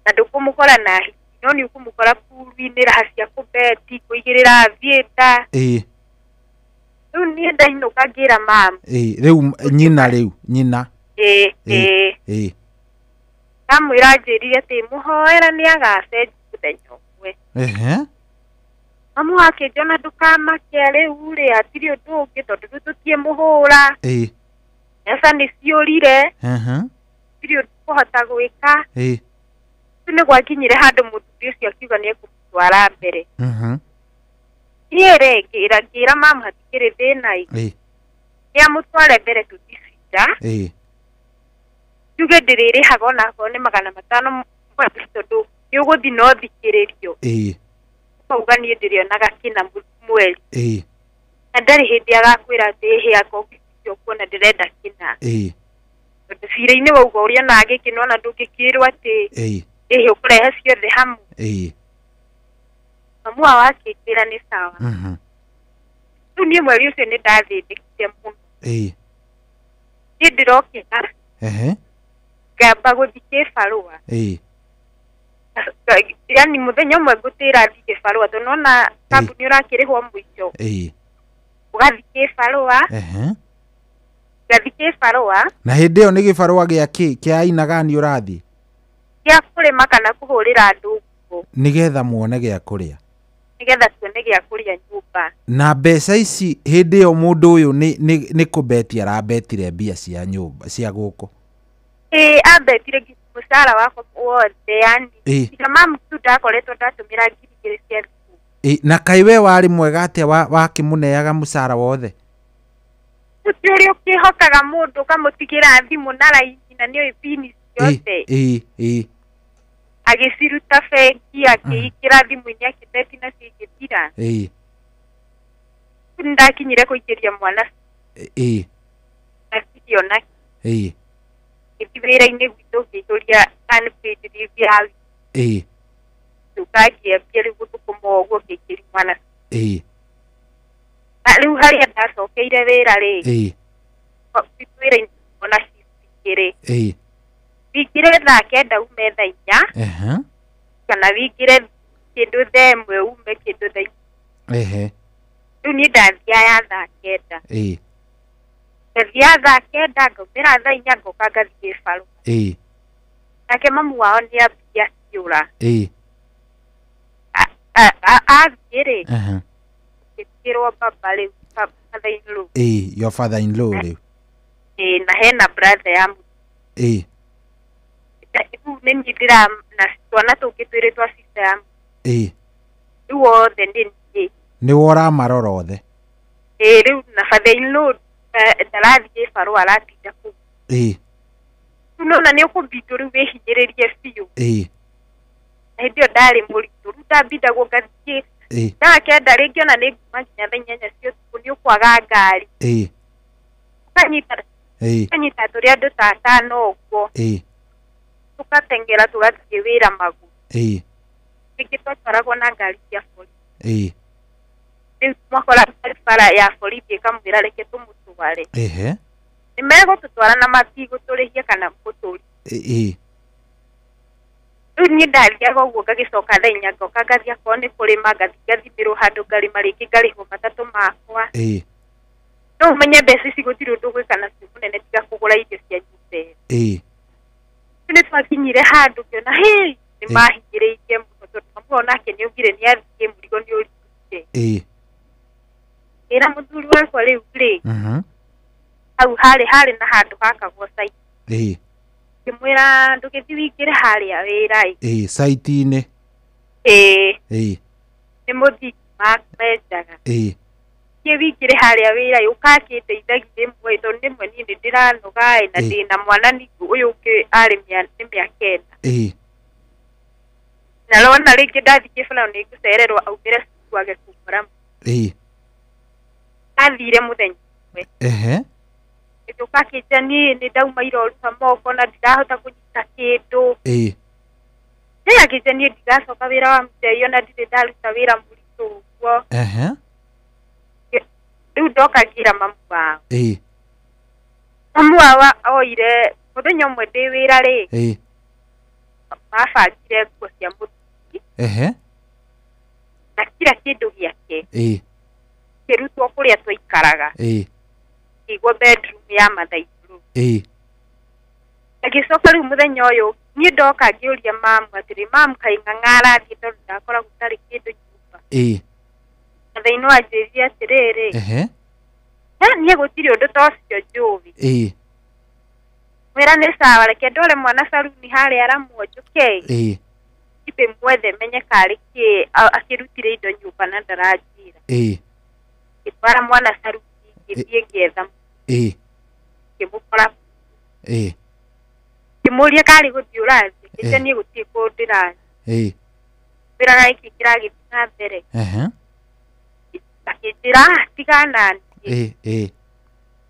na ndũkũmũkora na hiki no nĩ ũkũmũkora kuru-inĩ raha cia kũbeti kũigĩrĩra thiĩta rĩu niĩ ndainũka ngĩra mamu rĩu nyina ndamwĩra anjĩrire atĩ mũhoera nĩ agacenjia mũthenya ũmwe mamu akĩnjona ndũkamake rĩu rĩ hatirĩ ũndũ ũngĩ tondũ rĩu tũtiĩmũhũra mbeca nĩ ciũrire hatirĩ ũndũ kũhota gwĩka rĩu nĩ gwakinyire handũ mũthuri ũcio akiuga nĩ ekũmũtwara mbere niĩ rĩ ngĩra mamu hatikĩrĩ thĩna ya mutware mbere tuticica tuge ndiriri hagona ko ni 500 kwa tondu yuguthi no thikiririo uga ni ndirio na gakina mweli ndari hindi agakwira ati hiako kyo kuona ndirenda kina cira-inĩ wauga ũrĩa na agĩkĩnwo na ndũngĩkĩrwo atĩ ũkũrehe ciothe hamwe mamu wao akĩnjĩra nĩ sawa rĩu niĩ mweri ũcio nĩ ndathĩndĩkire mũno niĩ ndĩrokĩra ngamba gũthiĩ kĩbarũa yani mũthenya ũmwe ngũtĩra thiĩ kĩbarũa tondũ nona kambuni ũrakĩrĩhwo mũico ũgathiĩ kĩbarũa gathi kĩbarũa na hĩndĩ ĩyo nĩ gĩbarũa gĩa kĩa aina gani ũrathiĩ gĩa kũrĩma kana kũhũrĩra andũ nguo nĩgetha muone gĩa kũrĩa nĩgetha tuone gĩa kũrĩa nyũmba na mbeca ici hĩndĩ ĩyo mũndũ ũyũ nĩ kũbeti arabetire mbia cia nyũmba cia gũkũ abetire mũcara wakwa wothe yani ina mamu tu ndakoretwo ndatũmĩra 2,000 cia thikũ na kaĩ we warĩ mwega atĩa wakĩmũneaga mũcara wothe Turio kihokaga mũndũ kamũtigĩra thimũ na raini na nĩoĩ pini ciothe agĩciruta bengi akĩikĩra thimũ-inĩ akĩbeti na cingĩthira ndakinyire kũingĩria mwana na cikiona gĩthiĩ wĩra-inĩ gwitũ ngĩihũria unpaid leave ya tũkangĩambia rĩu gũthũkũma ũguo ngĩingĩria mwana rĩu harĩa ndacokeire wĩra rĩ wĩra-inĩ ona cingĩrĩ wingĩre thaa 9 ume thaa 4 kana wingĩre kĩndũ thaa 1 ume kĩndũ thaa 4 rĩu niĩ ndathiaya thaa 9 ndathiaya thaa 9 ngaumĩra thaa 4 ngoka ngathiĩ kĩbarũa nake mamu wao nĩ ambia ciũra athiĩ rĩ kirwa baba leo father-in-law your father-in-law leo na hena brother ya ni ndira na twana tũkĩtwĩrĩtwa sister ya rĩu othe nĩ wora marora othe rĩu na father-in-law ndarathiĩ barũa aratinda kũu nona nĩ ũkũmbindwo rĩu wĩhinyĩrĩrie biũ na hĩndĩ ĩyo ndarĩ mũritũ rĩu ndambindagwo ngathiĩ na kenda rĩngĩ ona nĩ nguma nginya thaa 8 cia ũtukũ nĩ ũkwaga ngari ũkanyita tũrĩ andũ ta 5 ũguo tũgatengera tũgathiĩ wĩra magũrũ rĩngĩ twatwaragwo na ngari cia borithi rĩu mwakora bara ya borithi ĩkamwĩra reke tũmũtware nĩ megũtũtwara na matigũtũrĩhia kana mũtũri rĩu niĩ ndathiaga ũguo ngagĩcoka thaa 4 ngoka ngathiĩ akorwo nĩ kũrĩma ngathimĩrwo handũ ngarĩma rĩngĩ ngarĩhwo matatũ makwa no ũmenye mbeca ici gũtirĩ ũndũ gwĩka nacio mũnene tiga kũgũra irio cia nyũmba ĩyo nĩ twakinyire handũ ngĩona nĩ mahinyĩrĩirie mũno tondũ mamu wao nake nĩ augire nĩ athiĩ mũrigo nĩ ũritũke ĩra mũthuri wakwa rĩu rĩ hau harĩ na handũ hakagwo site ngĩmwĩra ndũgĩthiĩ wingĩre harĩa wĩra site-inĩ nĩ mũthingi menjaga thiĩ wingĩre harĩa wĩra ũkakĩndeithagia rĩmwe tondũ rĩmwe niĩ nĩ ndĩranoga na ndĩna mwana ningũ ũyũ ũngĩ arĩ nĩ mĩaka 9 na rona rĩngĩ ndathiĩ kĩbarũa nĩ ngũcererwo aumĩre cukuru age kumbũra ndathire mũthenya ũmwe ndũkakĩnja niĩ nĩ ndauma iroruha moko na ndirahota kũnyita kĩndũ nĩ akĩnja niĩ ndigacoka wĩra wa mũthenya na ndirĩ ndaruta wĩra mũritũ ũguo rĩu ndoka ngĩra mamu wao mamu wao oire mũthenya ũmwe ndĩ wĩra rĩ mabangire nguo cia mũthuri na kila kĩndũ gĩake kĩrutwo kũrĩa twaikaraga igwo bedroom ya mathairu agĩcoka rĩu mũthenya ũyũ niĩ ndoka ngĩũria mamu atĩrĩ mamu kaĩ ng'ang'ara thiĩ tondũ ndakoragwo gũtarĩ kĩndũ nyũmba mathai-inĩ wanjĩrire atĩrĩrĩ niĩ gũtirĩ ũndũ ta ũcio njũĩ mwĩra nĩ sawa reke ndore mwana saruni harĩa aramuonjoke ibe mwethe menye karĩ kĩ akĩrutire indo nyũmba na ndaranjĩra ngĩtwara mwana saruni ngĩthiĩ ngĩetha kimukora kimuria kari guthiura kite ni gutikundira bira iki kiragithina mbere akijira tigana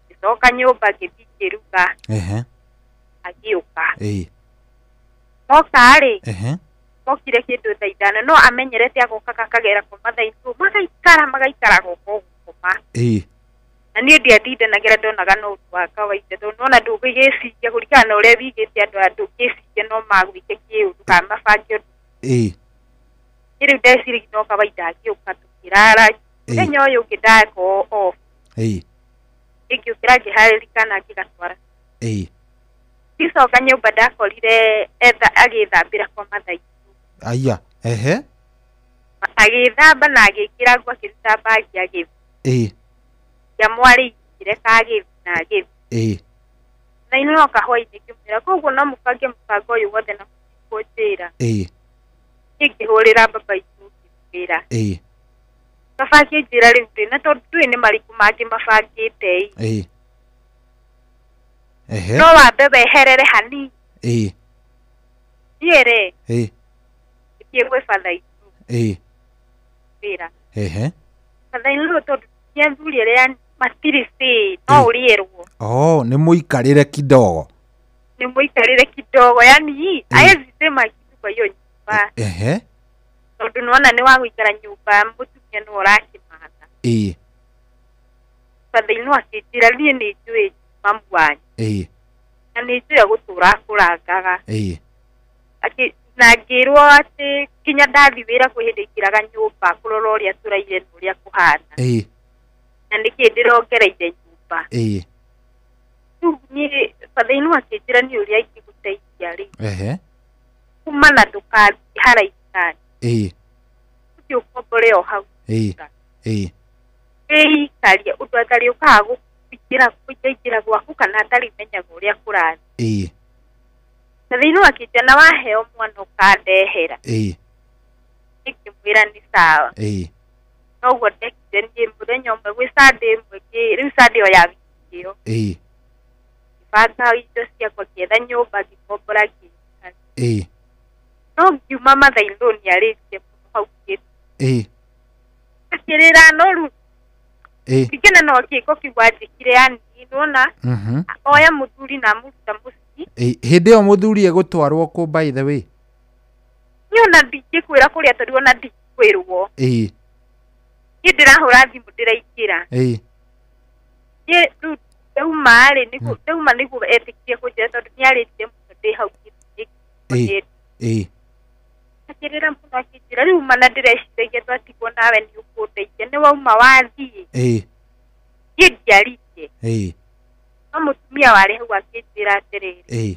isoka nyumba kibikiruka agiuka mokari mokire kindu thaithana no amenyerete agoka kakagera kwa mathaithu magaikara goko gukoma na niĩ ndiatindanagĩra ndonaga no ũndũ wa kawaida tondũ nona ndũgĩgĩciria kũringana na ũrĩa wigĩte andũ ndũgĩciria no magwĩke kĩũru kana mabange ũndũ rĩu ndeciria no kawaida agĩũka tũkĩrara mũthenya ũyũ ũngĩ ndaka off ingĩũkĩra ngĩharĩrĩkana ngĩgatwara ndicoka nyũmba ndakorire agĩthambĩra kwa mathaithu agĩthamba na agĩkĩra nguo akĩruta mbagi agĩthiĩ jamwari ireka na na ino kahoi nikimira koguo no mukange mukango uyu wothe na kujira ikihurira baba itu kira baba kijira rimwe na tondu ni mariku magi mafangite no wa bebe herere hani yere ikigwe fadha itu kira fadha ino tondu yanduri ya matirisi no urierwo ni muikarire kidogo yani aezi sema kitu kwa hiyo nyumba tondu nona ni wa guikara nyumba mutumia no urakimana fathaino akijira nie ni njui mamu wanyu na ni njui gutura kurangaga na ngirwo ati kinya ndathi wira kwihindikiraga nyumba kurora uria turaire nuria kuhana na niki ndirongereire nyumba ni fathaino akijira ni uria ikiguteithia ri kumana ndukathi haraikani ukiukombore o hau karia undu atari ukaga kuingira gwaku kana atari menyaga uria kurathi fathaino akijana waheo mwana ukandehera ikimwira ni sawa noguo ndekire niĩ mũthenya ũmwe gwĩ Sunday ĩmwe rĩu Sunday ya wikio banga indo ciakwa ngĩetha nyũmba ngĩkombora ngĩikara no ngiuma mathaitho nĩarĩtie mũno hau kĩtu akĩrĩra no rĩu ndikena no kĩko kĩu anjĩkire yani nĩwona oya mũthuri na mũruta mũciĩ hĩndĩ ĩyo mũthuri egũtwarwo kũ by the way niona ndingĩkwĩra kũrĩa tondũ ona ndingĩkwĩrwo ndirahura thimũ ndĩraingĩra ndauma nĩguo etĩkire kũnjĩra tondũ nĩarĩtie mũno ndĩ hau akĩrĩra mũno akĩnjĩra rĩu mana ndĩreciragia twatigwo nawe nĩ ũkũndeithia nĩ wauma wathiĩ niĩ ndiaririe no mũtumia warĩ hau akĩnjĩra atĩrĩrĩ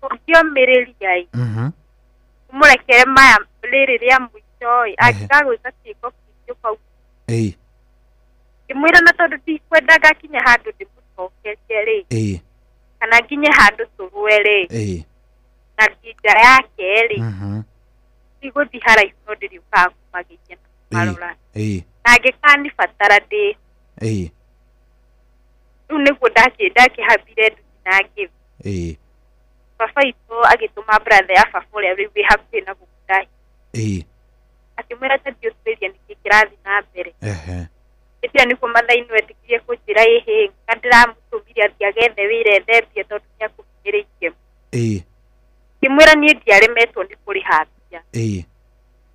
ũngĩomĩrĩria ũmũrekere maya rĩrĩ rĩa mũico angĩgagwĩka kĩko kĩngĩ ngĩmwĩra na tondũ ndikwendaga kinya handũ ndĩmũcokerie rĩ kana nginye handũ tũrue rĩ na njĩra yake rĩ ndigũthiĩ haraihu no ndĩrĩũkaga kũmagĩria na marora na angĩkanibatara ndĩ rĩu nĩguo ndakĩhambire nduthi na ngĩthiĩ baba itũ agĩtũma brother ya baba ũrĩa rĩu wĩ hakuhĩ na gũkũdahi akĩmwĩra atĩ ndiũtuĩria nĩkĩ kĩrathiĩ na mbere ĩtia nĩkuo mathaino etĩkirie kũnjĩra ĩhĩ nga ndĩramũtũmire atĩ agethe wĩra ethembie tondũ nĩakũhinyĩrĩirie ngĩmwĩra niĩ ndiaremetwo nĩ kũrĩha mbia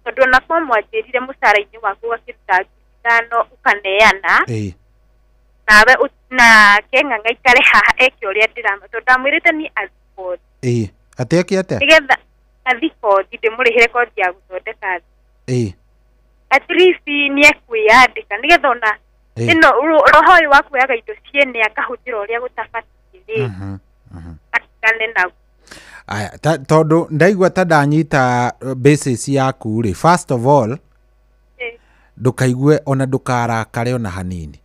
tondũ ona kwa mwanjĩrire mũcara-inĩ waku ũgakĩruta ngiri 5 ũkaneana nawe nake ng'ang'a ikare haha eke ũrĩa ndĩrama tondũ ndamwĩrĩte nĩ athikothi atĩa nĩgetha athikothi ndĩmũrĩhĩre kothi ya gũthondeka at least nĩekwĩyandĩka nĩgetha ona ĩno roho ũyũ wa kuoyaga indo ciene akahũthĩra ũrĩa gũtabatiĩ atigane naguo aya tondũ ndaigua ta ndanyita basis yaku rĩ first of all ndũkaigue ona ndũkarakare ona hanini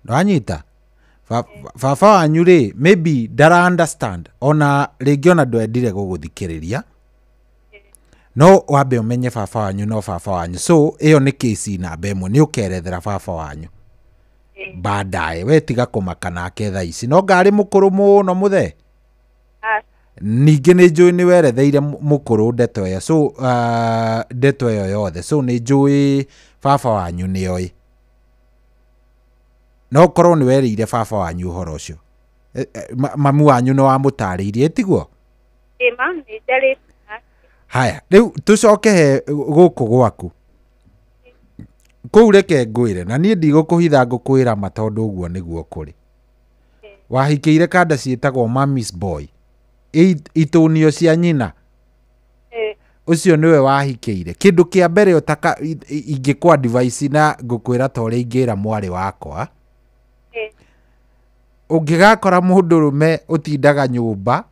ndwanyita baba wanyu rĩ maybe ndara understand ona rĩngĩ ona ndwendire gũgũthikĩrĩria no wambe ũmenye baba wanyu no baba wanyu so ĩyo nĩ case namba ĩmwe nĩ ũkerethera baba wanyu baadaye we tiga kumaka nake thaa ici no ngari mukuru muno muthe ningĩ nĩ njũĩ nĩ weretheire mũkũrũ ndeto ĩyo so ndeto ĩyo yothe so nĩ njũĩ baba wanyu nĩ oĩ no korwo nĩ werĩire baba wanyu ũhoro ũcio mamu wanyu nĩ wamũtarĩirie tiguo mam nĩ njarĩte haya rĩu tũcoke he gũkũ gwaku kũu reke ngwĩre na niĩ ndigũkũhitha ngũkwĩra ma tondũ ũguo nĩguo kũrĩ wahikĩire kanda ciĩtagwo Mami's Boy itũnio cia nyina ucio niwe wahikĩire kĩndũ kĩa mbere utaka ingĩkwa device na ngũkwĩra ta ũrĩa ingĩra mwari wakwa ũngĩgakora mũndũrũme ũtindaga nyũmba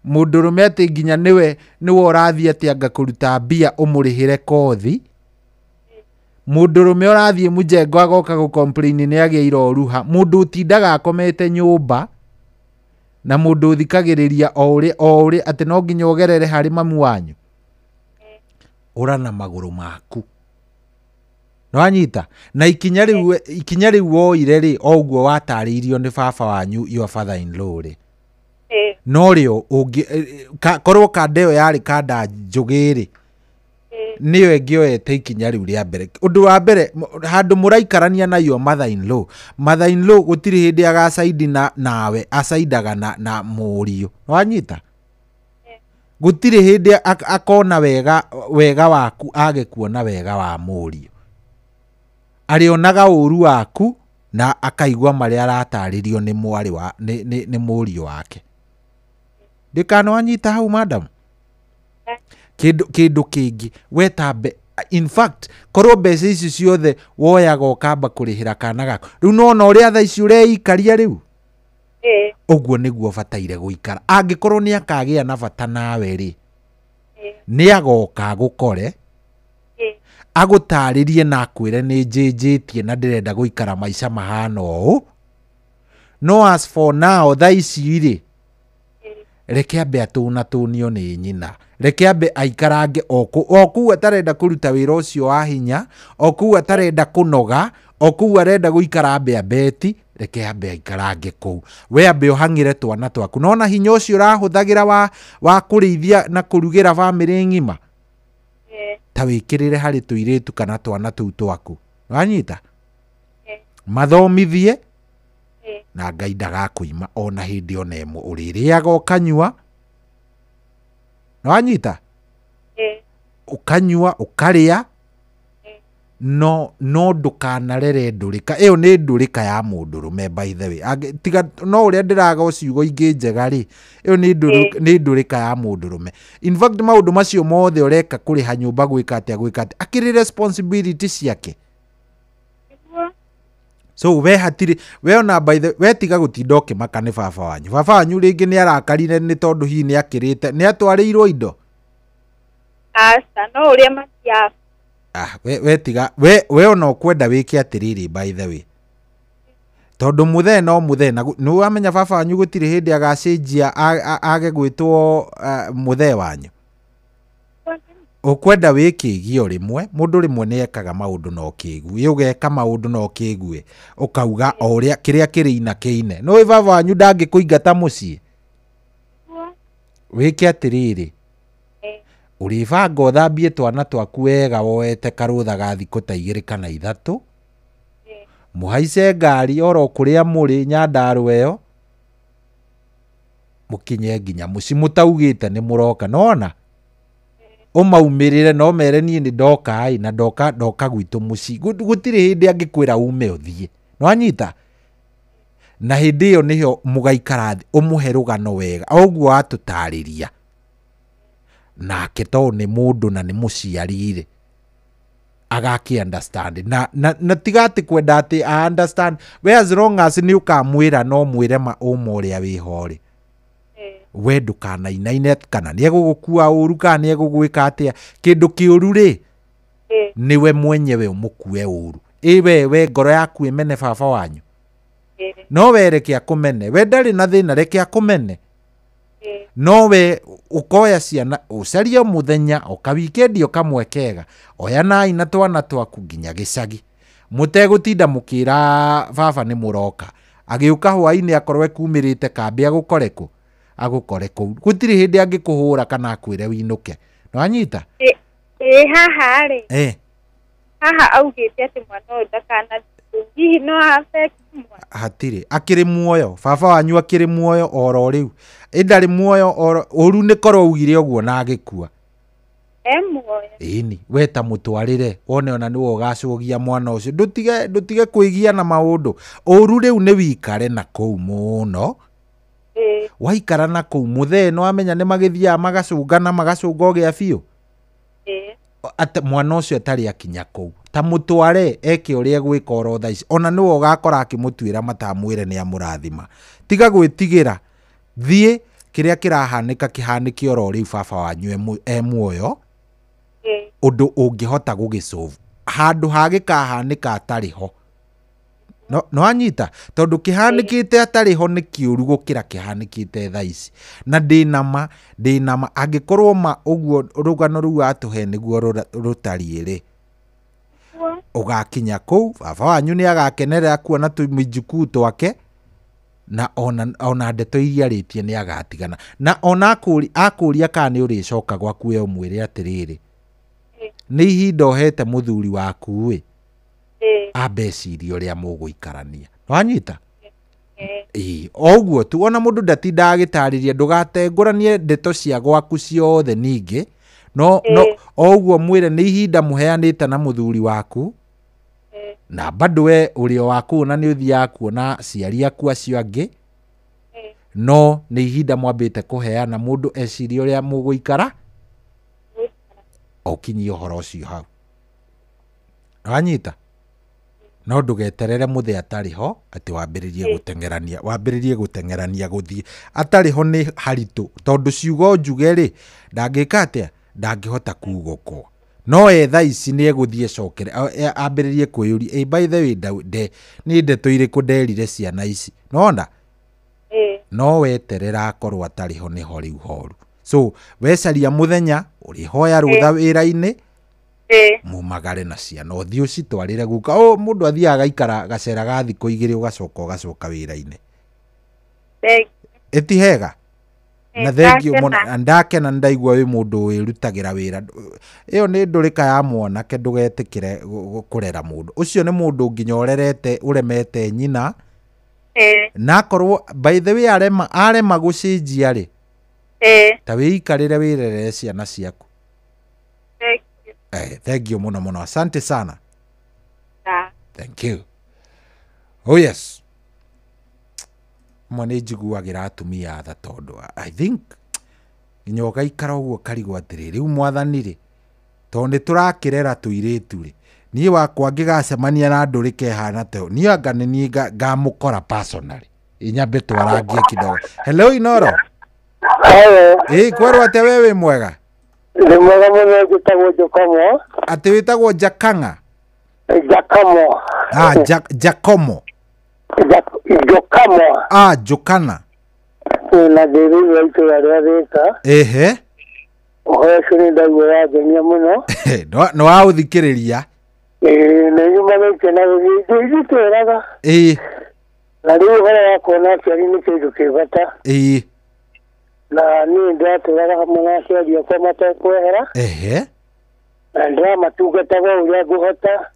mũndũrũme atĩ nginya niwe ũrathiĩ atĩ anga kũruta mbia ũmũrĩhĩre kothi mũndũrũme ũrathiĩ mũjengo agoka gũcomplain nĩ agĩire oruha mũndũ ũtindaga akomete nyũmba na mũndũ ũthikagĩrĩria o ũrĩ atĩ no nginya ũgerere harĩ mamu wanyu ũra na magũrũ maku no anyita na ikinya rĩu woire rĩ o ũguo watarĩirio nĩ baba wanyu your father in law rĩ no rĩo korwo kanda ĩyo yarĩ kanda njũgĩrĩ niyo ĩngĩoete ikinya rĩu rĩa mbere ũndũ wa mbere handũ mũraikarania nayo mother in law gũtirĩ hĩndĩ agacaidi nawe acaidaga na mũriũ wanyita gũtirĩ hĩndĩ akona wega waku age kuona wega wa mũriũ arĩonaga ũru waku na akaigua marĩa aratarĩrio nĩ mwari wa nĩ mũriũ wake ndikano anyita hau madam kĩndũ kĩngĩ wetambe in fact korwo mbeca ici ciothe woyaga ũkamba kũrĩhĩra kana gaku rĩu nona ũrĩa thaa ici ũreikaria rĩu ũguo nĩguo bataire gũikara angĩkorwo nĩ akagĩa na bata nawe rĩ nĩ agoka gũkore agũtarĩrie na akwĩre nĩ njĩnjĩtie na ndĩrenda gũikara maica mahana ũũ no as for now thaa ici rĩ reke ambe atũnio nĩ nyina reke ambe aikarange okuu atarenda kũruta wĩra ũcio wa hinya okuu atarenda kũnoga okuu arenda gũikara ambe abeti reke ambe aikarange kũu we ambe ũhang'ĩre twana twaku nona hinya ũcio ũrahũthagĩra wa kũrĩithia na kũrugĩra bamĩrĩ ng'ima ta wĩkĩrĩre harĩ tũirĩtu kana twana tũu twaku wanyita mathomithie na Ngai ndagakũima ona hĩndĩ ona ĩmwe ũrĩrĩaga ũkanyua no anyita ũkanyua ũkarĩa no ndũkanarere ndũrĩka ĩyo nĩ ndũrĩka ya mũndũrũme by the way tiga no ũrĩa ndĩraga ũciugo ingĩ njega rĩ ĩyo nĩ ndũrĩka ya mũndũrũme in fact maũndũ macio mothe ũreka kũrĩha nyũmba gwĩka atĩa akĩrĩ responsibility ciake so we ona by the we tiga gũtinda ũkĩmaka nĩ baba wanyu rĩngĩ nĩ arakarire nĩ tondũ hihi nĩ akĩrĩte nĩ atwarĩirwo indo no ũrĩa matia we tiga we ona ũkwenda wĩke atĩrĩrĩ by the way tondũ mũthee no mũthee nĩ wamenya baba wanyu gũtirĩ hĩndĩ agacenjia age gwĩtwo mũthee wanyu ũkwenda wĩkĩgio rĩmwe mũndũ rĩmwe nĩ ekaga maũndũ no kĩigue ũgeka maũndũ no kĩigue ũkauga o ũrĩa kĩrĩa kĩrĩ ina kĩine no baba wanyu ndangĩkũingata mũciĩ wĩke atĩrĩrĩ ũrĩbanga ũthambie twana twaku wega woete karũtha ga thikũ ta 2 kana 3 mũhaice ngari oro kũrĩa mũrĩ Nyandarũa ĩyo mũkinye nginya mũciĩ mũtaugĩte nĩ mũroka nona ũmaumĩrĩre no mere niĩ nĩ ndoka na ndoka gwitũ mũciĩ gũtirĩ hĩndĩ angĩkwĩra ume ũthiĩ no anyita na hĩndĩ ĩyo nĩho mũgaikara ũmũhe rũgano wega ũguo atũtarĩria nake to nĩ mũndũ na nĩ mũciarire agaki understand na tiga atĩ kwenda atĩ understand we as long as nĩ ũkamwĩra no mwĩre ma ũrĩa wĩhorĩ we ndũkanainaine kana nĩ egũgũkua ũru kana nĩ egũgwĩka atĩa kĩndũ kĩũru rĩ niwe mwenyewe ũmũkue ũru we ngoro yaku ĩmene baba wanyu no we reke akũmene we ndarĩ na thĩna reke akũmene no we ukoya ciana ucarie muthenya o ka weekend o kamwe kega oya na ina twana twaku nginya gĩcagi mutegutinda mukira baba ni muroka agiuka hwaini akorwe kumirite kambi agukoreku agukoreku gutiri hindi angikuhura kana akwire winuke no anyita haha ri haha augite ati mwana ndakana hihi no affect hatiri akiri muoyo baba wanyu akiri muoyo oro riu indari muoyo oro uru ni korwo ugire uguo na agikua muoyo ini weta mutwarire wone ona niwo gacugia mwana ucio ndutige kuigia na maundu uru riu ni wikare na kou muno waikara na kou muthe no amenya ni magithia magacungana magacunga gia biu ate mwana ucio atari akinya kou ta mutware eke uria gwika oro thaici ona niwo gakora akimutwira matamwire ni amurathima tiga gwitigira thie kiria kirahanika kihaniki oro riu baba wanyu muoyo undu ungihota gugisolve handu hagikahanika atariho no anyita tondu kihanikite atariho ni kiuru gukira kihanikite thaici na ndinama angikorwo ma uguo rugano ru atuhe niguo rutariire ugakinya kou baba wanyu ni agakenerera kuona tumijuku twake na ona ndeto iria ritie ni agatigana na ona akuria kana uricoka gwaku we umwire atiriri ni ihinda ohete muthuri waku we abeciria uria muguikarania wanyita oguo tu ona mundu ndatinda agitariria ndugatenguranie ndeto cia gwaku ciothe ningi no oguo mwire ni ihinda muheanite na muthuri waku na bado we urio waku na ni uthia kuona ciari aku acio angi no ni ihinda mwambite kuheana mundu eciria uria muguikara okinyi uhoro ucio hau wanyita no ndugeterere muthe atariho ati wambiririe gutengerania guthie atariho ni haritu tondu ciugo njuge ri ndangika atia ndangihota kugoko no etha ici ni eguthie cokere ambiririe kwiyuri by the way ni ndeto iriku nderire ciana ici nona no weterera akorwo atariho ni hori horu so wecaria muthenya urihoya rutha wira-ini mumagare na ciana uthio citwarire guka mundu athiaga ikara gacera ga thiko igiri ugacoka wira-ini etihega na thengio mona ndake na ndaigua wi mundu wirutagira wira iyo ni ndurika ya mwana ke ndugetikire kurera mundu ucio ni mundu nginyorerete uremete nyina na korwo by the way arema gucinjia ri ta wiikarire wirere ciana ciaku thank you muno asante sana thank you oh yes mwana njiguagira atumia tha tondu I think nyoga ikara uguo karigo atiri riu mwathani ri tondu turakirera tuiritu ri nie wakwa ngigacemania na ndurike hana te nie anga ni ngamukora personally inyambe twarangie kidogo hello Inoro hello kwerwo ate wewe mwega ni mwega muno gitagwo Jacomo ati witagwo Jakanga Jacomo Jacomo Jokamo Jokana na deri yaito ya reta oho shini ndagwo ya genya muno no authikiriria na nyuma nake na giteraga na riu hora yakona cyari ni kindu kibata na ni ndaturaga hamwe na ciari akwa matakwehera na ndamatungataga uria nguhota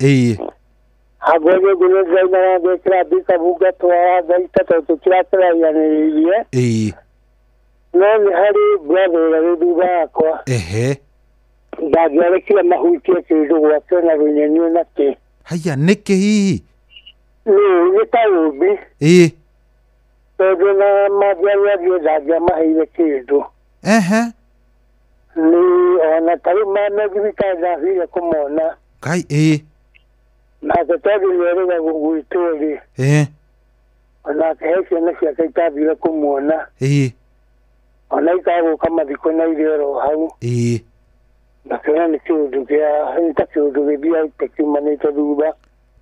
hagoje gulo zaina ya bekra bisa buga twa zaita to kiratra yaniriye no ni hari brother ya biba kwa ndagere kila mahuti kido wako na runyenyo nake haya neke hihi ni taubi todo na majaya byozaga mahire kido ni ona tarima na gibita za hiya kumona kai na tatabi yere guguitori ona kehese na cia kaita kumona ona ikago kama dikona irero hau na kana ni kindu kia ntakindu bia tekimanite thuba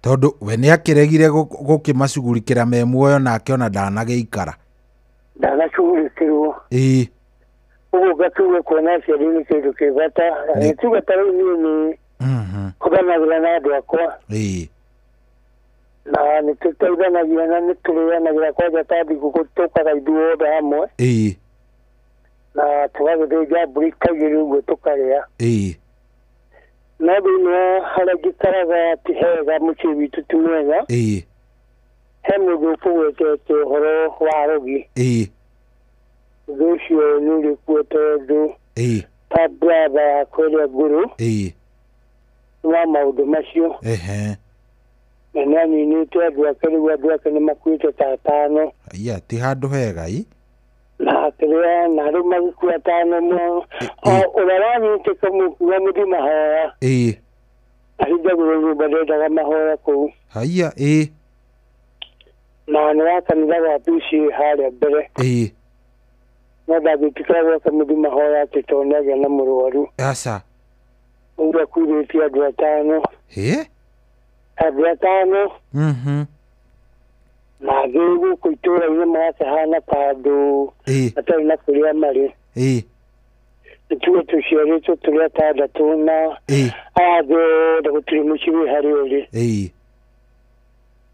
tondu we ni akiregire gukimacugurikira me muoyo nake ona ndanageikara ndanacugurikirwo uguo gatuwe kuona ciari ni kindu kibata tugatara ni kuganagira na andu akwa na nitutaithanagia na niturianagira kwaja tathi gugutukaga ithuothe hamwe na tugagithĩnja mbũri kaigĩrĩ ũguo tũkarĩa no thĩinĩ wa harĩa ngĩikaraga ti hega mũciĩ witũ ti mwega he mũndũ ũkũgwetete ũhoro wa rogi ũndũ ũcio nĩ ũrĩkuo tondũ ta brother yakwa ĩrĩa ngũrũ wa maũndũ macio na nĩ aninĩte andũ ake rĩu andũ ake nĩ makuĩte ta atano ti handũ hega na kĩrĩa na rĩu magĩkua atano mo ũrĩa wanyite kamũkua mũthi mahoya ahingagĩrwo nyũmba ndendaga mahoya kũu na nĩ wa kanitha gwa PCA harĩa mbere no ndangĩtikĩra gwaka mũthi mahoya atĩ tondũ nĩagĩa na mũrwaru ũguo akuithĩtie andũ atano andũ atano na angĩ gũkũ itũũra-inĩ magakĩhana ta andũ atarĩ na kũrĩa marĩ nĩtuo tũciarĩtwo tũrĩ atandatũ na aya othe gũtirĩ mũciĩ wĩ harĩa ũrĩ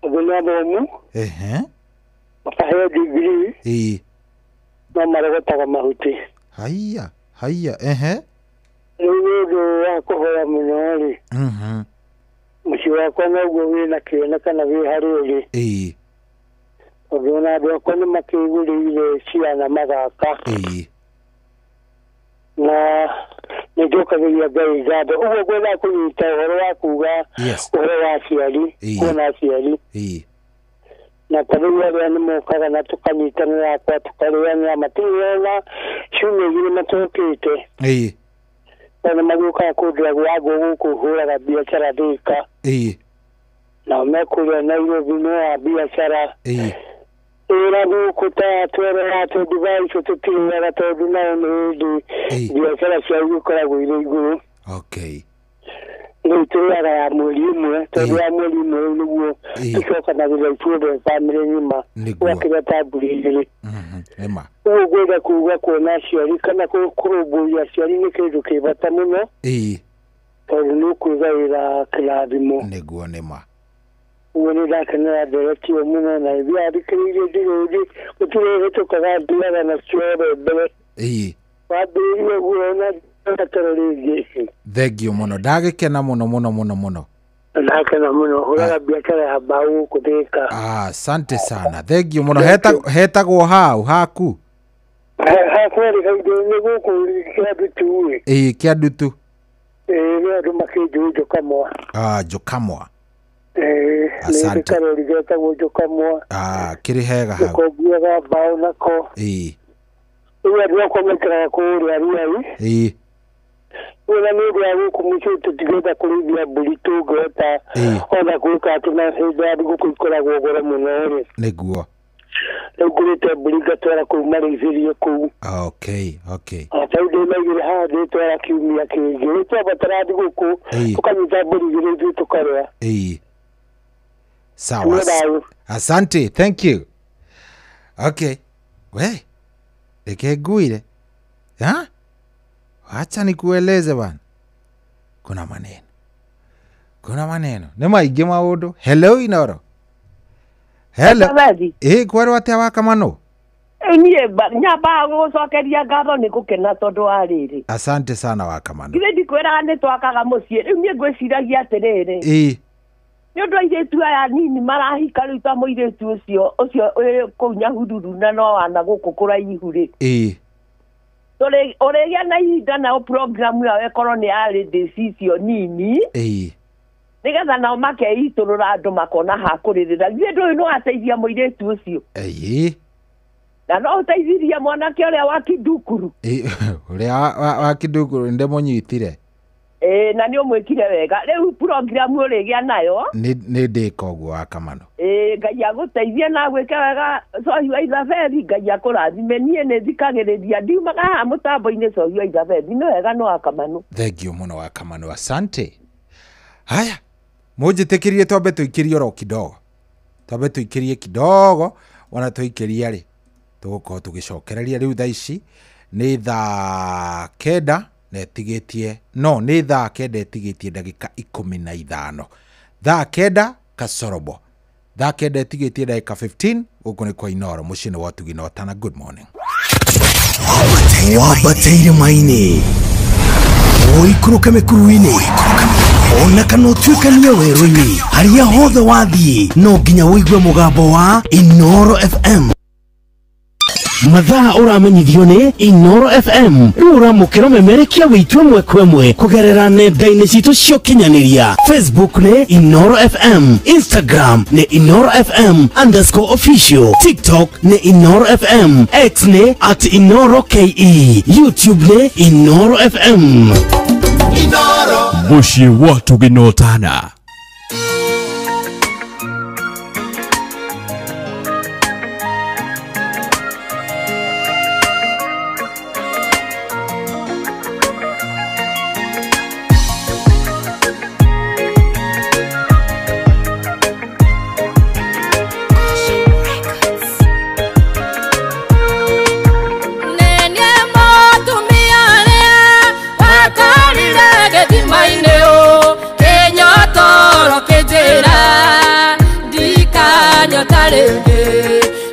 ũguo nĩ athomu makaheo degree no marogotaga mahuti rĩu nĩ ũndũ wa kũhoya mũno-rĩ mũciĩ wakwa noguo wĩna kĩene kana wĩ harĩa ũrĩ tondũ ona andũ akwa nĩ makĩgũrĩire ciana mathaka na nĩ njokagĩria Ngai ngatho ũguo ngwenda kũnyita ũhoro wa kuga ũhoro wa aciari kuona aciari na ta rĩu arĩa nĩ mokaga na tũkanyitanĩra akwa tũkarĩanĩra matirĩona ciumia igĩrĩ matũkĩte ona magĩũkaga kũndĩra gwagwo gũkũ hũraga biacara Thĩka nao mekũrĩa Nairobi no wa biacara ĩra gũkũ ta twerera tondũ thaa icio tũtirĩaga tondũ nao nĩ hĩndĩ biacara ciao igĩkoragwo irĩ igũrũ rĩu tũrĩaga ya mweri ĩmwe tondũ ya mweri ĩmwe rĩu nĩguo tũcokanagĩrĩra ithuothe bamĩrĩ ng'ima gwakĩrĩa ta mbũri igĩrĩ ũguo ngwenda kuga kuona aciari kana kũrũmbũiya aciari nĩ kĩndũ kĩ bata mũno tondũ nĩ ũkwĩgaĩra kĩrathimo nĩguo nĩma ũguo nĩ ndakenera nderetio mũno na ithiathikĩrĩirie ndirũthi gũtirĩ hĩtũkaga ndiaga na ciothe mbere wambĩrĩrie guo na toro rĩngĩ thengio mũno ndagĩkena mũno ndakena mũno hũraga biacara ya mbaũ gũkũ Thĩka asante sana thengio mũno hetagwo hau haku hakwĩrĩ kaingĩ nĩ gũkũ Kĩandutu Kĩandutu nĩ andũ makĩnjũĩ Njokamwa Njokamwa nĩ karori getagwo Njokamwa kĩrĩ hega hau nĩkongiaga mbaũ nako rĩu andũ akwa maikaraga kũrĩa Ruai wĩna nĩ ũndũ wa gũkũ mũciĩ tũtigenda kũrĩithia mbũri tũngĩhota ona gwĩka atĩ na hĩndĩ ya thigũkũ ikoragwo goro mũno-rĩ nĩguo rĩu ngũrĩte mbũri ngatwara kũu marĩithĩrie kũu ta indo maigĩre haha ndĩtwara kiumia kĩngĩ rĩu twabatara thigũkũ tũkanyita mbũri igĩrĩ ithuĩ tũkarĩa sawa asante thank you we reke nguire acha nikueleze bana kuna maneno nĩ maingĩ maũndũ hello Inoro kwarwo atĩa Wakamano niĩ nyambaga gũgũcokeria ngatho nĩ gũkena tondũ wa rĩrĩ asante sana Wakamano githĩ ndikwĩraga nĩ twakaga mũciĩ rĩu niĩ ngwĩciragia atĩrĩrĩ nĩ ũndũ airĩtu aya nini marahika rĩu ta mũirĩtu ũcio kũu Nyahururu na no wana gũkũ kũraihu-rĩ ũrĩgĩa na ihinda nao programu yao ĩkorwo nĩ ya ladies icio nini nĩgetha nao makeitũrũra andũ makona ha kũrĩrĩra githĩ ndũĩ no ateithia mũirĩtu ũcio na no ũteithirie mwanake ũrĩa wa Kidukuru ũrĩa wa Kidukuru ndĩmũnyitire na nĩ ũmwĩkire wega rĩu programu ũrĩgĩa nayo nĩ ndĩka ũguo Wakamano Ngai agũteithie na gwĩka wega Cohi wa Ithaberi Ngai akũrathime niĩ nĩ thikagĩrĩria ndiumaga haha mũtambo-inĩ Cohi wa Ithaberi nĩ wega no Wakamano thengio mũno Wakamano asante haya mũnjĩtĩkĩrie twambe tũikĩrie oro kidogo ona tũikĩria rĩ tũgũkorwo tũgĩcokereria rĩu thaa ici nĩ thaa kenda netigĩtie nĩ thaa kenda etigĩtie ndagĩka 15 thaa kenda kasorobo Thakende tigetie ndagika 15 guku ni kwa Inoro mucii ni wotugi no tana. Good morning. Wabateire maini oikuruka mikuruini ona kana utuikania werũ-inĩ harĩa hothe wathiĩ no nginya wĩigue mũgambo wa Inoro FM. Mathaa ũramenyithio nĩ Inoro FM. Rĩu ũramũkĩra memerekia wĩitũ ĩmwe kwa ĩmwe kũgerera nenda-inĩ citũ cia ũkinyanĩria. Facebook nĩ Inoro FM, Instagram nĩ Inoro FM_official, TikTok nĩ Inoro FM, X nĩ @InoroKE, YouTube nĩ Inoro FM. Inoro Mushi watu ginotana.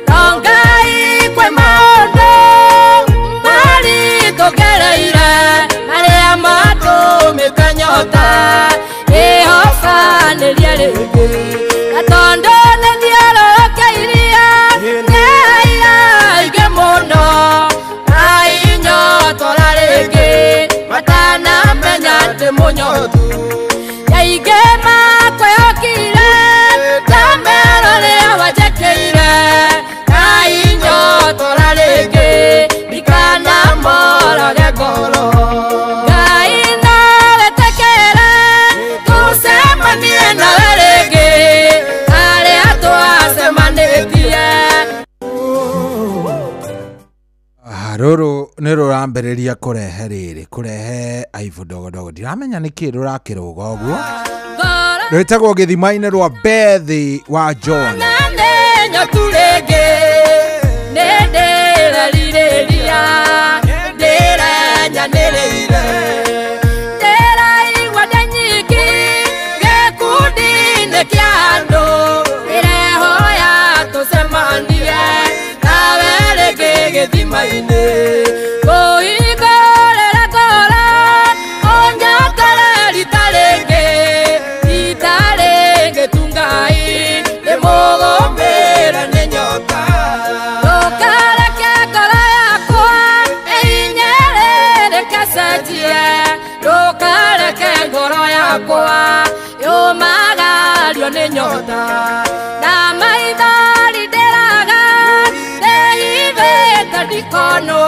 Rongai kwe maondo mari togereire maria mato mekanyota ehofa neliarege atondo neliarokeiria neia igemono ainyo tolarege matana menyante monyotu yaigema kweyokire tamerore wajekeire ainyo tolarege bikana morore goro gaina letekere tusemanie na werege ale atoasemanitie rũrũ nĩ rũrambĩrĩria kũrehe rĩrĩ kũrehe aibu ndogondogo ndiramenya nĩkĩ rũrakĩrũga ũguo rwĩtagwo gĩthima-inĩ rwa Bethi wa John turege nendera lireria ndera nyanereire ndera igwada nyiki gekundi nekiando irehoya tusemanie nawerege gĩthima-inĩ kuhingũrĩra ngoro onyotore rita rĩngĩ tungai nĩmũgũmĩra nĩ nyota ndũkareke ngoro yakwa ĩhinyĩrĩrĩke cenjie ndũkareke ngoro yakwa yũmagario nĩ nyota na maithori ndĩraga ndĩhithĩte ndikonwo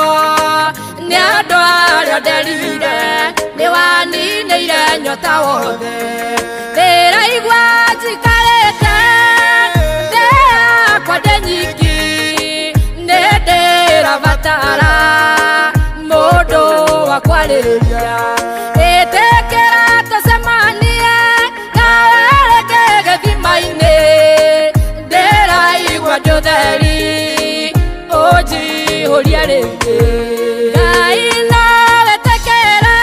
nĩ andũ arĩa nderire nĩwaninĩire nyota wothe ndĩraigua njikarĩte ndĩakwa ndĩ nyiki nĩ ndĩrabatara mũndũ wa kwarĩria ĩtĩkĩra tũcemanie nawereke gĩthima-inĩ ndĩraigua ndũtheri ũnjihũrie rĩngĩ Ngai no wĩtĩkĩre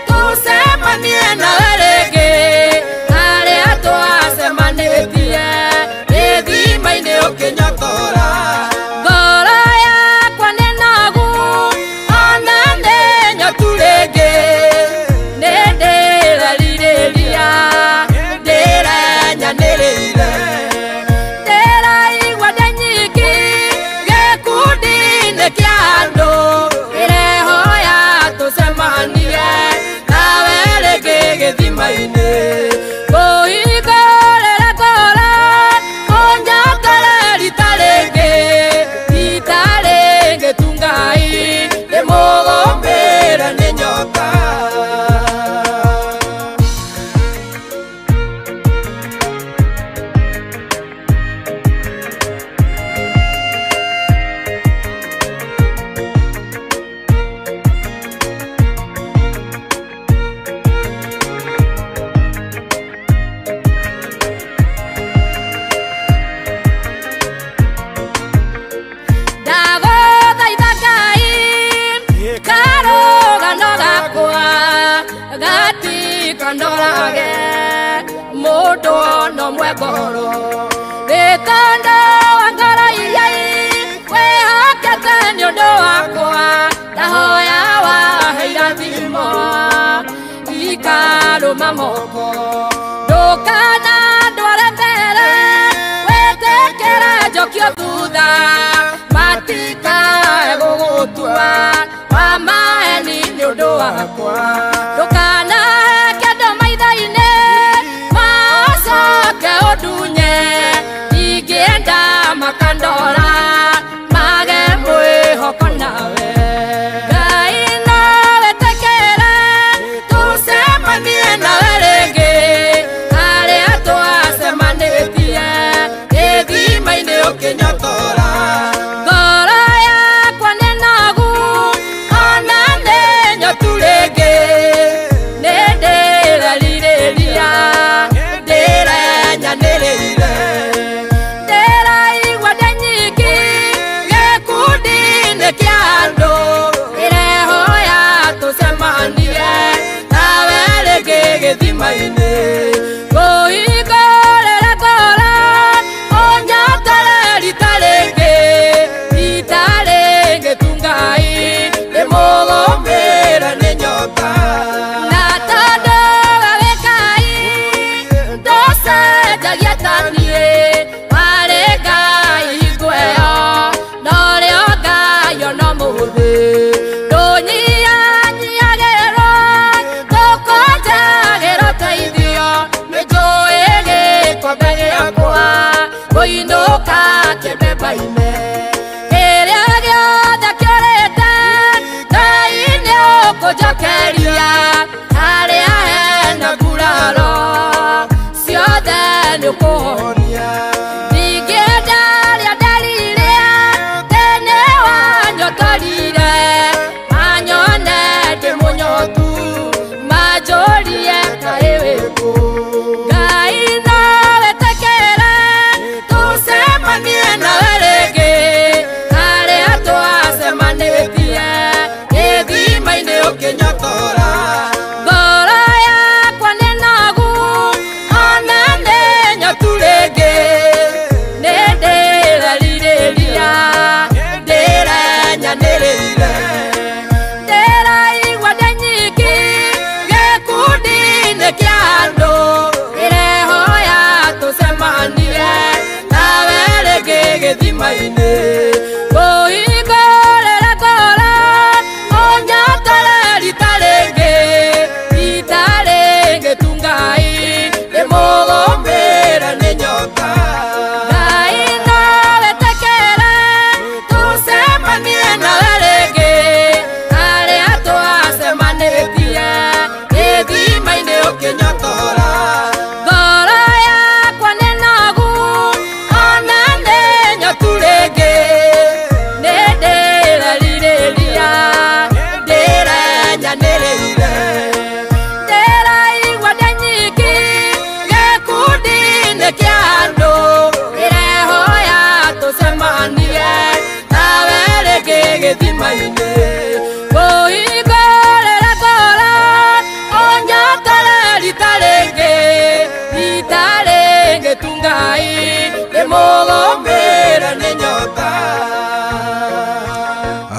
tucemanie nawe rĩngĩ harĩa twacemanĩtie gĩthima-inĩ ũkĩnyotora ngoro yakwa nĩ nogu ona nĩ nyotu rĩngĩ nĩ ndĩrerirĩria ndĩrenyanĩrĩire ndĩraigua ndĩ nyiki gĩkundi-inĩ kĩa andũ ĩrehoya tũcemanie nawe rĩngĩ gĩthima-inĩ kũhingũrĩra ngoro ũnyotore rita rĩngĩ tungai nĩmũgũmĩra nĩ nyota ndorage mũndũ no mwegoro Mukondo wangara iyai wehokete ni undu wakwa ndahoya waheira thimo ikaruma moko ndukana ndware mbere wetekere njokio thutha matikae gugutua wamaeni ni undu wakwa ndukana kendo maitha-ini macoke undunye ingĩenda makandora mage mwĩhoko nawe Ngai no wĩtĩkĩre tũcemanie nawe rĩngĩ harĩa twacemanĩtie gĩthima-inĩ ũkĩnyotora ngoro yakwa nĩ nogu ona nĩ nyotu rĩngĩ nĩ ndĩrerirĩria ndĩrenyanĩrĩire ndĩraigua ndĩ nyiki gĩkundi-inĩ kĩa andũ ndĩrehoya tũcemanie nawe rĩngĩ gĩthima-inĩ ngũhingũrĩre ngoro ũnyotore rita rĩngĩ tu Ngai ndĩmũgũmĩre nĩ nyota na tondũ we wĩ Ngai ndũcenjagia ta niĩ warĩ Ngai hingo ĩyo na ũrĩa Ngai ona mũthĩ ndũnyihanyiagĩrwo ndũkũnjagĩra ũteithio nĩnjũĩ gĩkombe gĩakwa kũinũka kĩmemba-inĩ kĩrĩa gĩothe kĩũrĩte Ngai nĩũkũnjokeria harĩa hena nguraro ciothe nĩũkũhonia ningĩ ndarĩa ndarĩrĩa tene wanyotorire manyone ndĩ mũnyotu manjũrie kaĩ wĩkũ Ngai no wĩtĩkĩre tũcemanie nawe rĩngĩ harĩa twacemanĩtie gĩthima-inĩ ũkĩnyotora ngoro yakwa nĩ nogu ona nĩ nyotu rĩngĩ nĩ ndĩrerirĩria ndĩrenyanĩrĩire ndĩraigua ndĩ nyiki gĩkundi-inĩ kĩa andũ ndĩrehoya tũcemanie nawe rĩngĩ gĩthima-inĩ ngũhingũrĩre ngoro ũnyotore rita rĩngĩ tu Ngai ndĩmũgũmĩre nĩ nyota Ngai no wĩtĩkĩre tũcemanie nawe rĩngĩ harĩa twacemanĩtie gĩthima-inĩ ũkĩnyotora ngoro yakwa nĩ nogu ona nĩ nyotu rĩngĩ nĩ ndĩrerirĩria ndĩrenyanĩrĩire ndĩraigua ndĩ nyiki gĩkundi-inĩ kĩa andũ ndĩrehoya tũcemanie nawe rĩngĩ gĩthima-inĩ ngũhingũrĩre ngoro ũnyotore rita rĩngĩ tu Ngai ndĩmũgũmĩre nĩ nyota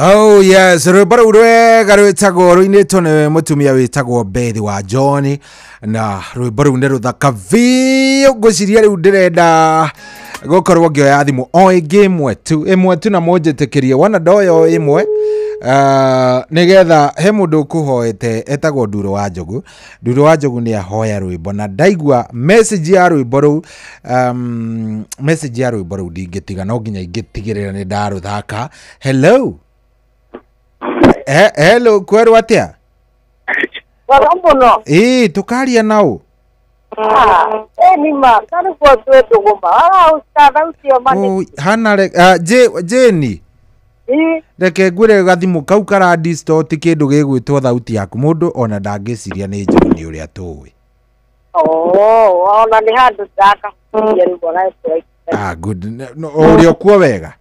Oh yes, rwĩmbo rũu rwega rwĩtagwo rũinĩtwo nĩ mũtumia wĩtagwo Bethi wa John na rwĩmbo rũu nĩ rũthaka biũ ngwĩciria rĩu ndĩrenda gũkorwo ngĩoya thimũ o ĩngĩ ĩmwe tu na mũnjĩtĩkĩrie wona ndoya o ĩmwe nĩgetha he mũndũ ũkũhoete etagwo Nduro wa Njogu nĩ ahoya rwĩmbo na ndaigua message ya rwĩmbo rũu ndingĩtiga no nginya ingĩtigĩrĩra nĩ ndarũthaka. Hello hello kwerũ atĩa Warambono. Tukaria nao. Nima, kani kwa tuwetu goma. Ustada usio mani. Hana Jeni. Reke ngwire gathimu kau kara distort kindu gigwitwo thauti yaku mundu ona ndangiciria ni Joni uria tuwi. Ona ni handu ndaka. Good. Urio kuo wega.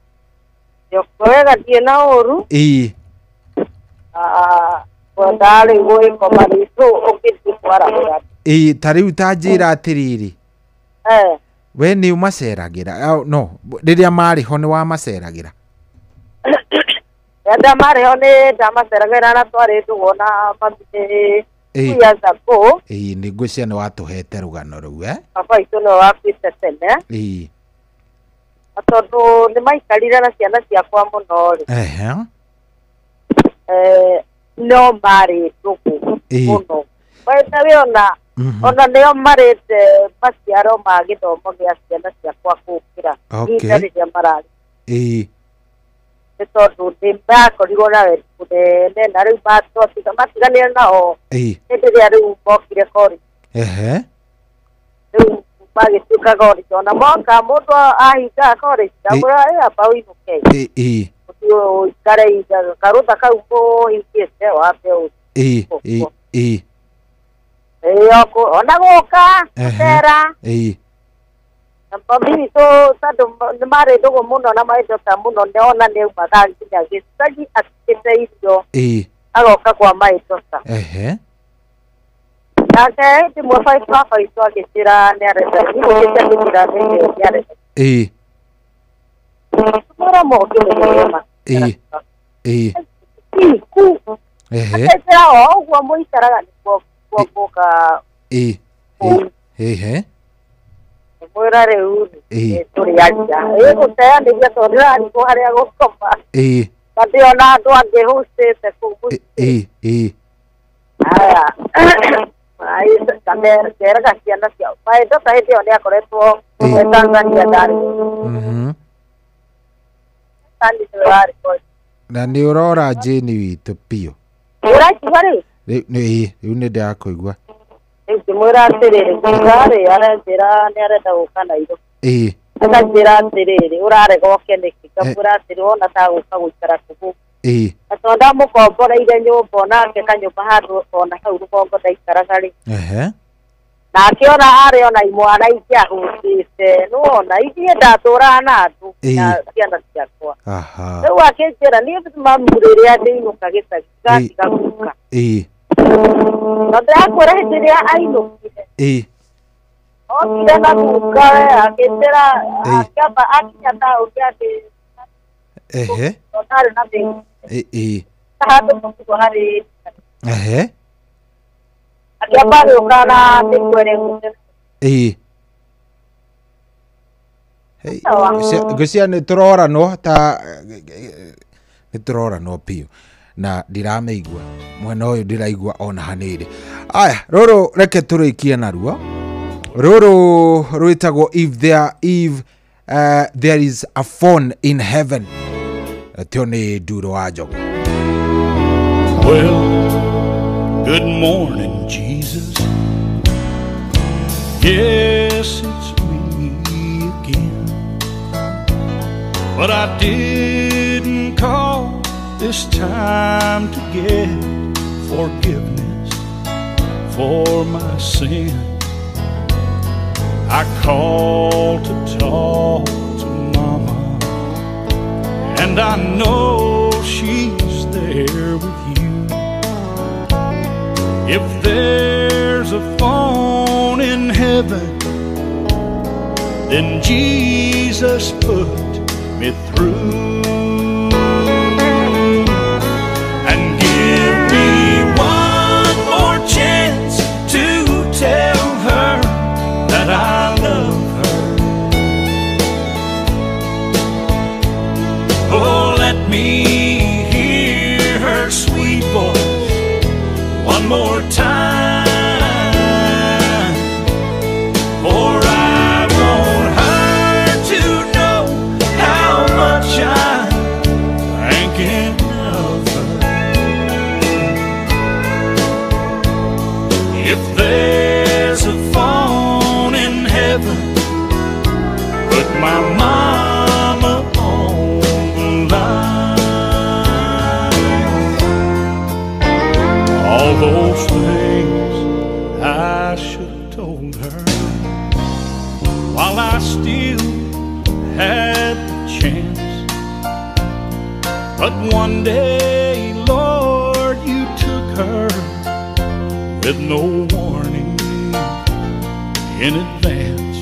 Yo wega tie na oru. Kwa dali ngoi kwa maritu okiti kwara. Tariu tanjira atiriri. we ni umaceragira no riria mari ho ni wa maceragira Yanda mari ho ni ndamaceragira na twari tuona mambite kuyaza ko ni ngwĩcia nĩ watũhete rũgano rũu baba itu no wakwite tene tondu nĩ maikarire na ciana ciakwa mũno no mari ndugu mũno we ona nĩo marĩte maciaro ma gĩthomo gĩa ciana ciakwa gũkĩra ihinda rĩrĩa mararĩ nĩ tondũ nĩmakorirwo na wendi mũnene na rĩu matiganire nao hĩndĩ ĩrĩa rĩu mokire college rĩu magĩtuĩka college ona moka mũndũ ahingaga college ndamwĩra amba ũinũke mũtu ikare karũtha kau mũhingĩte wambe ona gũka gũtera mami witũ tondũ nĩ marĩ ndũgũ mũno na maĩndota mũno nĩona nĩaumaga nginya gĩcagi akĩte irio agoka kwa maĩndota nake ndĩmwe baba witũ agĩcĩra nĩarenda igũkĩte gũcĩra nĩarenda tũmwĩra moke mũgema acecera o ũguo mũikaraga nĩkuo kuoka mwĩra rĩu tũrĩaria gũteanĩria tondũ rĩranĩguo harĩa gũkoma na ndĩona andũ angĩ hũcĩte kũu mũciĩ aya ngeraga ciana ciao maĩndota hĩndĩ ĩyo nĩakoretwo e Tanzania ndarĩ na nĩ ũrora Jane witũ piũ ũraigua rĩ rĩu nĩ ndakũigua ngĩmwĩra atĩrĩrĩ ngarĩ aranjĩra nĩarenda gũka Nairobi akanjĩra atĩrĩrĩ ũrarega ũke nĩkĩ ngamwĩra atĩrĩ wona ta gũka gũikara kũu na tondũ ndamũkomboreire nyũmba onake kanyũmba handũ ona hau rũgongo ndaikaraga rĩ nake ona arĩ ona imwana ingĩahũcĩte nĩwona ithiĩ ndatũraga na andũ na ciana ciakwa rĩu akĩnjĩra niĩ mamu rĩrĩa ndĩinũka gĩcagi gatiga gũka na ndĩrakwĩra hĩndĩ ĩrĩa ainũkire okire na guka akĩnjĩra akĩamba akinya taũni onarĩ na thĩna handũ mũtugo harĩ akĩamba gũka na ndĩkwere ngũcia nĩ tũroranwo ta nĩ tũroranwo piũ na ndirameigua mwena ũyũ ndĩraigua ona hanĩrĩ aya rũrũ reke tũrĩkie naruo rũrũ rwĩtagwo if there is a phone in heaven tĩo nĩ Nduro wa Njogu. Well, good morning Jesus, yes it's me again, but I didn't call this time to get forgiveness for my sin. I called to talk to Mama, and I know she's there with you. If there's a phone in heaven, then Jesus put me through. Me hear her sweet voice one more time, for I want her to know how much I'm thinking of her. If there's a phone in heaven, put my mama on the line. All those things I should have told her while I still had the chance. But one day, Lord, you took her with no warning in advance.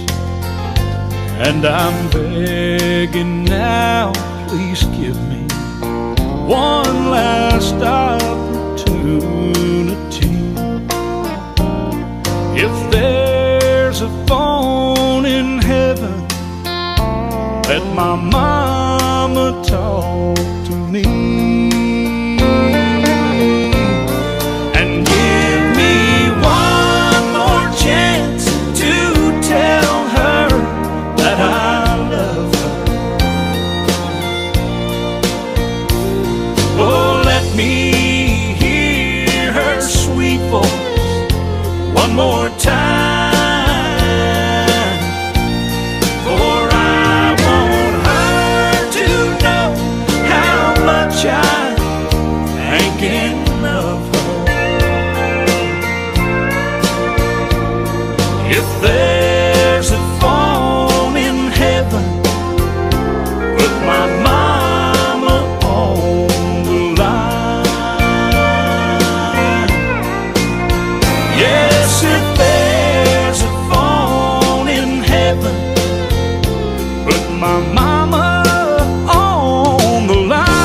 And I'm begging now, please give me one last opportunity. If there's a phone in heaven, let my mama talk to me. And give me one more chance to tell her that I love her. Oh, let me hear her sweet voice one more time, for I want her to know how much I think of her. If there's a phone in heaven, put my mama on the line. Yes, if there's a phone in heaven, put my mama on the line.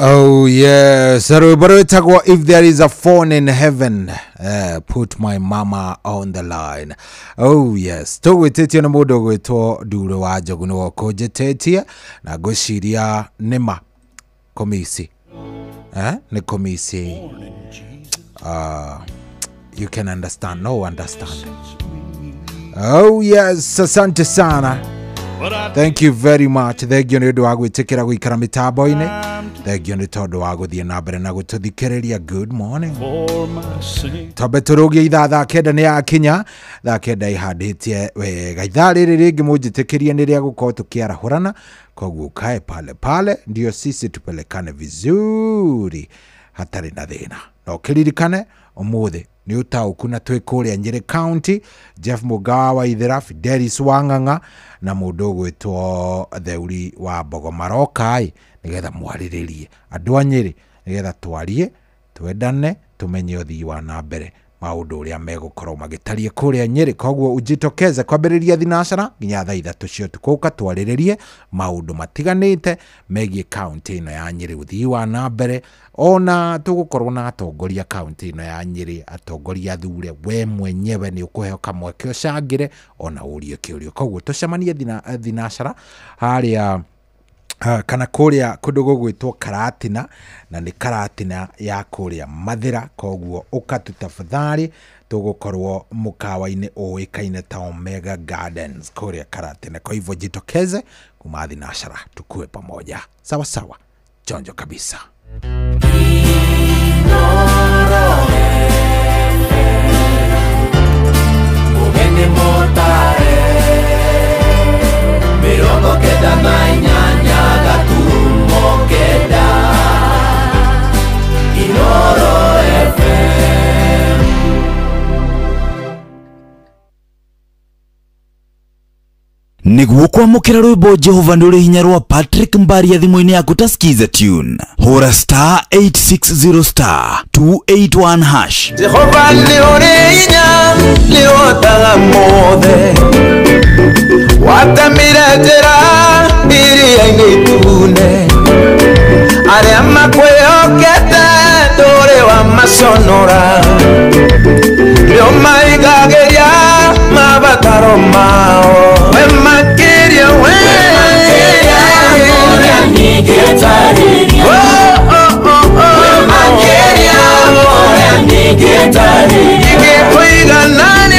Oh yes, if there is a phone in heaven, put my mama on the line. Oh yes, tugwititie na mundu gwitwo Nduro wa Njogu no kunjitetie na ngwiciria nima komisi ni komisi. You can understand, no understand. Oh yes, asante sana. Thank you very much. Thank you ndu wa gwitikira gwikara mitambo-ini. Thank you tondu wa guthie na mbere na gututhikiriria. Good morning. Tobe turugia ithaa kenda ni akinya thaa kenda ihanditie wega ithaa riri ringi munjitikirie ni ria gukorwo tukiarahurana, koguo kae pale pale ndio sisi tupelekane vizuri hatari na thina. No kiririkane umuthi ni utauku na twi kuria Nyeri County. Jeff Mugawa wa Ithera, Fidelis Wanganga na mundu gwitwo Theuri wa Bogomarokai, nigetha mwariririe andu a Nyeri, nigetha twarie twendane tumenye uthii wa na mbere maundu uria megukorwo magitarie kuria Nyeri. Koguo ujitokeze kwambiriria thinashara nginya thaa 3 cia tukuka twariririe maundu matiganite megie county ino ya Nyeri, uthii wa na mbere. Ona tugukorwo na atongoria county ino ya Nyeri, atongoria thure we mwenyewe ni ukuheo kamweke ucangire ona urie kiurio. Koguo tucemanie thinashara haria kana kuria kundu gugwitwo Karatina, na ni Karatina ya kuria Mathira. Koguo ukatu tafadhali tugukorwo mukawa-ini uikaine ta Omega Gardens kuria Karatina. Kwa hivyo jitokeze kuma thinashara tukue pamoja, sawa sawa, chonjo kabisa. Ugende motare mirongo kenda na inyanya gaturumo kenda Inoro FM. Niguo kwamukira rwimbo Jehova nduri hinya rwa Patrick Mbaria thimu-ini yaku ta skiza tune. Hora star 860 star 281 hash. Jehova nduri hinya lihotaga mothe, watamire njira iria-ini tune, aria makwihokete nduri wa maconora, nio maigagiria mabataro mao. We makiria we moria nigetariri, we makiria moria nigetariri, ikikuiga nani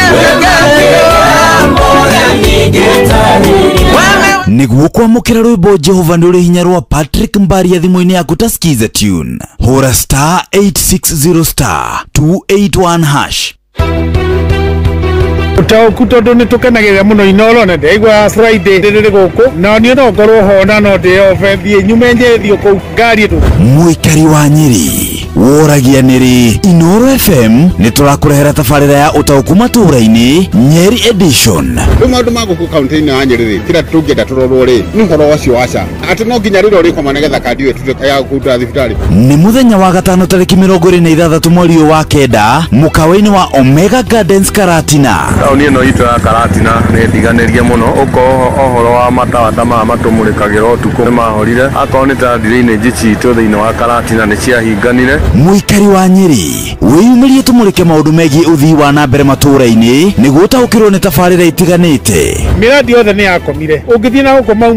moria nigetariri. Niguo kwamukira rwimbo Jehova nduri hinya rwa Patrick Mbaria thimu-ini yaku ta skiza tune. Hora star 860 star 281 hash. Utauku tondu ni tukenagirira muno Inoro na ndeigua Friday riri guku na ni no korwo hona no de offense nyume nje thio ku ngari tu muikari wa Nyeri woragia niri Inoro FM niturakurehera tafarira ya utauku maturaini Nyeri edition. Maundu ma guku kaunti-ini ya Nyeri kira tungenda turorwo ri ni horo wacio waca ati no nginya riro ri koma negetha kandi wetu ya kuta thibitari. Ni muthenya wa gatano tariki 26 mweri wa kenda mukawa-ini wa Omega Gardens Karatina. Tauni ino itu ya Karatina ni ndiganirie muno uko ohoro wa matawa tama matumurikagira utuku ni mahorire akorwo ni ta ndire-ini njici thiini wa Karatina ni ciahinganire. Muikari wa Nyeri wiyumirie tumurike maundu megie uthii wa na mbere matura-ini niguo utaukirwo ni tafarira itiganite. Miradi yothe ni yakomire ungithie na huko mau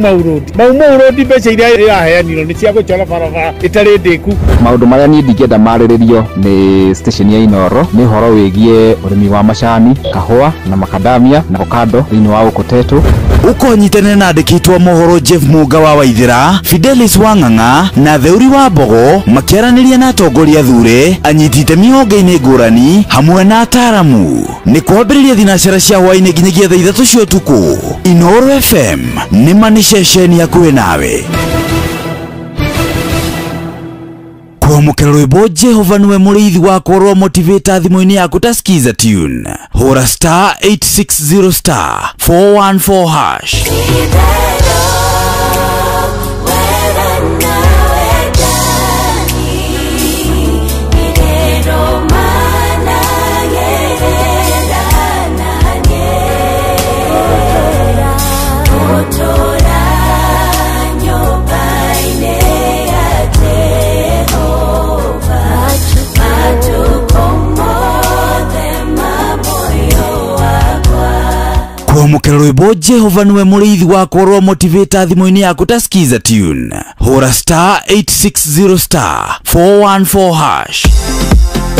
road mbeca iria iraheanirwo ni cia gucora barabara itari ndiku. Maundu maria ni ndingenda mariririo ni station ya Inoro ni horo wigie urimi wa macani, kahua na makadamia na avocado thiini wa Ukotetu. Ukonyitene na andikitwo mohoro Jeff Muga wa Waithira, Fidelis Wang'ang'a na Theuri wa Mbogo makiaraniria na atongoria thure anyitite mihonge-ini ngurani hamwe na ataramu. Ni kwambiriria thinacera cia hwaini nginyagia thaa 3 cia utuku. Inoro FM ni mani ceceni hakuhi nawe. Kwamukira rwimbo Jehova niwe muriithi wakwa rwa motivator thimo-ini yaku ta skiza tune. Hora star 860 star 414 hash. Kwamukira rwimbo Jehova niwe muriithi wakwa rwa motivator thimo-ini yaku ta skiza tune. Hora star 860 star 414 hash.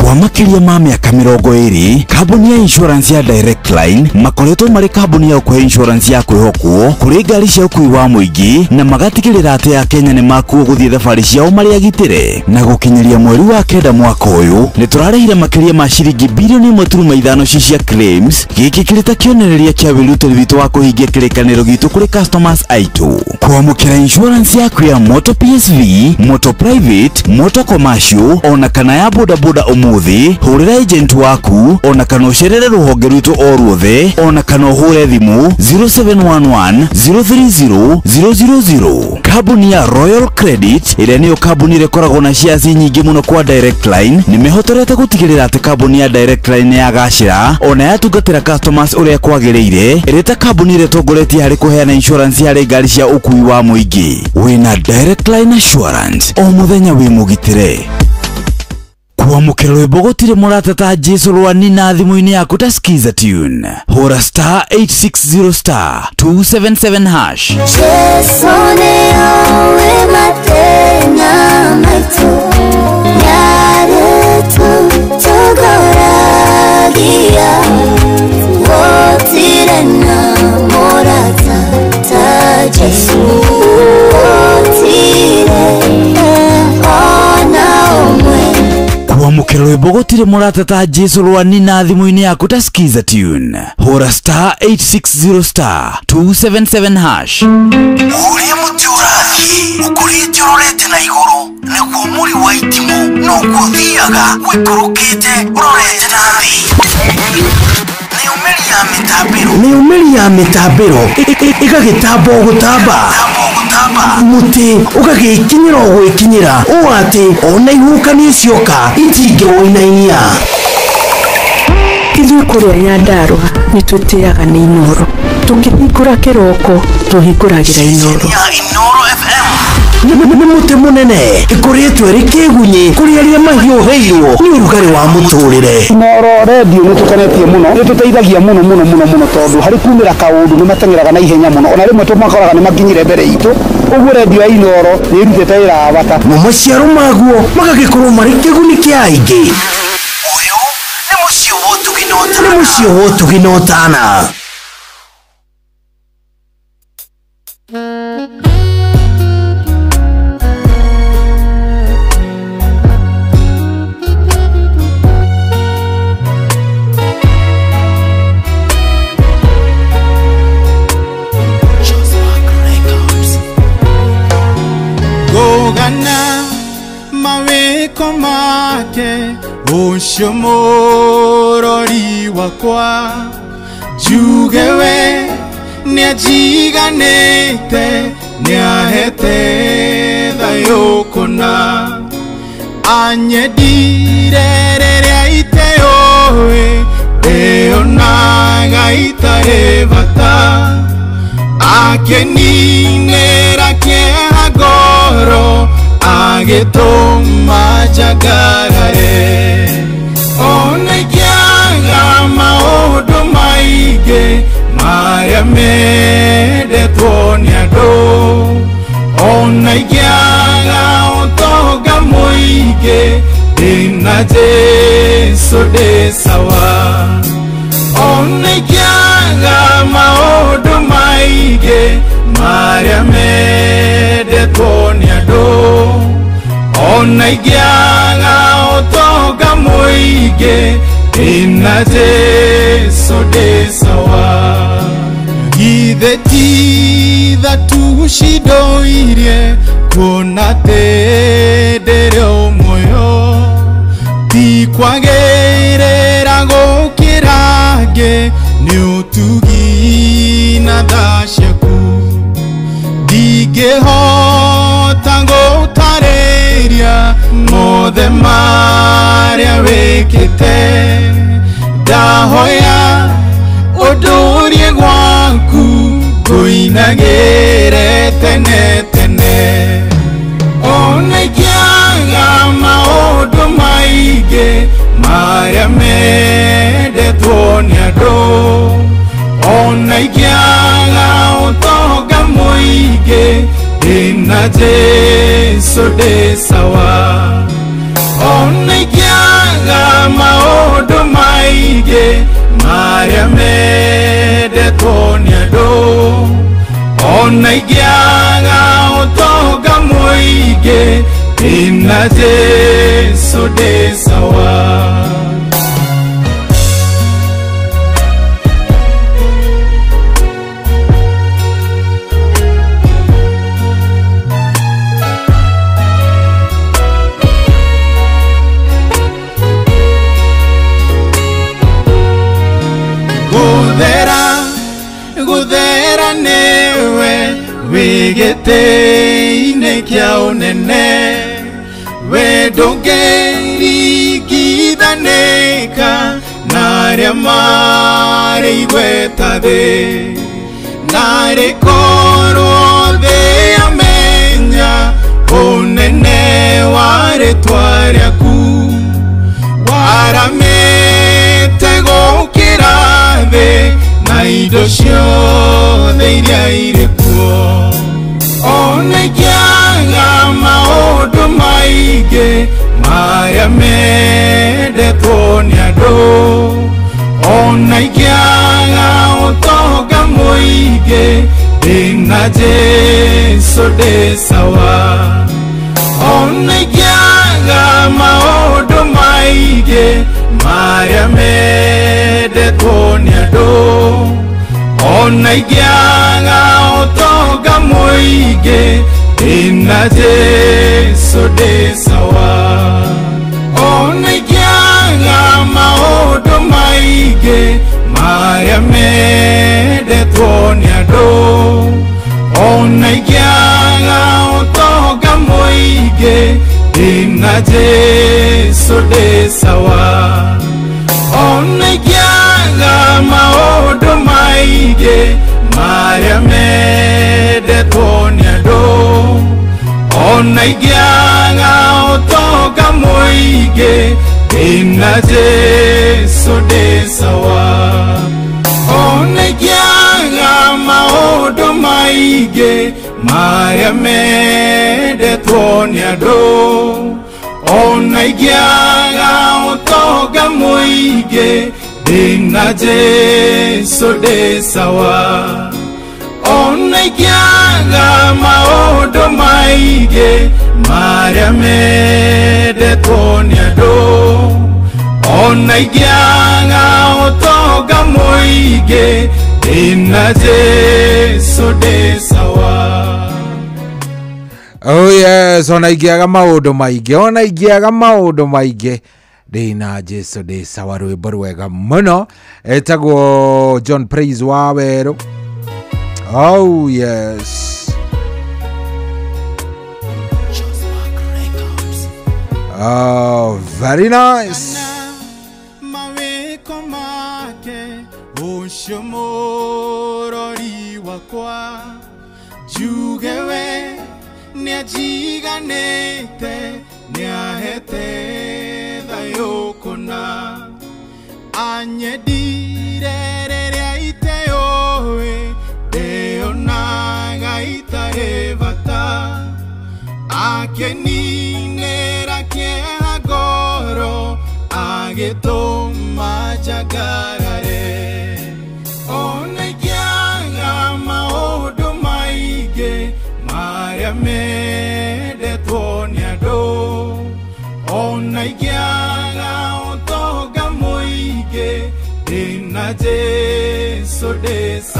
Kwa makiria ma miaka 20 kambuni ya insurance ya Direct Line makoretwo mari kambuni ya kwa insurance ya kwihokwo kuri ngari cia ukui wa muingi na magatigirira ati ya Kenya ni makuo guthie thabari ciao mari agitire na gukinyiria mweri wa kenda mwaka uyu ni turarehire makiria ma ciringi bilioni 1.5 cia claims giki kirita kionereria kia wirutiri witu wa kuhingia kirikaniro gitu kuri customers aitu. Kwamukira insurance yaku ya motor PSV, motor private, motor commercial ona kana ya bodaboda umuthi hurira agent waku ona kana ucerere ruhonge rwitu o ruothe ona kana uhure thimu 0711 030 000. Kambuni ya Royal Credit iria niyo kambuni irekoragwo na shares nyingi muno kwa Direct Line nimehotorete gutigirira ati kambuni ya Direct Line ya gacira ona yatungatira customers uria kwagiriire ireta kambuni iretongoretie hari kuheana insurance ya ngari cia ukui wa muingi. Wina Direct Line Assurance o muthenya wi mugitire. Kwamukira rwimbo gutire muratata Jesu rwani na thimu-ini yaku ta skiza tune. Hora star 860 star 277 hash. Jesu niwe matena maitu yare tu tugoragia gutire na muratata Jesu gutire ona umwe. Kwamukira rwimbo gutire muratata Jesu rwani na thimu-ini yaku ta skiza tune. Hora star 860 star 277 hash. Uria muti urathi ukurite urorete na iguru niguo muri wa itimu no kuthiaga wikurukite urorete na thi. Ni umeri ya mitambiro igagitambo gutamba muti ugagikinyira gwikinyira uati ona ihukani cioka itingirwoinainia. Ithuĩ kũrĩa Nyandarua nĩ twĩtĩaga nĩ Inoro, tũkĩhingũra kĩroko tũhingũragĩra Inoro. Nĩ mũtĩ mũnene ĩkoretwo ĩrĩ kĩgunyi kũrĩ arĩa mahiũhĩirwo nĩ ũrugarĩ wa mũtũrĩre. Inoro radio nĩ tũkenetie mũno, nĩ tũteithagia mũno tondũ harĩ kumĩra kaũndũ nĩ mateng'eraga na ihenya mũno, ona rĩmwe tũmakoraga nĩ makinyire mbere itũ. Ũguo radio ya Inoro nĩ ĩrutĩte wĩra wa bata na maciaro maguo magagĩkorwo marĩ kĩguni kĩa aingĩ. Nĩ mũciĩ wa ũtugi na ũtana. Gogana maweko ma ucio murori wakwa njugewe niajiganite niahete thayo kuna anyendire riria iteoe ndeonaga itare bata akeninira kieha ngoro agituma njagarare ona ikiaga maundu maingi maria mendetwo ni andu ona ikiaga utonga muingi ndina Jesu ndi sawa ona ikiaga maundu maingi maria mendetwo ni andu ona ikiaga utonga muingi ndina Jesu ndi sawa githe titha tucidoirie kuona ndiri muoyo tikwagirira gukira ngi ni utugi na tha ciaku ndingihota gutariria mothe maria wikite ndahoya undurie gwaku nguinagire tene tene ona ikiaga maundu maingi maria mendetwo ni andu ona ikiaga utonga muingi ndina Jesu ndi sawa ona ikiaga maundu maingi maria mendetwo ni andu ona ikiaga utonga muingi ndina Jesu ndi sawa guthera niwe wigite-ini kia unene we ndungirigithanika na aria mari igweta thi na rikorwo thi amenya unene wa ritwa riaku waramite gukira thi na indo ciothe iria irĩ kuo ona ikiaga maundu maingi maria mendetwo ni andu ona ikiaga utonga muingi ndina Jesu ndi sawa ona ikiaga maundu maingi maria mendetwo ni andu ona ikiaga utonga muingi ndina Jesu ndi sawa ona ikiaga maundu maingi maria mendetwo ni andu ona ikiaga utonga muingi ndina Jesu ndi sawa ona ikiaga maundu maingi maria mendetwo ni andu ona ikiaga utonga muingi ndina Jesu ndi sawa ona ikiaga maundu maingi maria mendetwo ni andu ona ikiaga utonga muingi ndina Jesu ndi sawa ona ikiaga maundu maingi maria mendetwo ni andu ona ikiaga utonga muingi ndina Jesu ndi sawa Oh yes, ona ikiaga maundu maingi Dina Jesu de sawaru borwega muno etagwo John Praise Wawero. Oh yes. Oh, very nice. Jugewe nejiganete neahete dayokona anyedire iteoe deonaga itaevata akeninera kiagoro agetoma jagarare onegianga maodo maige maria mede toniado onegianga otoga moige inaje.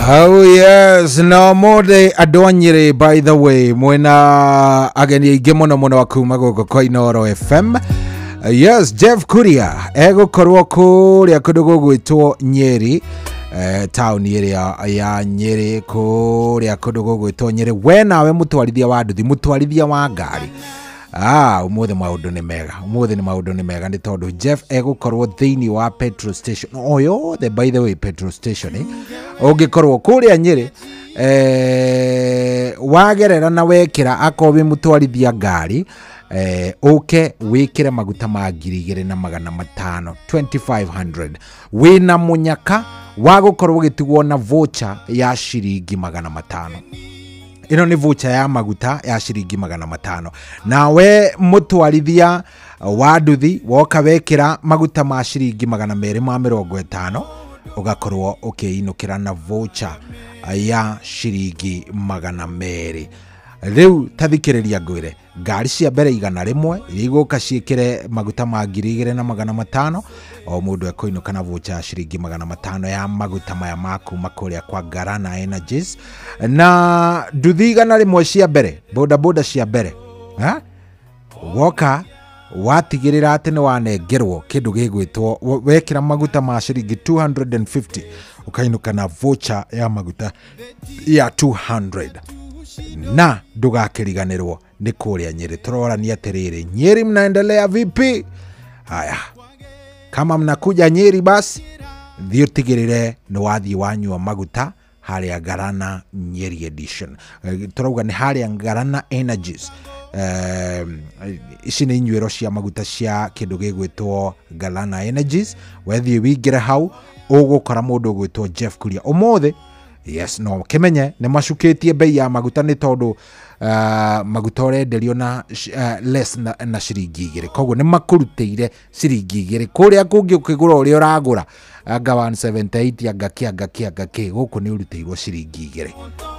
Oh yes, no more adonyere by the way mwena ageni gemono mono wakuma goko kwa Inoro FM. Yes, Jeff Kuria ego korwo kuria kudogo gwitwo Nyeri town area ya Nyeri kuria kudogo gwitwo Nyeri we nawe mutwarithia wa nduthi mutwarithia wa ngari. Umuthe maundu ni mega. Umuthe ni maundu ni mega ni tondu Jeff egukorwo thiini wa petrol station. Oyo the by the way petrol station ungikorwo kuria Nyeri wagerera na wekira akobe mutwarithia ngari oke wikire maguta ma 2,500 2500 wina munyaka wagukorwo gitigwo na voucher ya shiringi 500. Ino ni voucher ya maguta ya shiringi 500. Nawe mutwarithia wa nduthi woka wekira maguta ma shiringi 250 ugakorwo ukiinukira na voucher ya shiringi 200. Riu tathikiriria ngwire ngari cia mbere 100 iguka ciikire maguta ma 2,500 o mundu ekoinuka na voucher ya shiringi 500 ya maguta maya maku makuria kwa Garana Energies na nduthi 100 cia mbere boda boda cia mbere woka watigirira ati ni wanengerwo kindu gigwitwo wekira maguta ma shiringi 250 ukainuka na voucher ya maguta ya 200 na ndugakiriganirwo ni kuria Nyeri. Turorania atiriri Nyeri mnaendelea vipi? Haya, kama mnakuja Nyeri basi thio tigirire ni wathi wanywa maguta haria Garana Nyeri edition. Turauga ni haria Garana Energies. Ici ni inywero cia maguta cia kindu gigwitwo Garana Energies. Wethi wingire hau ugukora mundu gwitwo Jeff Kuria umothe. Yes, no kimenye ni macukitie bei ya maguta ni tondu maguta orenderio na less na shiringi 2 koguo ni makuruteire shiringi 2 kuria kungi ukigura uri uragura anga 178 anga ki guku ni uruteirwo shiringi 2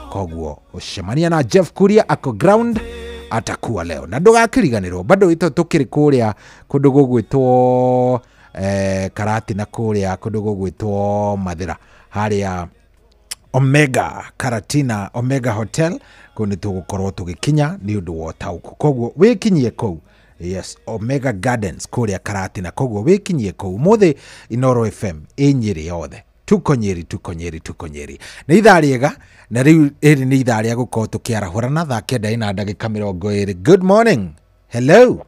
koguo ucemania na Jeff Kuria ako ground atakuwa leo na ndugakiriganirwo bado ito tukiri kuria kundu gugwitwo Karati na kuria kundu gugwitwo Mathira haria Omega Karatina Omega Hotel kuni tugukorwo tugikinya ni undu wa tauko koguo wikinyie kou. Yes, Omega Gardens kuria Karatina koguo wikinyie kou muthe Inoro FM Nyeri yothe tuko Nyeri ni ithaa riega na riu iri ni ithaa ria gukorwo tukiarahurana thaa 9:20. Good morning. Hello.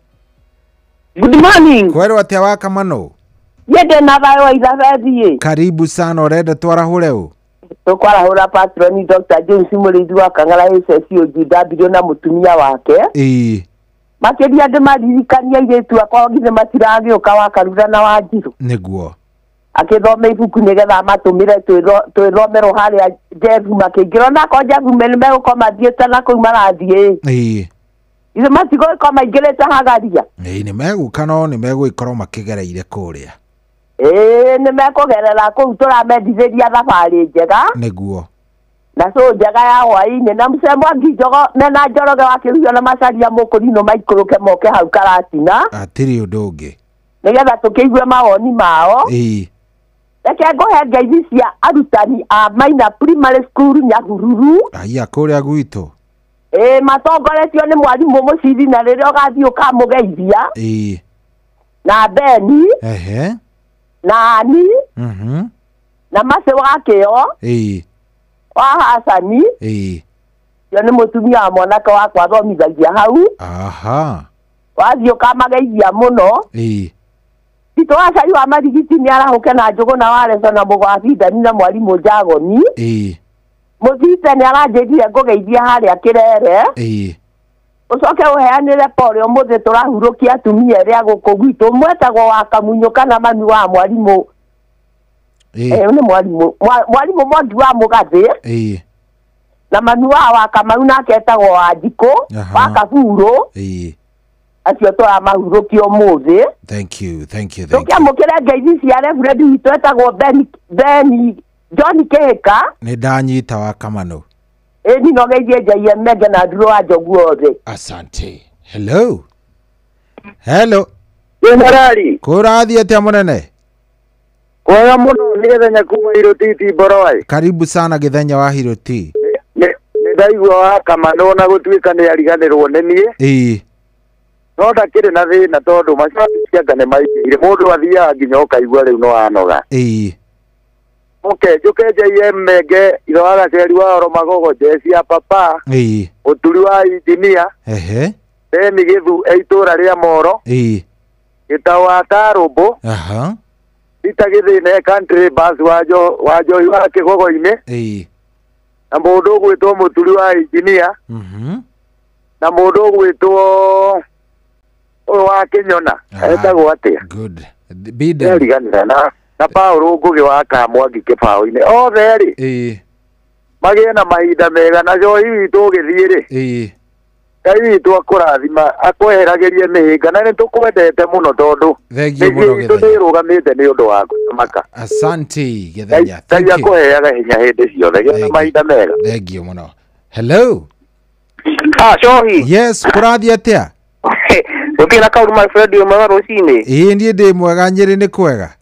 Good morning. Kwero atia waka mano yende na bayo ithathie karibu sana urenda twarahure u tukwarahura patroni Dr. James Muridhi wa Kang'ara SSOG na mutumia wake makiria ndi maririkania iretu akwa ngithe matirage ukawa Karura na Wanjiru niguo akithome ibuku nigetha matumire twiromero haria Jeff makingiro na ko Jeff menime ukoma thiete na kuu marathie ize matigo ikoma ingirete hagaria ni meguka no ni megwikorwo makigereire kuria ni mekugerera kuu turamendithiria thabari njega niguo na so njega ya hwaini na msemwa ngijogo mena njoroge wakiruyo na macaria mukurino maikuruke moke hau Karatina atiri undu ungi nigetha tukiigue mawoni mao reke ngohe ngeithi cia arutani a Maina Primary School Nyahururu aya kuria gwitu matongoretio ni mwarimu Muciri na riria ugathii ukamugeithia na Beni na Ani na Mase wakeo wa Hasani yo ni mutumia mwanake wakwa thomithagia hau wathio kamageithia muno Titwacari wa marigiti ni arahuke na njugu na wareco na mugwacindani na mwarimu Njagoni muthite ni aranjithire ngugeithia haria Kirere ucoke uheanire pole umuthi turahurukia atumia ria guku gwitu mwetagwo wa Kamunyo kana mami wa mwarimu ni mwarimu Mwangi wa Mugathi na mami wa Kamau nake etagwo wa Njiko wa Kaburu acio twa mahurukio muthi. Thank you. Tukia mukire ngeithi cia Reverend witu etagwo Beni John Keka ni ndanyita wa Kamano ni no geithie Ngai emege na nduru wa Njogu othe. Asante. Hello Marari kurathi atia munene kwega muno ni Githenya kuma Hiroti Boroi. Karibu sana Githenya wa Hiroti. Ni ndaigua wa Kamano na gutuika ni ariganirwo ni nie no ndakire na thina tondu macia ngane maigire mundu athia nginya ukaigua riu no anoga njuke JMG iroaga ceri wa Oromagogo Jesia papa uturi wa injinia ni githu eitura ria Moro gitawa Tarubo itagithine country bus wajo wa Kigogo-ini na mundu gwitwo muturi wa injinia na mundu gwitwo wa Kinyona etagwo atia good bida na Paulo ngugi wa Kamwangi Kibao-ini othe ri magie na mahinda mega na Joy witu githie ri Ngai witu akurathima akweheragirie mihinga na nitukwendete muno tondu thengio muno Githenya ndirugamite ni undu waku maka. Asante Githenya, thank you. Akweheaga hinya hindi ciothe na mahinda mega. Thengio muno. Hello Shohi. Yes, kurathi atia ukina kauru my friend yo mwega rucini ndie ndi mwega Nyeri ni kwega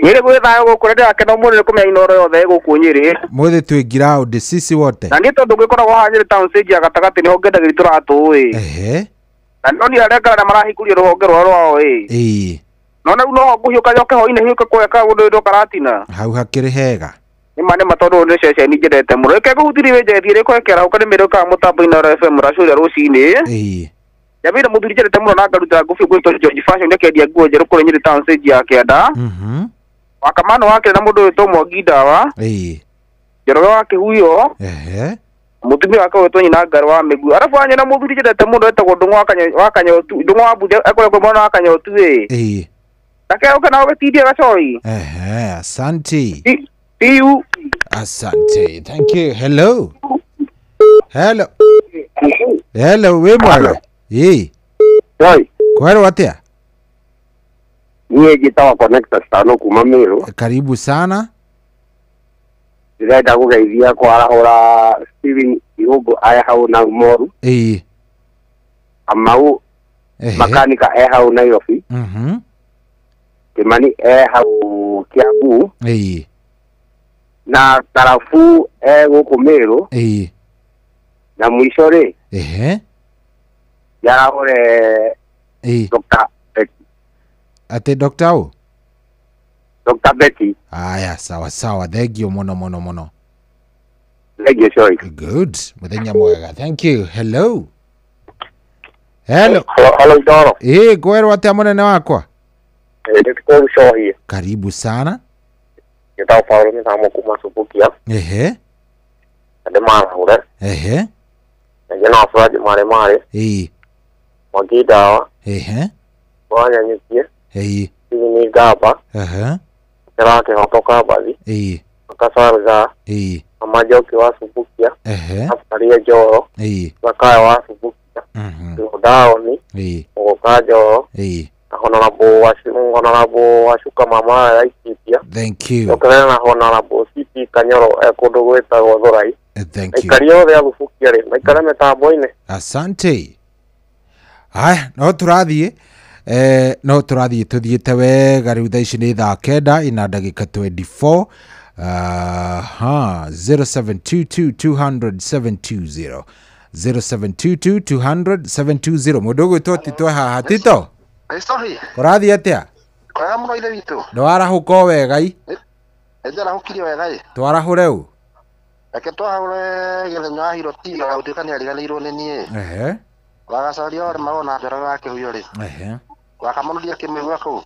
Nyeri gwithayo gukurenda akena mundu kumya inoro yothe gukunyiri muthi twi ground sisi wote na ndi tondu gwikoragwo ha Nyeri town stage ya gatagati ni hongendagiri turatui na noni arekana marahikuria ruhonge rwao nona no guhiuka yoke hoine hiuka kweka undu ndo karatina hau hakiri hega ni mane matondu ni cece ni njendete muno reke guhutiri wenjethire kwekera ukani miruka mutambo Inoro FM racuria rucini Yabira muthuri njendete muno na ngaruta ngufi gwitwo George Fashion ndekendia nguo njeru kuri Nyeri town stage ya Kianda wakamano wake na mundu witwo Mwangi Ndawa Njoroge wake huyo mutumia wake witwo Nyina Ngaru wa Migu arafu anye na muthuri njendete muno etagwo Ndung'u wa Kanyotu Ndung'u wa Bunje ekore mwana wa Kanyotu Nake ukana ugetidia gacoi asante you. Asante. Thank you. Hello. We mwega. Kwero atia? Niye gitawa connector stano kuma Meru. Karibu sana. Ndiraenda kugeithia kwarahura Steven Ihugo aya hau na Moru. Amau makanika hau Nairobi. Kimani hau Kiambu. Na tarafu guku Meru na mwisho ri yarahore Dr. Betty ate Dr. Betty aya sawa thengio muno thengio Shoy good muthenya mwega thank you hello Ndoro kwero atia munene wakwa ndikuru Shoy karibu sana Gitao Paulo ni tamo kuma Subukia. Ande mara ure. Ngena afraji mare. Mwangi Ndawa. Wanya nyikie. Ni gaba. Tera ke hotoka bazi. Akasaruza. Amajoki wa Subukia. Afaria Joro. Wakaya wa Subukia. Ndao ni. Okajo. Honorable Washuka mama Laikipia. Thank you. Okana Honorable CP Kanyoro ekundo gweta Gothorai. Thank you. Ikario ya gufukia ri. Maikara metambo-ine. Asante. Haya, no turathie tuthiete wega riu thaa ici ni thaa kenda ina ndagika 24 0722 200 720 mundu gwitwo Tito haha Tito Estohi. Korathi atia? Kwega muno ithe witũ. Ndwarahuka wega i? Nĩnjarahũkire wega i. Twarahure u? Reke twahure gĩthenya wa Hiroti na gũtuĩka nĩariganĩirwo nĩ niĩ. Wagacaria ore magona njara gakĩhuyo rĩ. Wakamonoria kĩmĩgua kũu.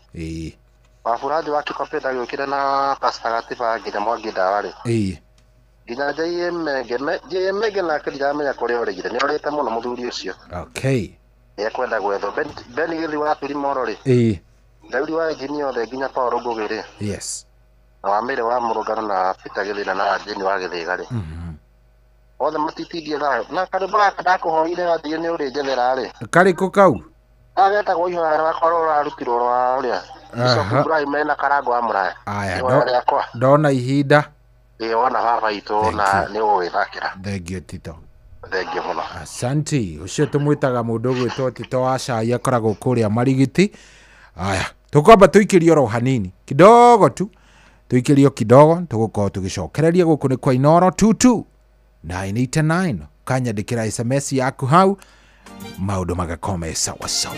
Waburathi wa kĩkopeta gĩũkire na pasagatiba nginya Mwangi Ndawa rĩ. Nginya Menge nake ndiramenya kũrĩa orĩgire. Nĩorĩte mũno mũthuri ũcio. Okay. Nĩekwenda gwethwo. Beni Gĩthi wa Turimoro rĩ. Daudi wa Engineer othe nginya Paul Ngũgĩ rĩ. Yes. Na Wamĩrĩ wa Mũrũngano na Peter Gĩthĩ na Jeni wa Gĩthĩga rĩ. Othe matitindie thayo. Na karĩmbo gaka ndakũhoire gathiĩ nĩ ũrĩ njethera rĩ. Karĩkũ kau? Agetagwo ihoya rĩakorwo ũrarutirwo rwa ũrĩa. Bishop Ibrahim mena Karango wa Mũraya. Aya, ndona ihinda. Wona baba itũ na nĩ ũgwĩthakĩra. Thengio Tito. Thengio mũno. Asante. Ũcio tũmwĩtaga mũndũ ũgwĩtwo Tito wa cai akoragwo kũrĩa Marigiti. Aya, tukwamba tuikirio ro hanini kidogo tu, tuikirio kidogo tugukorwo tugicokereria guku ni kwa Inoro 22989 kanyandikira SMS yaku hau maundu magakome sawa sawa.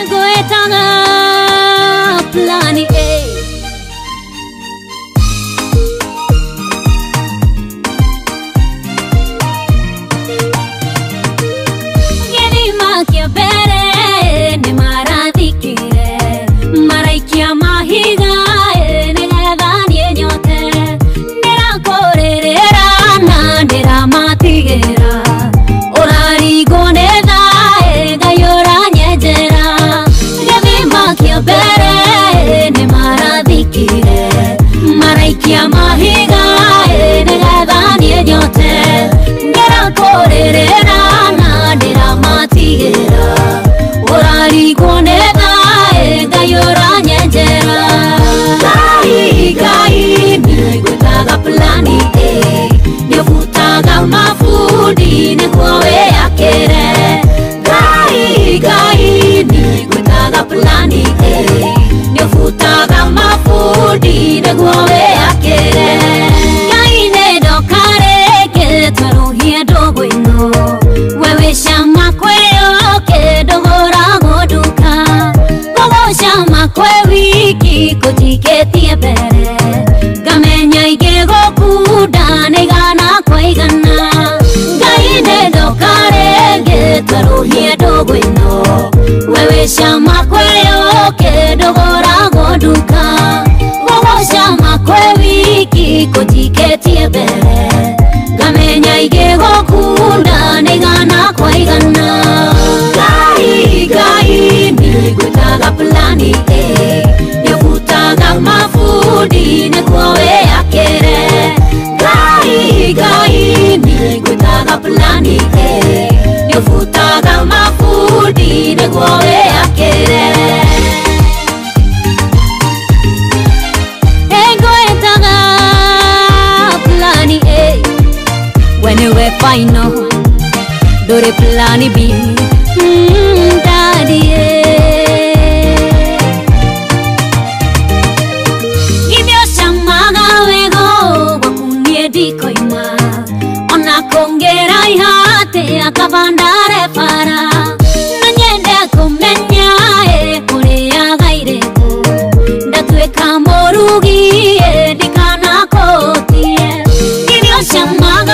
Goetanga plani Maraikia mahiga negetha niĩ nyote ngera kũrĩrĩra na ndĩramatigĩra ũrarigwo nĩ thaĩ Ngai ũranyenjera Ngai nĩngwĩtaga plani nĩũbutaga mabundi nĩguo wĩakĩre Ngai nĩngwĩtaga plani nĩũbutaga mabundi nĩguo wĩakĩre Ngai nĩndoka rĩngĩ twerũhie ndũgũ ĩno we wĩcama kwĩyoke ndũgũragwo nduka gũgũcama kwĩ wiki kũnjikĩtie mbere ngamenya ingĩgũkunda nĩigana kwa igana Ngai nĩndoka rĩngĩ twerũhie ndũgũ ĩno we wĩcama kwĩyoke ndũgũragwo nduka gũgũcama kwĩ wiki kũnjikĩtie mbere ngamenya ingĩgũkunda nĩigana kwa igana Ngai nĩngwĩtaga plani nĩũbutaga mabundi nĩguo wĩakĩre Ngai nĩngwĩtaga plani nĩũbutaga mabundi nĩguo wĩakĩre Wewe final dore plani B daddy Givyo shamaga wego wakunie dikoima ona kongera ihate akabandare para nanyende kumenya kuria gaireko ndatweka morugi ndikana kotie Givyo shamaga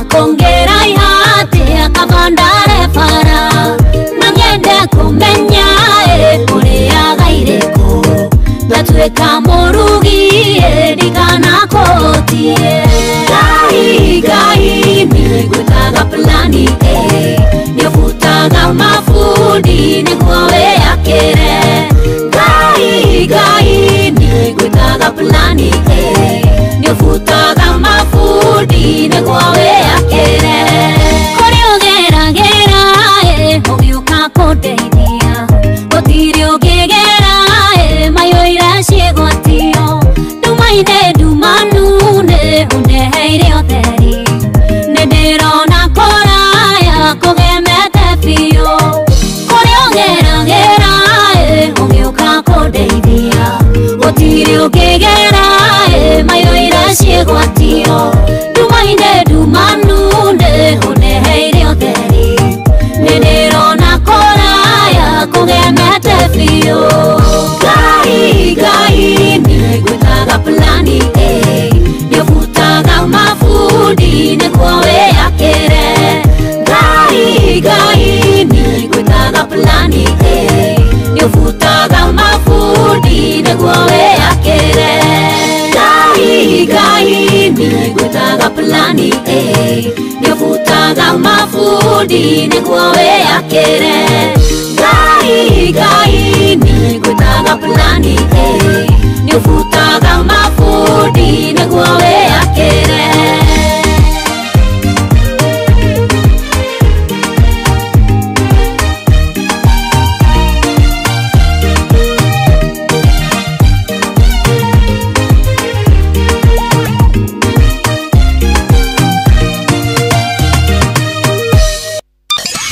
kongera ihate akabandare para nanyende kumenya kuria gaireko ndatweka murugi ndikana kotie Ngai nĩngwĩtaga plani nĩũbutaga mabundi nĩguo wĩakĩre Ngai nĩngwĩtaga plani nĩũbutaga mabundi nĩguo wĩakĩre kũrĩa ũgeragĩra ũgĩũka kũndeithia gũtirĩ ũngĩgera mayũire ciĩgwatio nduma-inĩ ndumanu nĩ ũndeheire ũtheri nĩ ndĩrona kũraya kũgemete biũ kũrĩa ũgeragĩra mabundi niguo wiyakire Ngai ni gwitaga plani ni ufutaga mabundi niguo wiyakire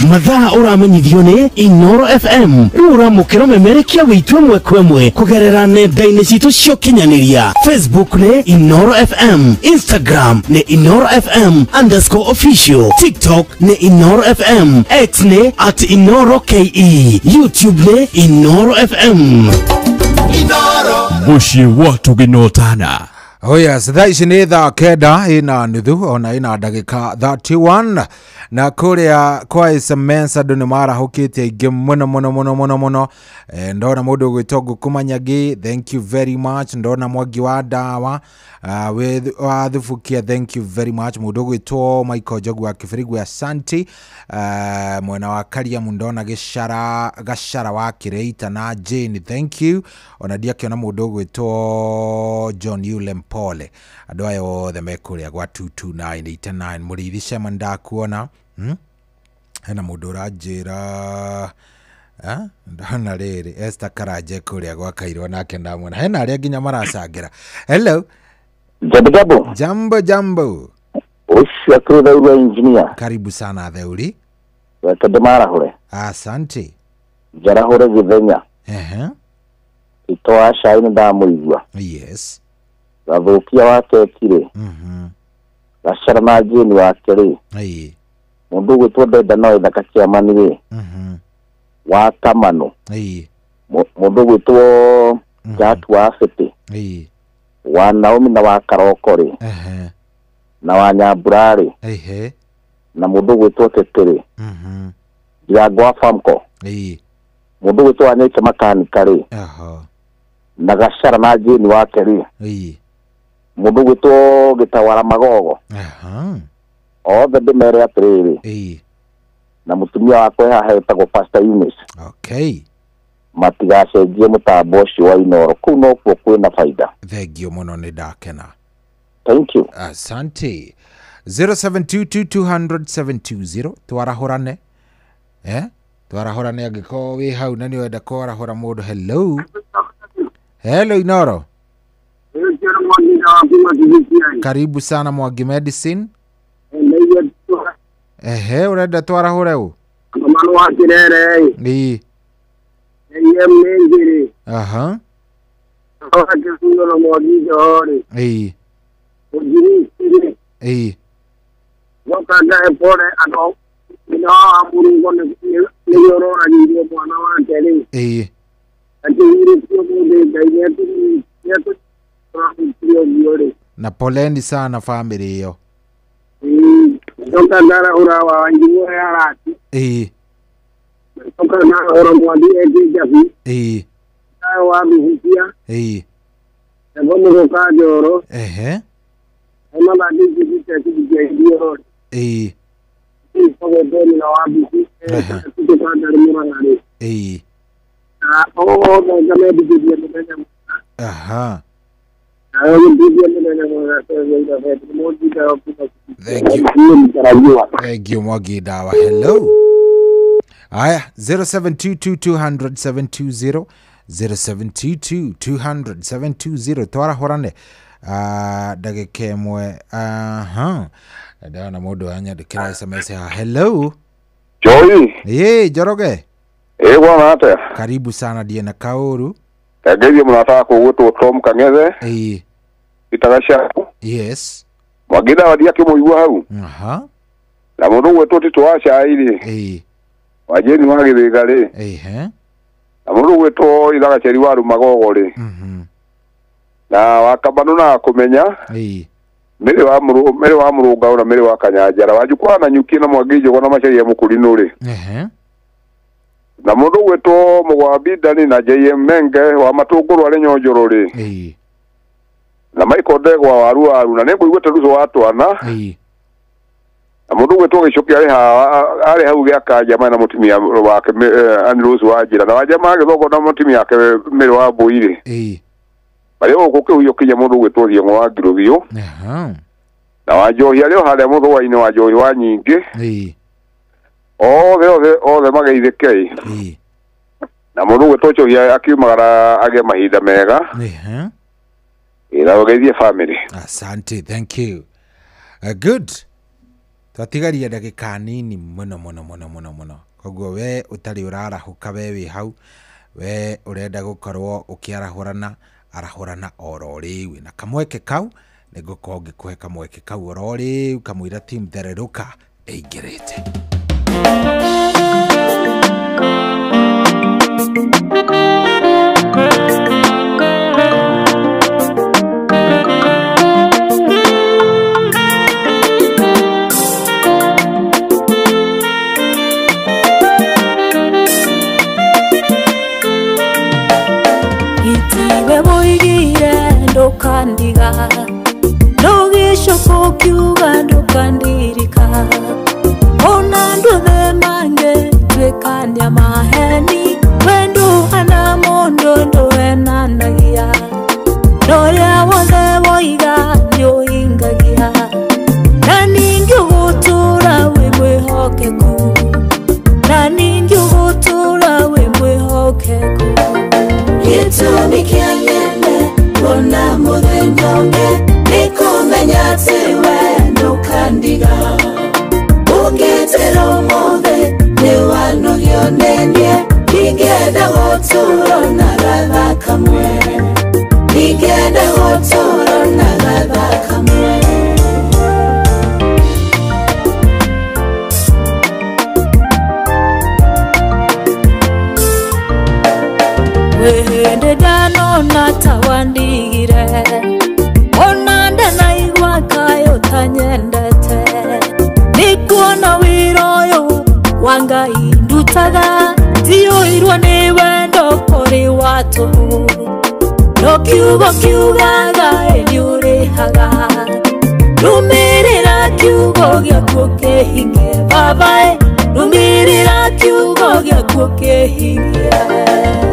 mathaa uramenyithio ni Inoro FM uramukira memerekia witwe mwekwemwe kugerera nenda-ini citu cio kinyaniria Facebook ni Inoro FM, Instagram ni Inoro FM_official, TikTok ni Inoro FM, X ni @InoroKE, YouTube ni Inoro FM. Mushi watu ginotana. Oya, thaa ici nĩ thaa kenda ina nuthu ona ina ndagĩka 31 na kũrĩa kwa SMS andũ nĩ marahũkĩte aingĩ mũno ndona mũndũ ũgwĩtwo Ngũkũmanyagi, thank you very much. Ndona Mwangi wa Ndawa wa Thubukia, thank you very much. Mũndũ ũgwĩtwo Michael Njogu wa Kĩbĩrĩgũ, asante. Mwena wa Kariamu ndona Gacara wa Kĩrĩita na Jane, thank you. Ona ndiakĩona mũndũ ũgwĩtwo John Yulem Pole. Andũ aya othe mekũrĩa gwa 22989 mũrĩithi cema ndakuona. Hena mũndũ ũranjĩra ndana rĩrĩ Esther Karanje kũrĩa gwa Kairũ nake ndamwona. Hena arĩa nginya maracangĩra. Hello. Jambo. Usia Theuri engineer. Karibu sana Theuri. Wetende marahore. Asante. Jarahore Githenya. Itoa shaini ndamuigua. Yes. Gathukia wake kire. Gacara na Jane wake ri. Mundu gwitwo Ndenda no ithaka kiamani ri. Wa Kamano. Mundu gwitwo Jack wa City. Wa Naomi na wa Karoko ri. Na wa Nyambura ri. Na mundu gwitwo Teteri. Ndirango wa Famco. Mundu gwitwo Anyeke Makanika ri. Na Gacara na Jane wake ri. Mundu gwitwo Gitawara Magogo. Othe ndimere atiriri. Na mutumia wakwe haha hetagwo Pastor Eunice. Okay. Matigacenjie mutambo ucio wa Inoro kuu no kuo kwina faida. Thengio muno ni ndakena. Thank you. Asante. 0722200720 twarahorane. Twarahorane angĩkorwo wĩ hau na nĩ wenda kwarahora mũndũ. Hello Inoro. Karibu sana Mwangi Medicine. Urenda twarahore u? Mano wa Kirere. Ni. Mengiri. Ujiri. Wakaga epore ano ina amurungo ne yoro anyo mwana wa Keri. Ati yiri sio munde daiyetu yetu na poleni sana family hiyo. Toka ndara urawa wanjimu ya rati. Toka na ora mwadi eti jafi. Wa bihusia. Ebo muka joro. Ema na diji diji dioro. Ipo beni na wa bihusia. Tuka ndara mura ngare. Oh, na kame diji dia mena. Thank you Mwangi Dawa. Hello. Aya 0722200720 0722200720 twarahorane ndagĩka ĩmwe. Ndana mũndũ anyandĩkĩra SMS ha. Hello. Joy. Njoroge. Bwana ate. Karibu sana Diana Kauru. Kageria mnataka kugutwo Tom Kang'ethe. Itagasha. Yes. Mwagida wadia kimuigua hau. Na mundu gwetu titwacha ili. Wajeni wagithiga ri. Na mundu gwetu ithagaceri waru Magogo ri. Na Wakabano na kumenya. Mere wa murunga ona mere wa Kanyanjara wajukwa na nyuki na Mwagijo gona macari ya Mukurino ri. Na mundu gwetu Mugwabidani na JM Menge wa Matunguru ari Nyonjoro ri. Na Michael Ndegwa wa Ruaru na nengo igwete ruzo watu ana. Mundu gwetu gicoki ari hau giaka jama na mutumia wake Andrews Wajira na wajama githogo na mutumia yake Mary wa Boire bari okuke uyo kinya mundu gwetu Thiong'o wa Ngirubio na wajohi alio hale mundu wa ine wajohi wa nyingi othe mageithike na mundu gwetu chohia akiumagara age mahinda mega ila wageithie family. Asante, thank you. Good. Twatigaria ndagika nini muno koguo we utari urarahuka we wi hau we urenda gukorwo ukiarahurana arahurana oro riu na kamweke kau nigukorwo ngikuhe kamweke kau oro riu kamwira team thereruka eigirite Kandiga no gisho kiuga ndukandirika ona nduthe mange twekania maheni wendo ana mondo ndoena nagia noria wothe woiga nioingagia na ningi gutura we mwihokeku na ningi gutura we mwihokeku gitumi kianyene Kona muthenyonge nikumenya tewe ndukandiga ungetero mothe niwanogio nenie ningenda guturo na gatha kamwe ningenda guturo na gatha kamwe wehende dano na tawandigire ona ndana igwa kayo tanyendete nikuona wiroyo wanga indutaga tiyo irwa ni wendo kuri watu no kiugaga eliurehaga rumirira kiugo gyaku kehinge babae rumirira kiugo gyaku kehinge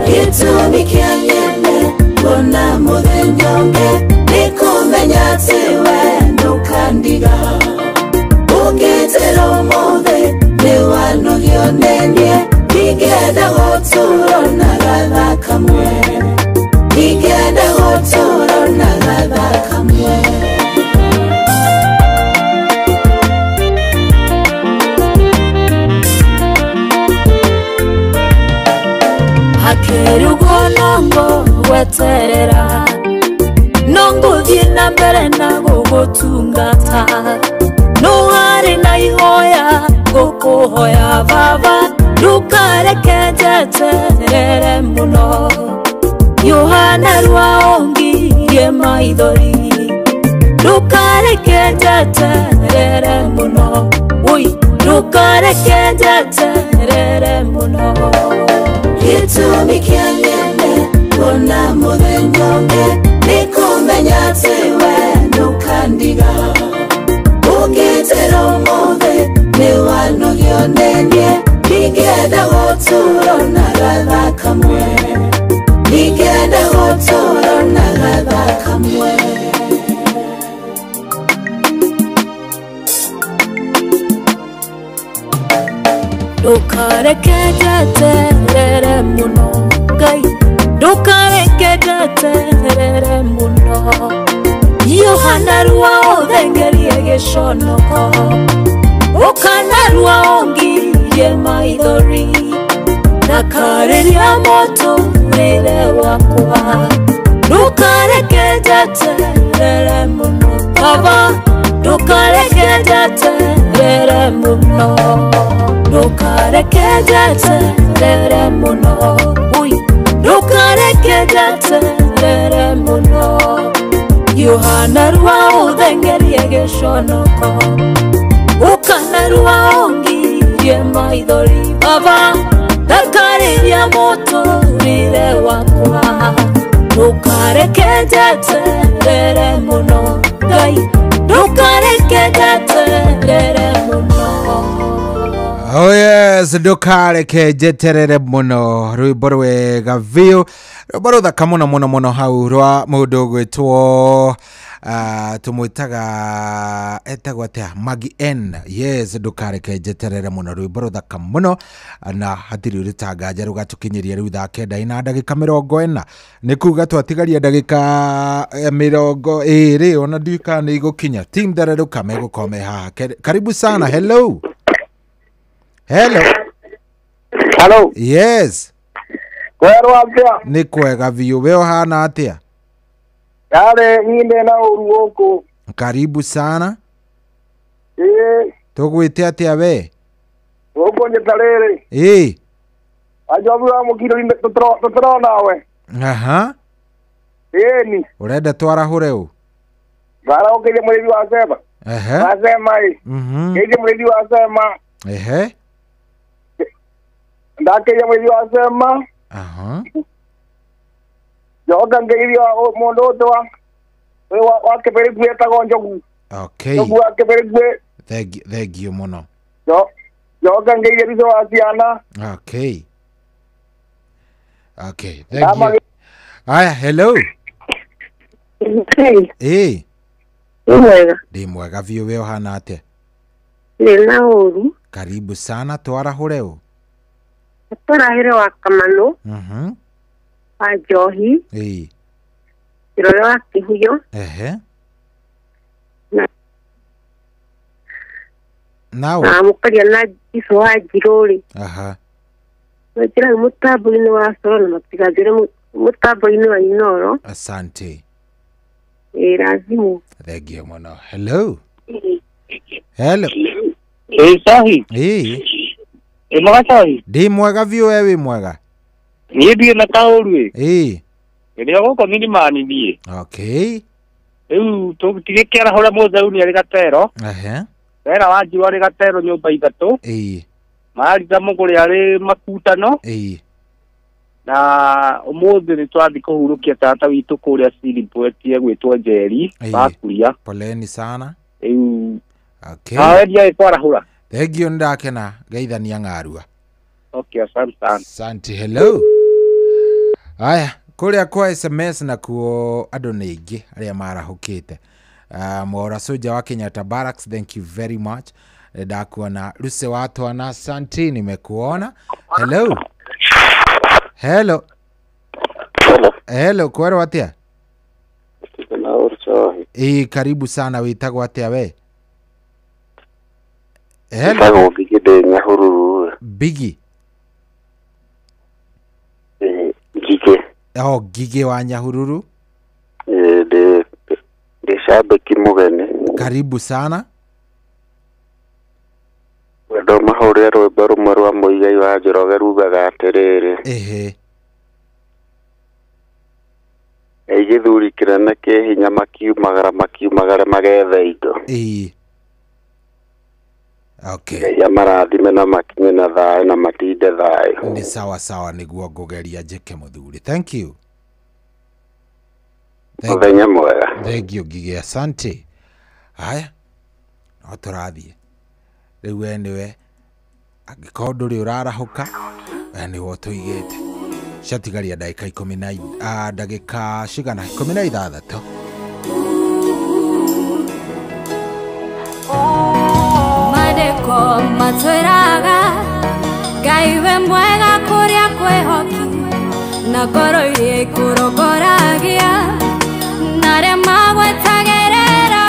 gitumi kianyene kona muthenyonge nikumenya tewe ndukandiga ungetero mothe niwanogio nenie ningenda guturo na gatha kamwe ningenda guturo na gatha kamwe hakerugo nongo weterera nongo thina mbere na gugutungata no hari na ihoya gukuhoya baba ndukareke njeterere muno Yohana rwaongirie maithori ndukareke njeterere muno ui ndukareke njeterere muno gitumi kianyene kona muthenyonge nikumenya tewe ndukandiga ungetero mothe niwanogio nenie ningenda guturo na gatha kamwe ningenda guturo na gatha kamwe ndukareke njeterere muno Ngai ndukareke njeterere muno Yohana rwaothengerie giconoko ukana rwaongirie maithori ndakariria muturire wakwa ndukareke njeterere muno Baba ndukareke njeterere muno ndukareke njeterere muno ui ndukareke njeterere muno Yohana rwaothengerie giconoko ukana rwaongirie maithori Baba ndakariria muturire wakwa ndukareke njeterere muno Ngai ndukareke njeterere muno yes, ndukareke jeterere muno rwimbo rwega biũ rwimbo rũthaka mũno mũno mũno hau rwa mũndũ gwĩtwo tumwitaga etagwo atia Magi N. Yes, ndukareke jeterere muno rwimbo rũthaka mũno na hatirĩ rũtangaja rũgatukinyiria rĩu thaa 9 na ndagĩka 40 nĩ kuga twatigaria ndagĩka 20 ona ndika nĩ igũkinya team Thereruka megũkome haha. Karibu sana. Hello. Hello. Yes. Kwero atia? Ni kwega biũ we hana atia? Yale nyinde na uruoko. Karibu sana. Tugwite atia we? Uko nyetarere. Ajobu wa mukiro inde tutro nawe. Aha. Ni. Urenda twarahure u? Bara okeje mwevi wa sema. Wasema keje mwevi wa sema. Ndake ya mwevi wa sema. Joga ngiri wa mondo toa. Wa keperigwe tagonjogu. Okay. Jogu wa keperigwe. Thank you muno. Joga ngiri bizo asiana. Okay. Thank you. Aya, hello. Ndi mwega biũ we hana atia? Nina uru. Karibu sana twarahure u? Twarahire wa Kamano. Wa Njohi. Irore wa Kihuyo. Na mukaria na Jiso wa Jirori. Wajira mutambo-ini wa Soro na matigajire mutambo-ini wa Inoro. Asante. Razimu. Thank you muno. Hello. Hello. Sahi. Mwega sahi. Ndi mwega biũ we mwega. Niĩ ndirĩ na kaũru rĩrĩa gũkũ milimani niĩ. Okay. Rĩu tũtigĩkĩra hũrĩa mũtheu nĩ arĩ Gatero. Wera wa Njirũ arĩ Gatero nyũmba ithatũ. Marita mũgũrĩ arĩ Makutano. Na ũmũthĩ nĩ twathi kũhurũkia tata witũ kũrĩa Silipwetie gwĩtwo Njeri Bakuria. Poleni sana. Okay. Wendia ĩkwarahũra. Thank you ndakena geithania ng'arua. Okay, asante. Asante. Hello. Aya, kuria kwa SMS na kuo andũ nĩ aingĩ arĩa marahũkĩte. Mora Soja wa Kenyatta Barracks, thank you very much. Ndakuona Ruse watu ana asante, nimekuona. Hello, kwero atia? Karibu sana, witagwo atia we? Hello. Bigi de Nyahururu. Bigi. Gige. Gige wa Nyahururu. De shabiki mugene. Karibu sana. Wendo mahore rwimbo rumwe rwa Muigai wa Njoroge rugaga atiriri. Githuri kĩnene kĩ hinya makiumagara magetha indo. Okay. Ya marathime na makinye na thayo na matinde thayo. Ni sawa niguo ngugeria njike muthuri. Thank you. Muthenya mwega. Thank you Gige, asante. Haya. No turathie. Riu niwe angĩkorwo ndũrĩ ũrarahuka ni wo tũigĩte. Shatigaria ndagĩka 10 ndagĩka cigana 16. Madeko matwĩraga Ngai we mwega kũrĩa kwĩhoki na ngoro iria ikũrongoragia na arĩa magwetagĩrĩra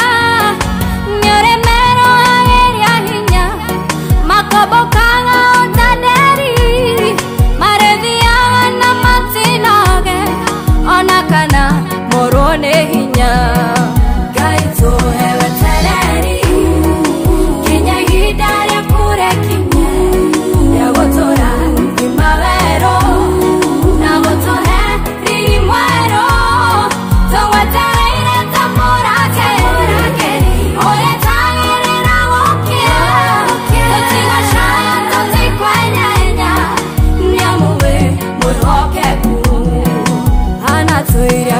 nĩ ũrĩ merohagĩria hinya makombokaga ũtaneri marethiaga na matinoge ona kana morwo nĩ hinya Ngai tũhe wetereri kinya ihinda rĩa kũrekinya rĩa gũtũra imawero na gũtũhe riri mwerũ tũgwetereire ta mũrakeri ũretagĩrĩra gũkĩa tũtigacaya tũtikwenyenya nĩamu wĩ mwĩhokeku anatwĩria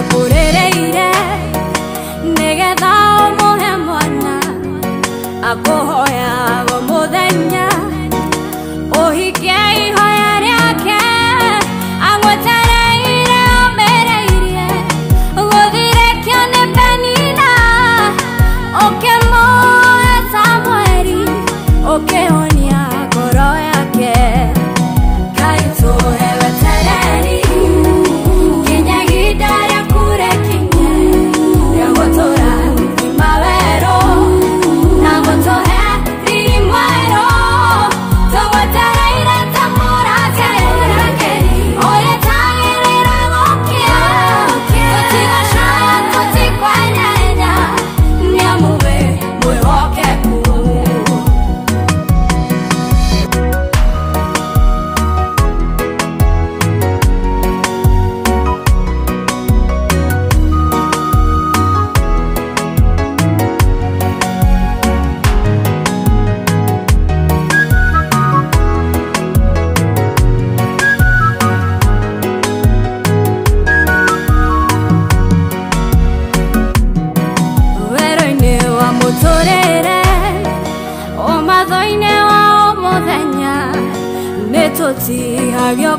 Tihagio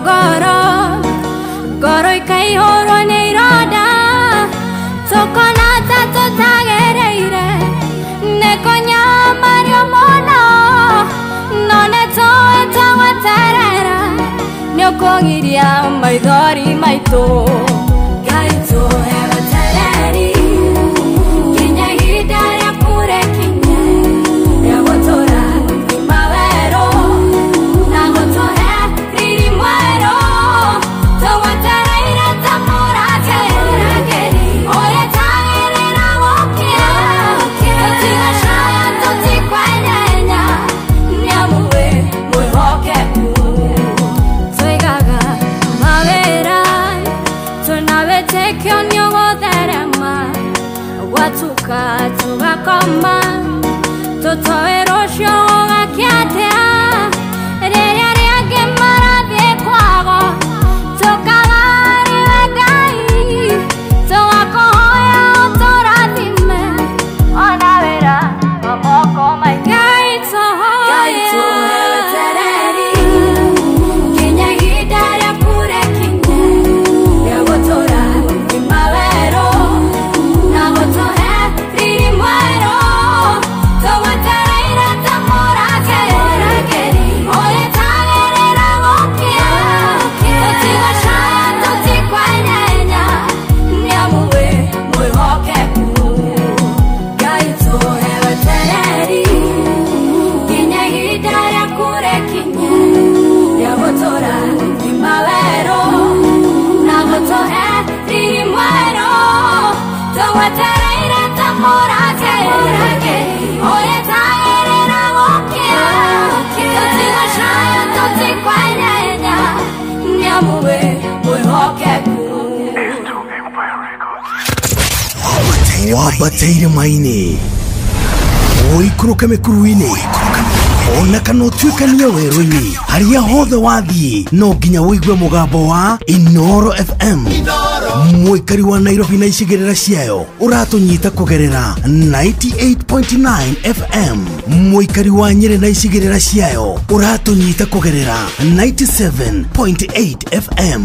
goro ikaihorwo nĩ ironda tũkona ta tũtagereire nĩ kũnyamario mũno no nĩ tũĩ tũgweterera nĩ ũkũgiria maithori maitũ Ngai tũhe wetereri nginya ihinda rĩa kũrekinya rĩa gũtũra thima werũ na gũtũhe riri mwerũ tũgwetereire ta mũrangĩri ũrĩa tagĩrĩra gũkĩa tũtigacaya tũtikwenyenya nĩamu wĩ mwĩhokeku tũigaga mawĩra tunawĩtĩkio nĩ ũgũtherema gwatuka tũgakoma tũtoĩ rũciũ gũgakĩatĩa rĩrĩa rĩangĩ marathiĩ kwago tũkagarĩre Ngai tũgakũhoya ũtũrathime ona wĩra wa moko maitũ Ngai tũhe wetereri nginya ihinda rĩa kũrekinya rĩa gũtũra thima werũ na gũtũhe riri mwerũ tũgwetereire ta mũrangĩri ũrĩa tagĩrĩra gũkĩa tũtigacaya tũtikwenyenya nĩamu wĩ mwĩhokeku Ngai tũhe wetereri nginya ihinda rĩa kũrekinya rĩa gũtũra thima werũ na gũtũhe riri mwerũ tũgwetereire ta mũrangĩri ũrĩa tagĩrĩra gũkĩa tũtigacaya tũtikwenyenya nĩamu wĩ mwĩhokeku wambateire maini ũikũrũke mĩkuru-inĩ ona kana ũtuĩkanie werũ-inĩ harĩa hothe wathiĩ no nginya wĩigue mũgambo wa Inoro FM mũikari wa Nairobi na icigĩrĩra ciayo ũratũnyita kũgerera 98.9 FM mũikari wa Nyeri na icigĩrĩra ciayo ũratũnyita kũgerera 97.8 FM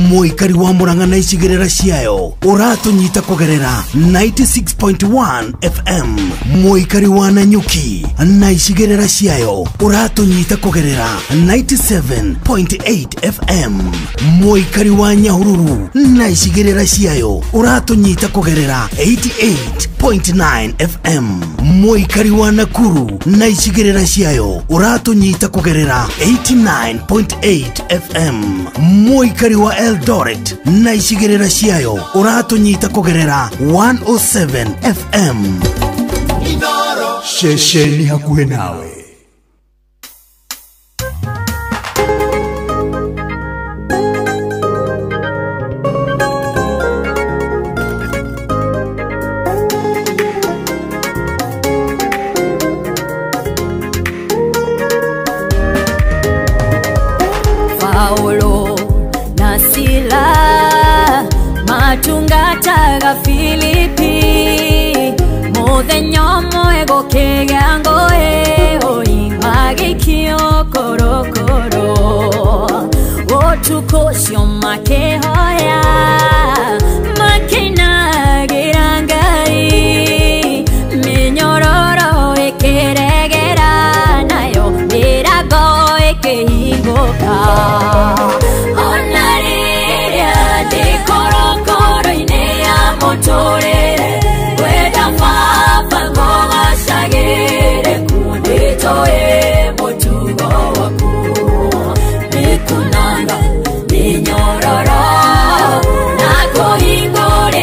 mũikari wa Murang'a na icigĩrĩra ciayo ũratũnyita kũgerera 96.1 FM mũikari wa Nanyuki na icigĩrĩra ciayo ũratũnyita kũgerera 97.8 FM mũikari wa Nyahururu na icigĩrĩra ciayo ũratũnyita kũgerera 88.9 FM mũikari wa Nakuru na icigĩrĩra ciayo ũratũnyita kũgerera 89.8 FM mũikari wa Eldoret na icigĩrĩra ciayo ũratũnyita kũgerera 107 FM Shesheni hakuhĩ nawe Paulo na Sila matungataga Filipi muthenya ũmwe gũkĩgĩa ngũĩ magĩikio korokoro ũtukũ ũcio makĩhoya makĩinagĩra Ngai mĩnyororo ĩkĩregera nayo mĩrango ĩkĩhingũka ona rĩrĩa ndĩ korokoro-inĩ ya mũtũrĩre wenda baba ngũgacagĩre kundĩtoĩ mũtugo waku nĩkunanga mĩnyororo na kũhingũrĩra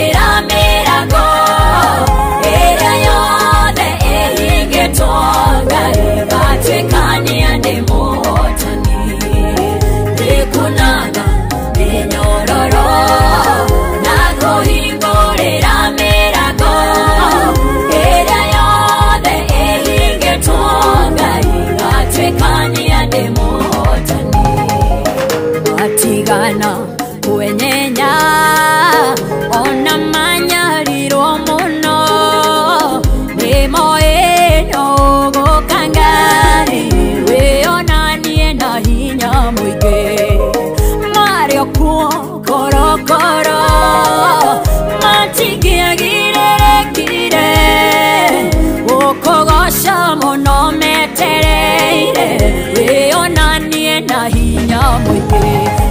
mũingĩ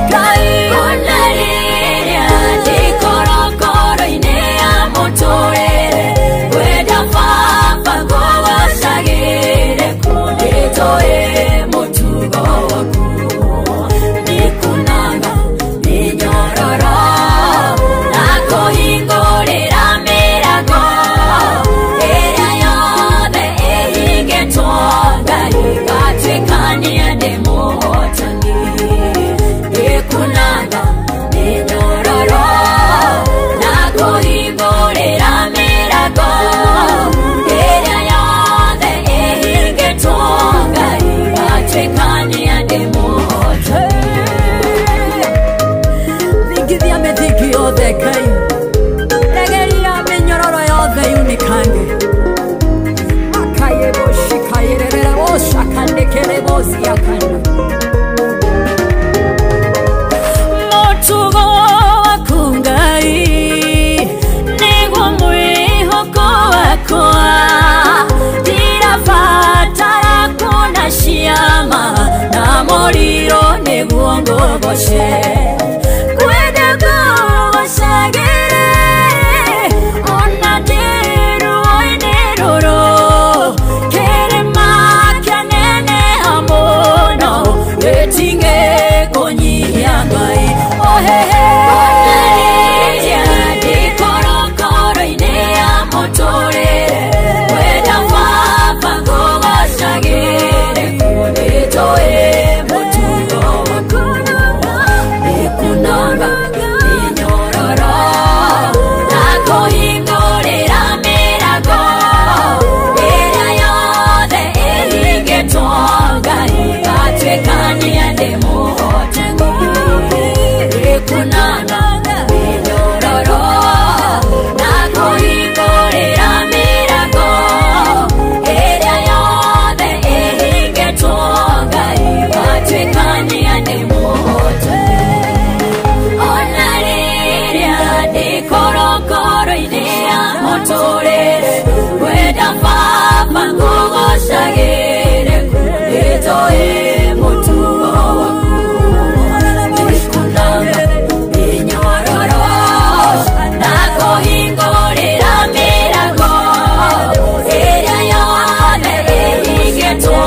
Ngai ũnarĩrĩa ndĩkorokoro-inĩ ya mũtũrĩre wenda baba ngũgocagĩre kũndĩtũĩ mũtugo waku nĩkunanga mĩnyororo na kũhingũrĩra mĩrango ĩrĩa yothe ĩhingĩtwo Ngai gatuĩkania ndĩ mũhotani nĩkunanga mĩnyororo na kũhingũrĩra mĩrango ĩrĩa yothe ĩhingĩtwo Ngai gatuĩkania ndĩ mũhotani thingithia mĩthingi yothe Ngai regeria mĩnyororo yothe yunikange akayeboshikayerera oshakandekere bosiakana mũtugo waku Ngai nĩguo mwĩhoko wakwa ndirabatara kuona ciama na mũriro nĩguo ngũgoce kwenda ngũgocagĩre ona ndĩ ruo-inĩ rũrũ kĩrĩma kĩaneneha mũno gĩtingĩ kũnyihia Ngai ohehe onarĩrĩa ndĩkorokoro-inĩ ya mũtũrĩre wenda baba ngũgocagĩre kũndĩtũĩ mũtugo waku nĩkunanga mĩnyororo na kũhingũrĩra mĩrango ĩrĩa yothe ĩhingĩtwo Ngai gatuĩkania ndĩ mũhotani nĩkunanga mĩnyororo na kũhingũrĩra mĩrango ĩrĩa yothe ĩhingĩtwo Ngai gatuĩkania ndĩ mũhotani onarĩrĩa ndĩkorokoro-inĩ ya mũtũrĩre wenda baba ngũgocagĩre kũndĩtũĩ mũtugo waku nĩkunanga mĩnyororo na kũhingũrĩra mĩrango ĩrĩa yothe ĩhingĩtwo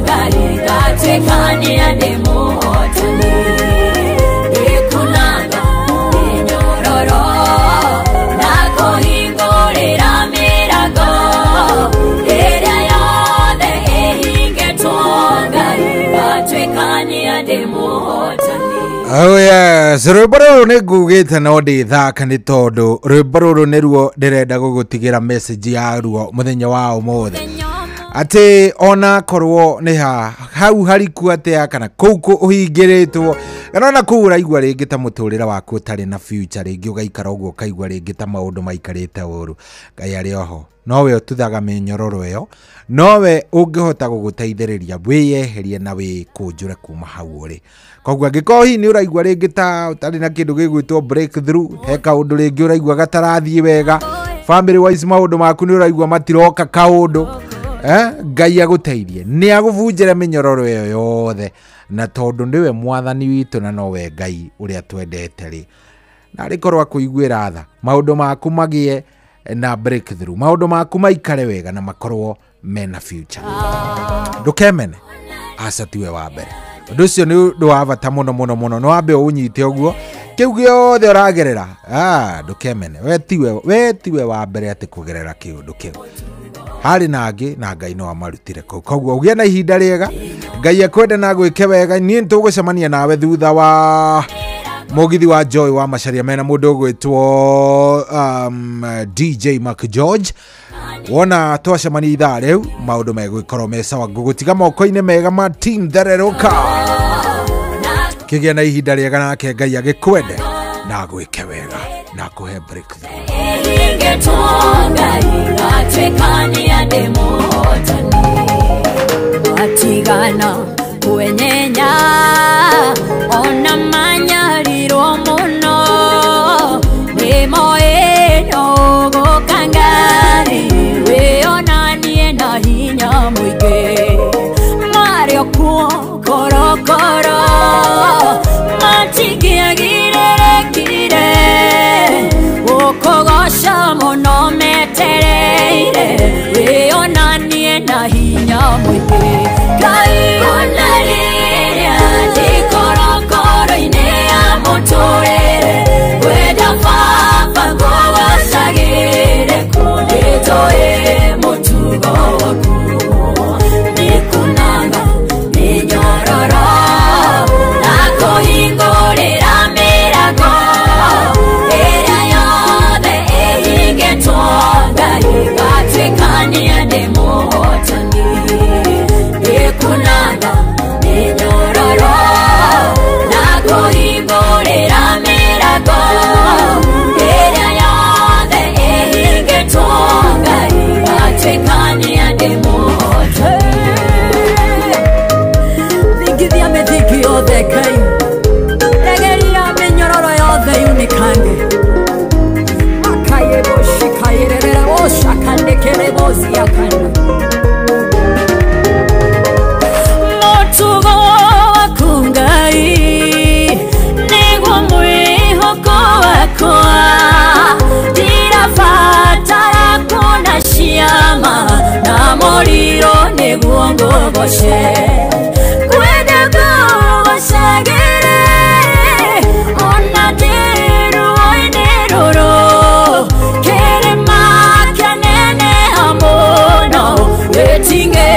Ngai gatuĩkania ndĩ mũhotani nĩkunanga mĩnyororo na kũhingũrĩra mĩrango ĩrĩa yothe ĩhingĩtwo Ngai gatuĩkania ndĩ mũhotani Oh yes, rwĩmbo rũrũ nĩ ngugĩte no ndĩthaka nĩ tondũ rwĩmbo rũrũ nĩruo ndĩrenda gũgũtigĩra message ya ruo mũthenya wa ũmũthĩ atĩ ona korwo nĩ hau hariku atĩa kana kũu ũhingĩrĩtwo kana ona kũu ũraigua rĩngĩ ta mũtũrĩre waku ũtarĩ na future rĩngĩ ũgaikara ũguo ũkaigua rĩngĩ ta maũndũ maikarĩte ũru Ngai arĩ oho nowe ũtuthaga mĩnyororo ĩyo nowe ũngĩhota gũgũteithĩrĩria wĩyeherie na wĩkũnjũre kuma hau ũrĩ koguo angĩkorwo hihi nĩ ũraigua rĩngĩ ta ũtarĩ na kĩndũ gĩgwĩtwo breakthrough he kaũndũ rĩngĩ ũraigua gatarathiĩ wega family wise maũndũ maku nĩ ũraigua matiroka kaũndũ Ngai agũteithie nĩ agũbunjĩre mĩnyororo ĩyo yothe na tondũ nĩwe mwathani witũ na nowe Ngai ũrĩa twendete rĩ na rĩkorwo akũiguĩra tha maũndũ maku magĩe na breakthrough maũndũ maku maikare wega na makorwo mena future ndũkemene aca tiwe wa mbere ũndũ ũcio nĩ ũndũ wa bata mũno mũno mũno no wambe ũnyite ũguo kĩu gĩothe ũragerera ndũkemene we tiwe wa mbere atĩ kũgerera kĩũndũ kĩu harĩ nangĩ na Ngai no amarutire kũu koguo ũgĩe na ihinda rĩega Ngai akwende na gwĩke wega niĩ nĩtũgũcemania nawe thutha wa mũgithi wa Joy wa Macharia mena mũndũ ũgwĩtwo DJ Mark George wona twacemania ithaa rĩu maũndũ megũgĩkorwo me sawa ngũgũtiga moko-inĩ mega ma team thererũka kĩgĩa na ihinda rĩega nake Ngai agĩkwende na gwĩke wega na kũhe breakthrough atigana kwenyenya ona manyariro muno nimoeno gokangari weonanie na hinya muingi mario kuo korokoro Gukogosha muno metereire wionanie na hinya mwingi Ngai onariria ndikorokoro-ini ya muturire wenda baba ngwacagire kunitoe mutugo waku nikunanga ninyororo na kuhingurira mirago ĩrĩa yothe ĩhingetwo Ngai gatwĩkania ndĩ mũhotani nĩkunanga nĩnyororo na kũhingũrĩra mĩrango ĩrĩa yothe ĩhingetwo Ngai gatwĩkania ndĩ mũhotani thingithia mĩthingi yothe Ngai regeria mĩnyororo yothe yunikange akaye boshikayerera oshakandekere boziakana motugo waku Ngai nĩguo mwĩhoko wakwa ndirabatara kuona ciama na mũriro nĩguo ngũgoce kwenda ngũgocagĩre ona ndĩruo-inĩ rũrũ kĩrĩma kĩaneneha mũno wĩtingĩ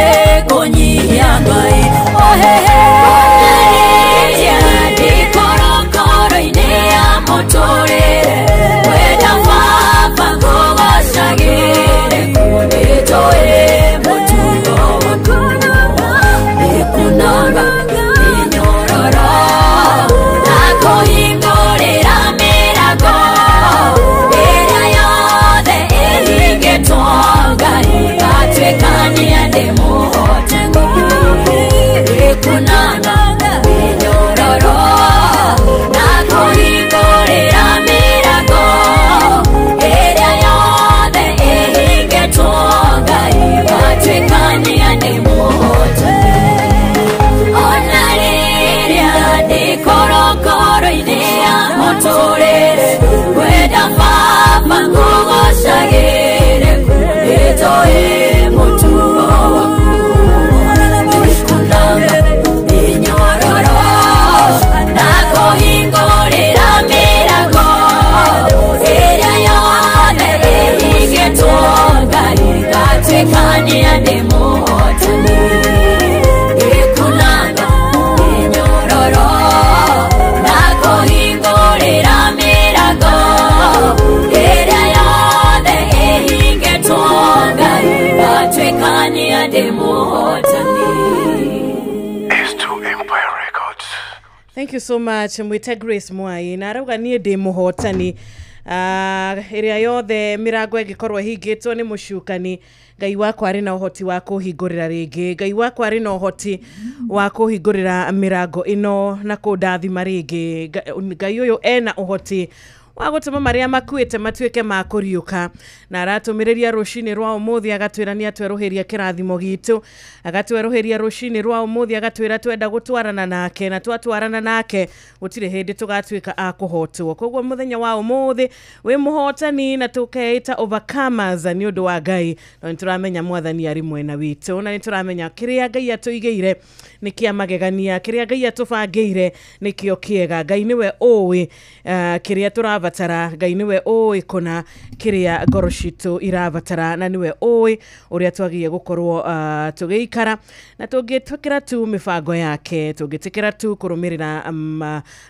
kũnyihia Ngai ohehe onarĩria ndikorokoro-inĩ ya mũtũrĩre wenda baba ngũgocagĩre kunĩtũĩ mũtugo waku nĩkunanga nĩnyororo na kũhingũrĩra mĩrango ĩrĩa yothe ĩhingetwo Ngai gatwĩkania ndĩ mũhotani nĩkunanga nĩnyororo na kũhingũrĩra mĩrango ĩrĩa yothe ĩhingetwo Ngai gatwĩkania ndĩ mũhotani onarĩria ndikorokoro-inĩ ya mũtũrĩre wenda baba ngũgocagĩre kunĩtũĩ mũtugo waku nĩkunanga nĩnyororo na kũhingũrĩra mĩrango ĩrĩa yothe ĩhingetwo Ngai gatwĩkania ndĩ mũhotani nĩkunanga nĩnyororo na kũhingũrĩra mĩrango ĩrĩa yothe ĩhingetwo Ngai gatwĩkania ndĩ mũhotani. Thank you so much mwite Grace Mwai na arauga niĩ ndĩ mũhotani ĩrĩa yothe mĩrango ĩngĩkorwo ĩhingĩtwo nĩ mũcukani Ngai wakwa arĩ na ũhoti wa kũhingũrĩra rĩngĩ Ngai wakwa arĩ na ũhoti wa kũhingũrĩra mĩrango ĩno na kũndathima rĩngĩ Ngai ũyũ ena ũhoti wa gũtũma marĩa makuĩte matuĩke ma kũriũka na aratũmĩrĩria rũcinĩ rwa ũmũthĩ agatwĩra nĩ atwerũhĩria kĩrathimo gitũ agatwerũhĩria rũcinĩ rwa ũmũthĩ agatwĩra twenda gũtwarana nake na twatwarana nake gũtirĩ hĩndĩ tũgatuĩka a kũhotwo koguo mũthenya wa ũmũthĩ wĩ mũhotani na tũkeita overcomers nĩ ũndũ wa Ngai na nĩtũramenya mwathani arĩ mwena witũ na nĩtũramenya kĩrĩa Ngai atũigĩire nĩ kĩa magegania kĩrĩa Ngai atũbangĩire nĩkĩo kĩega Ngai nĩwe ũĩ kĩrĩa tũrabatara Ngai nĩwe ũĩ kũna kĩrĩa ngoro citũ irabatara na nĩwe ũĩ ũrĩa twagĩrĩire gũkorwo tũgĩikara na tũngĩtĩkĩra tu mĩbango yake tũngĩtĩkĩra tu kũrũmĩrĩra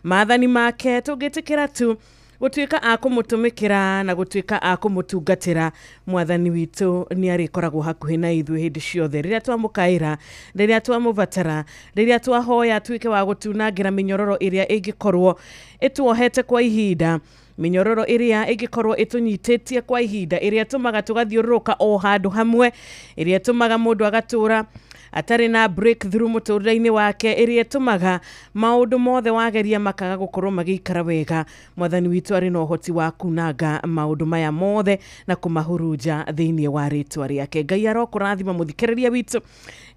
maathani make tũngĩtĩkĩra tu gũtuĩka a kũmũtũmĩkĩra na gũtuĩka a kũmũtungatĩra mwathani witũ nĩ arĩkoragwo hakuhĩ na ithuĩ hĩndĩ ciothe rĩrĩa twamũkaĩra rĩrĩa twamũbatara rĩrĩa twahoya tuĩke wa gũtunangĩra mĩnyororo ĩrĩa ĩngĩkorwo ĩtuohete kwa ihinda minyororo ĩrĩa ĩngĩkorwo ĩtũnyitĩtie kwa ihinda ĩrĩa tũmaga tũgathiũrũrũka o handũ hamwe ĩrĩa tũmaga mũndũ agatũra atari na breakthrough mũtũrĩre-inĩ wake ĩrĩa tũmaga maũndũ mothe wageria makaga gũkorwo magĩikara wega mwathani witũ arĩ na ũhoti wa kunanga maũndũ maya mothe na kũmahurunja thĩinĩ wa rĩtwa rĩake Ngai arokũrathima mũthikĩrĩria witũ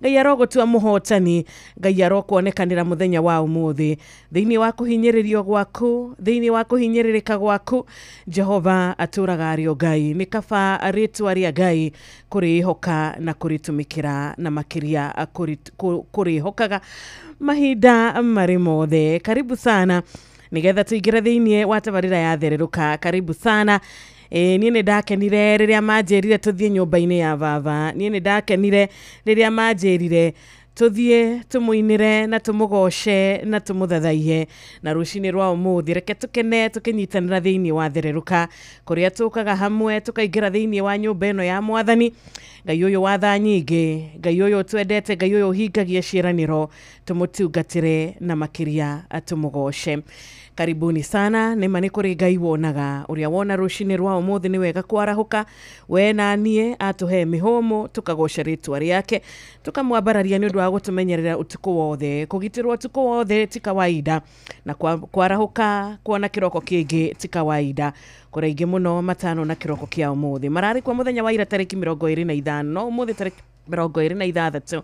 Ngai arogotua muhotani, Ngai arokuonekanira muthenya wa umuthi thiini wa kuhinyiririo gwaku, thiini wa kuhinyiririka gwaku. Jehova aturaga ario Ngai, ni kaba ritwa ria Ngai kurihoka na kuritumikira na makiria kurihokaga mahinda mari mothe. Karibu sana nigetha tuingira thiini wa tabarira ya thereruka. Karibu sana. Niĩ nĩ ndakenire rĩrĩa manjĩrire tũthiĩ nyũmba-inĩ ya baba. Niĩ nĩ ndakenire rĩrĩa manjĩrire tũthiĩ tũmũinĩre na tũmũgoce na tũmũthathaiye. Na rũcinĩ rwa ũmũthĩ reke tũkene tũkĩnyitanĩra thĩinĩ wa thereruka, kũrĩa tũkaga hamwe tũkaingĩra thĩinĩ wa nyũmba ĩno ya Mwathani. Ngai ũyũ wa tha nyingĩ, Ngai ũyũ twendete, Ngai ũyũ hingagia ciĩranĩro, tũmũtungatĩre na makĩria tũmũgoce. Karibuni sana, nema nĩ kũrĩ Ngai wonaga. Ũrĩa wona rũcinĩ rwa ũmũthĩ nĩ wega kwarahuka, we na niĩ atũhe mĩhũmũ, tũkagoca rĩtwa rĩake, tũkamwambararia nĩ ũndũ wa gũtũmenyerera ũtukũ wothe. Kũgitĩrwo ũtukũ wothe ti kawaida, na kwarahuka kuona kĩroko kĩngĩ ti kawaida. Kũraingĩ mũno matano na kĩroko kĩa ũmũthĩ. Mararĩ kwa mũthenya wa ira tarĩki 25, no ũmũthĩ tarĩki 26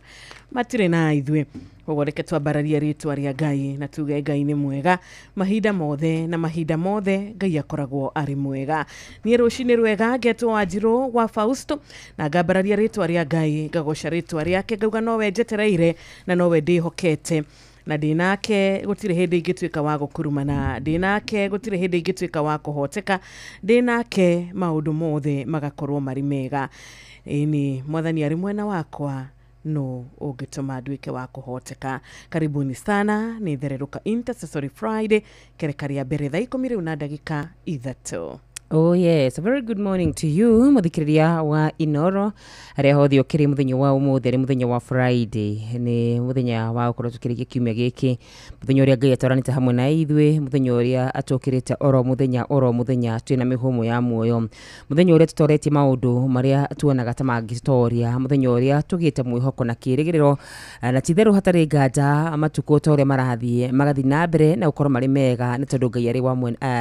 matirĩ na ithuĩ. Koguo reke twambararie rĩtwa rĩa Ngai na tuge Ngai nĩ mwega mahinda mothe, na mahinda mothe Ngai akoragwo arĩ mwega. Niĩ rũcinĩ rwega ngetwo Wanjirũ wa Fausto, na ngambararia rĩtwa rĩa Ngai, ngagoca rĩtwa rĩake, ngauga nowe njetereire na nowe ndĩhokete. Na ndinake gũtirĩ hĩndĩ ingĩtuĩka wa gũkurumana, ndinake gũtirĩ hĩndĩ ingĩtuĩka wa kũhoteka, ndinake maũndũ mothe magakorwo marĩ mega. Ĩni Mwathani arĩ mwena wakwa, no ũngĩtũma nduĩke wa kũhoteka. Karibuni sana, nĩ Thereruka Intercessory Friday, kereka rĩa mbere thaa 10 rĩu na ndagĩka 3. Oh yes, a very good morning to you, muthikiriria wa Inoro. Aria hothi okiri muthenya wa umuthi, muthenya wa Friday, ni muthenya wa gukorwo tukirikia kiumia giki, muthenya uria Ngai atwaranite hamwe na ithwe, muthenya uria atokirite oro muthenya twina mihumo ya muoyo, muthenya uria tutoretie maundu maria tuonaga ta mangitoria, muthenya uria tugite mwihoko na kirigiriro, na titheru hatari nganja matuko ta uria marathie magathi na mbere na gukorwo mari mega ni tondu Ngai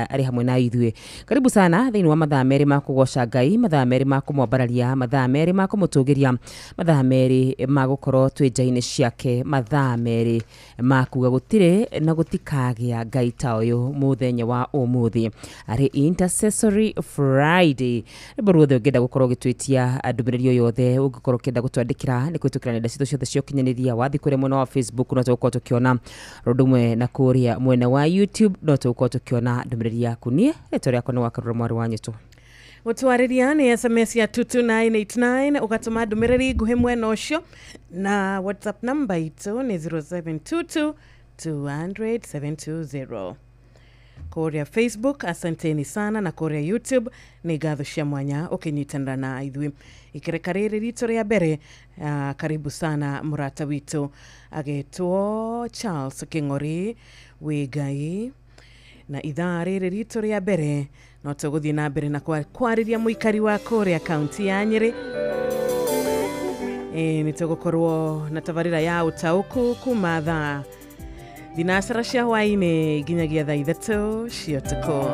ari hamwe na ithwe. Karibu sana thiini wa mathaa meri ma kugoca Ngai, mathaa meri ma kumwambararia, mathaa meri ma kumutugiria, mathaa meri ma gukorwo twi nja-ini ciake, mathaa meri ma kuga gutire na gutikagia Ngai ta uyu muthenya wa umuthi. Ari Intercessory Friday. Rĩmbo ruothe ũngĩenda gũkorwo ũgĩtwĩtia ndũmĩrĩri o yothe, ũngĩkorwo ũkĩenda gũtwandĩkĩra nĩ kwĩtũkĩra nenda citũ ciothe cia ũkinyanĩria, wathi kũrĩa mwena wa Facebook no tũgũkorwo tũkĩona, rũndũ mwe na kũrĩa mwena wa YouTube no tũgũkorwo tũkĩona ndũmĩrĩri yaku. Niĩ rĩtwa rĩakwa nĩ Wakarũra mwarĩ wa Nyũtũ. Gũtwarĩria nĩ SMS ya 22989, ũgatũma ndũmĩrĩri nguhĩ mwena ũcio, na WhatsApp number itũ nĩ 0722200720. Kũrĩa Facebook asanteni sana, na kũrĩa YouTube nĩ ngatho cia mwanya ũkĩnyitanĩra na ithuĩ. Ikereka rĩrĩ ritũ rĩa mbere, karibu sana mũrata witũ agetwo Charles Kĩng'ori wĩ Ngai, na ithaa rĩrĩ ritũ rĩa mbere no tũgũthiĩ na mbere na kwarĩria mũikari wa kũrĩa kaunti ya Nyĩrĩ. Nĩ tũgũkorwo na tabarĩra ya ũtaũku kuma thaa thinacara cia hwaĩ-inĩ nginyagia thaa 3 cia ũtukũ.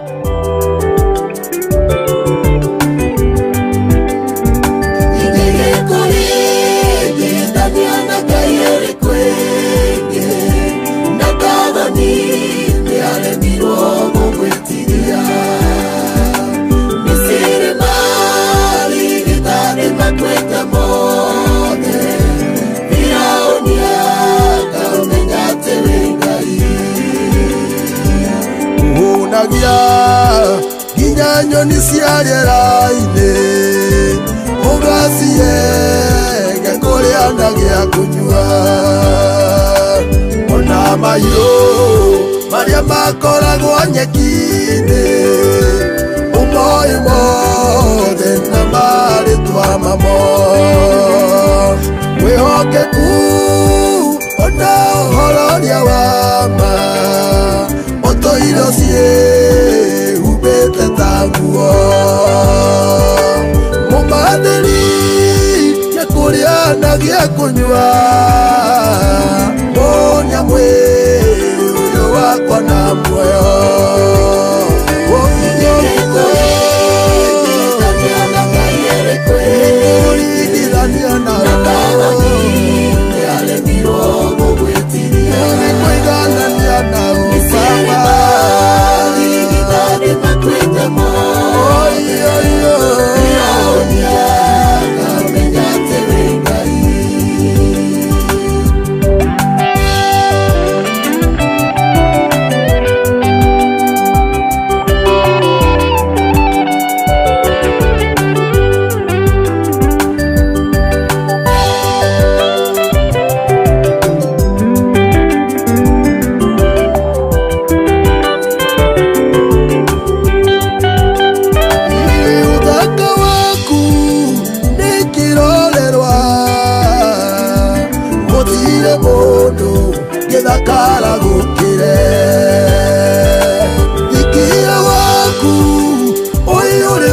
Ginya nyoni cia rĩera-inĩ, ũgacie gĩkũrĩa na gĩa kũnyua, ona mahiũ marĩa makoragwo nyeki-inĩ, ũmoĩ mothe na marĩtwa mamo. Mwĩhokeku ona ũhororia wa ma, ũtũire ciĩhumbĩte ta nguo. Mũmathĩri gĩkũrĩa na gĩa kũnyua, mũnyamwĩ ũyũ wakwa na muoyo. Ũringithania na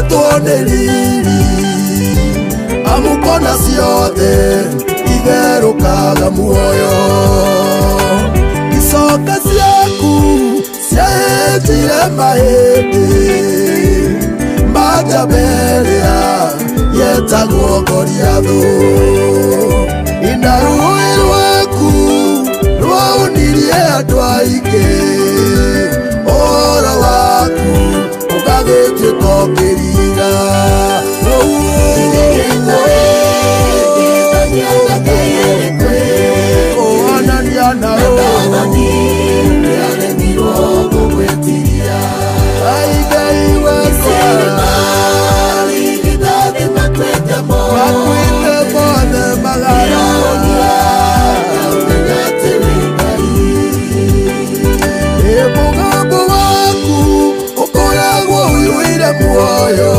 tuone riri amukona ciothe itherũkaga muoyo icoka ciaku ciahĩnjire mahĩndĩ majaberia yetagwo Goliathũ ina rũĩ rwaku rwaunirie andũ aingĩ ũhoro waku ũgagĩtuĩka ũkĩriga muoyo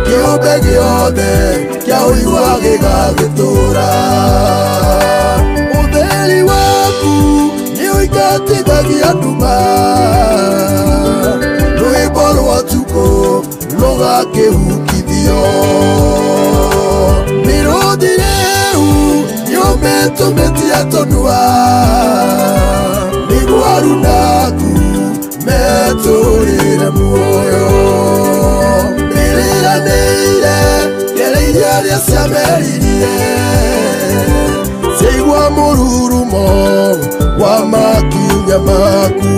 kĩũmbe gĩothe kĩa ũigua gĩgagĩtũra ũtheri waku nĩ ũingatithagia nduma rwĩmbo rwa ũtukũ rũgakĩhukithio mĩrũthi rĩu nĩũmĩtũmĩtie tũnua nĩguo arunaku metũrĩre muoyo ĩrĩranĩire gereire rĩa ciameririe ciaigua mũrurumo wa makinya maku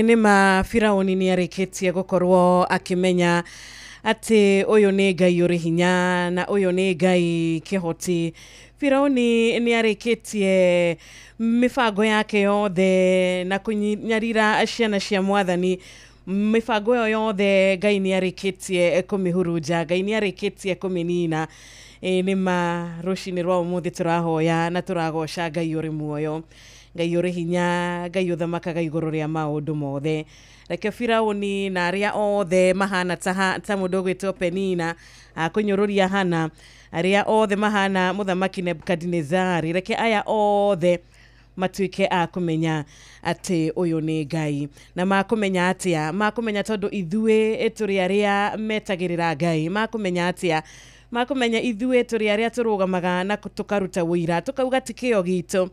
nima Firaũni nĩ arĩkĩtie gũkorwo akĩmenya atĩ ũyũ nĩ Ngai ũrĩ hinya na ũyũ nĩ Ngai kĩhoti. Firaũni nĩ arĩkĩtie mĩbango yake yothe na kũnyarira ciana cia Mwathani. Mĩbango ĩyo yothe Ngai nĩ arĩkĩtie kũmĩhurunja, Ngai nĩ arĩkĩtie kũmĩnina. Nĩma rũcinĩ rwa ũmũthĩ tũrahoya na tũragoca Ngai ũrĩ muoyo, Ngai ũrĩ hinya, Ngai ũthamakaga igũrũ rĩa maũndũ mothe. Reke Firaũni na arĩa othe mahana ta mũndũ ũgwĩtwo Penina akũnyũrũria hana, arĩa othe mahana mũthamaki Nebukadinezari, reke aya othe matuĩke a kũmenya atĩ ũyũ nĩ Ngai. Na makũmenya atĩa? Makũmenya tondũ ithuĩ tũrĩ arĩa metagĩrĩra Ngai. Makũmenya atĩa? Makũmenya ithuĩ tũrĩ arĩa tũrũgamaga na tũkaruta wĩira, tũkauga ti kĩo gitũ,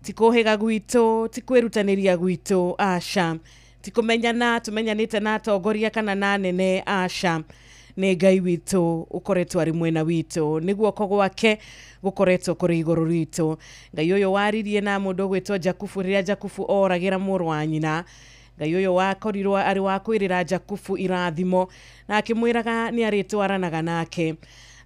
ti kũhĩga gwitũ, ti kwĩrutanĩria gwitũ, aca. Ti kũmenyana, tũmenyanĩte na atongoria kana na anene, aca. Nĩ Ngai witũ ũkoretwo arĩ mwena witũ, nĩ guoko gwake gũkoretwo kũrĩ igũrũ ritũ. Ngai ũyũ waririe na mũndũ ũgwĩtwo Jakubu rĩrĩa Jakubu oragĩra mũrũ wa nyina. Ngai ũyũ wakorirwo arĩ wa kwĩrĩra Jakubu irathimo na akĩmwĩraga nĩ arĩtwaranaga nake,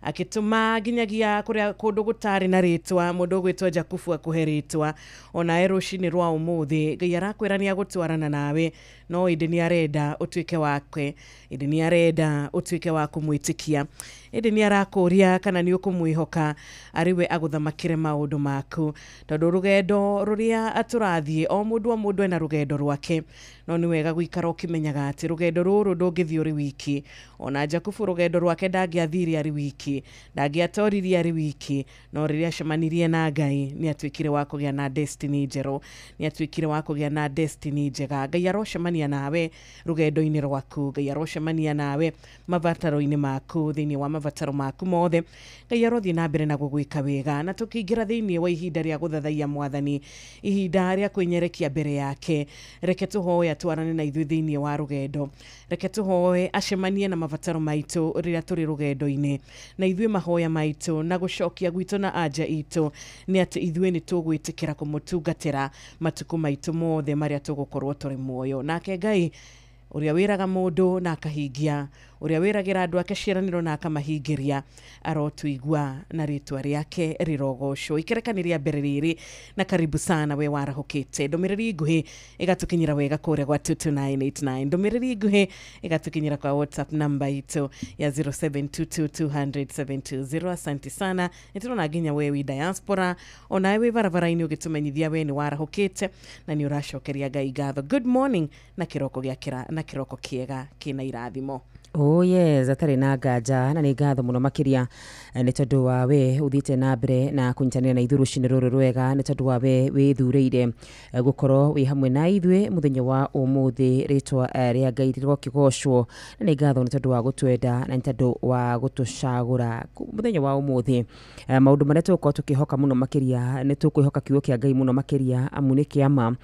akĩtũma nginyagia kũrĩa kũndũ gũtarĩ na rĩtwa mũndũ ũgwĩtwo Jakubu akũhe rĩtwa. Ona rũcinĩ rwa ũmũthĩ Ngai arakwĩra nĩ agũtwarana nawe, no ĩndĩ nĩ arenda ũtuĩke wake, ĩndĩ nĩ arenda ũtuĩke wa kũmwĩtĩkia, ĩndĩ nĩ arakũria kana nĩ ũkũmwĩhoka arĩwe agũthamakĩre maũndũ maku. Tondũ rũgendo rũrĩa atũrathiĩ o mũndũ ena rũgendo rwake, no nĩ wega gũikara ũkĩmenyaga atĩ rũgendo rũrũ ndũngĩthiĩ ũrĩ wiki. Ona Jakubu rũgendo rwake ndangĩathire arĩ wiki, ndangĩatoririe arĩ wiki, no rĩrĩa acemanirie na Ngai nĩ atuĩkire wa kũgĩa na destiny njerũ, nĩ atuĩkire wa kũgĩa na destiny njega. Ngai arocemania nawe rũgendo-inĩ rwaku, Ngai arocemania nawe mabataro-inĩ maku thĩinĩ wa mabataro maku mothe Ngai arothi na mbere na gugwika wega na tukiingira thiini wa ihinda ria guthathaia mwathani ihinda ria kwinyerekia mbere yake reke tuhoya twarane na ithuĩ thiini wa rugendo reke tuhoye acemanie na mabataro maitu riria turi rugendo-ini na ithuĩ mahoya maitu na gucokia gwitu na anja itu ni ati ithuĩ ni tugwitikira kumutungatira matuku maitu mothe maria tugukorwo turi muoyo nake Ngai uria wiraga mundu na akahingia uria wiragira andu ake ciaraniro na akamahingiria arotuigua na ritwa riake rirogocwo ikerekaniria mbere riri na karibu sana we warahukite ndumiriri nguhi igatukinyira wega kuria gwa 22989 ndumiriri nguhi igatukinyira kwa WhatsApp number itu ya 0722200720 asante sana niturona nginya wewe diaspora ona wewe barabara-ini ugitumenyithia we ni warahukite na ni uracokeria Ngai ngatho good morning na kiroko giakira na kiroko kiega kina irathimo Oh yes, atari na nganja na ni ngatho muno makiria ni tondu wa we uthite na mbere na kunyitanira na ithuru cini ruru rwega ni tondu wa we withureire gukorwo wi hamwe na ithwe muthenya wa umuthi ritwa ria Ngai rirokigocwo na ni ngatho ni tondu wa gutwenda na ni tondu wa gutucagura muthenya wa umuthi maundu maria tuko tukihoka muno makiria ni tukwihoka kiugo kia Ngai muno makiria amu ni kiama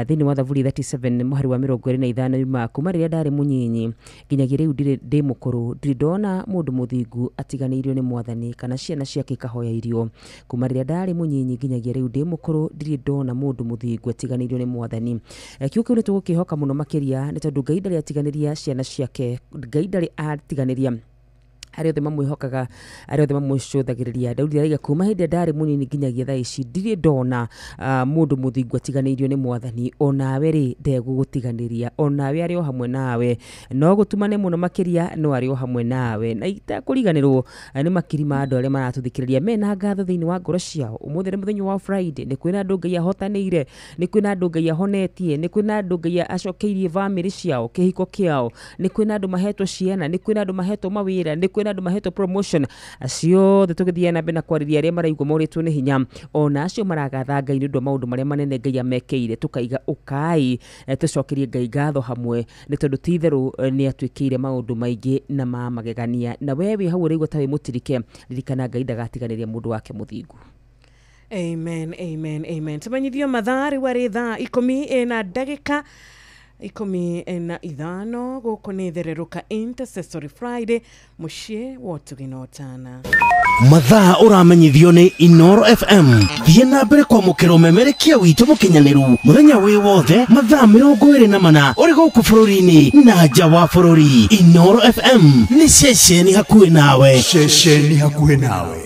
thiini wa Thaburi 37 muhari wa 25 yuma kuma riria ndari munyinyi nginyagia riu ndi mukuru ndona mundu muthingu atiganiirio ni mwathani kana ciana ciake ikahoya irio kuma riria ndari munyinyi nginyagia riu ndi mukuru ndona mundu muthingu atiganiirio ni mwathani kiugo kiu ni tugukihoka muno makiria ni tondu Ngai ndari atiganiria ciana ciake Ngai ndari atiganiria ari othe mamwihokaga ari othe mamwicuthagiriria Daudi ariga kuma hindi ndari munini nginyagia thaa ici ndiri ndona mundu muthingu atiganiirio ni mwathani onawe ri ndegugutiganiria onawe ari o hamwe nawe no gutumane muno makiria no ari o hamwe nawe na itakuriganirwo ni makiri ma andu aria maratuthikiriria mena ngatho thiini wa ngoro ciao umuthi ni muthenya wa Friday ni kwina andu Ngai ahotanire ni kwina andu Ngai ahonetie ni kwina andu Ngai acokeirie family ciao kihiko kiao ni kwina andu mahetwo ciana ni kwina andu mahetwo mawira ni kwina andu mahetwo promotion acio thutugithia na bena kwariria aria maraigwa moritwo ni hinya ona acio maragatha Ngai ni ndu maundu maria manene Ngai amekeire tukaiga ukai tucokerie Ngai ngatho hamwe ni tondu titheru ni atwikire maundu maingi na magegania na wewe hau rigwa tawe mutirike ririkana Ngai ndagatiganiria mundu wake muthingu amen amen amen tumenyithio mathari wari thaa 10 na ndagika 15 guku ni thereruka Intercessory Friday mucie wotuginotana mathaa uramenyithio ni Inoro FM thie na mbere kwa mukiro memerekia witu mukinyaniru muthenya wi wothe mathaa 24 uri guku bururi-ini na nja wa bururi Inoro FM ni ceceni hakuhi nawe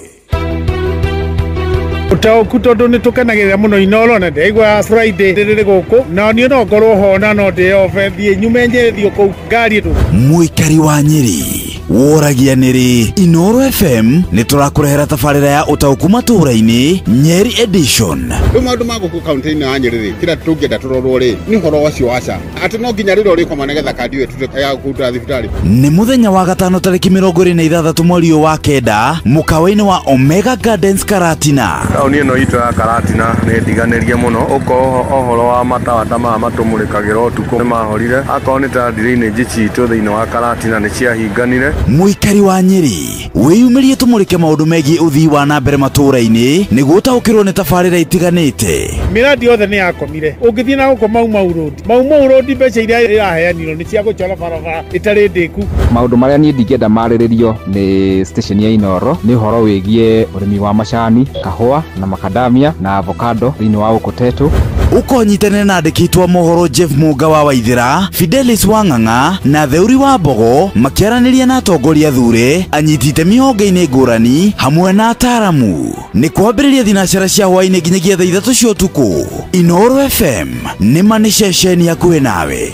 Utauku tondu ni tukenagirira muno Inoro na ndeigua Friday riri guku na ni no ngorwo hona no ndi ofe thie nyumenje thio ku ngari tu muikari wa Nyeri woragia niri Inoro FM ni turakurehera tafarira ya utauku matura-ini Nyeri edition maundu ma guku county-ini ya Nyeri kira tungenda turorwo ri ni horo wacio waca ati no nginya riro ri koma negetha kandi wetu ya kuta thibitari ni muthenya wa gatano tariki 26 mweri wa kenda mukawa-ini wa Omega Gardens Karatina tauni no itu ya Karatina ni ndiganirie muno uko ohoro wa matawa tama matumurikagira utuku ni mahorire akoni ta ndiri-ini njitu thiini wa Karatina ni ciahinganire muikari wa Nyeri wiyumirie tumurike maundu megie uthii wa na mbere matura-ini niguo utaukirwo ni tafarira itiganite miradi yothe ni yakomire ungithii na guko Mau road mbeca iria iraheanirwo ni cia gucora barabara itari ndiku maundu maria ni ndingenda mariririo ni station ya Inoro ni horo wigie urimi wa macani kahua na macadamia na avocado thiini wa Ukotetu ukonyitane na andikitwa mohoro Jeff Muga wa Waithira Fidelis Wang'ang'a na Theuri wa Mbogo makiaraniria na atongoria thure anyitite mihonge-ini ngurani hamwe na ataramu ni kwambiriria thinacera cia hwaini nginyagia thaa 3 cia utuku Inoro FM ni mani ceceni hakuhi nawe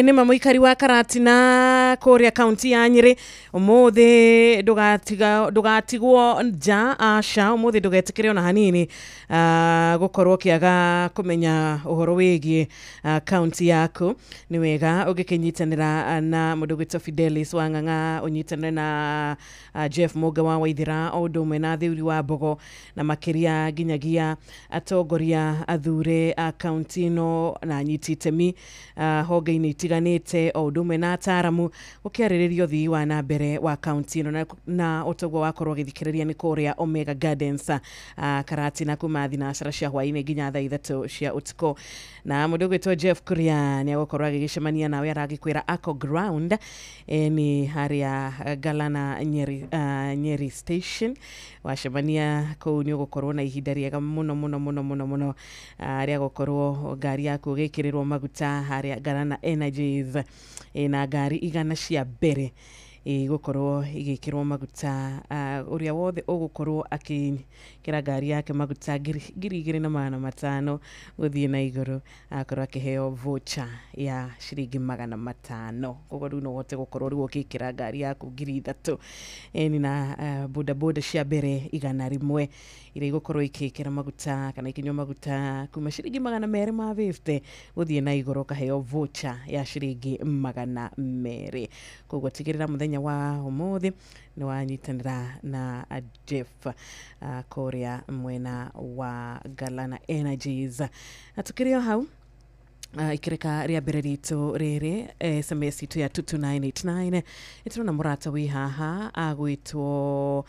ni mamuikari wa Karatina kuria kaunti ya Nyeri umuthi dugatigwo nja asha umuthi dugetikire ona hanini gukorwo kiaga kumenya uhoro wigie kaunti yaku ni wega ugikinyitanira na mudugito Fidelis Wanganga unyitanira na Jeff Muga wa Waithira Odume na Thiuri wa Bogo na makiria ginyagia atogoria athure kaunti no na nyititemi hoge-ini itiganite Odume na ataramu ukiariririo thii wa na mbere wa kaunti no na utogwo wakorwo githikiriria ni kuria Omega Gardens karati na kumathi na cara cia hwaini nginya thaa 3 cia utuko na mudugito Jeff Kuria ni agokorwo agicemania nawe aragikwira Ako Ground ni haria Galana Nyeri Station wacemania kuu ni ugukorwo na ihinda riega muno aria gukorwo ngari yaku gikirirwo maguta haria Galana Energies na ngari igana cia mbere gukorwo igikirwo maguta uria wothe ugukorwo akikira ngari yake maguta 2,500 guthie na iguru akorwo akiheo voucher ya shilingi 500 koguo riu no wote gukorwo riu ukikira ngari yaku 3,000 ni na bodaboda cia mbere 100 ire igukorwo ikikira maguta kana ikinywa maguta kuma shilingi 250 guthie na iguru kaheo voucher ya shilingi 200 koguo tigirira muthenya wa umuthi ni wanyitanira na Jeff Korea mwena wa Galana Energies atukirio hau ikireka ria mbere ritu riri SMS itu ya 22989 iturona murata wi haha agwitwo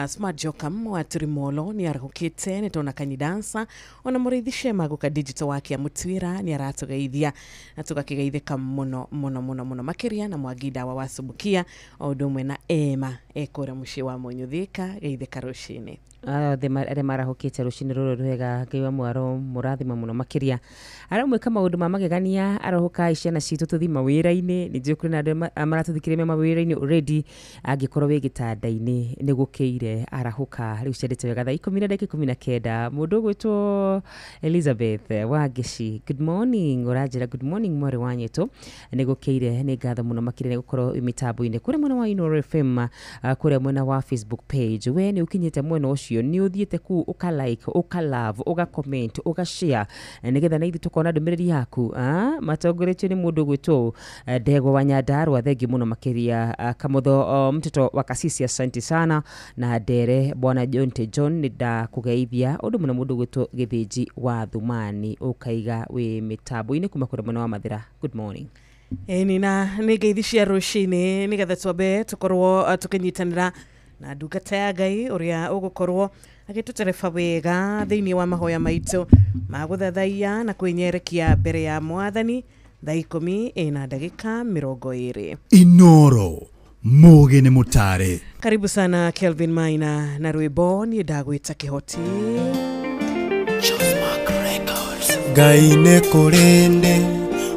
Smart Jokam wa Turimolo ni arahukite ni tona kanyidansa ona murithishe maguka digital wake ya mutwira ni aratugeithia na tugakigeithika muno makiria na mwagida wa wasubukia Odumwe na Ema ekora mushi wa Munyuthika geithika rushini the marahukite rushini ruru rwega ngiwa mwaro murathima muno makiria aramwe kama maundu magegania arahuka iciana citu tuthima wira-ini ni njukuri na andu maratuthikiria mawira-ini already angikorwo wi gitanda-ini ni gukeire arahuka riu ciendete wega thaa 10:19 mundu gwitwo Elizabeth Wagici good morning urajira good morning mwari wanyetu ni gukeire ni ngatho muno makiria ni gukorwo mitambo-ini kuri mwena wa Inoro FM kuri mwena wa Facebook page we ni ukinyite mwena ucio ni uthiete ku uka-like uka-love uka-comment uka-share nigetha na ithi tukona ndumiriri yaku matongoretio ni mundu gwitwo Ndegwa wa Nyandarua thengi muno makiria Kamutho mtoto wa Kasisi asante sana na Ndere bwana John ni da kugeithia undu muno mundu gwitwo Githinji wa Thumani ukaiga wi mitambo-ini kuma kuri mwena wa Mathira good morning ni na ngeithi cia rushini nigetha twambe tukorwo tukinyitanira na ndungata ya Ngai uria ugukorwo agituterefa wega thiini wa mahoya maitu maguthathaia na kwinyerekia mbere ya mwathani thaa 10:20 Inoro Muge Mutare. Karibu sana Kelvin Maina na rwimbo ni ndagwita kihoti Ngai nĩ kũrĩndĩ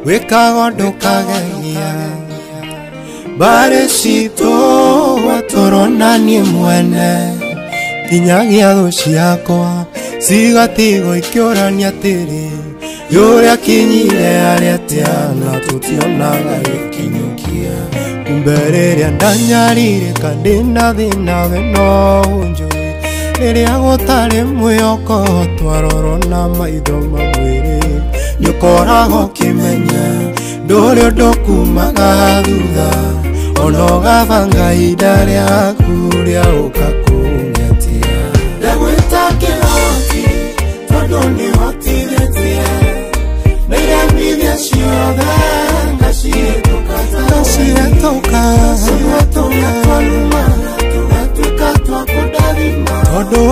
wĩkaga ũndũ kagegia bare citũ watũronanie mwene kinyagia thũ ciakwa cigatigo ikĩũrania atĩrĩ yũrĩa kinyire arĩa tĩana tũtionaga gĩkinyũkia kumbe rĩrĩa ndanyarire kandĩna thĩna we no njũĩ rĩrĩa gũtarĩ mwĩhoko twarorwo na maitho mamwĩrĩ nĩũkoragwo ũkĩmenya ndũrĩ ũndũ kumaga thutha ona ũgabanga ihinda rĩaku rĩa ũka kũngetia ndagwĩta kĩhoti tondũ nĩhotithĩtie na iremithia ciothe ngacihĩtũka twalumaga tũgatuĩka twa kũndathima tondũ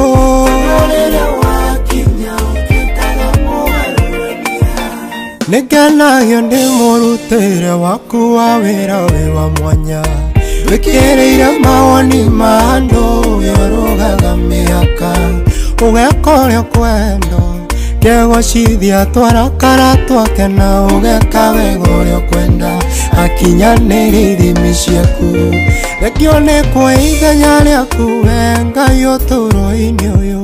rĩrĩa wakinya ũtuĩkaga mũgarũrania nĩngenagio ndĩ mũrutĩre waku wa wĩra wĩ wa mwanya wĩkĩrĩire mawoni ma andũ ũrũgaga mĩaka ũgeka ũrĩa kwenda kegocithia twarakara twakena ũgeka wega ũrĩa kwenda akinyanĩria ithimi ciaku rekio nĩ kwa ithenya rĩaku we Ngai ũtũũro-inĩ ũyũ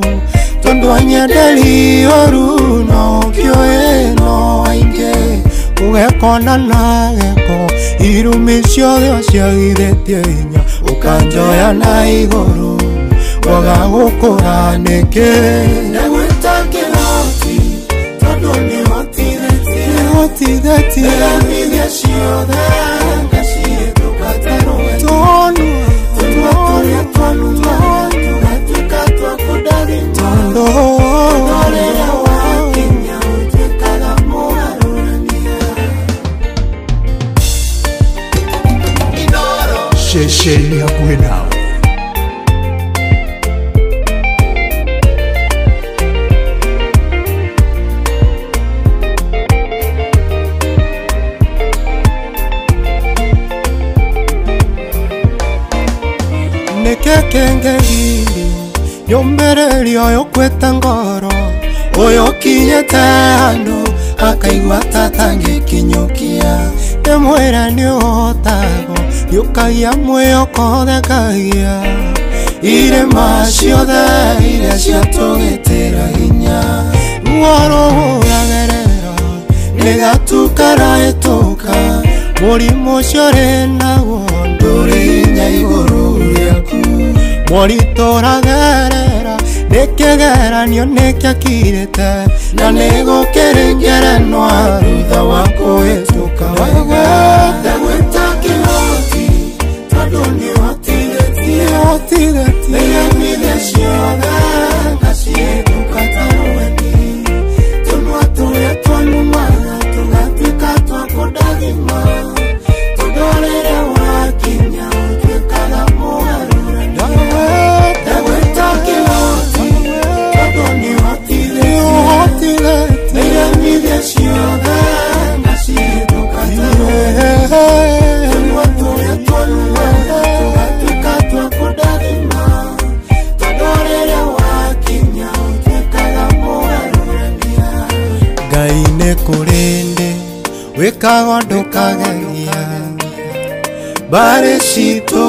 tondũ anyenderi ũru no ũkĩũĩ no aingĩ ugekona na geko irumi ciothe ciagithĩtie hinya ũkanjoya na igũrũ waga gũkũra nĩkĩ ndagwĩta kĩhoti tondũ nĩhotithĩtie iria ciothe ngacihĩtũka tarũe tondũ tũrĩa twanuma tũgatuĩka twa kũndathima tondũ rĩrĩa wakinya ũtuĩkaga mũgarũrania ceceni hakuhĩ nawe nekekengegiri yombererio yokweta ngoro oyo kinyete handũ akaigua tatangĩkinyũkia ndĩmwĩra nĩũhotago gĩũkagia mwĩyokothekagia irĩma ciothe iria ciatũgĩtĩra hinya ruo rũhũragerera nĩgatukaraĩtũka mũrimũ ũcio rĩ naguo ndũrĩ hinya igũrũ rĩaku moritũ ũragerera nĩkĩgeranio nĩkĩakirĩte na nĩgũkĩrĩngerenwa thutha wa kũhĩtũka wega ndagwĩta kĩhoti tondũ nĩhotithĩtie iria ciothe ngacihĩtũka tarũeni tũnua tũrĩa twanumaga tũgatuĩka twa kũndathima tondũ rĩrĩa wakinya ũtuĩkaga mũgarũrania ndagwĩta kĩhoti tondũ nĩhotithĩtie iria ciothe ngacihĩtũka tarũeni tũnua tũrĩa twanumaga tũgatuĩka twa kũndathima tondũ rĩrĩa wakinya ũtuĩkaga mũgarũrania Ngai nĩ kũrĩ ndĩ wĩkago ndũkagegia mbarĩ citũ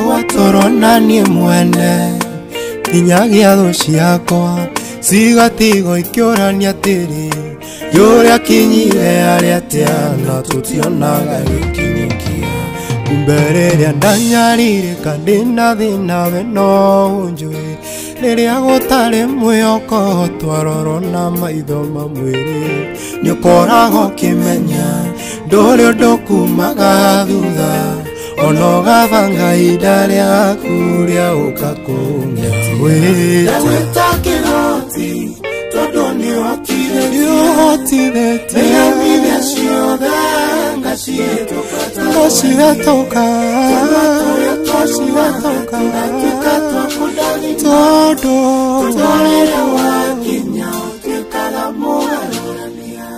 watũronanie mwene nginyagia thũ ciakwa cigatigo ikĩũrania tĩri yũrĩa kinyire arĩa tĩana tũtionaga gĩkinyũkia kumbe rĩrĩa ndanyarĩrĩka ndĩna thĩna we no ũnjũĩ rĩrĩa gũtarĩ mwĩhoko twarorwo na maitho mamwĩrĩ nĩũkoragwo ũkĩmenya ndũrĩ ũndũ kumaga thutha ona ũgabanga ihinda rĩaku rĩa gũka kũng'etwĩte ndagwĩta kĩhoti tondũ nĩhotithĩtie iria ciothe ngacihĩtũka tũgatuĩka twa kũndathima tondũ rĩrĩa wakinya ũtuĩkaga mũgarũrania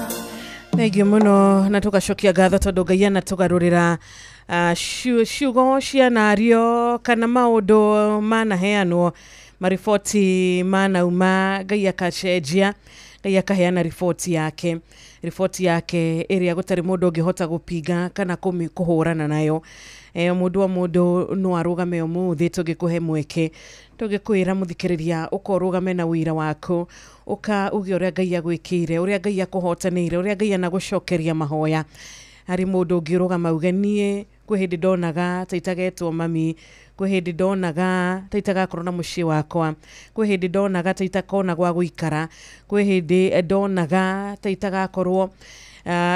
thengiũ mũno na tũgacokia ngatho tondũ Ngai anatũgarũrĩra ciugo cianario kana maũndũ manaheanwo mariboti manauma Ngai akacenjia Ngai akaheana riboti yake ĩrĩa gũtarĩ mũndũ ũngĩhota gũpinga kana kũhũrana nayo mũndũ wa mũndũ no arũgame ũmũthĩ tũngĩkũhe mweke tũngĩkwĩra mũthikĩrĩria ũkorũgame na wĩra waku ũka uge ũrĩa Ngai agwĩkĩire ũrĩa Ngai akũhotanĩire ũrĩa Ngai anagũcokeria mahoya harĩ mũndũ ũngĩrũgama uge niĩ kwĩ hĩndĩ ndonaga ta itagetwo mami kwĩ hĩndĩ ndonaga ta itagakorwo na mũciĩ wakwa kwĩ hĩndĩ ndonaga ta itakona gwa gũikara kwĩ hĩndĩ ndonaga ta itagakorwo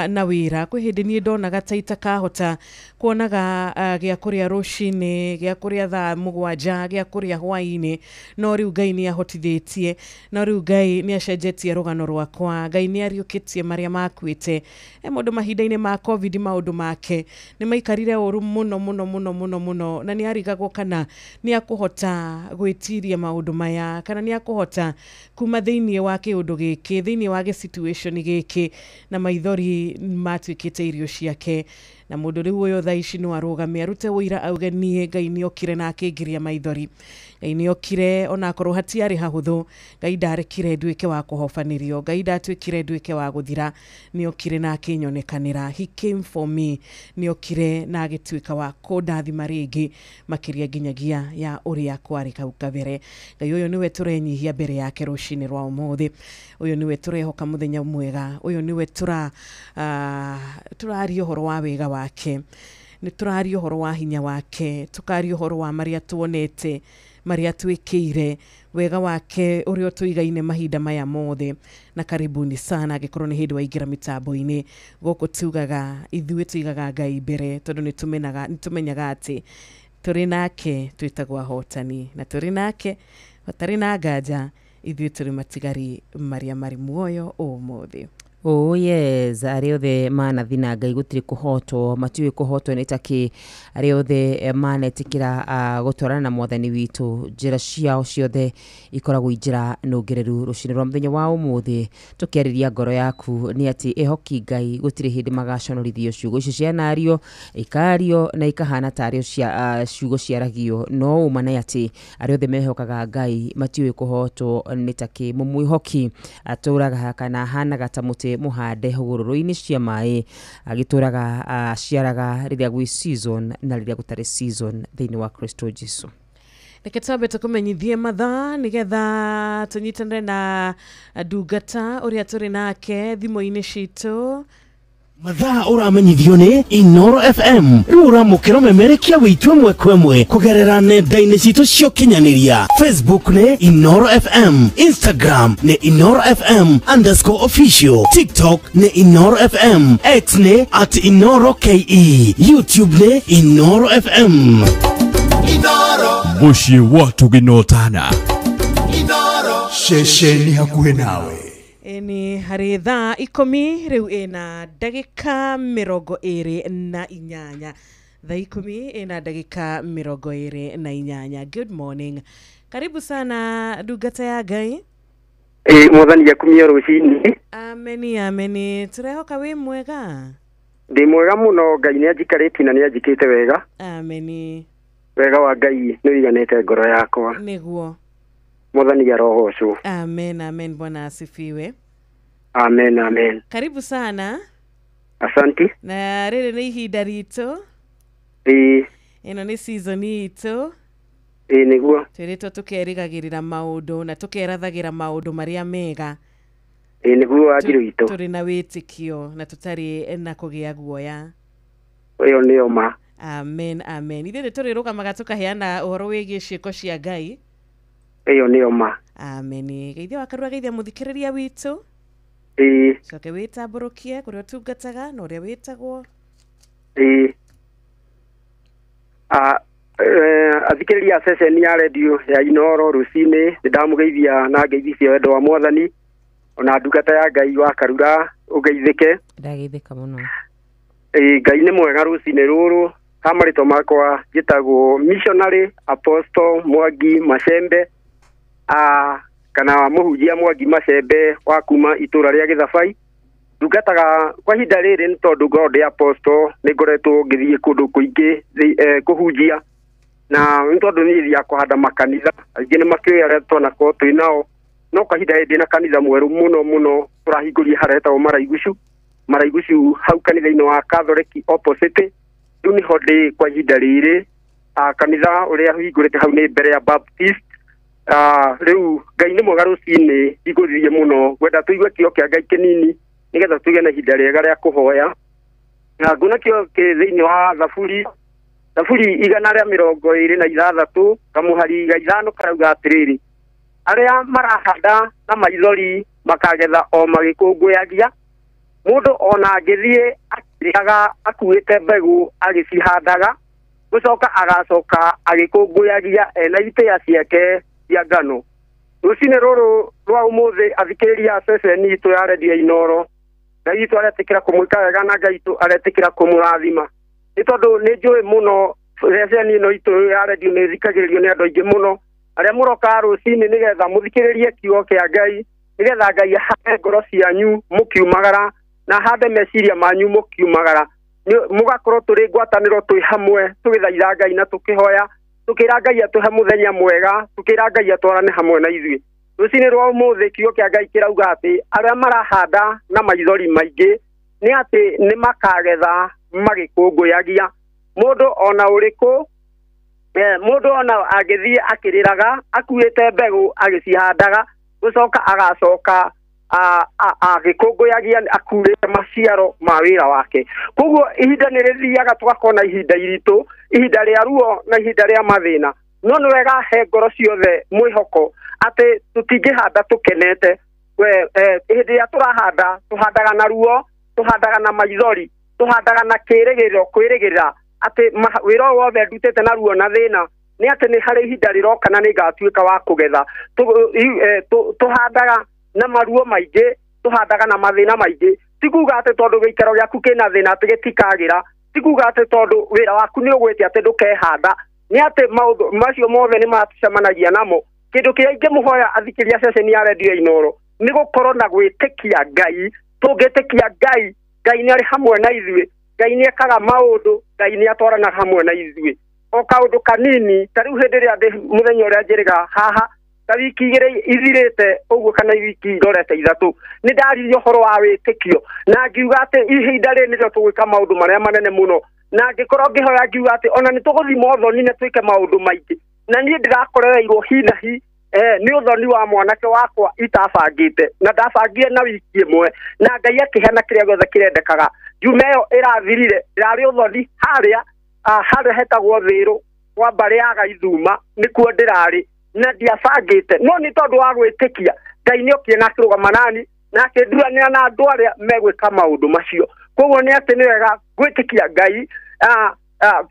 na wĩra kwĩ hĩndĩ niĩ ndonaga ta itakahota kuonaga gĩa kũrĩa rũcinĩ gĩa kũrĩa thaa mũgwanja gĩa kũrĩa hwainĩ no rĩu Ngai nĩ ahotithĩtie no rĩu Ngai nĩ acenjetie rũgano rwakwa Ngai nĩ ariũkĩtie marĩa makuĩte mũndũ mahinda-inĩ ma covid maũndũ make nĩ maikarire ũru mũno na nĩ arigagwo kana nĩ akũhota gwĩtiria maũndũ maya kana nĩ akũhota kuma thĩinĩ wa kĩũndũ gĩkĩ thĩinĩ wa situation gĩkĩ na maithori matuĩkĩte irio ciake na mũndũ rĩu ũyũ thaa ici no arũgame arute ũira auge niĩ Ngai nĩ okire na akĩngiria maithori Ngai nĩ okire ona akorwo hatiarĩ hahũthũ Ngai ndarekire nduĩke wa kũhobanĩrio Ngai ndatuĩkire nduĩke wa gũthira nĩ okire na akĩnyonekanĩra he came for me nĩ okire na agĩtuĩka wa kũndathima rĩngĩ makĩria nginyagia ya ũrĩa kwarĩ kau kabere Ngai ũyũ nĩwe tũrenyihia mbere yake rũcinĩ rwa ũmũthĩ ũyũ nĩwe tũrehoka mũthenya mwega ũyũ nĩwe tũraria ũhoro wa wega wake ni turario horo wa hinya wake tukario horo wa maria tuonete maria twikire wega wake urio tuigaine mahinda maya mothe na karibuni sana gikorwo ni hindi wa igira mitambo-ini goko tugaga ithuĩ tuigaga Ngai mbere tondu ni tumenyaga ati turi nake twitagwo ahotani na turi nake batari na nganja ithuĩ turi matigari maria mari muoyo umuthi. Oh yes, ari othe manathi na Ngai gutiri kuhotwo matiwe kuhotwo ni taki ari othe manetikira gutwarana na mwathani witu njira ciao ciothe ikoragwo njira nungereru rucini rwa muthenya wa umuthi tukiariria ngoro yaku ni ati ehoki Ngai gutiri hindi magaconorithio ciugo icio cia nario ikario na ikahana tario cia ciugo ciaragio no umane ati ari othe mehokaga Ngai matiwe kuhotwo ni taki mumwihoki aturaga kana hana gatamuti muhande hugururu-ini cia mai agituraga ciaraga riria gwi season na riria gutari season thiini wa Kristo Jesu. Reke twambe tukumenyithie mathaa nigetha tunyitane na ndungata uria turi nake thimo-ini citu. Mathaa uramenyithio ni Inoro FM rura mukiro memerekia witwe mwekwemwe kugerera nenda-ini citu cio kinyaniria Facebook ni Inoro FM, Instagram ni Inoro FM_official, TikTok ni Inoro FM, X ni @InoroKE, YouTube ni Inoro FM. Inoro mushi watu ginotana Inoro shesheni hakuhe nawe. Ni hari thaa 10 riu ina ndagika 28 thaa 10 ina ndagika 28. Good morning, karibu sana ndungata ya Ngai. Mwathani yakumia rucini. Ameni turehoka wi mwega. Ndi mwega muno, Ngai ni ajikariti na ni ajikite wega. Ameni. Wega wa Ngai ni wiganete ngoro yakwa. Niguo. Mwathani ya roho cu. Amen, Bwana asifiwe. Amen. Karibu sana. Asanti. Na riri ni ihinda ritu. Ino ni season itu. Niguo. Twiritwo tukerigagirira maundu na tukerathagira maundu maria mega. Niguo ajiru itu. Turi na witikio na tutari na kugia guoya. Uyo ni oma. Amen. Ithe turi rugamaga tukaheana uhoro wigie ciiko cia Ngai. Iyo ni oma. Amen. Geithia wakarua geithia muthikiriria witu. Coke witamburukie kuria tungataga na uria witagwo. Athikiriria session ya radio ya Inoro rucini ndamugeithia na ngeithia wendo wa Mwathani ona ndungata ya Ngai wa Karura ugeithike. Ndageithika muno. Ngai ni mwega rucini ruru kamarito makwa gitagwo missionary apostle Mwangi Macembe kana muhujia Mwangi Macembe wa kuma itura ria Githabai. Ndungataga kwa hinda riri ni tondu God apostle ni ngoretwo ngithie kundu kuingi kuhujia na ni tondu ni thia kuhanda makanitha aingi ni makioya aria twanako twinao no kwa hinda ndi na kanitha mweru muno turahinguria haretagwo Maraigucu hau kanitha-ini wa Catholic opposite riu niho ndi kwa hinda riri kanitha uria hingurite hau ni mbere ya Baptist. Riu Ngai ni mwega rucini iguthirie muno gwenda tuigue kio kia Ngai kinini nigetha tuige na hinda riega ria kuhoya na nguna kio thiini wa Thaburi 126 kamuhari 5 karauga atiriri aria marahanda na maithori makagetha o magikunguyagia mundu ona angithie akiriaga akuite mbegu agicihandaga gucoka agacoka agikunguyagia ena itĩa ciake cia ngano. Rucini ruru rwa umuthi athikiriria session itu ya radio Inoro Ngai itu aretikira kumwika wega na Ngai itu aretikira kumurathima ni tondu ni njui muno session ino itu ya radio ni thikagiririo ni andu aingi muno aria muroka rucini nigetha muthikiririe kiugo kia Ngai nigetha Ngai ahande ngoro cianyu mukiumagara na hande meciria manyu mukiumagara mugakorwo turi ngwataniro twi hamwe tugithaitha Ngai na tukihoya tukira Ngai atuhe muthenya mwega tukira Ngai atwarane hamwe na ithuĩ. Rucini rwa umuthi kiugo kia Ngai kirauga ati aria marahanda na maithori maingi ni ati ni makagetha magikunguyagia mundu ona uriku mundu ona agithie akiriraga akuite mbegu agicihandaga gucoka agacoka agĩkũngũyagia akurĩte maciaro ma wĩra wake. Koguo ihinda nĩ rĩthiaga tũgakona ihinda iritũ, ihinda rĩa ruo na ihinda rĩa mathĩna. No nĩ wega he ngoro ciothe mwĩhoko atĩ tũtingĩhanda tũkenete. Hĩndĩ ĩrĩa tũrahanda, tũhandaga na ruo, tũhandaga na maithori, tũhandaga na kĩĩrĩgĩrĩro, kwĩrĩgĩrĩra atĩ wĩra wothe ndutĩte na ruo na thĩna nĩ atĩ nĩ harĩ ihinda rĩroka na nĩngatuĩka wa kũgetha. Tũhandaga na maruo maingĩ, tũhandaga na mathĩna maingĩ. Ti kuuga atĩ tondũ gĩikaro gĩaku kĩna thĩna atĩ gĩtikagĩra, ti kuuga atĩ tondũ wĩra waku nĩ ũgwĩte atĩ ndũkehanda. Nĩ atĩ maũndũ macio mothe nĩ macemanagia namo. Kĩndũ kĩrĩa ingĩmũhoya athikĩrĩria ceceni ya redio Inooro nĩ gũkorwo na gwĩtĩkia Ngai. Tũngĩtĩkia Ngai, Ngai nĩ arĩ hamwe na ithuĩ, Ngai nĩ ekaga maũndũ, Ngai nĩ atwaranaga hamwe na ithuĩ. O kaũndũ kanini, ta rĩu hĩndĩ ĩrĩa ndĩ mũthenya ũrĩa njĩrĩga haha, ta wiki igĩrĩ ithirĩte ũguo kana wiki irorete ithatũ, nĩ ndaririe ũhoro wa wĩtĩkio na ngiuga atĩ ihinda rĩrĩ nĩrĩo tũgwĩka maũndũ marĩa manene mũno, na ngĩkorwo ngĩhoya ngiuga atĩ ona nĩ tũgũthima ũthoni na twĩke maũndũ maingĩ. Na niĩ ndĩrakorereirwo hi na hi nĩ ũthoni wa mwanake wakwa itabangĩte, na ndabangire na wiki ĩmwe, na Ngai akĩheana kĩrĩa gĩothe kĩrendekaga. Juma ĩyo ĩrathirire ndĩrarĩ ũthoni harĩa hetagwo Thĩrũ kwa mbarĩ ya Gaithuma, nĩkuo ndĩrarĩ na ndiabangĩte, no nĩ tondũ wa gwĩtĩkia Ngai nĩ okire na akĩrũgama nani na akĩnduranĩra na andũ arĩa megwĩka maũndũ macio. Koguo nĩ atĩ nĩ wega gwĩtĩkia Ngai.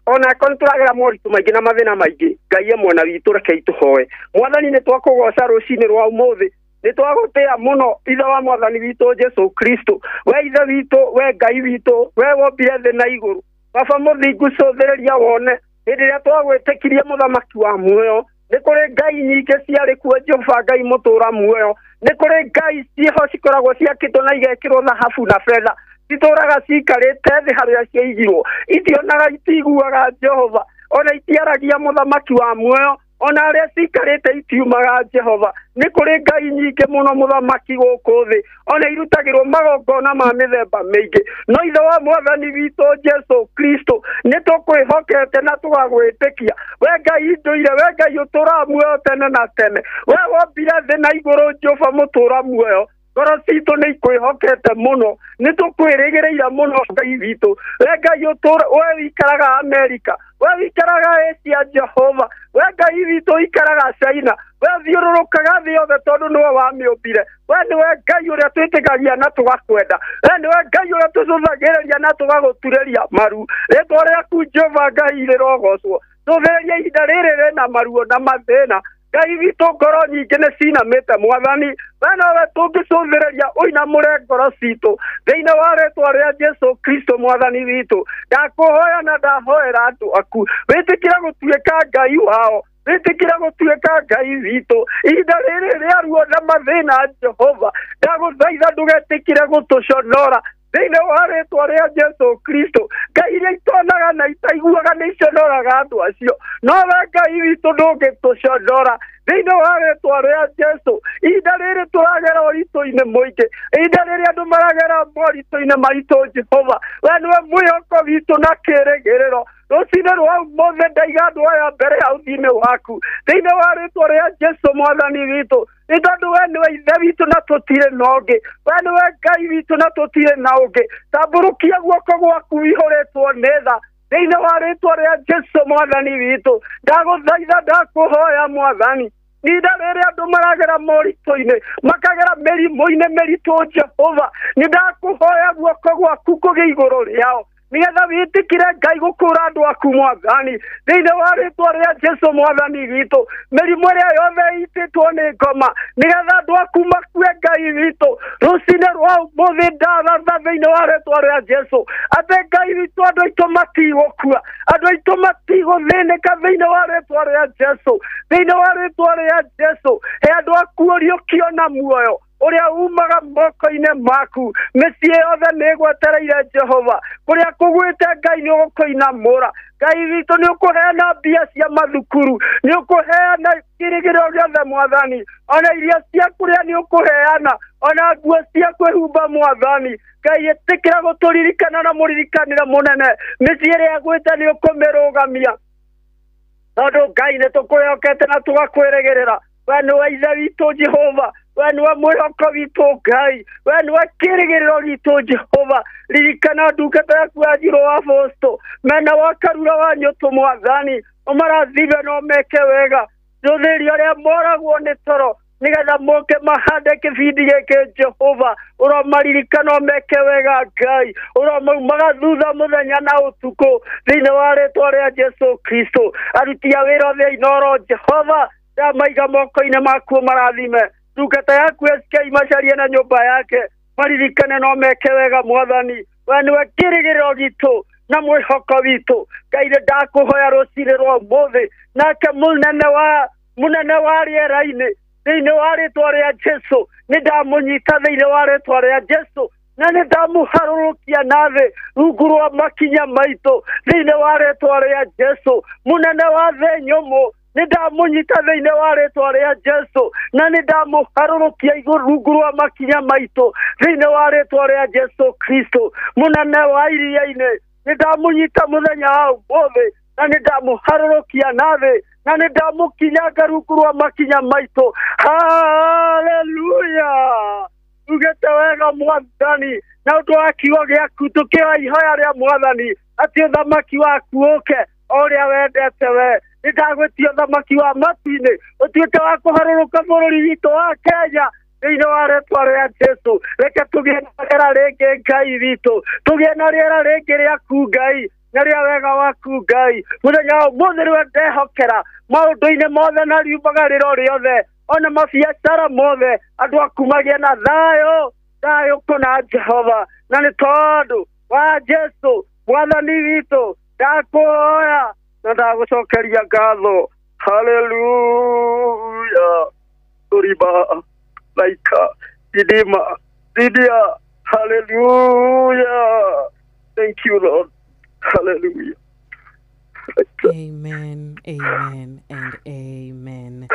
Ona korwo tũragera moritũ maingĩ na mathĩna maingĩ, Ngai mwena witũ rekei tũhoe. Mwathani nĩ twakũgoca rũcinĩ rwa ũmũthĩ, nĩ twagũtĩĩa mũno ithe wa mwathani witũ Jesu Kristo. We ithe witũ, we Ngai witũ, we wombire thĩ na igũrũ. Baba mũthingu cũthĩrĩria wone hĩndĩ ĩrĩa twagwĩtĩkirie mũthamaki wa muoyo. Nĩ kũrĩ Ngai nyingĩ ciarĩ kuo Jehova Ngai mũtũũra muoyo. Nĩ kũrĩ Ngai ciho cikoragwo ciakĩtwo na igekĩrwo thahabu na betha, citũũraga cikarĩte thĩ harĩa ciaigirwo, itionaga itiguaga Jehova, ona itiaragia mũthamaki wa muoyo, ona arĩa cikarĩte itiumaga Jehova. Nĩ kũrĩ Ngai nyingĩ mũno mũthamaki gũkũ thĩ, ona irutagĩrwo magongona ma mĩthemba mĩingĩ, no ithe wa mwathani witũ Jesu Kristo nĩ tũkwĩhokete na tũgagwĩtĩkia. We Ngai ndũire, we Ngai ũtũũraga muoyo tene na tene, we wombire thĩ na igũrũ Jehova mũtũũra muoyo. Ngoro citũ nĩ ikwĩhokete mũno, nĩ tũkwĩrĩgĩrĩire mũno Ngai witũ. We Ngai we wikaraga Amerika, we wikaraga Asia Jehova, we Ngai witũ wikaraga China, we thiũrũrũkaga thĩ yothe tondũ nĩwe wamĩũmbire. We nĩwe Ngai ũrĩa twĩtĩkagia na tũgakwenda, we nĩwe Ngai ũrĩa tũcũthagĩrĩria na tũgagũturĩria maru. Rĩĩtwa rĩaku Jehova Ngai rĩrogocwo. Tũthĩrĩria ihinda rĩrĩ rĩna maruo na mathĩna. Ngai witũ ngoro nyingĩ nĩ cinamĩte Mwathani, we nowe tũngĩcũthĩrĩria ũinamũre ngoro citũ thĩinĩ wa rĩĩtwa rĩa Jesu Kristo Mwathani witũ. Ndakũhoya na ndahoera andũ aku, wĩtĩkĩre gũtuĩka Ngai wao, wĩtĩkĩre gũtuĩka Ngai witũ ihinda rĩrĩ rĩa ruo na mathĩna Jehova. Ndagũthaitha ndũgetĩkĩre gũtũconora thĩinĩ wa rĩĩtwa rĩa Jesu Kristo. Ngai iria itonaga na itaiguaga nĩ iconoraga andũ acio, no we Ngai witũ ndũngĩtũconora thĩinĩ wa rĩĩtwa rĩa Jesu. Ihinda rĩrĩ tũragera ũritũ-inĩ mũingĩ, ihinda rĩrĩ andũ maragera moritũ-inĩ maritũ Jehova, we nĩwe mwĩhoko witũ na kĩĩrĩgĩrĩro. Rũcinĩ rwa ũmũthĩ ndaiga andũ aya mbere ya ũthiinĩ waku thĩinĩ wa rĩĩtwa rĩa Jesu Mwathani witũ, nĩ tondũ we nĩwe ithe witũ na tũtirĩ na ũngĩ, we nĩwe Ngai witũ na tũtirĩ na ũngĩ. Tambũrũkia guoko gwaku wihũrĩtwo nĩ tha thĩinĩ wa rĩĩtwa rĩa Jesu Mwathani witũ. Ndagũthaitha ndakũhoya Mwathani, ihinda rĩrĩ andũ maragera moritũ-inĩ, makagera mĩrimũ-inĩ mĩritũ Jehova, nĩ ndakũhoya guoko gwaku kũgĩe igũrũ rĩao, nĩgetha wĩtĩkĩre Ngai gũkũũra andũ aku Mwathani thĩinĩ wa rĩĩtwa rĩa Jesu Mwathani witũ. Mĩrimũ ĩrĩa yothe ĩitĩtwo nĩ ngoma, nĩgetha andũ aku makue Ngai witũ, rũcinĩ rwa ũmũthĩ ndaratha thĩinĩ wa rĩĩtwa rĩa Jesu atĩ Ngai witũ andũ aitũ matigũkua, andũ aitũ matigũthĩnĩka thĩinĩ wa rĩĩtwa rĩa Jesu, thĩinĩ wa rĩĩtwa rĩa Jesu. He andũ aku ũriũkio na muoyo ũrĩa umaga moko-inĩ maku, mĩciĩ yothe nĩ ĩgwetereire Jehova, kũrĩa kũgwĩte Ngai nĩ ũgũkũinamũra. Ngai witũ nĩ ũkũheana mbia cia mathukuru, nĩ ũkũheana kĩrĩgĩrĩro gĩothe Mwathani, ona iria cia kũrĩa nĩ ũkũheana, ona nguo cia kwĩhumba Mwathani. Ngai ĩtĩkĩra gũtũririkana na mũririkanĩre mũnene, mĩciĩ ĩrĩa ĩgwĩte nĩ ũkũmĩrũgamia, tondũ Ngai nĩ tũkwĩhokete na tũgakwĩrĩgĩrĩra. We nĩwe ithe witũ Jehova, we niwe mwĩhoko witũ Ngai, we niwe kĩĩrĩgĩrĩro gitũ Jehova. Ririkana ndungata yaku ya Njirũ wa Bosto, mena wa Karura wa Nyũtũ Mwathani, ũmarathime na ũmeke wega. Njũthĩri arĩa moragwo nĩ toro, nigetha moke mahande kĩbindi gĩkĩ Jehova, ũromaririkana ũmeke wega Ngai, ũromaumaga thutha mũthenya na ũtukũ thĩinĩ wa rĩĩtwa rĩa Jesũ Kristo. Aruti a wĩra othe Inooro Jehova, maiga moko-inĩ maku marathime. Ndungata yaku SK Macharia na nyũmba yake, maririkane na ũmeke wega Mwathani. We niwe kĩĩrĩgĩrĩro gitũ na mwĩhoko witũ. Ngai ndakũhoya rũciinĩ rwa ũmũthĩ, nake mũnene wa rĩera-inĩ thĩinĩ wa rĩĩtwa rĩa Jesũ, nĩndamũnyita thĩinĩ wa rĩĩtwa rĩa Jesũ, na nĩndamũharũrũkia nathĩ rungu rwa makinya maitũ thĩinĩ wa rĩĩtwa rĩa Jesũ. Mũnene wa thĩ nyũmũ nĩndamũnyita thĩinĩ wa rĩĩtwa rĩa Jesũ, na nĩndamũharũrũkia igũrũ rungu rwa makinya maitũ thĩinĩ wa rĩĩtwa rĩa Jesũ Kristo. Mũnene wa iria-inĩ nĩndamũnyita mũthenya wa ũmũthĩ, na nĩndamũharũrũkia nathĩ, na nĩndamũkinyanga rungu rwa makinya maitũ. Haleluya! Ugete wega Mwathani, na ũndũ wa kiugo gĩaku tũkĩoya ihoya rĩa Mwathani atĩ ũthamaki waku ũke o ũrĩa wendete we. Nĩndagwĩtia ũthamaki wa matu-inĩ ũtuĩke wa kũharũrũka bũrũri witũ wa Kenya thĩinĩ wa rĩĩtwa rĩa Jesũ. Reke tũgĩe na rĩera rĩngĩ Ngai witũ, tũgĩe na rĩera rĩngĩ rĩaku Ngai, na rĩa wega waku Ngai. Mũthenya wa ũmũthĩ nĩwe ndehokera maũndũ-inĩ mothe na riumagĩrĩro rĩothe, ona mabiacara mothe, andũ aku magĩe na thayũ kũna Jehova. Na nĩ tondũ wa Jesũ Mwathani witũ ndakũhoya na ndagũcokeria ngatho. Haleluya! Tũriba laika didima didia. Hallelujah. Thank you, Lord. Hallelujah. Amen, amen, and amen.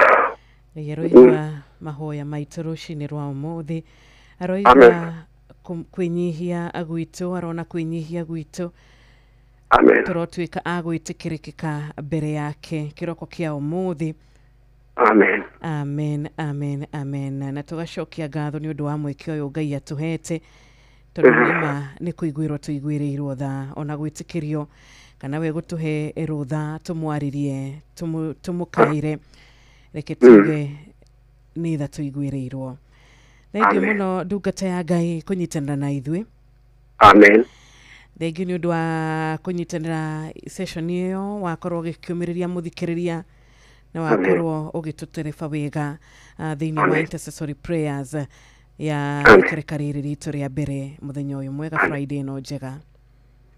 Yeroiwa mahoya maitũ rũcinĩ rwa ũmũthĩ, aroiwa kwĩnyihia agwitũ, arona kwĩnyihia gwitũ. Amen. Tũrotuĩka agwĩtĩkĩrĩkĩka mbere yake kĩroko kĩa ũmũthĩ. Amen. Amen, amen, amen. Na tũgacokia ngatho nĩ ũndũ wa mweke ũyũ Ngai atũhete, tondũ nĩma nĩ kũiguĩrwo tũiguĩrĩirwo tha, ona gwĩtĩkĩrio kana we gũtũhe rũtha tũmwarĩrie, tũmũkaire, reke tuge nĩ tha tũiguĩrĩirwo. Thengiũ mũno ndungata ya Ngai kũnyitanĩra na ithuĩ. Amen. Thengiũ nĩ ũndũ wa kũnyitanĩra session ĩyo, wakorwo ũgĩkĩũmĩrĩria mũthikĩrĩria na wakorwo ũgĩtũtereba wega thĩinĩ wa intercessory prayers ya ikereka rĩrĩ ritũ rĩa mbere mũthenya ũyũ mwega Friday ĩno njega.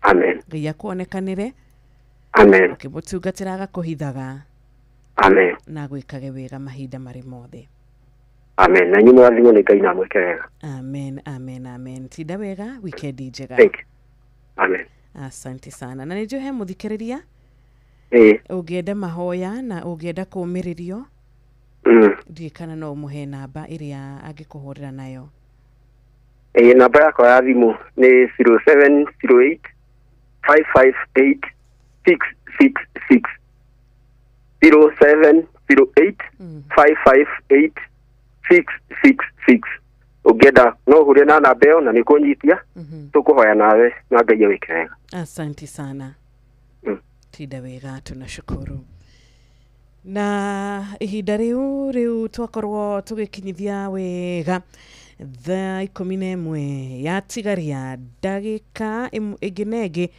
Amen. Ngai akuonekanĩre. Amen. Ũkĩmũtungatĩra agakũhithaga. Amen. Na gwĩkage wega mahinda marĩ mothe. Amen. Na nyuma thimo nĩ Ngai na mwĩke wega. Amen, amen, amen. Tinda wega, weekend njega. Thank you. Amen. Asante sana. Na nĩnjũhe mũthikĩrĩria ũngĩenda mahoya na ũngĩenda kũũmĩrĩrio, ndiĩ kana no ũmũhe namba ĩrĩa angĩkũhũrĩra nayo. Namba yakwa ya thimũ nĩ 0708 558 666. 0708 558 666. Ũngĩenda no ũhũre na namba ĩyo na nĩkũnyitia, tũkũhoya nawe na Ngai awĩke wega. Asante sana. Tinda wega, tunashukuru. Na ihinda rĩu twakorwo tũgĩkinyithia wega thaa 11 yatigaria ndagĩka ĩngĩ na ĩngĩ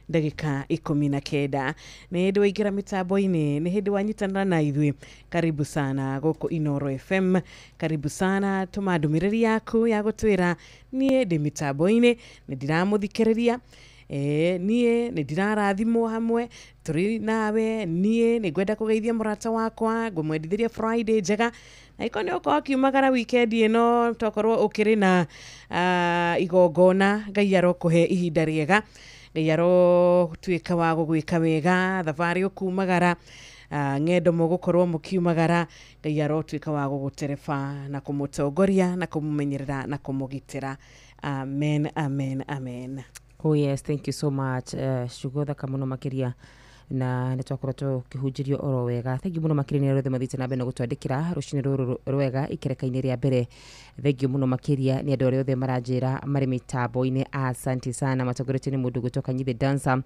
ndagĩka 19. Nĩ hĩndĩ waingĩra mĩtambo-inĩ, nĩ hĩndĩ wanyitanĩra na ithuĩ. Karibu sana gũkũ Inooro FM, karibu sana. Tũma ndũmĩrĩri yaku ya gũtwĩra niĩ ndĩ mĩtambo-inĩ, nĩ ndiramũthikĩrĩria, niĩ nĩ ndirarathimwo hamwe tũrĩ nawe, niĩ nĩ ngwenda kũgeithia mũrata wakwa, ngũmwendithĩria Friday njega. Na iko nĩ ũkorwo kiumagara weekend ĩno, tokorwo ũkĩrĩ na igongona, Ngai arokũhe ihinda rĩega, Ngai arotuĩka wa gũgwĩka wega, thabarĩ ũkumagara, ng'endo mũgũkorwo mũkiumagara, Ngai arotuĩka wa gũgũtereba na kũmũtongoria na kũmũmenyerera na kũmũgitĩra. Amen, amen, amen. Oh yes, thank you so much. Shugotha kamuno makiria na nitwakorwo tukihunjirio oro wega. Thank you muno makirania rothe mathite na beno gutwandikira rucini ruru rwega ikereka-ini ria mbere. Thank you muno makiria ni andu othe maranjira mari mitambo-ini. Asante sana matogorete ni mundu gutoka Nyithe Dancer,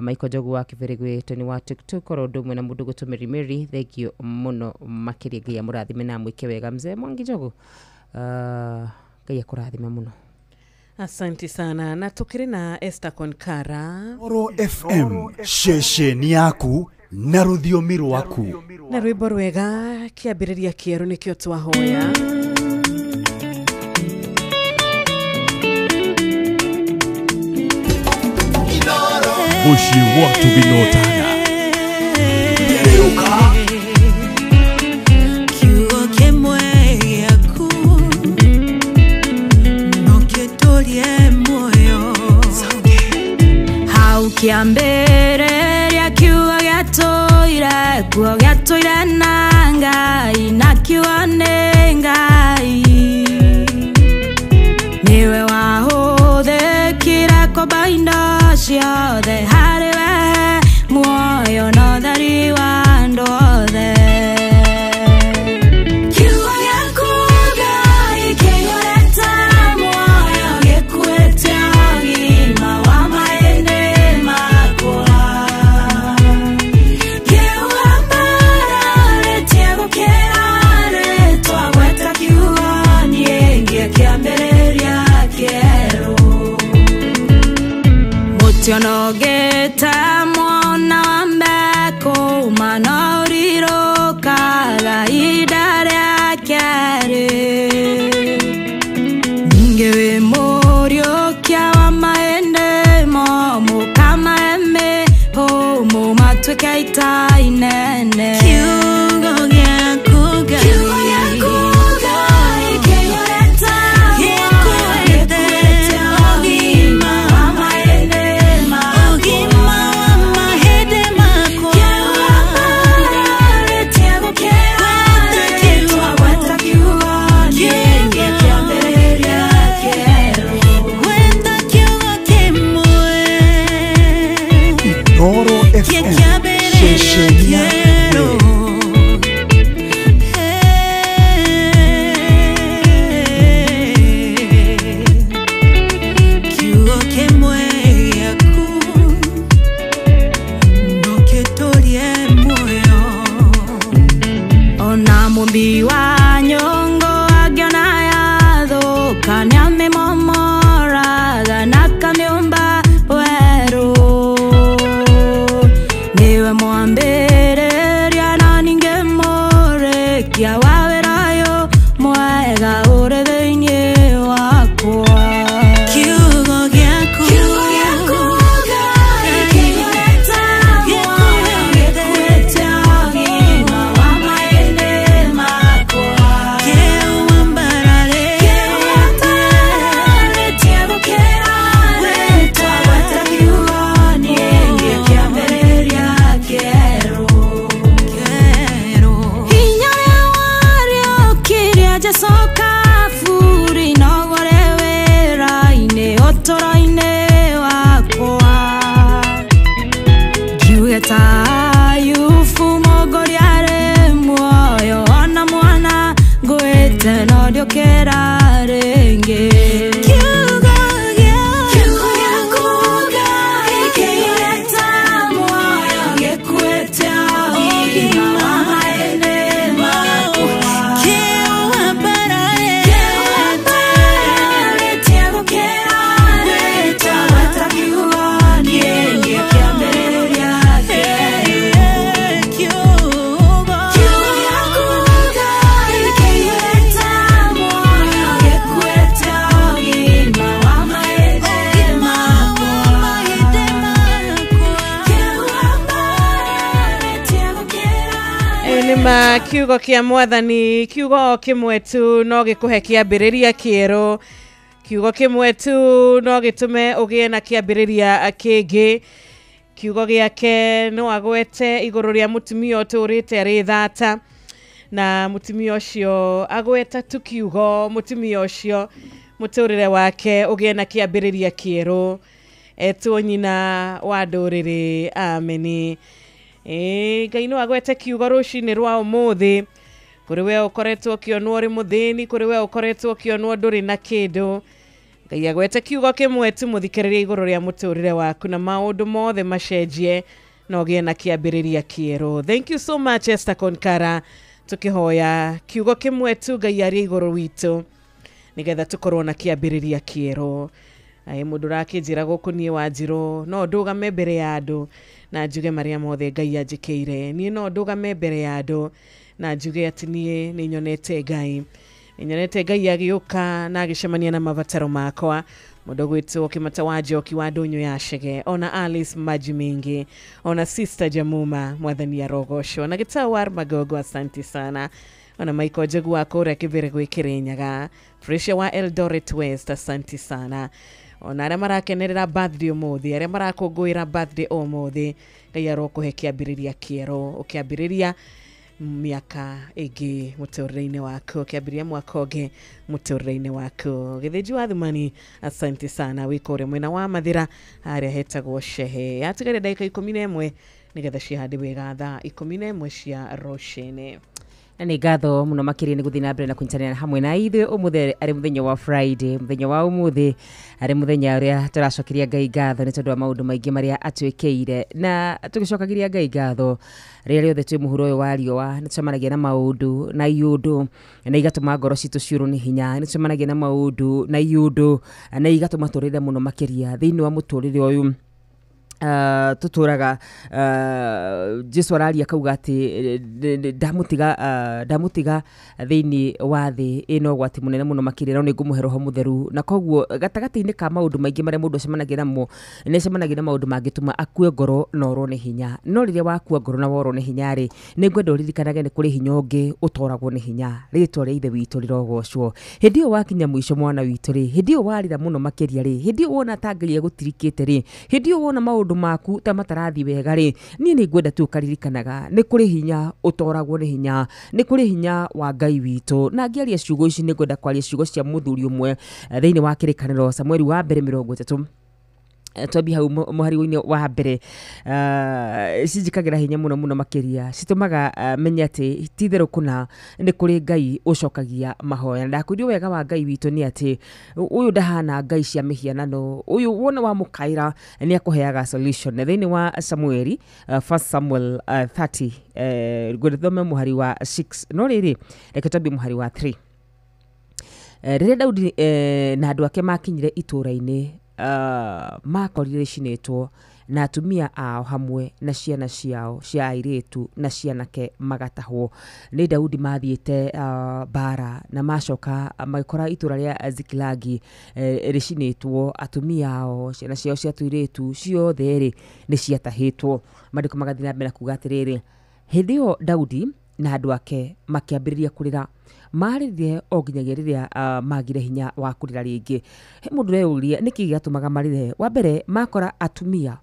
Michael Jogu wa Kiverigwe, Tony wa TikTok, oro mwe na mundu guto Mary. Thank you muno makiria ngia murathime na mwike wega mzee Mwangi Jogu. Ngai akurathime muno. Asante sana. Na tukiri na Esther Konkara. Oro FM shesheni yaku na rũthiomi rwaku. Na rwĩmbo rwega kĩambĩrĩria kĩerũ nĩkĩo twahoya. Mushi watu binotana. Kiugo kimwe yaku noketolie moyo hau kiambĩrĩria kiugo gĩatũire na Ngai na kiugo nĩ Ngai niwe wahũthĩkire kũmba indo ciothe harĩ we muoyo na ũtheri wa andũ othe. Kiugo gĩaku Ngai kĩihũrĩte muoyo gĩkuĩte ũgima wa mahĩndĩ makwa kĩũambararĩtie gũkĩra rĩtwa gweta kiugo niĩ ngĩkĩambĩrĩria kĩerũ mũtionogete mwana wa mbeko manorirokaga ihinda rĩa kerĩ ningĩ wĩ mũriũkia wa mahĩndĩ momũ kamaeme homũ matuĩke ita inene. Kiugo gĩaku Ngai kĩihũrĩte ũgima wa mahĩndĩ makwa kĩũambararĩtie gũkĩra rĩtwa gweta kiugo niĩ ngĩkĩambĩrĩria kĩerũ gweta kiugo kĩmwe Oro FM shesheni yaku. Kiugo kimwe yaku noketolie moyo ona mũmbi wa nyongo angĩona yathũka nĩamĩmomoraga na kamĩũmba werũ niwe mwambĩrĩria na ningĩ mũrĩkia wa wĩra ũyũ mwega ũrĩ thĩinĩ wakwa. Kiugo gĩaku Ngai kĩihũrĩte muoyo gĩkuĩte ũgima wa mahĩndĩ makwa kĩũambararĩtie gũkĩra rĩtwa gweta kiugo niĩ ngĩkĩambĩrĩria kĩerũ hinya ũrĩa wariũkirie Jesũ kaburi nogore wĩra-inĩ ũtũũro-inĩ wakwa ngiuge ta Ayubu mũngũri arĩ muoyo ona mwana ngwĩte no ndiũkĩra rĩngĩ. Kiugo gĩaku Ngai kĩihũrĩte muoyo gĩkuĩte ũgima wa mahĩndĩ makwa kĩũambararĩtie gũkĩra rĩtwa gweta kiugo niĩ ngĩkĩambĩrĩria kĩerũ kiugo gĩaku Ngai kĩihũrĩte muoyo gĩkuĩte ũgima wa mahĩndĩ makwa kĩũambararĩtie gũkĩra nĩma kiugo kĩa mwathani kiugo kĩmwe tu no gĩkũhe kĩambĩrĩria kĩerũ kiugo kĩmwe tu no gĩtũme ũgĩe na kĩambĩrĩria kĩngĩ kiugo gĩake no agwete igũrũ rĩa mũtumia ũtũrĩte arĩ thata na mũtumia ũcio agweta tu kiugo mũtumia ũcio mũtũrĩre wake ũgĩe na kĩambĩrĩria kĩerũ etwo nyina wa ndũrĩrĩ ameni Ngai no agwete kiugo rucini rwa umuthi kuri we ukoretwo kionwo ri muthini kuri we ukoretwo kionwo nduri na kindu Ngai agwete kiugo kimwe tu muthikiriria iguru ria muturire waku na maundu mothe macenjie no gie na kiambiriria kieru. Thank you so much Esther Konkara tukihoya kiugo kimwe tu Ngai ari iguru witu nigetha tukorwo na kiambiriria kieru. Ai mundu rakinjira guku nie Wanjiru no ndugame mbere ya andu na njuge maria mothe Ngai anjikire nie no ndugame mbere ya andu na njuge ati nie ni nyonete Ngai agiuka na agicemania na mabataro makwa mundu gwitwo Kimata wa Njoki wa Ndunyu ya Shege ona Alice Majimingi ona Sister Jamuma Mwathani Arogosho na Gitawar Magogo asante sana ona Michael Jegu wa Kora Kivere Gwikirinyaga Fresha wa Eldoret West asante sana ona aria marakenerera birthday umuthi aria marakungwira birthday umuthi Ngai arokuhe kiambiriria kiero ukiambiriria miaka igi muturire-ini waku ukiambiria mwaka ungi muturire-ini waku githiji wa thumani asante sana wikore mwena wa mathira aria hetagwo Shehe yatigare ndagika 11 nigetha cihandi wega thaa 11 cia rucini na nĩ ngatho mũno makĩria nĩ gũthiĩ na mbere na kũnyitanĩra hamwe na ithuĩ ũmũthĩ arĩ mũthenya wa Friday mũthenya wa ũmũthĩ arĩ mũthenya ũrĩa tũracokeria Ngai ngatho nĩ tondũ wa maũndũ maingĩ marĩa atwĩkĩire na tũgĩcokagiria Ngai ngatho rĩrĩa rĩothe twĩ mũhuro ũyũ wa riũa nĩ tũcemanagia na maũndũ na iũndũ na igatũma ngoro citũ ciũrwo nĩ hinya nĩ tũcemanagia na maũndũ na iũndũ na igatũma tũrĩre mũno makĩria thĩinĩ wa mũtũrĩre ũyũ tuturaga Jesu araria kauga ati ndamutiga thiini wa thi ino gwati munene muno makirira ni ngumuhe roho mutheru na koguo gatagati-ini ka maundu maingi maria mundu acemanagia namo ni acemanagia na maundu mangituma akue ngoro na orwo ni hinya no riria wakua ngoro na worwo ni hinya ri ni ngwenda uririkanage ni kuri hinya ungi utoragwo ni hinya ritwa ria ithe witu rirogocwo hindi iyo wakinya mwisho mwana witu ri hindi iyo warira muno makiria ri hindi iyo wona tangiria gutirikite ri hindi iyo wona maundu maku ta matarathi wega ri ni ngwenda tu ukaririkanaga ni kuri hinya utoragwo ni hinya ni kuri hinya wa Ngai witu na ngiaria ciugo ici ni ngwenda kwaria ciugo cia muthuri umwe thiini wa kirikaniro Samueli wa mbere 30 tobi hau muhari-ini wa mbere cinjikagira hinya muno makiria citumaga menya ati titherũ kuna ni kuri Ngai ucokagia mahoya ndakurio wega wa Ngai witu ni ati uyu ndahana Ngai cia mihianano uyu wona wa mukaira ni akuheaga solution thiini wa Samueli 1 Samuel 30 gwethome muhari wa 6 no riri reke tobi muhari wa 3 rĩrĩa Daudi na andũ ake makinyire itũra-inĩ makorire cinĩtwo na atumia ao hamwe na ciana ciao cia airĩtu na cianake magatahwo nĩ Daudi mathiĩte bara na macoka magĩkora itũra rĩa Zikilagi rĩcinĩtwo atumia ao ciana ciao cia tũirĩtu ciothe rĩ nĩ ciatahĩtwo maandĩko magathiĩ na mbere kuuga atĩrĩrĩ hĩndĩ ĩyo Daudi na andũ ake makĩambĩrĩria kũrĩra marĩrire o nginyagia rĩrĩa magire hinya wa kũrĩra rĩngĩ he mũndũ ũreyũria nĩkĩ gĩatũmaga marĩre wa mbere makora atumia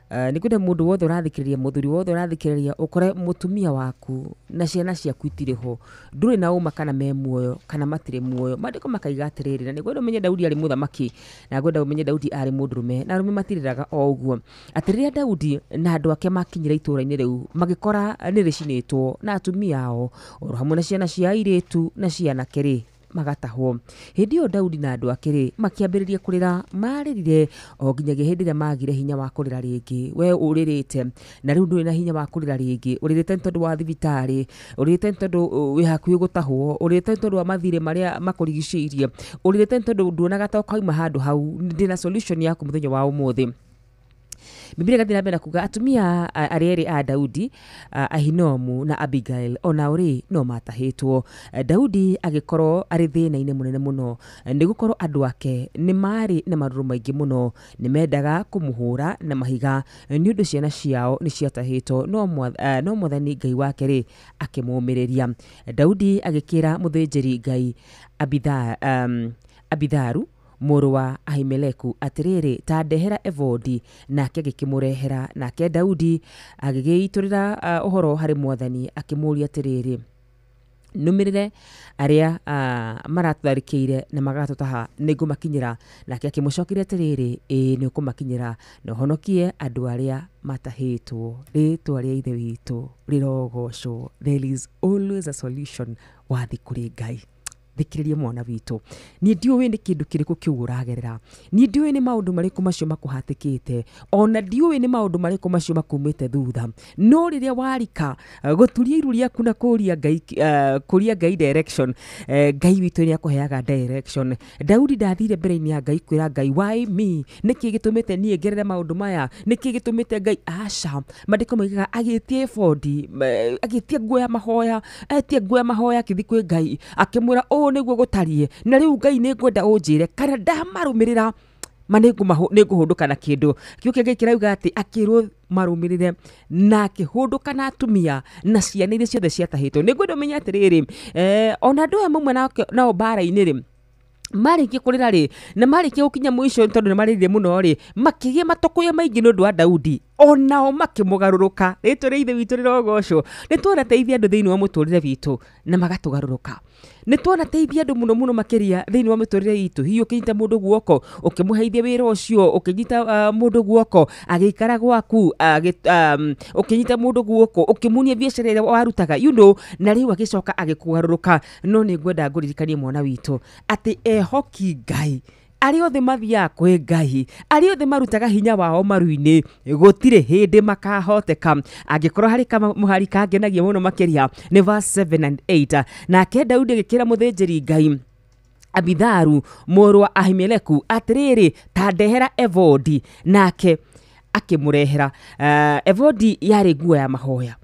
nĩ kwenda mũndũ wothe ũrathikĩrĩria mũthuri wothe ũrathikĩrĩria ũkore mũtumia waku na ciana ciaku itirĩ ho ndũrĩ na ũma kana me muoyo kana matirĩ muoyo maandĩko makaiga atĩrĩrĩ na nĩ kwenda ũmenye Daudi arĩ mũthamaki na ngwenda ũmenye Daudi arĩ mũndũrũme na arũme matirĩraga o ũguo atĩ rĩrĩa Daudi na andũ ake makinyira itũra-inĩ rĩu magĩkora nĩ rĩcinĩtwo na atumia ao oro hamwe na ciana cia airĩtu na cianake rĩ magatahwo hindi ĩyo Daudi na andũ ake rĩ makĩambĩrĩria kũrĩra marĩrire o nginyagia hĩndĩ ĩrĩa magire hinya wa kũrĩra rĩngĩ we ũrĩrĩte na rĩu ndũrĩ na hinya wa kũrĩra rĩngĩ ũrĩrĩte nĩ tondũ wa thibitarĩ ũrĩrĩte nĩ tondũ wĩ hakuhĩ gũtahwo ũrĩrĩte nĩ tondũ wa mathirĩ marĩa makũrigicĩirie ũrĩrĩte nĩ tondũ nduonaga ta ũkauma handũ hau ndĩna solution yaku mũthenya wa ũmũthĩ Biblia gathi na mbere kuga atumia arĩa erĩ a Daudi Ahinoamu na Abigail ona uri no matahĩtwo Daudi agĩkorwo arĩ thĩna-inĩ mũnene mũno nĩ gũkorwo andũ ake nĩ marĩ na marũrũ maingĩ mũno nĩ mendaga kũmũhũra na mahiga nĩ ũndũ ciana ciao nĩ ciatahĩtwo no Mwathani Ngai wake rĩ akĩmũmĩrĩria Daudi agĩkĩra mũthĩnjĩri Ngai Abitharu mũrũ wa Ahimeleku atĩrĩrĩ ta ndehera evodi nake agĩkĩmũrehera nake Daudi agĩgĩitũrĩra ũhoro harĩ Mwathani akĩmũria atĩrĩrĩ numirire aria maratharikire na magatutaha nigo makinyira nake akimucokiria atiriri ni ukumakinyira na honokie andu aria matahitwo ritwa ria ithe witu rirogocwo. There is always a solution wathi kuri Ngai. Thikiriria mwana witu, ni ndiuwi ni kindu kiriku kiu uragerera, ni ndiuwi ni maundu mariku macio makuhatikite, ona ndiuwi ni maundu mariku macio makumite thutha, no riria warika guturia iru riaku na kuria Ngai direction, Ngai witu ni akuheaga direction. Daudi ndathire mbere-ini ya Ngai kwira Ngai, why me? Niki gitumite nie ngerere maundu maya? Niki gitumite Ngai? Aca, mandiko maugaga agitie bodi, agitie nguo ya mahoya, agitie nguo ya mahoya akithi kwi Ngai, akimwira niguo gutarie na riu Ngai ni ngwenda unjire kana ndamarumirira maniguhunduka na kindu kiu kingi kirauga ati akirwo marumirire na akihunduka na atumia na ciana iria ciothe ciatahitwo. Ni ngwenda umenya atiriri ona andu aya mamwe nao bara-ini ri marikie kurira ri na marikie gukinya mwisho tondu ni maririre muno ri makigia matokoya maingi nundu wa Daudi onao makimugaruruka. Ritwa ria ithe witu rirogocwo. Ni twanateithia andu thiini wa muturire witu na magatugaruruka. Ni twanateithia andu muno makiria thiini wa muturire witu. Hiyo ukinyita mundu guoko ukimuheithia wira ucio, ukinyita mundu guoko agikara gwaku, ukinyita mundu guoko ukimunia biashara ria warutaga na riu agicoka agikugaruruka. No ni ngwenda nguririkanie mwana witu ati ehoki Ngai ari othe mathia kwe Ngai, ari othe marutaga hinya wao maru-ini, gutire hindi makahoteka. Angikorwo hari muhari kangenagia muno makiria ni verse 7 and 8. Nake Daudi agikira muthinjiri Ngai Abitharu mũrũ wa Ahimeleku atiriri ta ndehera evodi, nake akimurehera evodi yari nguo ya mahoya.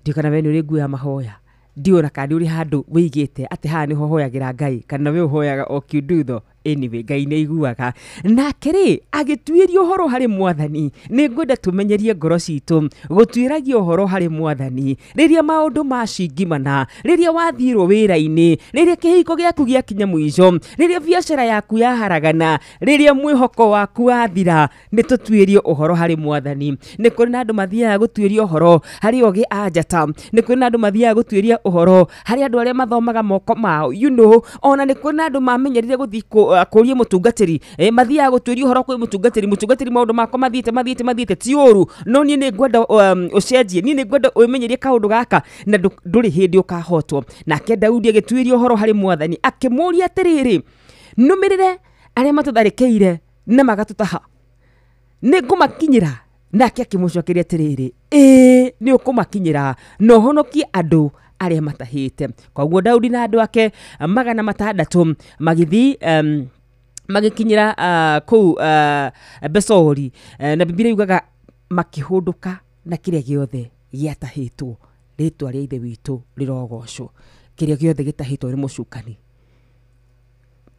Ndikana we ni nguo ya mahoya, ndiona kandi uri handu wigite ati ha ni hoyagira Ngai kana we hoyaga o kiundutho. Anyway, Ngai ni iguaga nake ri agituiria uhoro hari Mwathani. Ni ngwenda tumenyerie ngoro citu gutuiragia uhoro hari Mwathani riria maundu macingimana, riria wathirwo wira-ini, riria kihiko giaku giakinya mwisho, riria biashara yaku yaharagana, riria mwihoko waku wathira, ni tutuirie uhoro hari Mwathani. Ni kuri na andu mathiaga gutuiria uhoro hari ogi anjata, ni kuri na andu mathiaga gutuiria uhoro hari andu aria mathomaga moko mao, ona ni kuri na andu mamenyerire guthiko kuria mutungatiri mathiaga gutuiria uhoro kwi mutungatiri maundu makwa mathiite ti uru, no nie ni ngwenda ucenjie, nie ni ngwenda umenyerie kaundu gaka na nduri hindi ukahotwo. Nake Daudi agituiria uhoro hari Mwathani akimuria atiriri, numirire aria matutharikeire na magatutaha ni ngumakinyira. Nake akimucokeria atiriri, ni ukumakinyira no honokie andu aria matahite. Koguo Daudi na andu ake 600 magithi magikinyira kuu Besori, na Biblia yugaga makihunduka na kiria giothe giatahitwo. Ritwa ria ithe witu rirogocwo. Kiria giothe gitahitwo ni mucukani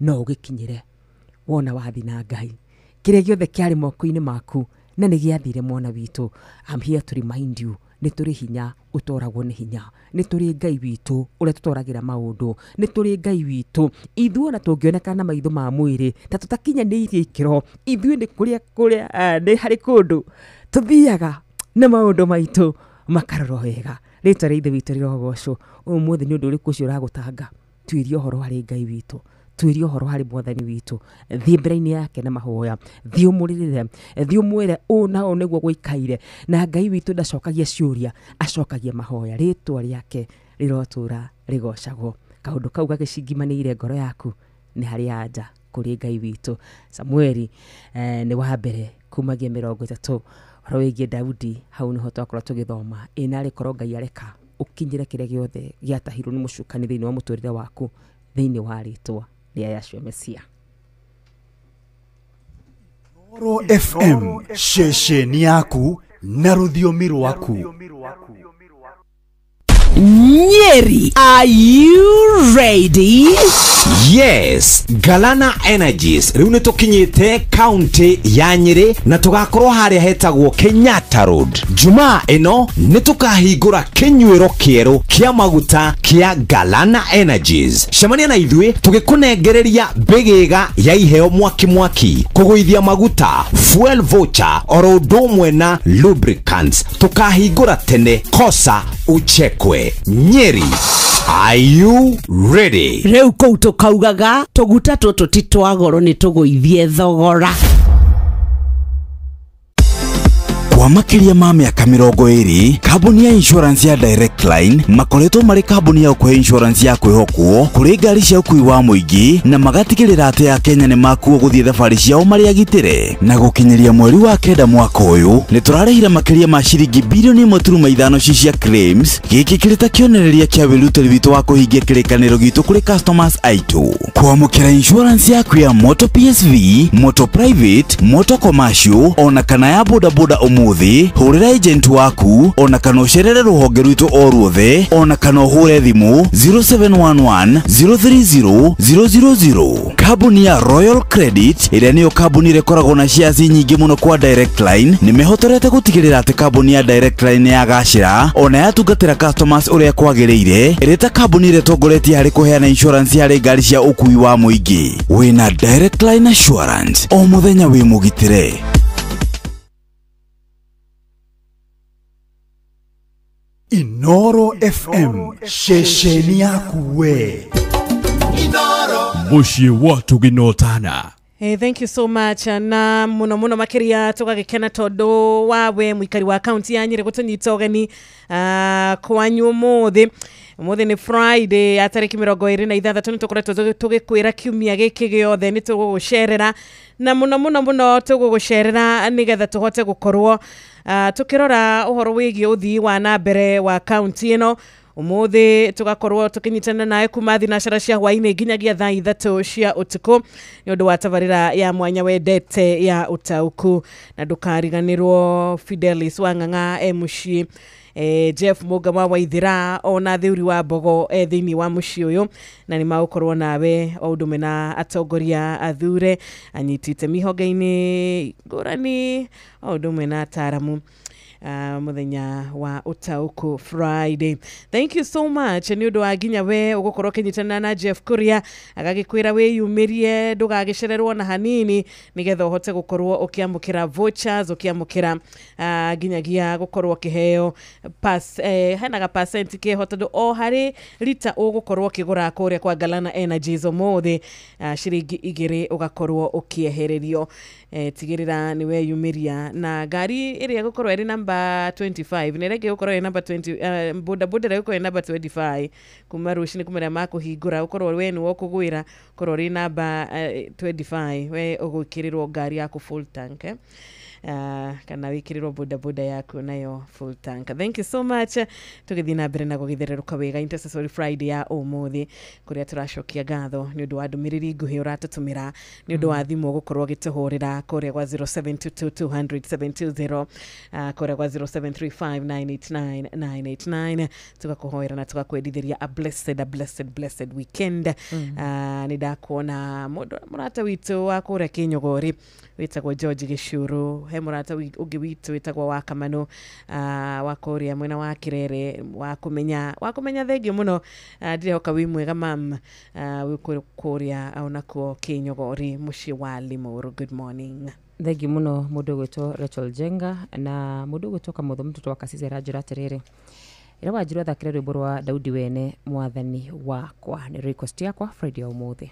no ugikinyire wona wathi na Ngai. Kiria giothe kiari moko-ini maku na ni giathire mwana witu. I'm here to remind you, ni turi hinya utoragwo ni hinya, ni turi Ngai witu uria tutoragira maundu, ni turi Ngai witu ithuo na tungioneka na maitho ma mwiri ta tutakinyanirie ikiro. Ithuo ni kuria ni hari kundu tuthiaga na maundu maitu makarorwo wega. Ritwa ria ithe witu rirogocwo. Umuthi ni undu uriku ucio uragutanga. Tuirie uhoro hari Ngai witu, tuirie uhoro hari Mwathani witu. Thie mbere-ini yake na mahoya, thie umuririre, thie umwire nao niguo guikaire. Na Ngai witu ndacokagia ciuria, acokagia mahoya. Ritwa riake rirotura rigocagwo. Kaundu kau gagicingimaniire ngoro yaku ni hari anja kuri Ngai witu. Samueli ni wa mbere kumagia 30 horo wigie Daudi. Hau niho twakorwo tugithoma inari korwo Ngai areka ukinyire kiria giothe giatahirwo ni mucukani thiini wa muturire waku thiini wa ritwa ria Yeshua Mesia. Noro FM, shesheni yaku na rũthiomi rwaku. Nyeri, are you ready? Yes, Galana Energies riu nitukinyite county ya Nyeri na tugakorwo haria hetagwo Kenyatta Road. Jumaa ino nitukahingura kinyuiro kieru kia maguta kia Galana Energies. Cemania na ithui tugikunengereria bigiga ya iheo mwaki kuguithia maguta, fuel voucher oro ndomwe na lubricants. Tukahingura tene, kosa uchekwe. Nyeri. Are you ready? Reu kou tukaugaga tuguta tutu titwagoro ni tuguithie thogora. Kwa makiria ma miaka 20 kambuni ya insurance ya Direct Line makoretwo mari kambuni ya kuhe insurance ya kwihokwo kuri ngari cia ukui wa muingi na magatigirira ati ya Kenya ni makuo guthie thabari ciao mari agitire na gukinyiria mweri wa kenda mwaka uyu ni turarehira makiria ma ciringi bilioni 1.5 cia claims giki kirita kionereria kia wirutiri witu wa kuhingia kirikaniro gitu kuri customers aitu kwamukira insurance yaku ya motor PSV, motor private, motor commercial ona kana ya boda boda umuthi hurira agent waku ona kana ucerere ruhonge rwitu o ruothe ona kana hure thimu 0711 030 000. Kambuni ya Royal Credit iria niyo kambuni rekoragwo na shares nyingi muno kwa Direct Line nimehotorete gutigirira ati kambuni ya Direct Line yagacira ona yatungatira customers uria kwagiriire ireta kambuni retongoretie hari kuheana insurance hari ngari cia ukui wa muingi wina Direct Line Assurance o muthenya wi mugitire. Inoro FM, shesheni yaku we. Inoro mushie watu ginotana. Hey, thank you so much na muno makiria tugagikena tondu wawe mwikari wa county ya Nyeri gutunyita ugeni kwanyu umuthi ni Friday atariki 26 nitukoretwo tugikwira kiumia giki giothe nitugugucerera na muno tugugucerera nigetha tuhote gukorwo tukirora uhoro wigi uthii wa na mbere wa county ino umuthi tugakorwo tukinyitana nae kuma thinashara cia hwaini nginyagia thaa 3 cia utuku ni undu wa tabarira ya mwanya wendete ya utauku na ndukariganirwo Fidelis Wang'ang'a MC Jeff Mugama wa Ithira ona theuri wa Bogo thiini wa muci uyu na ni magukorwo nawe o undu mena atongoria athure anyitite mihonge-ini ngurani o undu mena ataramu muthenya wa utauku Friday. Thank you so much ni undu wa nginya we ugukorwo kinyitana na Jeff Kuria agagikwira we yumirie ndugagicererwo na hanini nigetha uhote gukorwo ukiamukira vouchers ukiamukira nginyagia gukorwo kiheo pass henaga percent kiho tondu o hari lita ugukorwo kigura kuria kwa Galana Energies omuthi ciringi 2 ugakorwo ukiehererio tigirira ni we yumiria na ngari iria gukorwo eri number 25 nirege gukorwo eri number 20 boda boda rego eri number 25 kuma rushini kumera makuhingura gukorwo we ni wokugwira korwo ri number 25 we ugukirirwo ngari yaku full tank kana wikirirwo boda boda yaku nayo full tank. Thank you so much tugithii na mbere na gugithererũka wega Intercessory Friday ya umuthi kuria turacokia ngatho ni undu wa ndumiriri nguhi uratutumira ni undu wa thimu gukorwo gituhurira kuria kwa 0722200720 kuria kwa 0735989989 tugakuhoera na tugakwendithiria a blessed weekend. Ni ndakuona murata witu wa kuria Kinyogori witagwo George Gicuru he murata ungi witu witagwo wa Kamano wa kuria mwena wa Kirere wa kumenya thengio muno ndirehoka wi mwega mam kuria onako Kinyogori muci wa Limuru. Good morning. Thengio muno mundu gwitwo Rachel Jenga na mundu gwitwo Kamutho mtoto wa Kasise ranjira atiriri ira wanjirwo thakire rwimbo rwa Daudi Wene mwathani wakwa ni request yakwa Friday ya umuthi.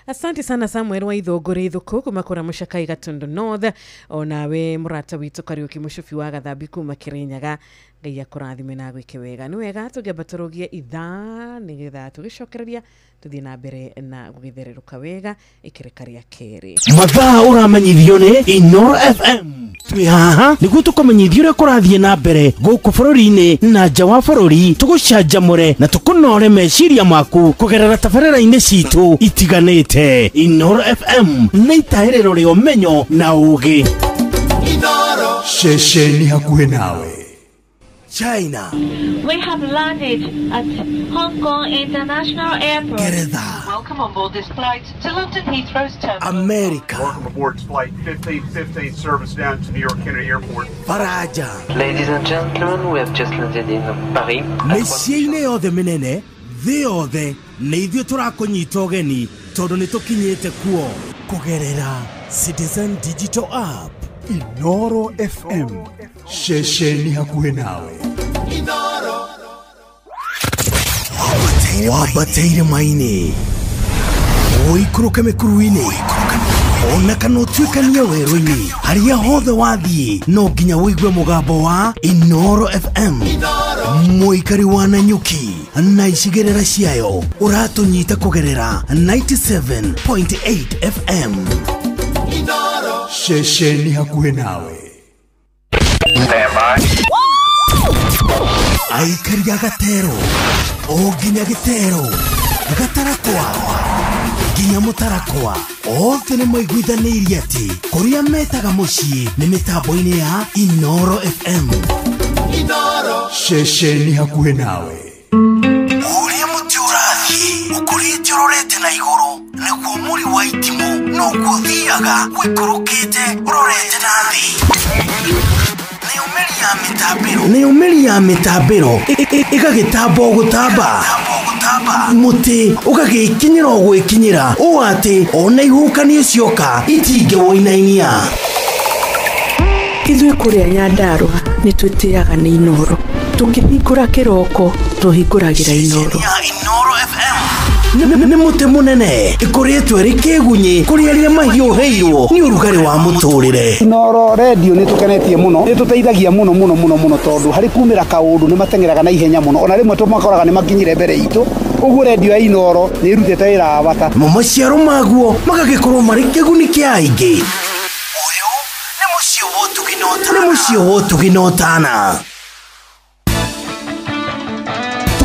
Asante sana Samuel wa Ithogore Ithuku kuma kura Mushakai Gatundu North onawe murata witu Kariuki Mushufi wa Gathambi kuma Kirinyaga ngai akurathime na gwike wega ni wega tugiambaturugie ithaa nigetha tugicokereria tuthie na mbere na gugithererũka wega ikirekaria keri mathaa uramenyithio ni Inoro FM twi haha niguo tukumenyithio uria kurathie na mbere guku bururi-ini na nja wa bururi tugucanjamure na tukunore meciria maku kugerera tabarĩra-inĩ citu itiganĩte. Inoro FM na itaĩrĩro rĩa ũmenyo na ũũgĩ. Inoro shesheni hakuhĩ nawe. China. We have landed at Hong Kong International Airport. Geretha. Welcome on board this flight to London Heathrow's terminal. America. Welcome aboard flight 1515 service down to New York Kennedy Airport. Faraja. Ladies and gentlemen, we have just landed in Paris. Mĩciĩ-inĩ yothe mĩnene thĩ yothe nĩ ithuĩ tũrakũnyita ũgeni tondũ nĩ tũkinyĩte kuo kũgerera Citizen Digital App. Inoro FM shesheni hakuhĩ nawe. Inoro. wabateire maini oikuruke mikuruini ona kana utuikania werũ-inĩ harĩa hothe wathiĩ no nginya wĩigue mũgambo wa Inoro FM mũikari wa Nanyuki na icigĩrĩra ciayo ũratũnyita kũgerera 97.8 FM Inoro ceceni hakuhĩ nawe. aikari a Gatero o nginya Gĩtero Gatarakwa nginya Mũtarakwa othe nĩ maiguithanĩirie atĩ kũrĩa metaga mũciĩ nĩ mĩtambo-inĩ ya Inoro FM Inoro ceceni hakuhĩ nawe. ũrĩa mũtĩ ũrathiĩ ũkũrĩte ũrorete na igũrũ nĩguo mũri wa itimũ noguo ũthiaga wĩkũrũkĩte ũrorete na thĩ nĩũmĩri ya mĩtambĩro ĩgagĩtamba o gũtamba mũtĩ ũgagĩkinyĩra o gwĩkinyĩra ũũ atĩ ona ihukanio cioka itingĩwoinainia. Ithuĩ kũrĩa Nyandarua nĩ twĩtĩaga nĩ Inoro, tũkĩhingũra kĩroko tũhingũragĩra Inoro. Nĩ mũtĩ mũnene ĩkoretwo ĩrĩ kĩgunyi kũrĩ arĩa mahiũhĩirwo nĩ ũrugarĩ wa mũtũrĩre. Inoro radio nĩ tũkenetie mũno, nĩ tũteithagia mũno tondũ harĩ kumĩra kaũndũ nĩ matengeraga na ihenya mũno, ona rĩmwe tũmakoraga nĩ makinyire mbere itũ. Ũguo radio ya Inoro nĩ ĩrutĩte wĩra wa bata. Maciaro maguo magagĩkorwo marĩ kĩguni kĩa aingĩ. Ũyũ nĩ mũciĩ wa Ũtugi na Ũtana.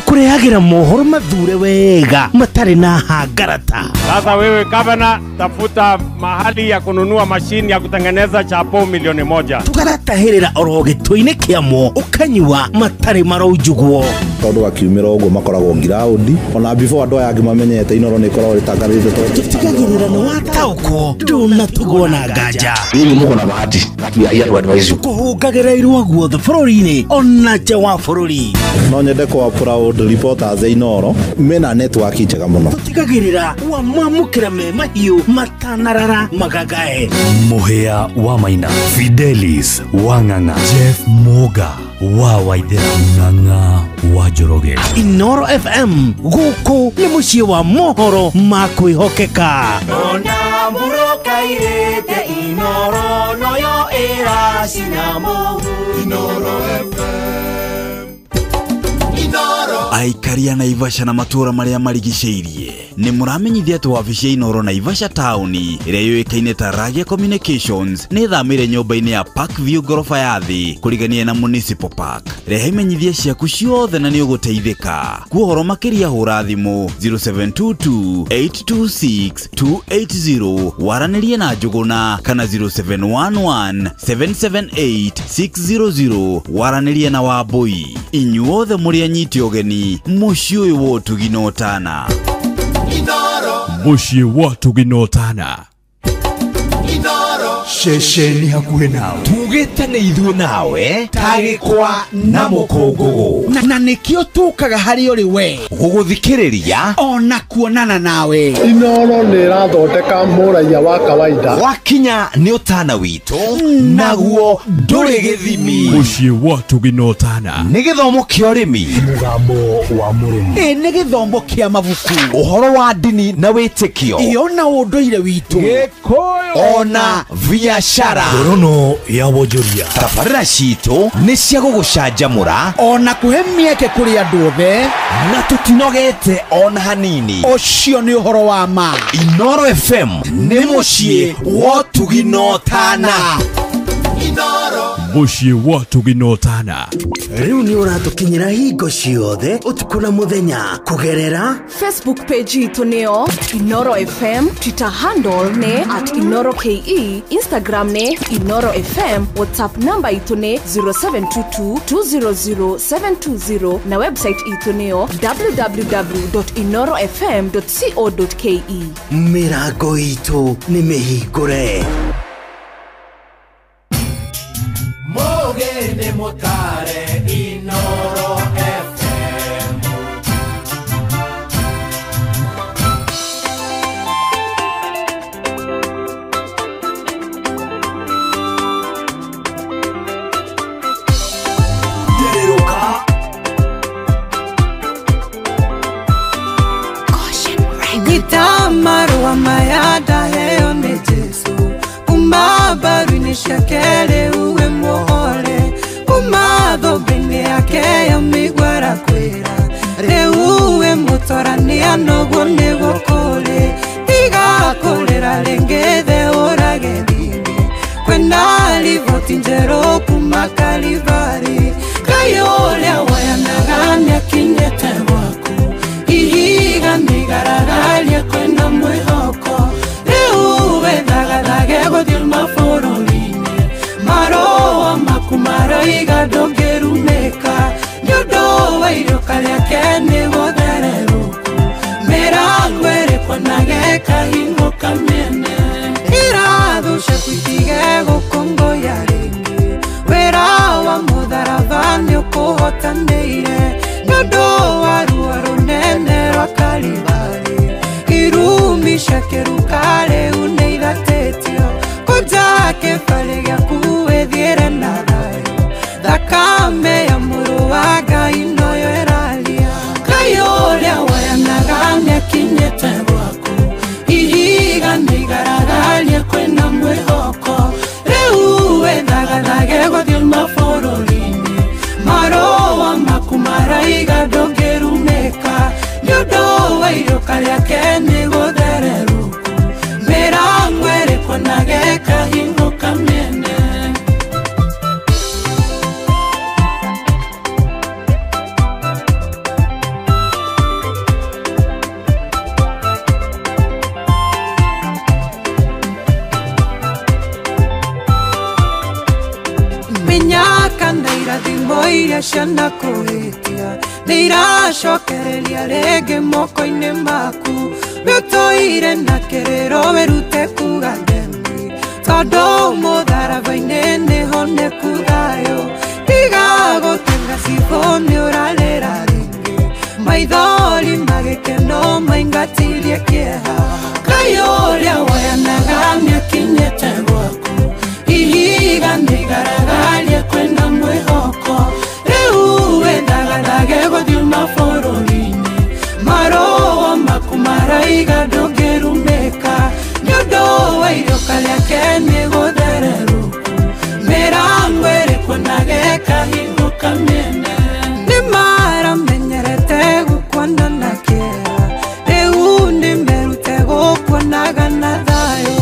Kurehagira mohoro mathure wega matarĩ na hangarata. Sasa wewe gavana, tafuta mahali ya kununua mashini ya kutengeneza chapo milioni 1. Tukaratahĩrĩra oro gĩtũ-inĩ kĩamo ũkanyua matarĩ maroujugwo. Tondũ akiumĩra ũguo makoragwo ngiraundi ona before andũ aya angĩ mamenyete Inoro nĩ ikoragwo rĩtangathĩte tondũ tũtigagĩrĩra nĩ wataũkwo ndũnatugwo na nganja. Hivi mũko na bahati I advise you kũhũngagĩra irua guothe bũrũri-inĩ ona nja wa bũrũri. No nyende kwa proud reporters Inoro mena network njega mũno. Tũtigagĩrĩra wamwamũkĩra me mahiũ matanarara magagae. Mũhĩa wa Maina, Fidelis wa Ng'ang'a, Jeff Moga wa Waithera, Ng'ang'a wa Njoroge. Inoro FM gũkũ nĩ mũciĩ wa mohoro ma kwĩhokeka. Ona mũroka irĩte Inoro noyo ĩracina mũhu. Inoro FM. Inoro. Aikari a Naivasha na matũra marĩa marigicĩirie nĩ mũramenyithia atĩ wabici ya Inoro Naivasha Town ĩrĩa yũĩkaine ta Ragia Communications nĩ thamĩire nyũmba-inĩ ya Park View gorofa ya thĩ kũrigania na Municipal Park. Rehe imenyithia ciaku ciothe na nĩ ũgũteithĩka. Kuohoro makĩria hũra thimũ 0722-826-280 waranĩrie na Njũgũna kana 0711-778-600 waranĩrie na Wambui. Inyuothe mũrĩ anyiti ũgeni mũciĩ ũyũ wa Ũtugi na Ũtana. Mũciĩ wa Ũtugi na Ũtana. Ceceni hakuhĩ nawe. Tugĩte nĩ ithuĩ nawe tagĩkwa na mũkũngũgũ na nĩkĩo tũkaga harĩ ũrĩ we gũgũthikĩrĩria ona kuonana nawe. Inoro nĩ ĩrathondeka mũraia wa kawaida. Wakinya nĩ Ũtana witũ naguo ndũrĩ gĩthimi. Mũciĩ wa Ũtugi na Ũtana nĩ gĩthomo kĩa ũrĩmi, mũgambo wa mũrĩmi, nĩ gĩthomo kĩa mabuku, ũhoro wa ndini na wĩtĩkio, ona ũndũire witũ, Gĩkũyũ ona biacara, ngorono ya wonjoria. Tabarĩra citũ nĩ cia gũgũcanjamũra ona kũhe mĩeke kũrĩ andũ othe na tũtinogete ona hanini. Ũcio nĩ ũhoro wa ma. Inoro FM nĩ mũciĩ wa Ũtugi na Ũtana. Mũciĩ wa Ũtugi na Ũtana. Rĩu nĩ ũratũkinyĩra hingo ciothe ũtukũ na mũthenya kũgerera Facebook page itũ nĩyo Inoro FM, Twitter handle nĩ @InoroKE, Instagram nĩ Inoro FM, WhatsApp number itũ nĩ 0722200720 na website itũ nĩyo www.inorofm.co.ke. Mĩrango itũ nĩ mĩhingũre. Mogene motare Inoro FM. yake uwe muhore kuma thũmbĩ-inĩ yake ya mĩigua kwĩra rĩu we mũtorania noguo nĩguo kũrĩ tiga kũrĩra rĩngĩ the ũrage thĩinĩ kwĩna riboti njerũ kuma Kalivari Ngai ũrĩa woyanaga nĩakinyĩte gwaku ihiga nĩigaragaria kwĩna mwĩhoko rĩu wethagathage gũthiĩ mabũrũri-inĩ marũa maku maroiga ndũngĩrumĩka nĩũndũ wa iruka rĩake nĩgũthererũku mĩrango ĩrĩkwo nage kahingo kamene irathu ciaku itige gũkũngũya rĩngĩ wĩra wa mũtharaba nĩũkũhotanĩire nĩũndũ wa ruo rũnene rwa Kalivari irumi cia kĩruka rĩu nĩithatĩtio kũnja kĩbarĩ gĩaku wĩthiĩre na thayũ thakame ya mũrũ wa Ngai noyo ĩraria Ngai ũrĩa woyanaga nĩakinyĩte gwaku ihiga nĩigaragaria kwĩna mwĩhoko rĩu wethagathage gũthiĩ mabũrũri-inĩ marũa maku maraiga ndũngĩrumĩka nĩũndũ wa iruka rĩake nĩgũthererũku mĩrango ĩrĩkwo nage kahingo kamene minyaka na irathimo iria ciana kũhĩtia nĩiracokereria rĩngĩ moko-inĩ maku wĩtũire na kĩrĩro wĩrute kuga themi tondũ mũtharaba-inĩ nĩhoneku thayũ tiga gũtũnga cibũ nĩũrarĩra rĩngĩ maithori magĩkeno maingatithie kĩeha Ngai ũrĩa woyanaga nĩakinyĩte gwaku ihiga nĩigaragaria kwĩna mwĩhoko rĩu wethagathage gũthiĩ mabũrũri-inĩ marũa maku maraiga ndũngĩrumĩka nĩũndũ wa iruka rĩake nĩgũthererũku mĩrango ĩrĩkwo nage kahingo kamene nĩmaramenyerete gũkuona na kĩeha rĩu nĩmerute gũkuonaga na thayũ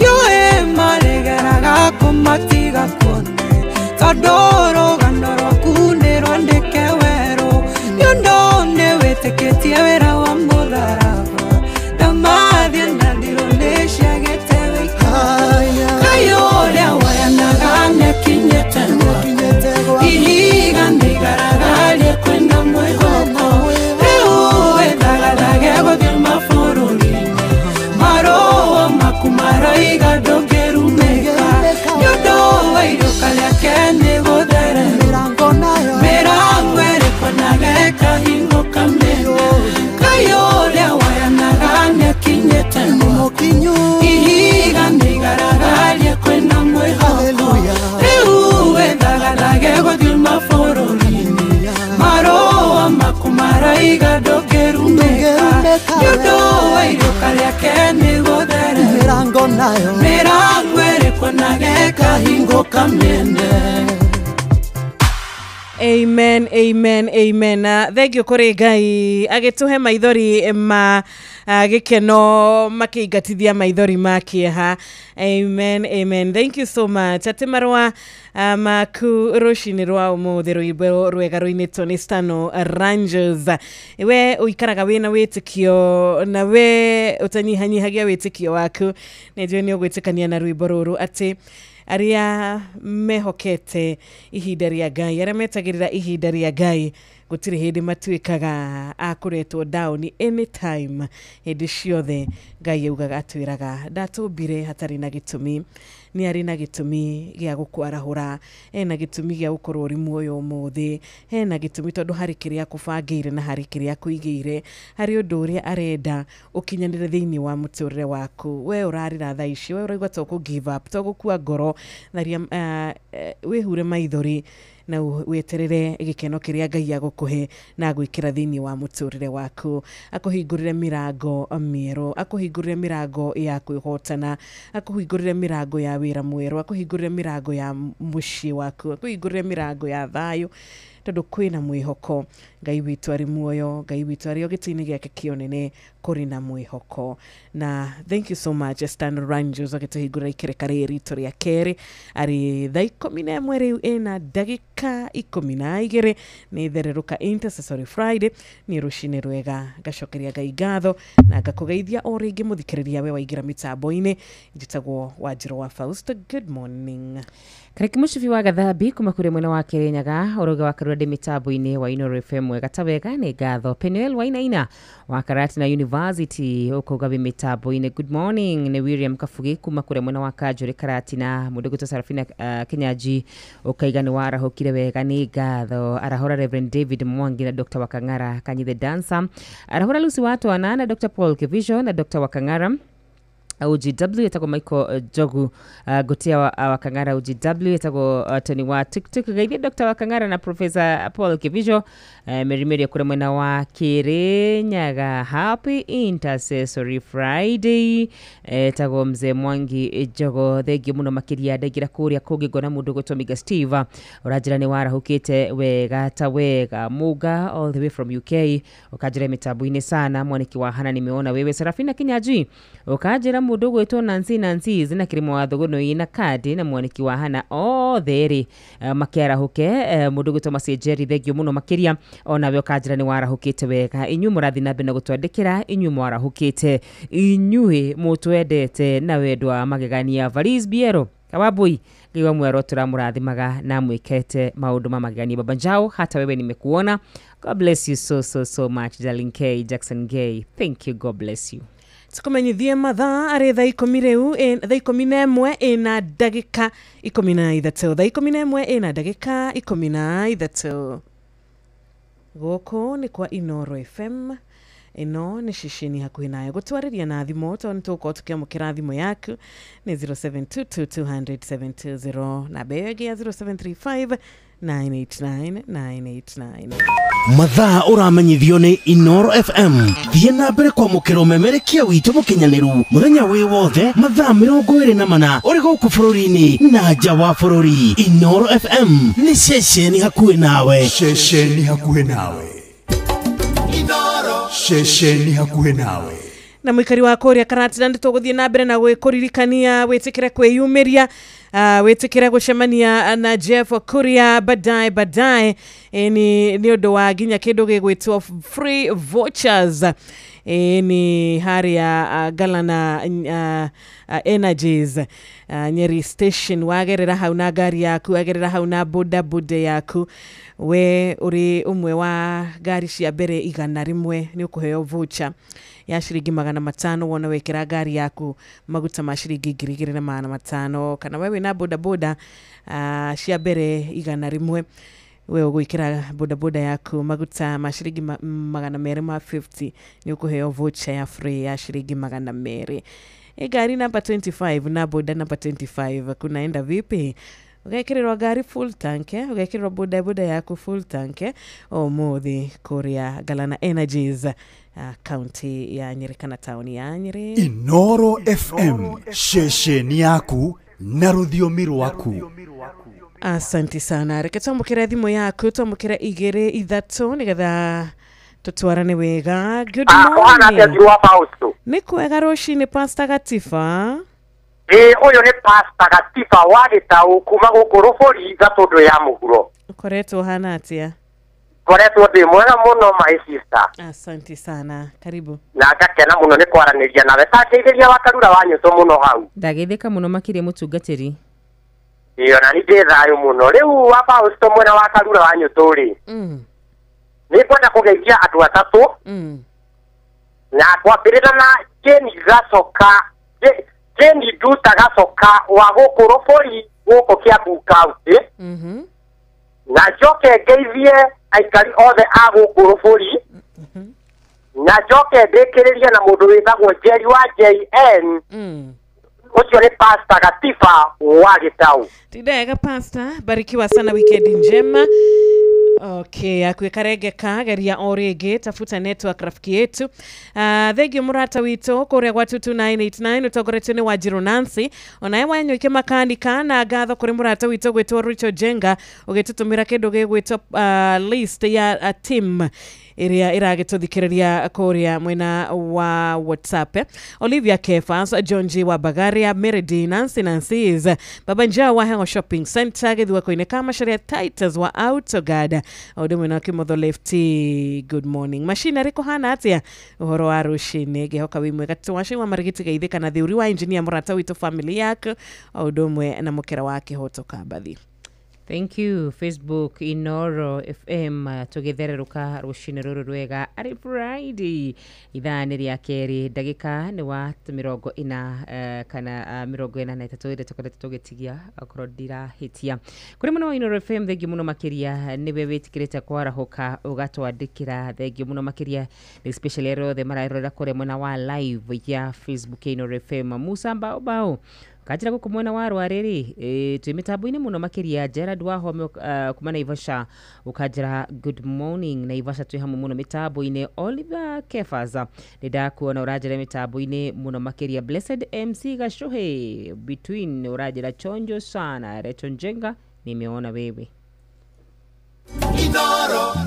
yũĩ marĩgeraga kũmatiga kuone tondũ rũgano rwaku nĩrwandĩke werũ nĩũndũ nĩwĩtĩkĩtie wĩra wa mũtharaba ndamathiĩ na ndirũ nĩciagĩte wĩika Ngai ũrĩa woyanaga nĩakinyĩte gwaku ihiga nĩigaragaria kwĩna mwĩhoko rĩu wethagathage gũthiĩ mabũrũri-inĩ marũa maku maraiga ndũngĩrumĩka nĩũndũ wa iruka rĩake nĩgũthererũku mĩrango ĩrĩkwo nage kahingo kamene Ngai ũrĩa woyanaga nĩakinyĩte gwaku ihiga nĩigaragaria kwĩna mwĩhoko rĩu wethagathage gũthiĩ mabũrũri-inĩ marũa maku maraiga ndũngĩrumĩka nĩũndũ wa iruka rĩake nĩgũthererũku mĩrango ĩrĩkwo nage kahingo kamene Amen, amen, amen. Thank you kũrĩ Ngai agĩtũhe maithori ma gĩkeno makĩingatithia maithori ma kĩeha. Amen, amen. Thank you so much. Atĩ marũa maku rũcinĩ rwa ũmũthĩ rwĩmbo rwega rũinĩtwo nĩ Stano Rangers. We ũikaraga wĩna wĩtĩkio na we ũtanyihanyihagia wĩtĩkio waku nĩnjũĩ nĩ ũgwĩtĩkania na rwĩmbo rũrũ atĩ arĩa mehokete ihinda rĩa Ngai arĩa metagĩrĩra ihinda rĩa Ngai gũtirĩ hĩndĩ matuĩkaga akũretwo down anytime hĩndĩ ciothe Ngai augaga atwĩraga ndatũmbire hatarĩ na gĩtũmi nĩ arĩ na gĩtũmi gĩa gũkwarahũra ena gĩtũmi gĩa gũkorwo ũrĩ muoyo ũmũthĩ hena gĩtũmi tondũ harĩ kĩrĩa akũbangĩire na harĩ kĩrĩa akũigĩire harĩ ũndũ ũrĩa arenda ũkinyanĩre thĩinĩ wa mũtũrĩre waku we ũrarĩra thaa ici we ũraigua to kũ give up to gũkua ngoro tharia wĩhure maithori na weterere gikeno kiria Ngai agukuhe na gwikira thiini wa muturire waku, akuhingurire mirango mieru, akuhingurire mirango ya kwihotana, akuhingurire mirango ya wira mweru, akuhingurire mirango ya mucii waku, akuhingurire mirango ya thayu, tondu kwina mwihoko. Ngai witu ari muoyo, Ngai witu ari ogitini giake kionene kuri na mwihoko. Na thank you so much Stan Ranjos agituhingura ikereka riri ria keri ari thaa 11 riu ena ndagika 12 ni thereruka Intercessory Friday ni rucini rwega ngacokeria Ngai ngatho na ngakugeithia o ringi muthikiriria we waingira mitambo-ini njitagwo Wanjiru wa Fausto. Good morning. Kariki mushifi wa gathabi kuma kuri mwena wa Kirinyaga uruga wa karura de mitambo-ini wa Inooro FM wega tabega ni ngatho Penuel Wainaina wa Karatina University ukugabi mitambo-ini. Good morning ni William Kafugi kuma kuri mwena wa Kajuri Karatina Mudugutu Sarafina Kinyaji ukaigani wa arahokire wega ni ngatho arahora Reverend David Mwangi na Dr. Wakangara Kanyi the Dancer arahora Lucy Watu na Dr. Paul Kivision na Dr. Wakangara OGW etago Michael Jogu Gotia Wakangara OGW etago Tony wa TikTok gaidi Dr. Wakangara na Professor Paul Kivijo Mary kure mwena wa Kirinyaga. Happy Intercessory Friday etago mzee Mwangi Jogo thegi muno makiria ndagira kuria kugigona mundu gutwa Steve urajira ni warahukite wega ta wega muga all the way from UK ukajira mitabu-ini sana mwaniki wa hana nimeona wewe Serafina Kinyaji ukajira mundu gwetwo Nancy zina kirimo wa thogono ina kadi na mwaniki wa hana theri makiarahuke mundu gwetwo Masejeri thegio muno makiria ona we ukajira ni warahukite wega inyu murathi na bena gutwandikira inyu mwarahukite inyue mutwendete na wendwa magegania Valis Biero Kawabui giwa mwero turamurathimagha na mwikete maundu mamagegania babanjao hata wewe nimekuona. God bless you so much darling K Jackson Gay. Thank you, God bless you. Tukumenyithie mathaa ari thaa 10 riu thaa 11 ina ndagika 13 thaa 11 ina ndagika 13 goko ni kwa Inooro FM. Ino ni shishini hakuhi nayo gutwariria na thimo to nituko tukiamukira thimo yaku ni 0722200720 na begi ya 0735989989. Mathaa uramenyithio ni Inooro FM. Thie na mbere kwa mukiro memerekia witu mukinyaniru muthenya wi wothe mathaa 24 uri guku bururi-ini na nja wa bururi. Inooro FM ni shesheni hakuhi nawe. Shesheni hakuhi nawe. Inooro shesheni hakuhi nawe. Na mwikari wa Korea Karatina ndituguthie na mbere na gwikuririkania witikire kwiyumiria witikire gucemania na Jeff Kuria badai ni undu wa ginya kindu gigwitwo free vouchers ni hari ya Galana Energies Nyeri Station wagerera hau na gari yaku wagerera hau na boda yaku we uri umwe wa gari cia mbere 100 ni ukuheo voucher ya shiringi 500 wona wekera gari yaku maguta ma shiringi 2,500 kana wewe na boda cia mbere 100 we ugwikira boda yaku maguta ma shiringi 250 ni ukuheo voucher ya free ya shiringi 200. Gari namba 25 na boda namba 25 kunaenda vipi? Ugekererwa gari full tank ugekererwa boda yako full tank muthi Korea Galana Energies county ya Nyeri kana town ya Nyeri. Inooro FM shesheni yaku na ruthiumi rwaku. Asante sana. Reke twamukira thimo yaku twamukira 2-3 nigetha tutwarane wega. Good morning. Ni kwega rucini Pastor Gatifa. Uyu ni Pastor Gatifa wa Gitau kuma guku Ruburi Gatundu ya Muhuro. Ukoretwo hana atia? Koretwo ndi mwega muno my sister. Asante sana. Karibu. Na ngakena muno ni kwaraniria nawe tateithĩria wa Karura wa Nyuto muno hau. Ndagetheka muno makiria mutungatiri. Iyo na ni thayo muno. Riu wa Pausto mwena wa Karura wa Nyuto ri. Ni kwenda kugeithia andu atatu. Na kwambirira na Jeni Gacoka. Jeni Nduta Gacoka wa guku Ruburi guku Kiambu County. Na njoke ngeithie aikari othe a guku Ruburi. Na njoke ndikiririe na mundu witagwo Jerry wa JN. ucio ni Pastor Gatiba wa Gitau. Tidega Pastor, barikiwa sana, weekend njema. Okay, akuikaregeka geria orege tafuta network rafiki yetu. Thegi murata wito kuria kwa 22989 utogoretwe ni Wajiro Nancy. Onaye wanyo ike makanika na gatho kuri murata wito gwetwo Richard Jenga ugetutumira kindu gegwetwo list ya team iria iragituthikiriria kuria mwena wa WhatsApp. Olivia Kefas, John G wa Bagaria, Meredy, Nancy's, Baba Njaa wa Hengo Shopping Center, Githua koine kama sharia Titus wa Autogada, Odumu na Kimotho Lefty, good morning. Machine riko hana atia, uhoro wa rushine, gehoka wimwe katuwashi wa marigiti gaithika na thiuri wa engineer murata wito family yake, Odumu na mukera wake hoto kabathi. Thank you. Facebook Inoro FM tugethereruka rushine ruru rwega ari Friday ithani ria keri ndagika ni wa 40 kana 43 ire tukorete tugitigia akorwo ndira hitia kuri muno wa Inoro FM. Thengi muno makiria niwe witikirite kwarahuka ugatwandikira. Thengi muno makiria especially ero the marairora kore mwana wa live ya Facebook Inoro FM. Musa Bao Kajira guku mwena wa rwariri twimitabu-ini muno makiria Gerard wa home kuma Naivasha ukajira good morning Naivasha twi hamu muno mitabu-ini. Oliver Kefaza ndidakuona urajira mitabu-ini muno makiria Blessed MC Gashuhe between urajira chonjo sana Richard Jenga nimeona wewe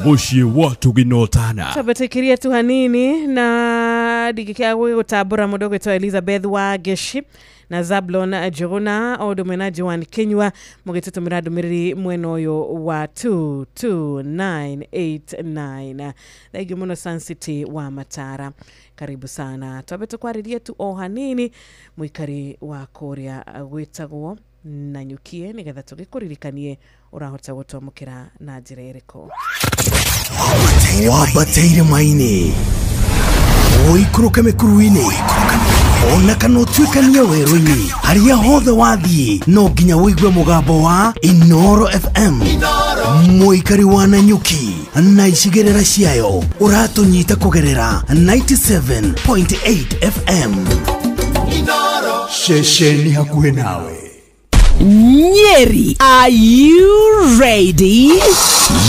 Mushi watu ginotana Tabatikiria tu hanini na digikia utabura mudogo to Elizabeth wa Geshi na Zablon Jogona Odomena Joan Kenywa mugetuto miradu miriri mwenoyo wa 22989. Thegi muno Sun City wa Matara. Karibu sana. Tuabeto kwa ridia tu ohanini mwikari wa Korea gwitagwo na nyukie nigetha tugikuririkanie urahota gutomukira na njira iriko wabateire maini oikuruke mekuruini ona kana utwikania werũ-inĩ haria hothe wathiĩ no nginya wĩigue mũgambo wa Inoro FM mũikari wa Nanyuki na icigĩrĩra ciayo ũratũnyita kũgerera 97.8 FM Inoro shesheni hakuhĩ nawe. Nyeri, are you ready?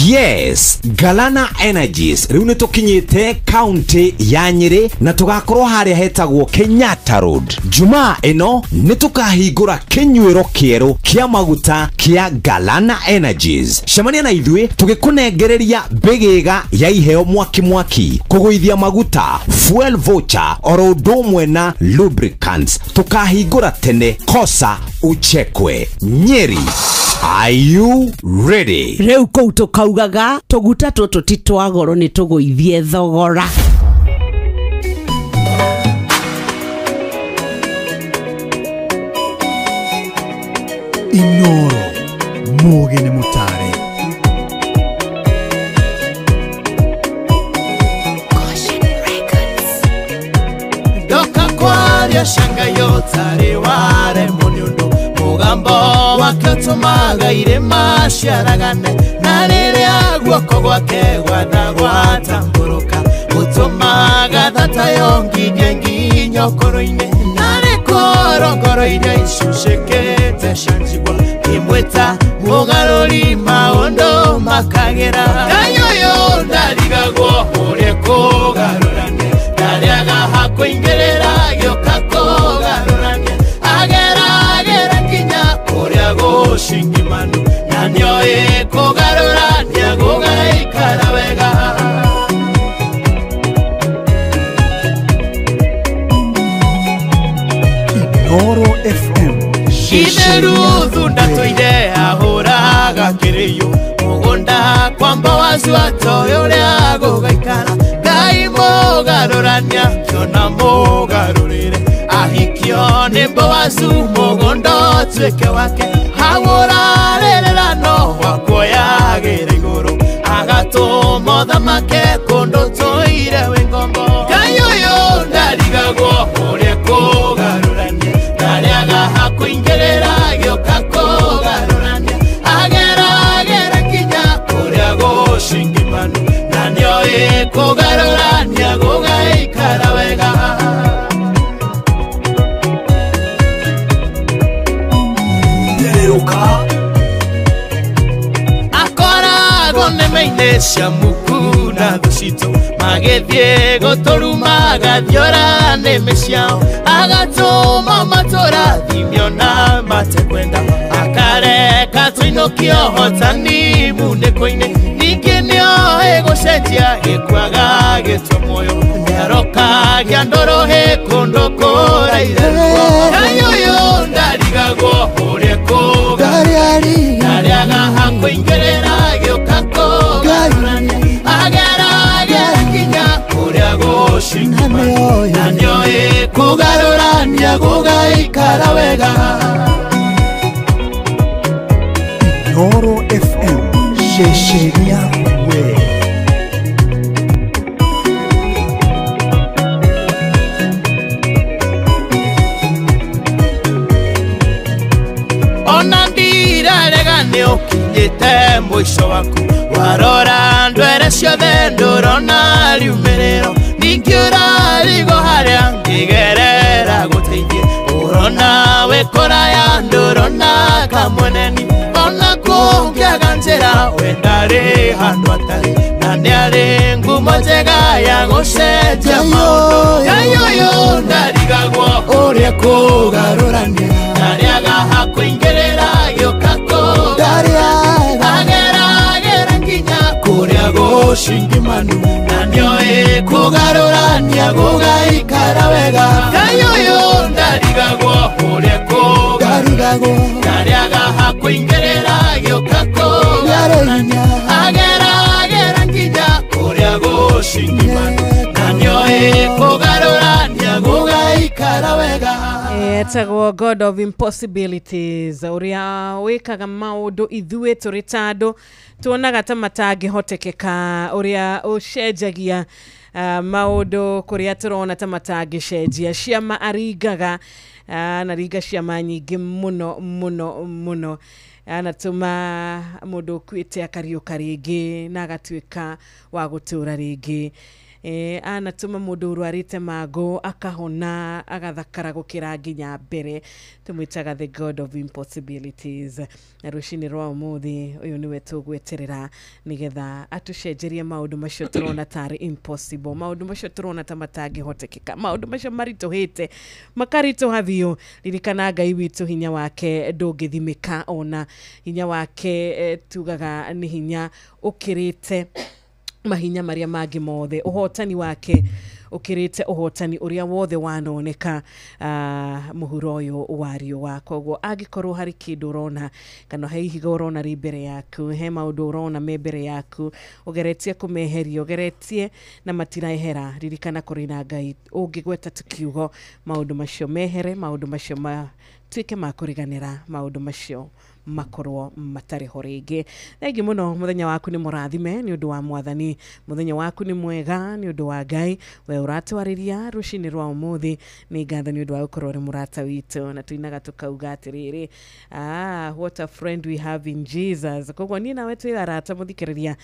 Yes, Galana Energies riu nitukinyite county ya Nyeri na tugakorwo haria hetagwo Kenyatta Road. Juma eno nitukahingura kinyuiro kieru kia maguta kia Galana Energies. Shamania na ithwe tugikunengereria bigega ya iheo mwaki kuguithia maguta, fuel voucher oro ndomwe na lubricants. Tukahingura tene kosa uchekwe. Nyeri, are you ready? Reu kou tukaugaga tuguta tutu titwagoro ni tuguithie thogora. Inoro Muge Mutare. Doka kwaria shanga yotare ware munyundo mugambo wakatumaga irema ciaragane na riria guoko gwake gwatamburuka gutumaga thata yonginya nginya koro-ini na rikoro iria icucikite cianjigwa imwita mugaruri maundu makagera kayoyo ndarigagwo uria kugarurania ndariaga hakuingirira gioka kugarurania agera nginya uria gushingimanu na nioe kugarurania gugaikara wega Inoro FM Ineruthu ndatoire ahuraga kiriyo mugunda kwamba wacuatoyo uria gugaikara Ngai mugarurania kiona mugarurire ahikio nimbo wacu mugunda tuike wake hagurarĩrĩra no wakuoyagira iguru agatũma thamake kundu toire wi ngombo Ngai uyu ndarigagwo uria kugarurania ndariaga hakuingĩrĩra gĩoka kugarurania agera nginya uria gushingimanu na nioĩ kugarurania gugaikara wega cia muku na thucito magethie gotoruma gathiora neme ciao agatũma matora thimio na matekwenda akareka tũinũkio hotani munĩko-inĩ ningĩ nĩo ĩgũcenjia gĩkwaga gĩtua muoyo nĩarokagia ndorohe kũndũ kũraire Ngai ũyũ ndarigagwo ũrĩa ndarĩaga hakũingĩrĩra gĩũka kũgarũrania ageragera nginya kũrĩa gũcingimania na nĩoĩ kũgarũrania gũgaikara wega Inoro FM ceceni yawe ona ndirarega nĩũkinyĩte mũico waku warora ndwere ciothe ndũrona riumĩrĩro ningĩ ũrarigo harĩa ngĩgerera gũteithie ũrona wĩkũraya ndũrona kamweneni ona kũngĩaga njĩra we ndarĩ handũ atarĩ na nĩarĩ ngumo njega ya gũcenjia maũndũ Ngai ũyũ ndarigagwo ũrĩa kũgarũrania ndarĩaga hakũingĩrĩra gĩũka kũgarũrania ageragera nginya kũrĩa gũcingimanu na nĩoĩ kũgarũrania gũgaikara wega Ngai ũyũ ndarigagwo ũrĩa kũgarũrania ndarĩaga hakũingĩrĩra gĩũka kũgarũrania ageragera nginya kũrĩa gũcingimanu na nĩoĩ kũgarũrania gũgaikara wega etagwo God of Impossibilities uria wikaga maundu ithuĩ tũrĩ ta andũ tuonaga ta matangĩhotekeka uria ũcenjagia maundu kuria turona ta matangĩcenjia ciama aringaga na ringa ciama nyingĩ mũno anatũma mũndũ ũkuĩte akariũka rĩngĩ na agatuĩka wa gũtũra rĩngĩ anatũma mũndũ ũrwarĩte magũ akahona agathakara gũkĩra nginya mbere tũmwĩtaga the God of Impossibilities na rũcinĩ rwa ũmũthĩ ũyũ nĩwe tũgweterera nĩgetha atũcenjerie maũndũ macio tũrona tarĩ impossible maũndũ macio tũrona ta matangĩhotekeka maũndũ macio maritũhĩte makaritũha biũ ririkana Ngai witũ hinya wake ndũngĩthimĩka ona hinya wake tugaga nĩ hinya ũkĩrĩte mahinya maria mangĩ mothe ũhotani wake ukirite ũhotani uria wothe wanoneka muhuro ũyũ wa riũa koguo angĩkorwo hari kĩndũ ũrona kana he ihiga ũrona rĩ mbere yaku he maũndũ ũrona me mbere yaku ũgeretie kũmeheria ũgeretie na matirahera ririkana kũrĩ na Ngai ũngĩgweta tukiugo maũndũ macio mehere maũndũ macio matuĩke ma kũriganĩra maũndũ macio makorwo matarĩ ho rĩngĩ thengi mũno mũthenya waku nĩ mũrathime nĩ ũndũ wa mwathani mũthenya waku nĩ mwega nĩ ũndũ wa Ngai we ũratwarĩria rũcinĩ rwa ũmũthĩ nĩ ngatho nĩ ũndũ wa gũkorwo ũrĩ mũrata witũ na tuinaga tukauga atĩrĩrĩ what a friend we have in Jesus koguo niĩ nawe twĩ arata mũthikĩrĩria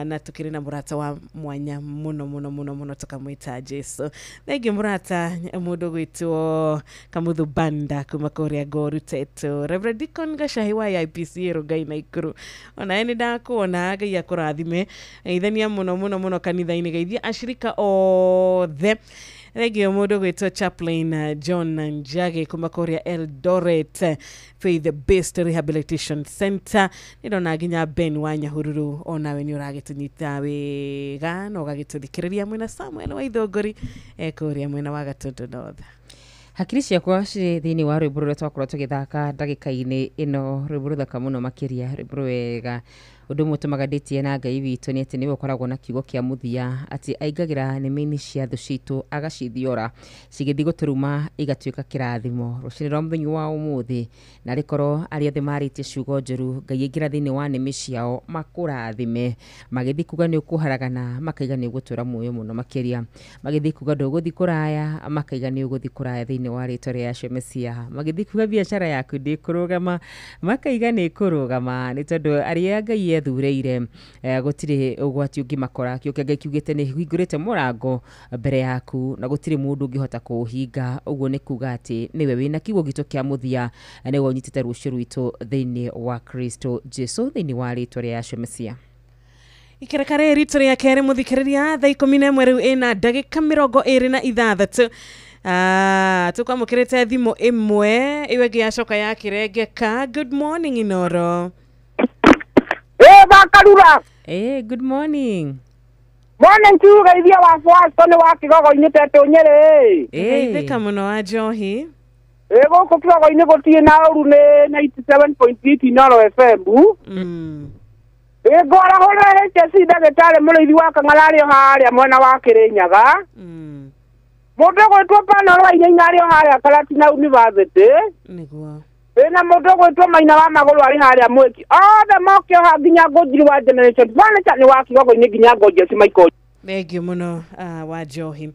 na tukĩrĩ na mũrata wa mwanya mũno tukamwĩta Jesu thengi mũrata mũndũ gwĩtwo Kamuthu Banda kuma kũrĩa Ngoru Teto Reverend Deacon Gashahi wa IPC Rongai na Ikuru ona eni ndakuona Ngai akũrathime ithania mũno kanitha-inĩ geithia ashirika othe regio mũndũ gwĩtwo Chaplain John Njagi kuma kũrĩa Eldoret Faith Based Rehabilitation Center nĩndona nginya Ben wa Nyahururu onawe nĩ ũragĩtũnyita wega na ũgagĩtũthikĩrĩria mwena Samuel wa Ithũngũri kũrĩa mwena wa Gatũndũ North hakiri ciakwa cirĩ thĩinĩ wa rwĩmbo rũrĩa twakorwo tũgĩthaka ndagĩka-inĩ ĩno rwĩmbo rũthaka mũno makĩria rwĩmbo rwega ũndũ ũmwe ũtũmaga ndĩtie na Ngai witũ nĩ atĩ nĩwe ũkoragwo na kiugo kĩa mũthia atĩ aingagĩra nĩmĩ-inĩ cia thũ citũ agacithiora cigĩthiĩ gũtũruma igatuĩka kĩrathimo rũcinĩ rwa mũthenya wa ũmũthĩ na rĩkorwo arĩa othe marĩtie ciugo njũru Ngai aingĩra thĩinĩ wa nĩmĩ ciao makũrathime magĩthiĩ kuga nĩ ũkũharagana makaiga nĩ ũgũtũra muoyo mũno makĩria magĩthiĩ kuga ndũgũthiĩ kũraya makaiga nĩ ũgũthiĩ kũraya thĩinĩ wa rĩtwa rĩa Yeshua Mesia magĩthiĩ kuga biacara yaku ndĩkũrũgama makaiga nĩ ĩkũrũgama nĩ tondũ arĩa Ngai ethureire gũtirĩ ũgwati ũngĩmakora kĩo Ngai kiugĩte nĩ hingũrĩte mũrango mbere yaku na gũtirĩ mũndũ ũngĩhota kũũhinga ũguo nĩ kuga atĩ nĩwe wĩna kiugo gitũ kĩa mũthia nĩwe ũnyitĩte rũciũ rwitũ thĩinĩ wa Kristo Jesu thĩinĩ wa rĩtwa rĩa Yeshua Mesia Ikerekare rito ya kere muthikiriria thaa 11 riu ina ndagika 26 tukwamukirite thimu imwe iwe giacoka ya kirengeka. Good morning Inoro. Bakarura. Good morning. Morning tu gaithia wa Swasto ni wa Kigogo-ini tete Nyeri. Gaithika muno wa Njohi. Guku Kigogo-ini gutie na uru ni 97.8 Inoro FM. Ngora hora HC ndagĩtarĩ mũrĩithi wa Kang'arario harĩa mwena wa Kĩrĩnyaga. Mũndũ gwĩtwo Panoro Wainaina arĩ harĩa Karatina University. Nĩguo. Na mũndũ gwĩtwo Maina wa Magũrũ arĩ harĩa Mwiki. Othe mokio ha nginya Ngũnjiri wa Generation Furniture ni wa Kigogo-ini nginya Ngũnjiri Michael. Thengiũ mũno wa Njohi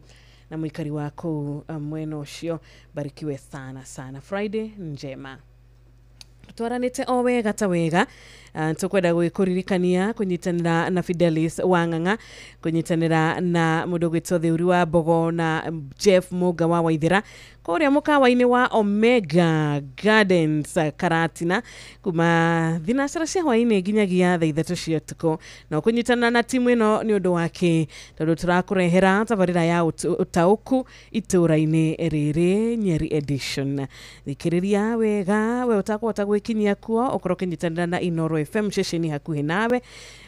na mũikari wa kũu mwena ũcio. Barikiwe sana sana. Friday njema. Twaranite o wega ta wega. Tukwenda gwikuririkania kunyitanira na Fidelis Wang'ang'a, kunyitanira na mundu gwitwo Theuri wa Mbogo na Jeff Muga wa Waithira kuria mukawa-ini wa Omega Gardens Karatina kuma thinacara cia hwaini nginyagia thaa 3 cia utuku. No kunyitanira na timu ino ni undu wake tondu turakurehera tabarira ya utauku itura-ini riri Nyeri edition. Thikiriria wega we utakwota gwikinyia kuo ukorwo kunyitanira na Inoro FM shesheni hakuhi nawe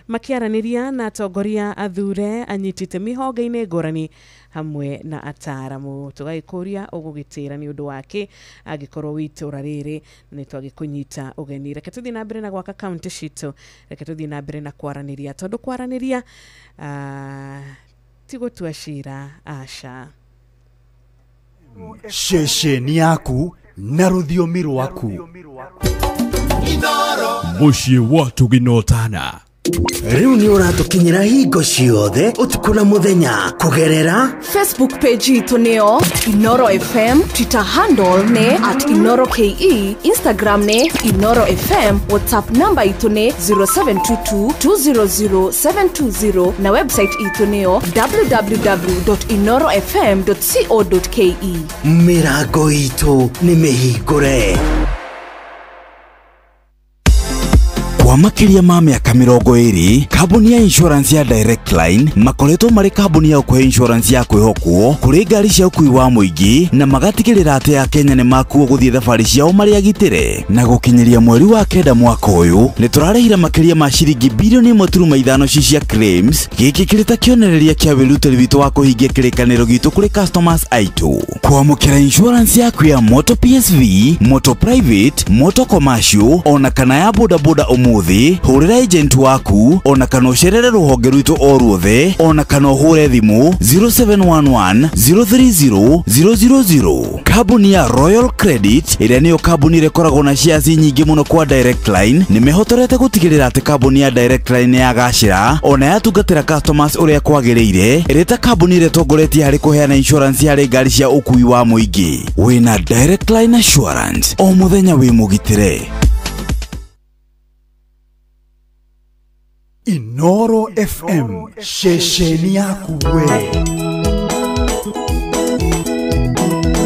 makiaraniria na atongoria athure anyitite mihonge-ini ngũrani hamwe na ataramu. Tugagikuria ugugitira ni undu wake agikorwo witura riri ni twagikunyita ugeni. Reke tuthii na mbere na gwaka county citu, reke tuthii na mbere na kwaraniria tondu kwaraniria tigutua cira aca. Shesheni yaku na rũthiomi rwaku. Muciĩ watu ginotana. Riu ni uratukinyira hingo ciothe utuku na muthenya kugerera Facebook page itu neo Inoro FM, Twitter handle ne @InoroKE, Instagram ne Inoro FM, WhatsApp number itu ne 0722200720 na website itu neo www.inorofm.co.ke. Mirago itu ni mihingure. Kwa makiria ma miaka 20 kambuni ya insurance ya Direct Line makoretwo mari kambuni ya kuhe insurance ya kwihokwo kuri ngari cia ukui wa muingi na magatigirira ati ya Kenya ni makuo guthie thabari ciao mari agitire. Na gukinyiria mweri wa kenda mwaka uyu ni turarehira makiria ma ciringi bilioni 1.5 cia claims, giki kirita kionereria kia wirutiri witu wa kuhingia kirikaniro gitu kuri customers aitu. Kwamukira insurance yaku ya moto PSV, moto private, moto commercial ona kana ya boda boda umuthi, hurira agent waku ona kana ucerere ruhonge rwitu o ruothe ona kana hure thimu 0711 030 000. Kambuni ya Royal Credit iria niyo kambuni rekoragwo na shares nyingi muno kwa Direct Line ni mehotorete gutigirira ati kambuni ya Direct Line ya gacira ona yatungatira customers uria kwagiriire ireta kambuni retongoretie hari kuheana insurance hari ngari cia ukui wa muingi. Wina Direct Line Assurance o muthenya wi mugitire. Inoro FM, shesheni yaku we. Thank you.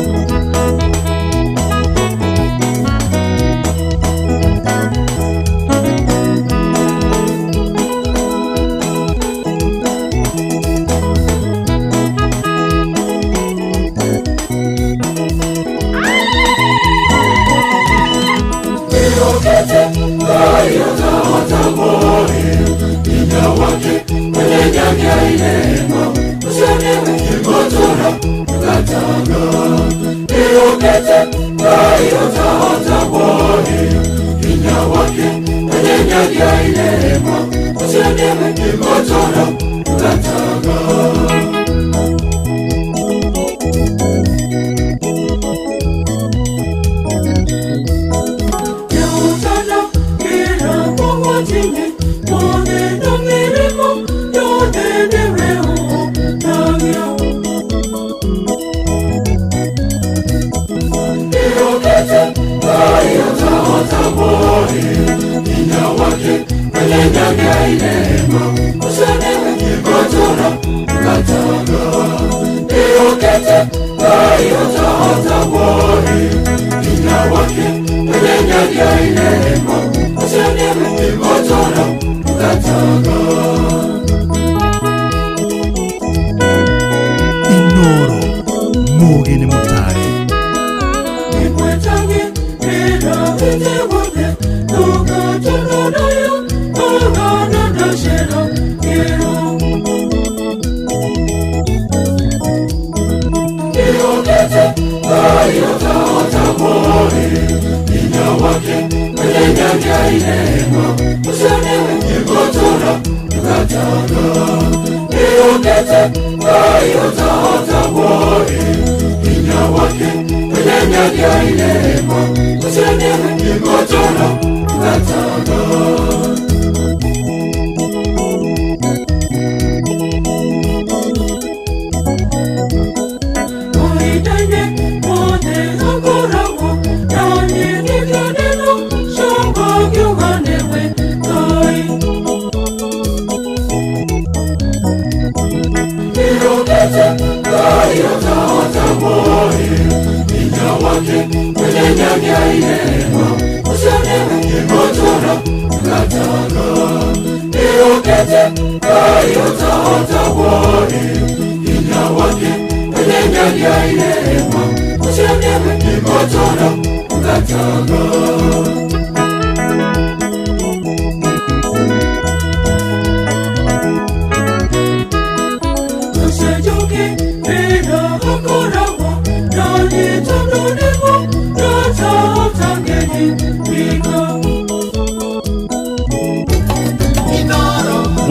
Mugi nĩ mũtare.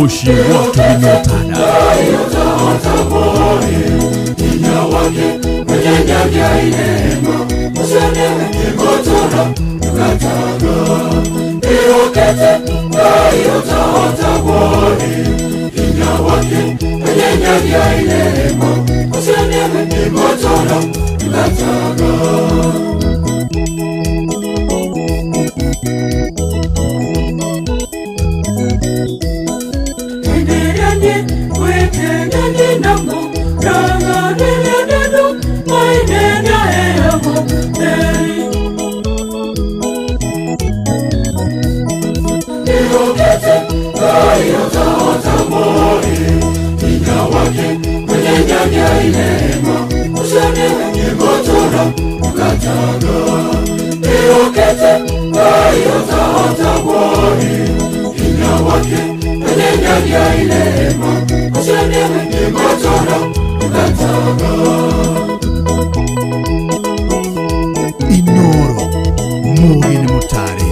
Ushi watu minotana. Inoro Mugi nĩ mũtare.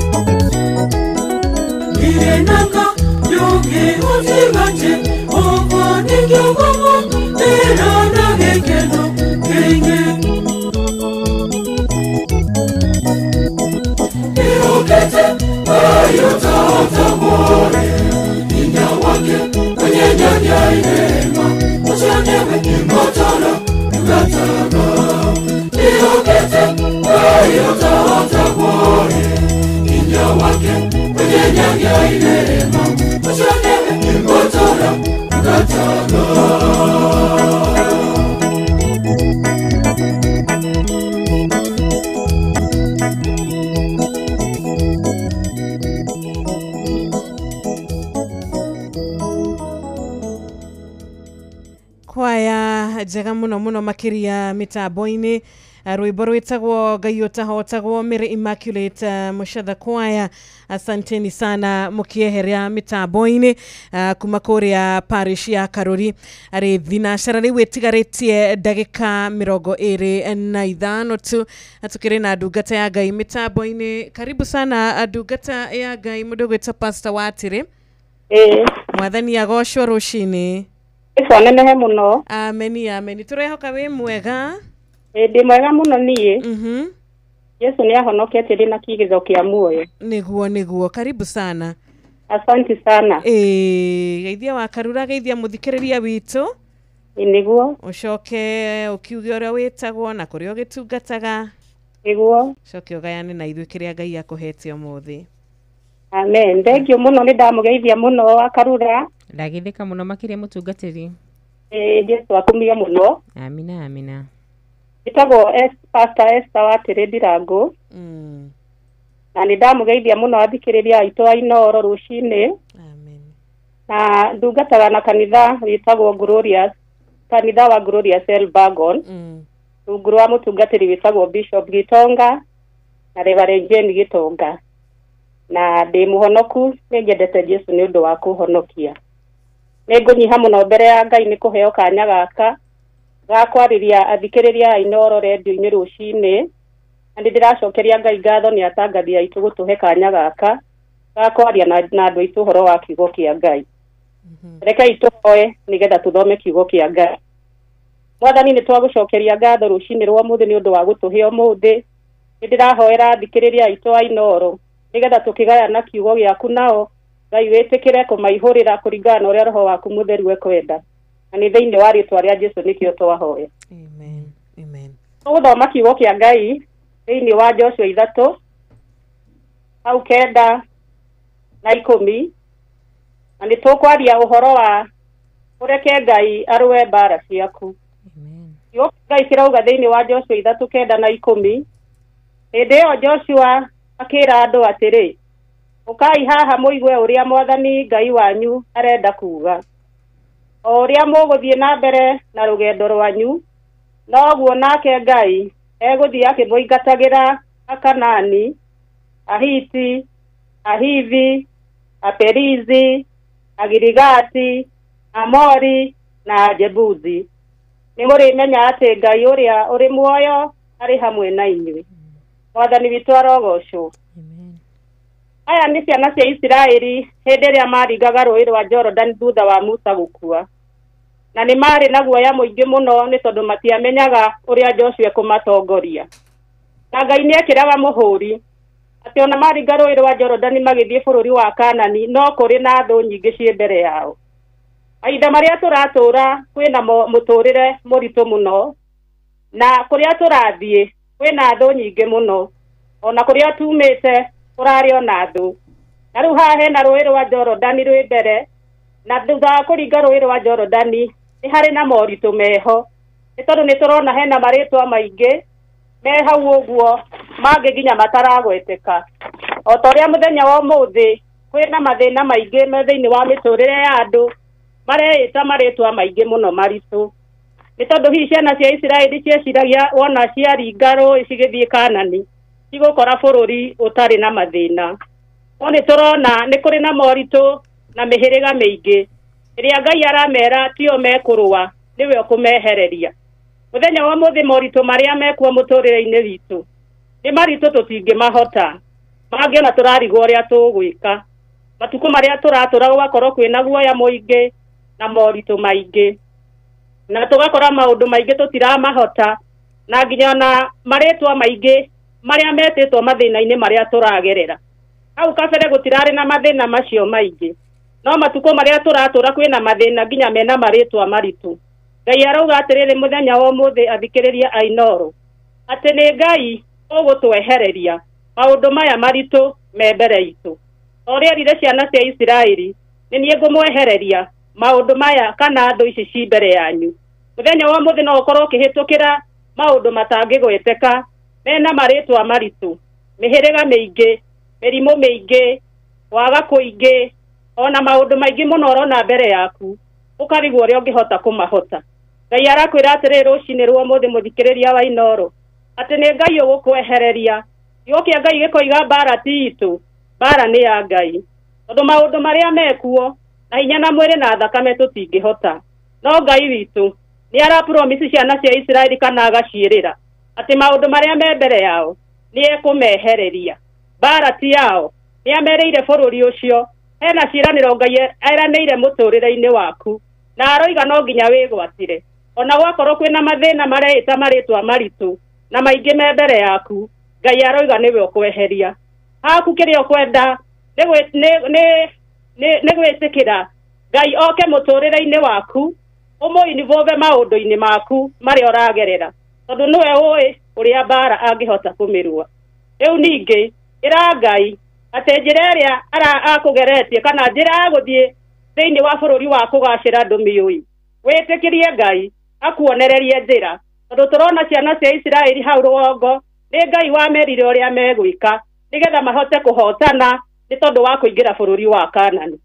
Kwaya njega muno muno makiria mitambo-ini rwimbo rwitagwo Ngai utahotagwo Mary Immaculate Muchatha Kwaya. Asanteni sana mukieheria mitambo-ini kuma kuria parish ya Karuri. Ari thinashara riu itigaretie ndagika 25 tu atukire na ndungata ya Ngai mitambo-ini. Karibu sana ndungata ya Ngai mundu gwita Pastor Watire. Mwathani agocwo rucini. Nenehe muno. Ameni ameni. Turehoka wi mwega. Ndi mwega muno nie. Yesu ni ahonokete rina kigizo kia muoyo. Niguo karibu sana. Asante sana. Geithia wa Karura, geithia muthikiriria witu. Niguo. Ucoke ukiuge uria witagwo na kuria ugitungataga. Niguo. Coke ugayane na ithu kiria Ngai akuhete umuthi. Amen. Thengio muno ni ndamugeithia muno wa Karura. Ndagithika muno makiria mutungatiri. Jesu akumia muno. Amina. Itago Pastor Esther Watire Ndirangu. Na ni ndamugeithia muno athikiriria aitũ a Inoro rucini. Amen. Na ndungataga na kanitha witagwo Glorious, kanitha wa Glorious Elbagon. rungu rwa mutungatiri witagwo Bishop Gitonga na Reverend Jane Gitonga, na ndi muhonoku nĩngendete Jesu nĩ ũndũ wa kũhonokia. Nĩngũnyiha mũno mbere ya Ngai nĩ kũheo kanya gaka ga kwarĩria athikĩrĩria a Inooro radio-inĩ rũcinĩ, na ndĩracokeria Ngai ngatho nĩ atangathi aitũ gũtũhe kanya gaka ga kwaria na andũ aitũ ũhoro wa kiugo kĩa Ngai. Rekei tũhoe nĩgetha tũthome kiugo kĩa Ngai. Mwathani nĩ twagũcokeria ngatho rũcinĩ rwa mũthĩ nĩ ũndũ wa gũtũhe ũmũthĩ. Ndĩrahoera athikĩrĩria aitũ a Inooro nĩgetha tũkĩgayana kiugo gĩaku nao, Ngai wĩtĩkĩre kũmaihũrĩra kũringana na ũrĩa Roho waku mũtheru ekwenda. Na nĩ thĩinĩ wa rĩĩtwa rĩa Jesũ nĩkĩo twahoya. Amen. Amen. Tũgũthoma kiugo kĩa Ngai thĩinĩ wa Joshua 3 hau 9 na 10, na nĩ tũkwaria ũhoro wa ũreke Ngai arũe mbara ciaku. Kiugo kĩa Ngai kĩrauga thĩinĩ wa Joshua 3 9 na 10, hĩndĩ ĩyo Joshua akĩra andũ atĩrĩ, ũkai haha mũigue ũrĩa Mwathani Ngai wanyu arenda kuuga. O ũrĩa mũgũthiĩ na mbere na rũgendo rwanyu, noguo nake Ngai egũthiĩ akĩmũingatagĩra Akanani, Ahiti, Ahivi, Aperizi, Agirigati, Amori na Ajebuzi. Nĩmũrĩmenya atĩ Ngai ũrĩa ũrĩ muoyo arĩ hamwe na inyuĩ. Mwathani witũ arogocwo. Aya nĩ ciana cia Isiraeli hĩndĩ ĩrĩa maringaga rũĩ rwa Jordan thutha wa Musa gũkua. Na nĩ marĩ na guoya mũingĩ mũno nĩ tondũ matiamenyaga ũrĩa Joshua kũmatongoria. Na Ngai nĩ ekĩraga mũhũri atĩ ona maringa rũĩ rwa Jordan magĩthiĩ bũrũri wa Kanani, no kũrĩ na thũ nyingĩ ciĩ mbere yao. Mahinda marĩa tũratũũra kwĩna mũtũũrĩre mũritũ mũno, na kũrĩa tũrathiĩ kwĩna thũ nyingĩ mũno, ona kũrĩa tumĩte kũrarĩ ona thũ. Na rĩu haha hena rũĩ rwa Jordan rwĩ mbere, na thutha wa kũringa rũĩ rwa Jordan nĩ harĩ na moritũ meho, nĩ tondũ nĩ tũrona hena marĩtwa maingĩ me hau ũguo mangĩ nginya mataragweteka. O ta ũrĩa mũthenya wa ũmũthĩ kwĩna mathĩna maingĩ me thĩinĩ wa mĩtũrĩre ya andũ mareĩta marĩtwa maingĩ mũno maritũ, nĩ tondũ hihi ciana cia Isiraeli cieciragia wona ciaringa rũĩ cigĩthiĩ Kanani cigũkora bũrũri ũtarĩ na mathĩna. No nĩ tũrona nĩ kũrĩ na moritũ na mĩhĩrĩga mĩingĩ ĩrĩa Ngai aramera tio mekũrũa, nĩwe ũkũmehereria. Mũthenya wa mũthĩ moritũ marĩa mekuo mũtũrĩre-inĩ witũ nĩ maritũ tũtingĩmahota, mangĩ ona tũrarigwo ũrĩa tũgwĩka. Matukũ marĩa tũratũra gũgakorwo kwĩna guoya mũingĩ na moritũ maingĩ, na tũgakora maũndũ maingĩ tũtiramahota, na nginya ona marĩtwa maingĩ marĩa metĩtwo mathĩna-inĩ marĩa tũragerera. Hau kabere gũtirarĩ na mathĩna macio maingĩ, no matukũ marĩa tũratũra kwĩna mathĩna nginya mena marĩtwa maritũ. Ngai arauga atĩrĩrĩ mũthenya wa ũmũthĩ athikĩrĩria a Inooro, atĩ nĩ Ngai ũgũtwehereria maũndũ maya maritũ me mbere itũ. O ũrĩa erire ciana cia Isiraeli, nĩ niĩ ngũmwehereria maũndũ maya kana thũ ici ci mbere yanyu. Mũthenya wa ũmũthĩ no ũkorwo ũkĩhĩtũkĩra maũndũ matangĩgweteka mena marĩtwa maritũ, mĩhĩrĩga mĩingĩ, mĩrimũ mĩingĩ, waga kũingĩ, ona maũndũ maingĩ mũno ũrona mbere yaku ũkarigwo ũrĩa ũngĩhota kũmahota. Ngai arakwĩra atĩrĩ rũcinĩ rwa ũmũthĩ mũthikĩrĩria wa Inooro, atĩ nĩ Ngai ũgũkwehereria. Kiugo kĩa Ngai gĩkoiga mbara ti itũ, mbara nĩ ya Ngai. Tondũ maũndũ marĩa mekuo na hinya na mwĩrĩ na thakame tũtingĩhota, no Ngai witũ nĩ arapromise ciana cia Isiraeli kana agaciĩrĩra atĩ maũndũ marĩa me mbere yao nĩ ekũmehereria. Mbara ti yao, nĩ amereire bũrũri ũcio, hena ciĩranĩro Ngai eranĩire mũtũrĩre-inĩ waku, na aroiga no nginya wĩgwatire. Ona gwakorwo kwĩna mathĩna mareĩta marĩtwa maritũ na maingĩ me mbere yaku, Ngai aroiga nĩwe ũkweheria. Haku kĩrĩa ũkwenda nĩ gwĩtĩkĩra Ngai oke mũtũrĩre-inĩ waku, ũmũ-involve maũndũ-inĩ maku marĩa ũragerera, tondũ nĩwe ũĩ ũrĩa mbara angĩhota kũmĩrũa. Rĩu ningĩ ĩra Ngai atĩ njĩra ĩrĩa akũgeretie kana njĩra ya gũthiĩ thĩinĩ wa bũrũri wa kũgacĩra ndũmĩũĩ, wĩtĩkĩrie Ngai akuonererie njĩra, tondũ tũrona ciana cia Isiraeli hau rũgongo nĩ Ngai wamerire ũrĩa megwĩka nĩgetha mahote kũhotana nĩ tondũ wa kũingĩra bũrũri wa Kanani.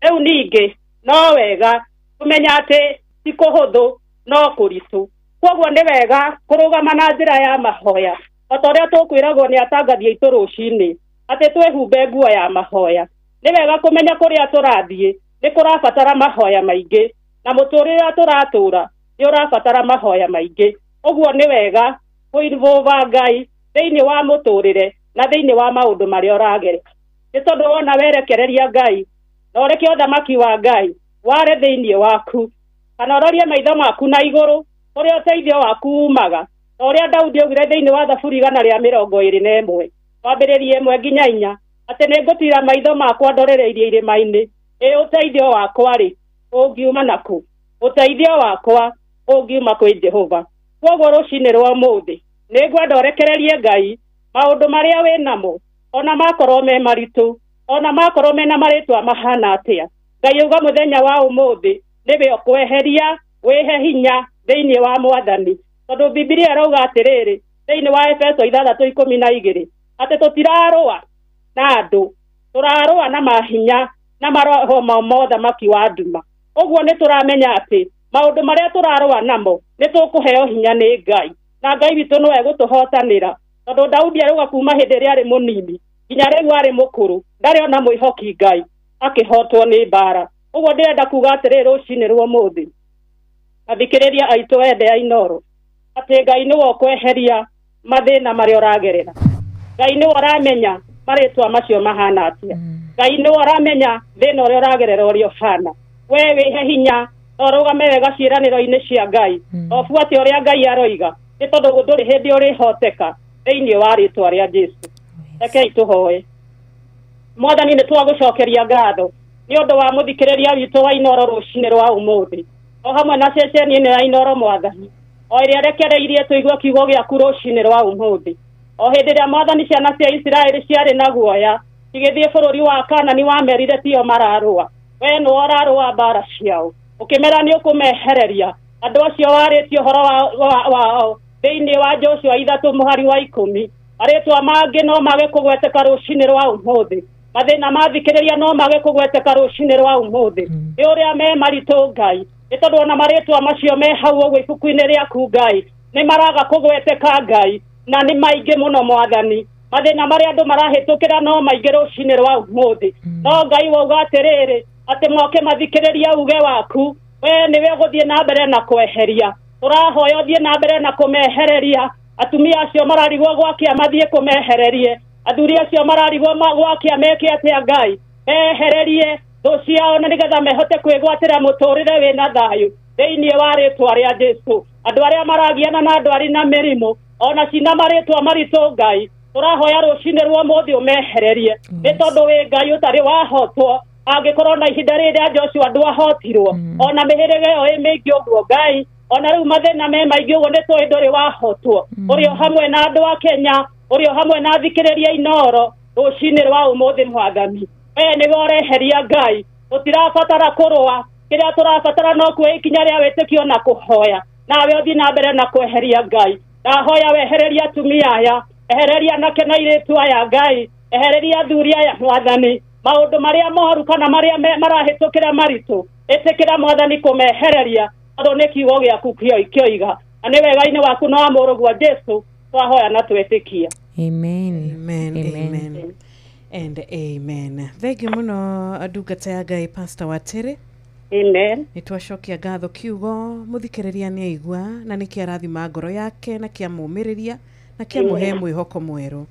Rĩu ningĩ no wega kũmenya atĩ ti kũhũthũ no kũritũ, koguo nĩ wega kũrũgama na njĩra ya mahoya o ta ũrĩa tũkwĩragwo nĩ atangathi aitũ rũcinĩ atĩ twĩhumbe nguo ya mahoya. Nĩ wega kũmenya kũrĩa tũrathiĩ nĩ kũrabatara mahoya maingĩ na mũtũrĩre tũratũra nĩ ũrabatara mahoya maingĩ. Ũguo nĩ wega kũinvolve Ngai thĩinĩ wa mũtũrĩre na thĩinĩ wa maũndũ marĩa ũragerera. Nĩ tondũ wona werekereria Ngai na ũreke ũthamaki wa Ngai ware thĩinĩ waku, kana ũrorie maitho maku na igũrũ ũrĩa ũteithio waku umaga, na ũrĩa Daudi augire thĩinĩ wa Thaburi 121 wambĩrĩrie 1 nginya 4 atĩ nĩngũtira maitho makwa ndorereirie irĩma-inĩ, ũteithio wakwa rĩ ũngiuma naku, ũteithio wakwa ũngiuma kwĩ Jehova. Koguo rũcinĩ rwa ũmũthĩ nĩngwenda ũrekererie Ngai maũndũ marĩa wĩ namo, ona makorwo me maritũ, ona makorwo mena marĩtwa mahana atĩa. Ngai auga mũthenya wa ũmũthĩ nĩwe ũkweheria wĩhe hinya thĩinĩ wa Mwathani, tondũ Biblia ĩrauga atĩrĩrĩ thĩinĩ wa Efeso 6:12 atĩ tũtirarũa na andũ, tũrarũa na mahinya na maroho ma mũthamaki wa nduma. Ũguo nĩ tũramenya atĩ maũndũ marĩa tũrarũa namo nĩ tũkũheo hinya nĩ Ngai, na Ngai witũ no egũtũhotanĩra, tondũ Daudi arauga kuma hĩndĩ ĩrĩa arĩ mũnini nginya rĩu arĩ mũkũrũ ndarĩ ona mwĩhoki Ngai akĩhotwo nĩ mbara. Ũguo ndĩrenda kuga atĩrĩrĩ rũcinĩ rwa ũmũthĩ athikĩrĩria aitũ ende ya Inoro atĩ Ngai nĩwe ũkweheria mathĩna marĩa ũragerera. Ngai nĩwe ũramenya marĩtwa macio mahana atĩa. Ngai nĩwe ũramenya thĩna ũrĩa ũragerera ũrĩa ũhana. We wĩhe hinya ũrũgame wega ciĩranĩro-inĩ cia Ngai, ũbuate ũrĩa Ngai aroiga, nĩ tondũ ndũrĩ hĩndĩ ũrĩhoteka thĩinĩ wa rĩtwa rĩa Jesũ. Rekei tũhoe. Mwathani nĩ twagũcokeria ngatho nĩ ũndũ wa mũthikĩrĩria witũ wa Inoro rũcinĩ rwa ũmũthĩ, o hamwe na ceceni ĩno ya Inoro Mwathani, o ĩrĩa rekereirie tũigue kiugo gĩaku rũcinĩ rwa ũmũthĩ. O hĩndĩ ĩrĩa Mwathani ciana cia Isiraeli ciarĩ na guoya cigĩthiĩ bũrũri wa Kaanani wamerire tio mararũa, we nĩwe ũrarũa mbara ciao, ũkĩmera nĩ ũkũmehereria andũ acio warĩtie ũhoro wao thĩinĩ wa Joshua 3:10. Arĩtwa mangĩ no mage kũgweteka rũcinĩ rwa ũmũthĩ, mathĩna mathikĩrĩria no mage kũgweteka rũcinĩ rwa ũmũthĩ, nĩ ũrĩa me maritũ Ngai, nĩ tondũ ona marĩtwa macio me hau ũguo ibuku-inĩ rĩaku Ngai nĩ maraga kũgweteka Ngai, na nĩ maingĩ mũno Mwathani. Mathĩna marĩa andũ marahĩtũkĩra no maingĩ rũcinĩ rwa ũmũthĩ, no Ngai wauga atĩrĩrĩ atĩ moke mathikĩrĩria uge waku, we nĩwe ũgũthiĩ na mbere na kweheria. Tũrahoya ũthiĩ na mbere na kũmehereria atumia acio mararigwo gwakia mathiĩ kũmehererie, athuri acio mararigwo gwakia meke atĩa Ngai ehererie thũ ciao, na nĩgetha mehote kwĩgwatĩra mũtũrĩre wĩna thayũ thĩinĩ wa rĩtwa rĩa Jesũ. Andũ arĩa maragiana na andũ arĩ na mĩrimũ ona cina marĩtwa maritũ Ngai, tũrahoya rũcinĩ rwa ũmũthĩ ũmehererie, nĩ tondũ wĩ Ngai ũtarĩ wahotwo. Angĩkorwo na ihinda rĩrĩa Joshua ndwahotirwo ona mĩhĩrĩga ĩyo ĩ mĩingĩ ũguo Ngai, ona rĩu mathĩna me maingĩ ũguo nĩ tũĩ ndũrĩ wahotwo. Ũrĩ o hamwe na andũ a Kenya, ũrĩ o hamwe na athikĩrĩria Inoro rũcinĩ rwa ũmũthĩ Mwathani, we nĩwe ũreheria Ngai. Tũtirabatara kũrũa, kĩrĩa tũrabatara no kuoya ikinya rĩa wĩtĩkio na kũhoya, nawe ũthiĩ na mbere na kweheria Ngai. Ndahoya wehereria atumia aya, ehereria anake na airĩtu aya Ngai, ehereria athuri aya Mwathani, maũndũ marĩa moru kana marĩa marahĩtũkĩra maritũ, ĩtĩkĩra Mwathani kũmehereria, tondũ nĩ kiugo gĩaku kĩoiga, na nĩ wega-inĩ waku na wa mũrũguo Jesũ twahoya na twĩtĩkia. Amen. Amen. Amen. And amen. Thengiũ mũno ndungata ya Ngai Pastor Watĩrĩ. Amen. Nĩ twacokia ngatho kiugo mũthikĩrĩria nĩ aigua na nĩ kĩarathima ngoro yake na kĩamũmĩrĩria na kĩamũhe mwĩhoko mwerũ.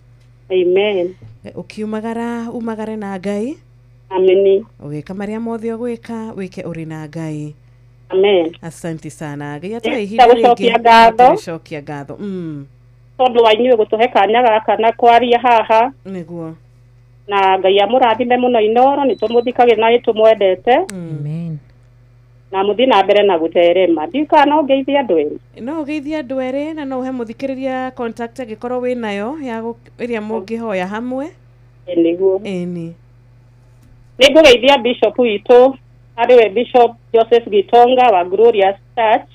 Amen. Ũkiumagara umagare na Ngai. Amen. Ũgĩka marĩa mothe ũgwĩka wĩke ũrĩ na Ngai. Amen. Asante sana. Ngai atũhe ihinda rĩngĩ. Tũcokia ngatho. Tondũ wa inyuĩ gũtũhe kanya gaka na kwaria haha. Nĩguo. Na Ngai amũrathime mũno Inoro, nĩ tũmũthikagĩra na nĩtũmwendete. Amen. Na mũthiĩ na mbere na gũtherema. Ndika no ngeithia andũ erĩ. No ngeithia andũ erĩ na no he mũthikĩrĩria contact angĩkorwo wĩ nayo ya ĩrĩa mũngĩhoya hamwe. Nĩguo. Ĩni. Nĩngũgeithia Bishop witũ, arĩwe Bishop Joseph Gitonga wa Glorious Church.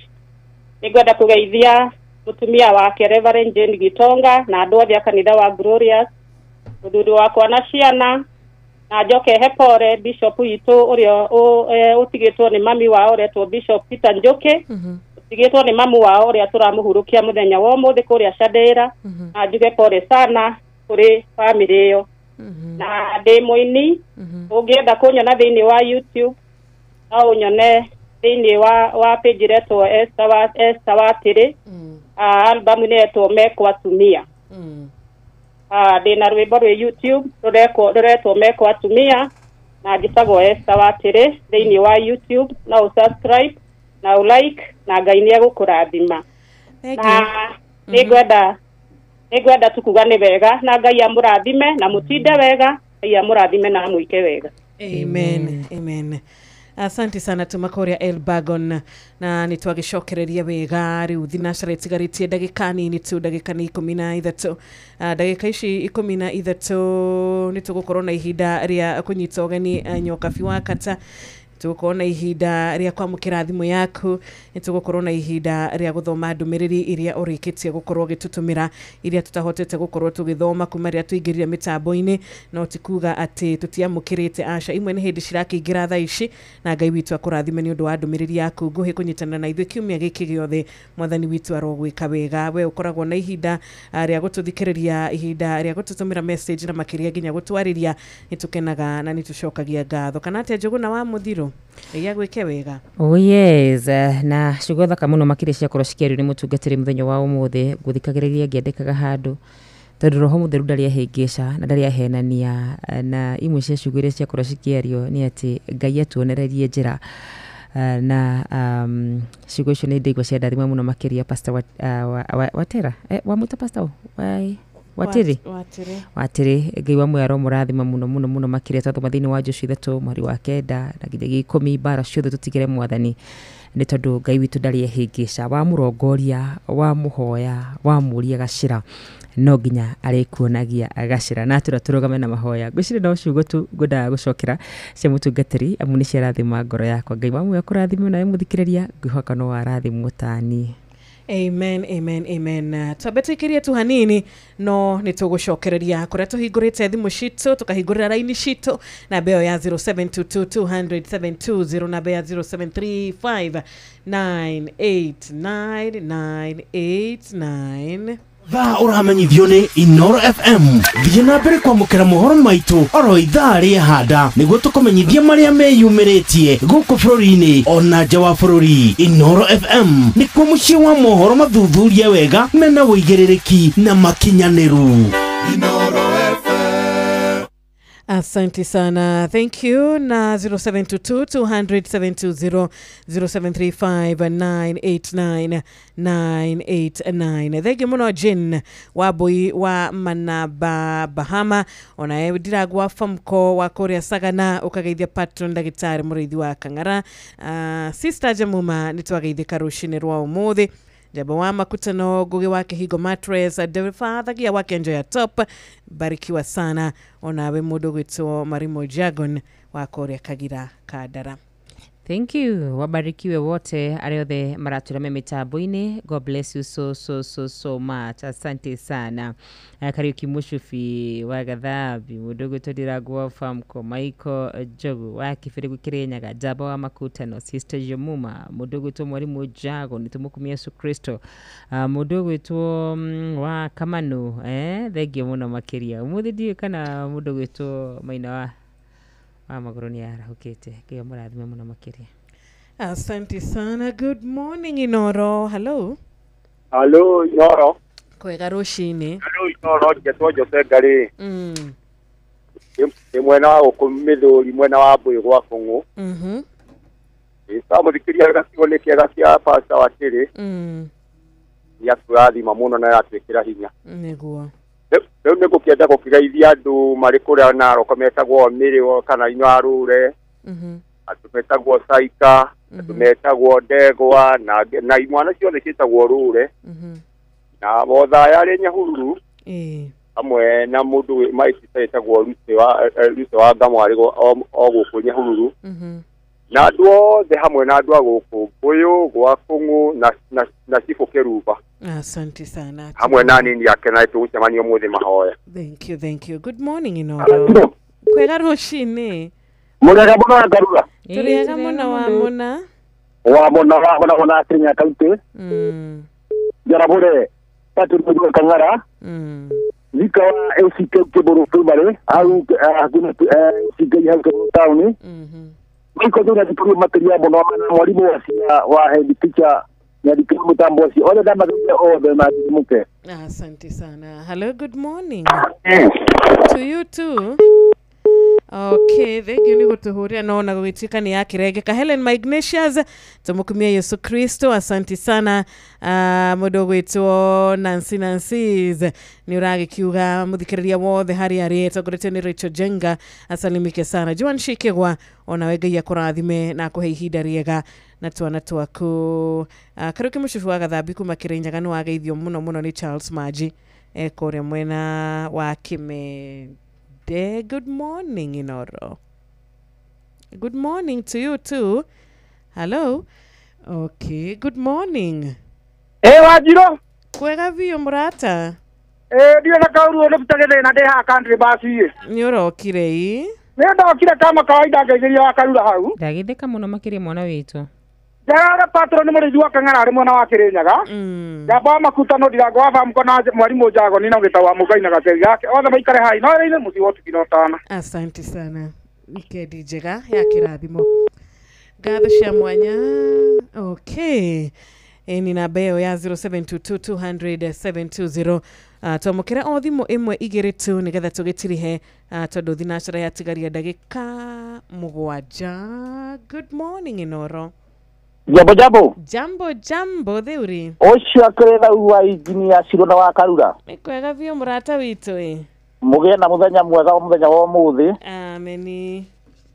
Nĩngwenda kũgeithia mũtumia wake Reverend Jane Gitonga na andũ othe a kanitha wa Glorious, mũthuri wakwa na ciana, na njoke he pore Bishop witũ ũrĩa ũtigĩtwo nĩ mami wao ũretwo Bishop Peter Njoki, ndigitwo ni mamu wao ria turamuhurukia muthenya wa umuthi kuria Shadera na njuge pole sana kuri family yo na ndi muini ungienda kunyona thiini wa YouTube au nyone thiini wa page reto Esther Watiri album ni eto Mekwa Tumia ndina rwimbo rwa YouTube ruretwo Mekwa Tumia na gitagwo Esther Watiri thiini wa YouTube na subscribe na like na Ngai ni agukurathima na nigwenda tukuga ni wega na Ngai amurathime na mutinde wega Ngai amurathime na muike wega. Amen. Amen. Asante sana tumakoria Elbagon na nitwagicokereria wega riu thinashara itigaritie ndagika nini tu ndagika 13 ndagika ici 13 nitugukorwo na ihinda ria kunyita ugeni nyokabi wa kata tugukorwo na ihinda ria kwamukira thimu yaku nitugukorwo na ihinda ria guthoma ndumiriri iria urikitie gukorwo gitutumira iria tutahotete gukorwo tugithoma kuma ria tuingirire mitambo-ini no tikuga ati tutiamukirite aca imwe ni hindi cirakiingira thaa ici na Ngai witu akurathime ni undu wa ndumiriri yaku nguhi kunyitana na ithui kiumia giki giothe mwathani witu arogwika wega we ukoragwo na ihinda ria gututhikiriria ihinda ria gututumira message na makiria nginya gutwariria nitukenaga na nitucokagia ngatho kana ate Njuguna wa Muthiru ya gwike wega. Oh yes, na shugotha kamuno makiri cia koroshikiari ni mutungatiri muthenya wa umuthi guthikagiriria ngiendekaga handu tondu roho mutheru ndari ahingica na ndari ahenania na imwe cia shugire cia koroshikiario ni ati Ngai atuonererie njira na shugo icio ni ndigwa cia ndathima muno makiria pastor Watera wa muta pastor Watiri Ngai wa mwaro murathima muno makiria twathoma thiini wa Joshua 3 mweri wa 9 na nginya 10 bara ciothe tutigire mwathani ni tondu Ngai witu ndari ehingica wa murongoria wa muhoya wa muria gacira no nginya arikuonagia agacira na turugame na mahoya gwicire no ciugo tu ngunda gucokera cia mutungatiri amuni cia rathima ngoro yakwa Ngai wa mwaro kurathima na muthikiriria ngwihoka no warathimwo tani. Amen, amen, amen. Twabetikiria tu hanini no nitugucokereria kuria tuhingurite thimu citu tukahingurira raini citu na beo ya 0722200720 na beo ya 0735889989. Thaa uramenyithio ni Inoro FM thiĩ na mbere kwamũkĩra mohoro maitũ oro ithaa rĩa handa nĩguo tũkũmenyithia marĩa meyumĩrĩtie gũkũ bũrũri-inĩ ona nja wa bũrũri. Inoro FM nĩkuo mũciĩ wa mohoro mathuthurie wega mena wũigĩrĩrĩki na makinyanĩru. Inoro FM. Asante sana, thank you. Na 0722200720 0735989989. Thegi muno Jin Wabui wa Manaba Bahama ona ndiragwa famko wa Korea Sagana ukageithia patron ndagitari murithi wa Kang'ara. Sister Jamuma nitwageithika rushini rwa umuthi Jabo wa makutano Ngugi wa Kihigo Mattress Fathagia wake Enjoy Top barikiwa sana onawe mundu gwitwo Marimo Jagon wa Korea Kagira Kadara. Thank you. Wabarikiwe wote ariothe maraturame mitambo-ini. God bless you so much. Asante sana. Kariuki Mushufi wa Gathabi mudogo todiragwa famko Michael Jogu wa Kifirigu Kirinyaga Jabo wa makutano Sister Jomuma mudogo to Mwalimu Jago nitumukumia Yesu Kristo mudogo to wa Kamanu thegi muno makiria umuthidi kana mudogo to maina wa magoroni arahukite kiyo murathime muno makiria. Asante sana. Good morning Inoro. Hello Inoro. Kwega rushini. Hello Inoro, jetwo Jose Ngari. Mwena wa ukumithuri mwena wa Mbui gwa Kung'u. Isa muthikiria gacigo ni kiega cia Pastor Watiri. Ya turathima muno na yatwikira hinya. Niguo. Rĩu nĩ gũkĩenda gũkĩgeithia andũ marĩ kũrĩa Narok metagwo Mĩrĩo kana Inyarure andũ metagwo Saika andũ metagwo Ndegwa na imwana ciothe ciĩtagwo Rure na Bothaya arĩ Nyahururu hamwe na mũndũ maitĩte etagwo Luce wa Ngamwari o gũkũ Nyahururu na andũ othe hamwe na andũ a gũkũ Mbũyũ gwa Kũng'u na Cibũ Kĩrumba. Asante sana. Hamwe na nini yake na tugucemania muthi mahoya. Thank you. Good morning Inoro. Kwega rushini. Murega muno Ngarura. Turiega muno wa muna. wa mona Kenya County jarabore patu mujua Kangara zikawa LCK Kiburu Primary au hakuna LCK hapo town niko tuna diplomu materia bono na mwalimu wa head teacher ya diplomu tambosi ole dama o na muke. Asante sana. Hello, good morning to you too. Okay, thank you. Niko tuhuria naona gwitika ni yake regeka Helen Magnesius tumukumia Yesu Kristo. Asante sana mudogo ito Nancy's ni urage kiuga muthikiriria wothe hari ari togorete ni Rachel Jenga asalimike sana Joan Shikegwa ona wega ya kurathime na kuhe ihinda riega na twana twaku karuke mushufu wa gathambi kuma Kirinyaga ni wageithio muno ni Charles Maji ekore mwena wa Kime. Good morning, Inoro. Good morning to you too. Hello. Okay, good morning. Wajiro. Kwega vio murata. Dio na kauru ndo mtagede na deha country basi. Nyoro kirei. Nenda kile kama kawaida ngegeria wa karura hau. Ndagitheka muno makiria mwana witu. Jara patron muri jua Kang'ara ari mwana wa Kirinyaga. Gaba makutano diragwa fa mkona mwalimu jago nina ngetawa mugaina gateri yake. Othe baikare hai no ire musi wotu kinotana. Asante sana. Weekend jega ya kirathimo. Gatho cia mwanya. Okay. Ni na beo ya 0722200720. Twamukira o thimu imwe igiri tu nigetha tugitirihe tondu thinacira ya tigaria ndagika mugwanja. Good morning Inoro. Jambo theuri. Ocio akorera uwa engineer Shirona wa Karura. Nikwega vio murata witu Muge na muthenya mwega muthenya wa muthi. Ameni.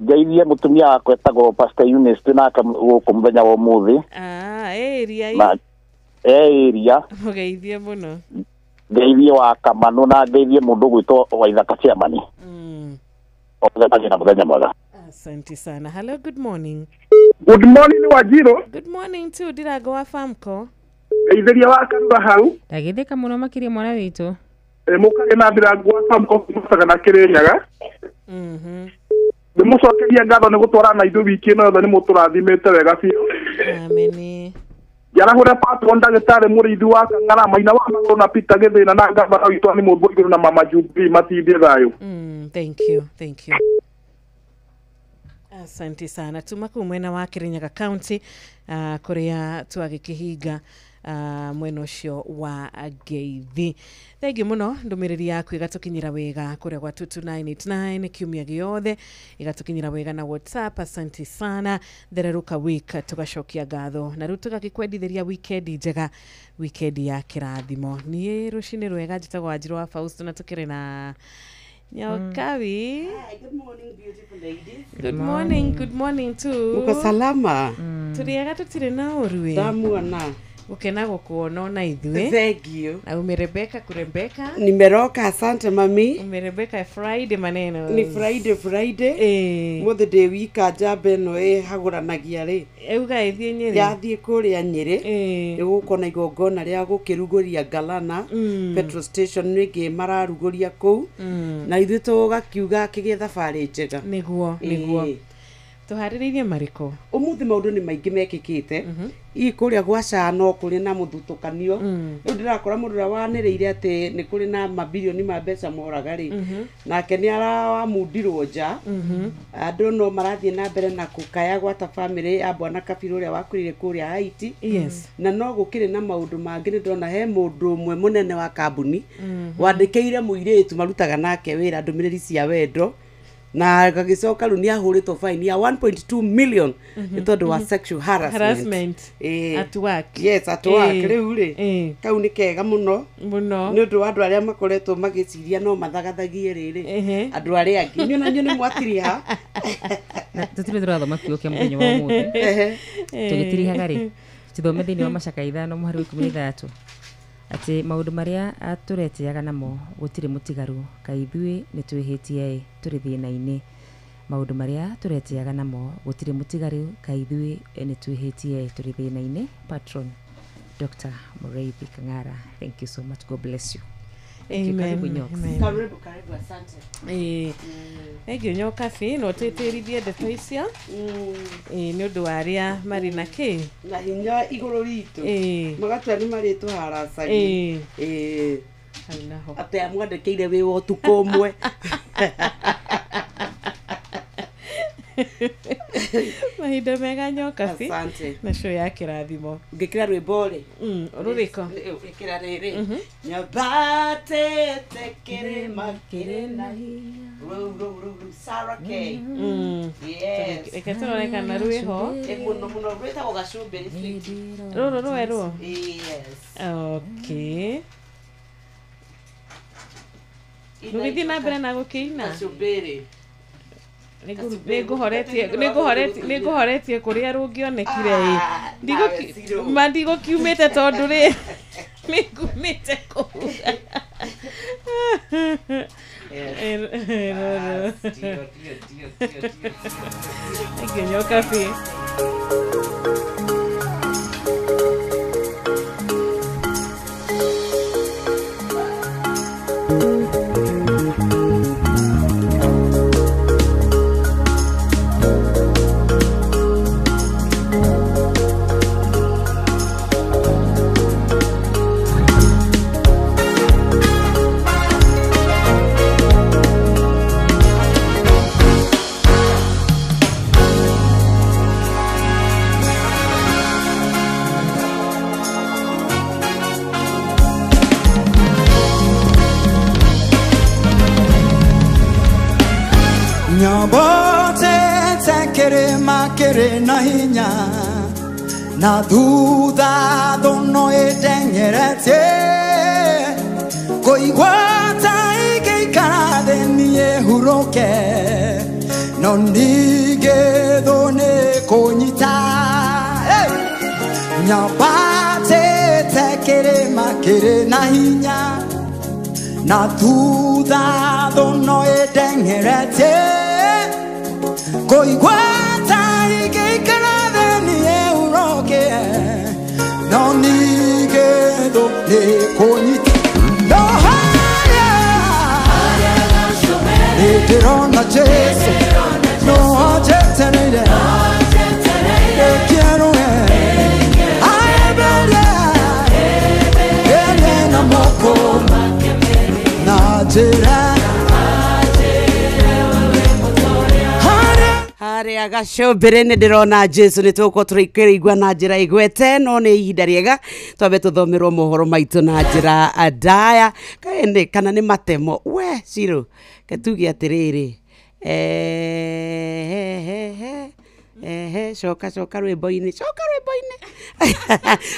Ngeithie mutumia wakwa etagwo Pastor Eunice nake guku muthenya wa muthi. Area area. Mugeithie muno. Ngeithie wa Kamano na ngeithie mundu gwitwo wa Ithaka Chairman. Othenya na muthenya mwega. Asante sana. Hello, good morning. Good morning Wajiro. Good morning too. Dirago wa Famco. Geithiria wa Karura hau. Ndagitheka muno makiria mwana witu. Mukare na Dirago wa Famco mutaga na Kirinyaga. Nimucokeria ngatho ni gutwarana ithu wiki ino yothe ni muturathimite wega biu. Ameni. Jarahura patron ndagitari murithi wa Kang'ara maina wa maguru na Peter Githina na ngabara witu ni muthu iguru na mama Jubi matindie thayo. Thank you. Asante sana. Tumaku mwena wa Kirinyaga County kuria twagikihinga mwena ucio wa Geithi. Thengio muno ndumiriri yaku igatukinyira wega kuria kwa 22989 kiumia giothe igatukinyira wega na WhatsApp. Asante sana. Thereruka week tugacokia ngatho na riu tugagikwendithiria weekend njega, weekend ya kirathimo. Ni rucini rwega njitagwo Wanjiru wa Fausto na tukire na Nyokavi. Good morning, beautiful ladies. Good morning too. Muko salama? Turiaga tutire na urui. Ndamuona. Ukena gukuona na ithue. Thank you. Na umerebeka kurembeka. Nimeroka, asante mami. Umerebeka Friday maneno. Ni Friday. Mothe de wika jabe no haguranagia ri. Euga ithie Nyeri. Yathie kuria Nyeri. Igukona igongona ria gukiruguria Galana petrol station nigi mararuguria ku. Na ithu tugakiuga kigie thabari njega. Niguo. Tuhariririe mariko. Umuthi maundu ni maingi mekikite. I kuria gwa Cano kuri na muthutukanio. Riu ndirakora mundu waniriire ati ni kuri na mabilioni ma mbeca moraga ri. Nake ni arawamundirwo nja. Andu no marathie na mbere na kukaya gwata family ya bwana Kabiru uria wakurire kuria Haiti. Na no gukire na maundu mangi ni ndona he mundu umwe munene wa kambuni wandikeire muiritu marutaga nake wira ndumiriri cia wendo. Na gagicoka ru ni ahuritwo fine ya 1.2 million tondu wa sexual harassment at work. Yes, at work. Riu ri kau ni kega muno ni undu andu aria makoretwo magiciria no mathagathagie riri andu aria angi ni ona ni mwatiria tutire turathoma kiugo kia muthenya wa muthi tugitirihaga ri tithome thiini wa macaka 5 muhari 13 ati maundu maria atureteaga namo gutire mutigaru kaithue ni twihitie turi thina-ini. Maundu maria tureteaga namo gutire mutigaru kaithue ni twihitie turi thina-ini. Patron Dr. Mureithi Kang'ara, thank you so much. God bless you. Amen. Karibu Nyoka. Amen. Karibu, asante. Egyo Nyoka fi no teterithie ndeto icio ni undu wa aria mari na ki na hinya iguru ritu magatua ni maritwo haracagi ate amwandekeire wi wa utuko umwe mahinda mega Nyoka fi asante na show ya kirathimo ngikira rwimbo ri ruriko ikira riri nyabate tekere makere na hinya Sarah K yes ekatoreka na ruiho muno rwita go gacumbiri ruru yes okay Nugithi na mbere na gukiina gacumbiri niguhoretie kuria rungionekire mandigũkiumĩte tondũ rĩ nĩngumĩte kũu Nyoka fi Nyabote tekere makere na hinya na thutha thono edengerete koigwata igĩikara thĩ niĩ huroke no ningĩthwo nĩ kũnyita Nyabate tekere makere na hinya na thutha thono edengerete koigwata igĩikara thĩ niĩ huroke no ningĩthwo nĩ kũnyita no harĩa ndĩrona Jesu no anjetereire ĩkĩerũhe aembere na moko na njĩra haria gacumbiri ni ndirona Jesu ni tuko turikirigwa na njira igwete no ni ihinda riega twabe tuthomerwo mohoro maitu na njira ndaya kana ni matemo we ciro ketugi atiriri coka rwimbo-ini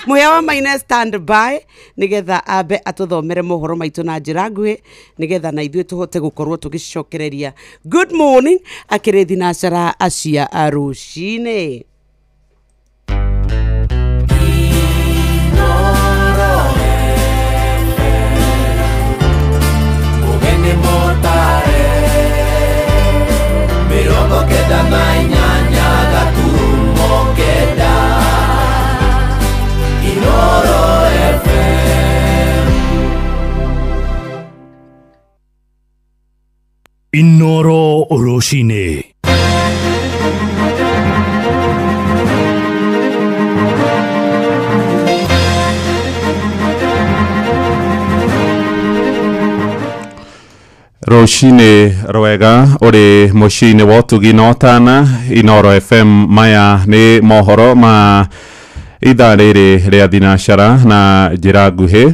muhia wa maine stand by nigetha ambe atuthomere mohoro maitu na njira nguhi nigetha na ithuĩ tuhote gukorwo tugicokereria good morning akire thinacara acia rucini Mirongo kenda na inyanya gaturumo kenda Inoro FM Inoro Roshine Roshine rwega uri mushine wotugi notana Inoro FM maya ni mohoro ma ithaa rĩrĩ rĩa thinacara na njĩra nguhĩ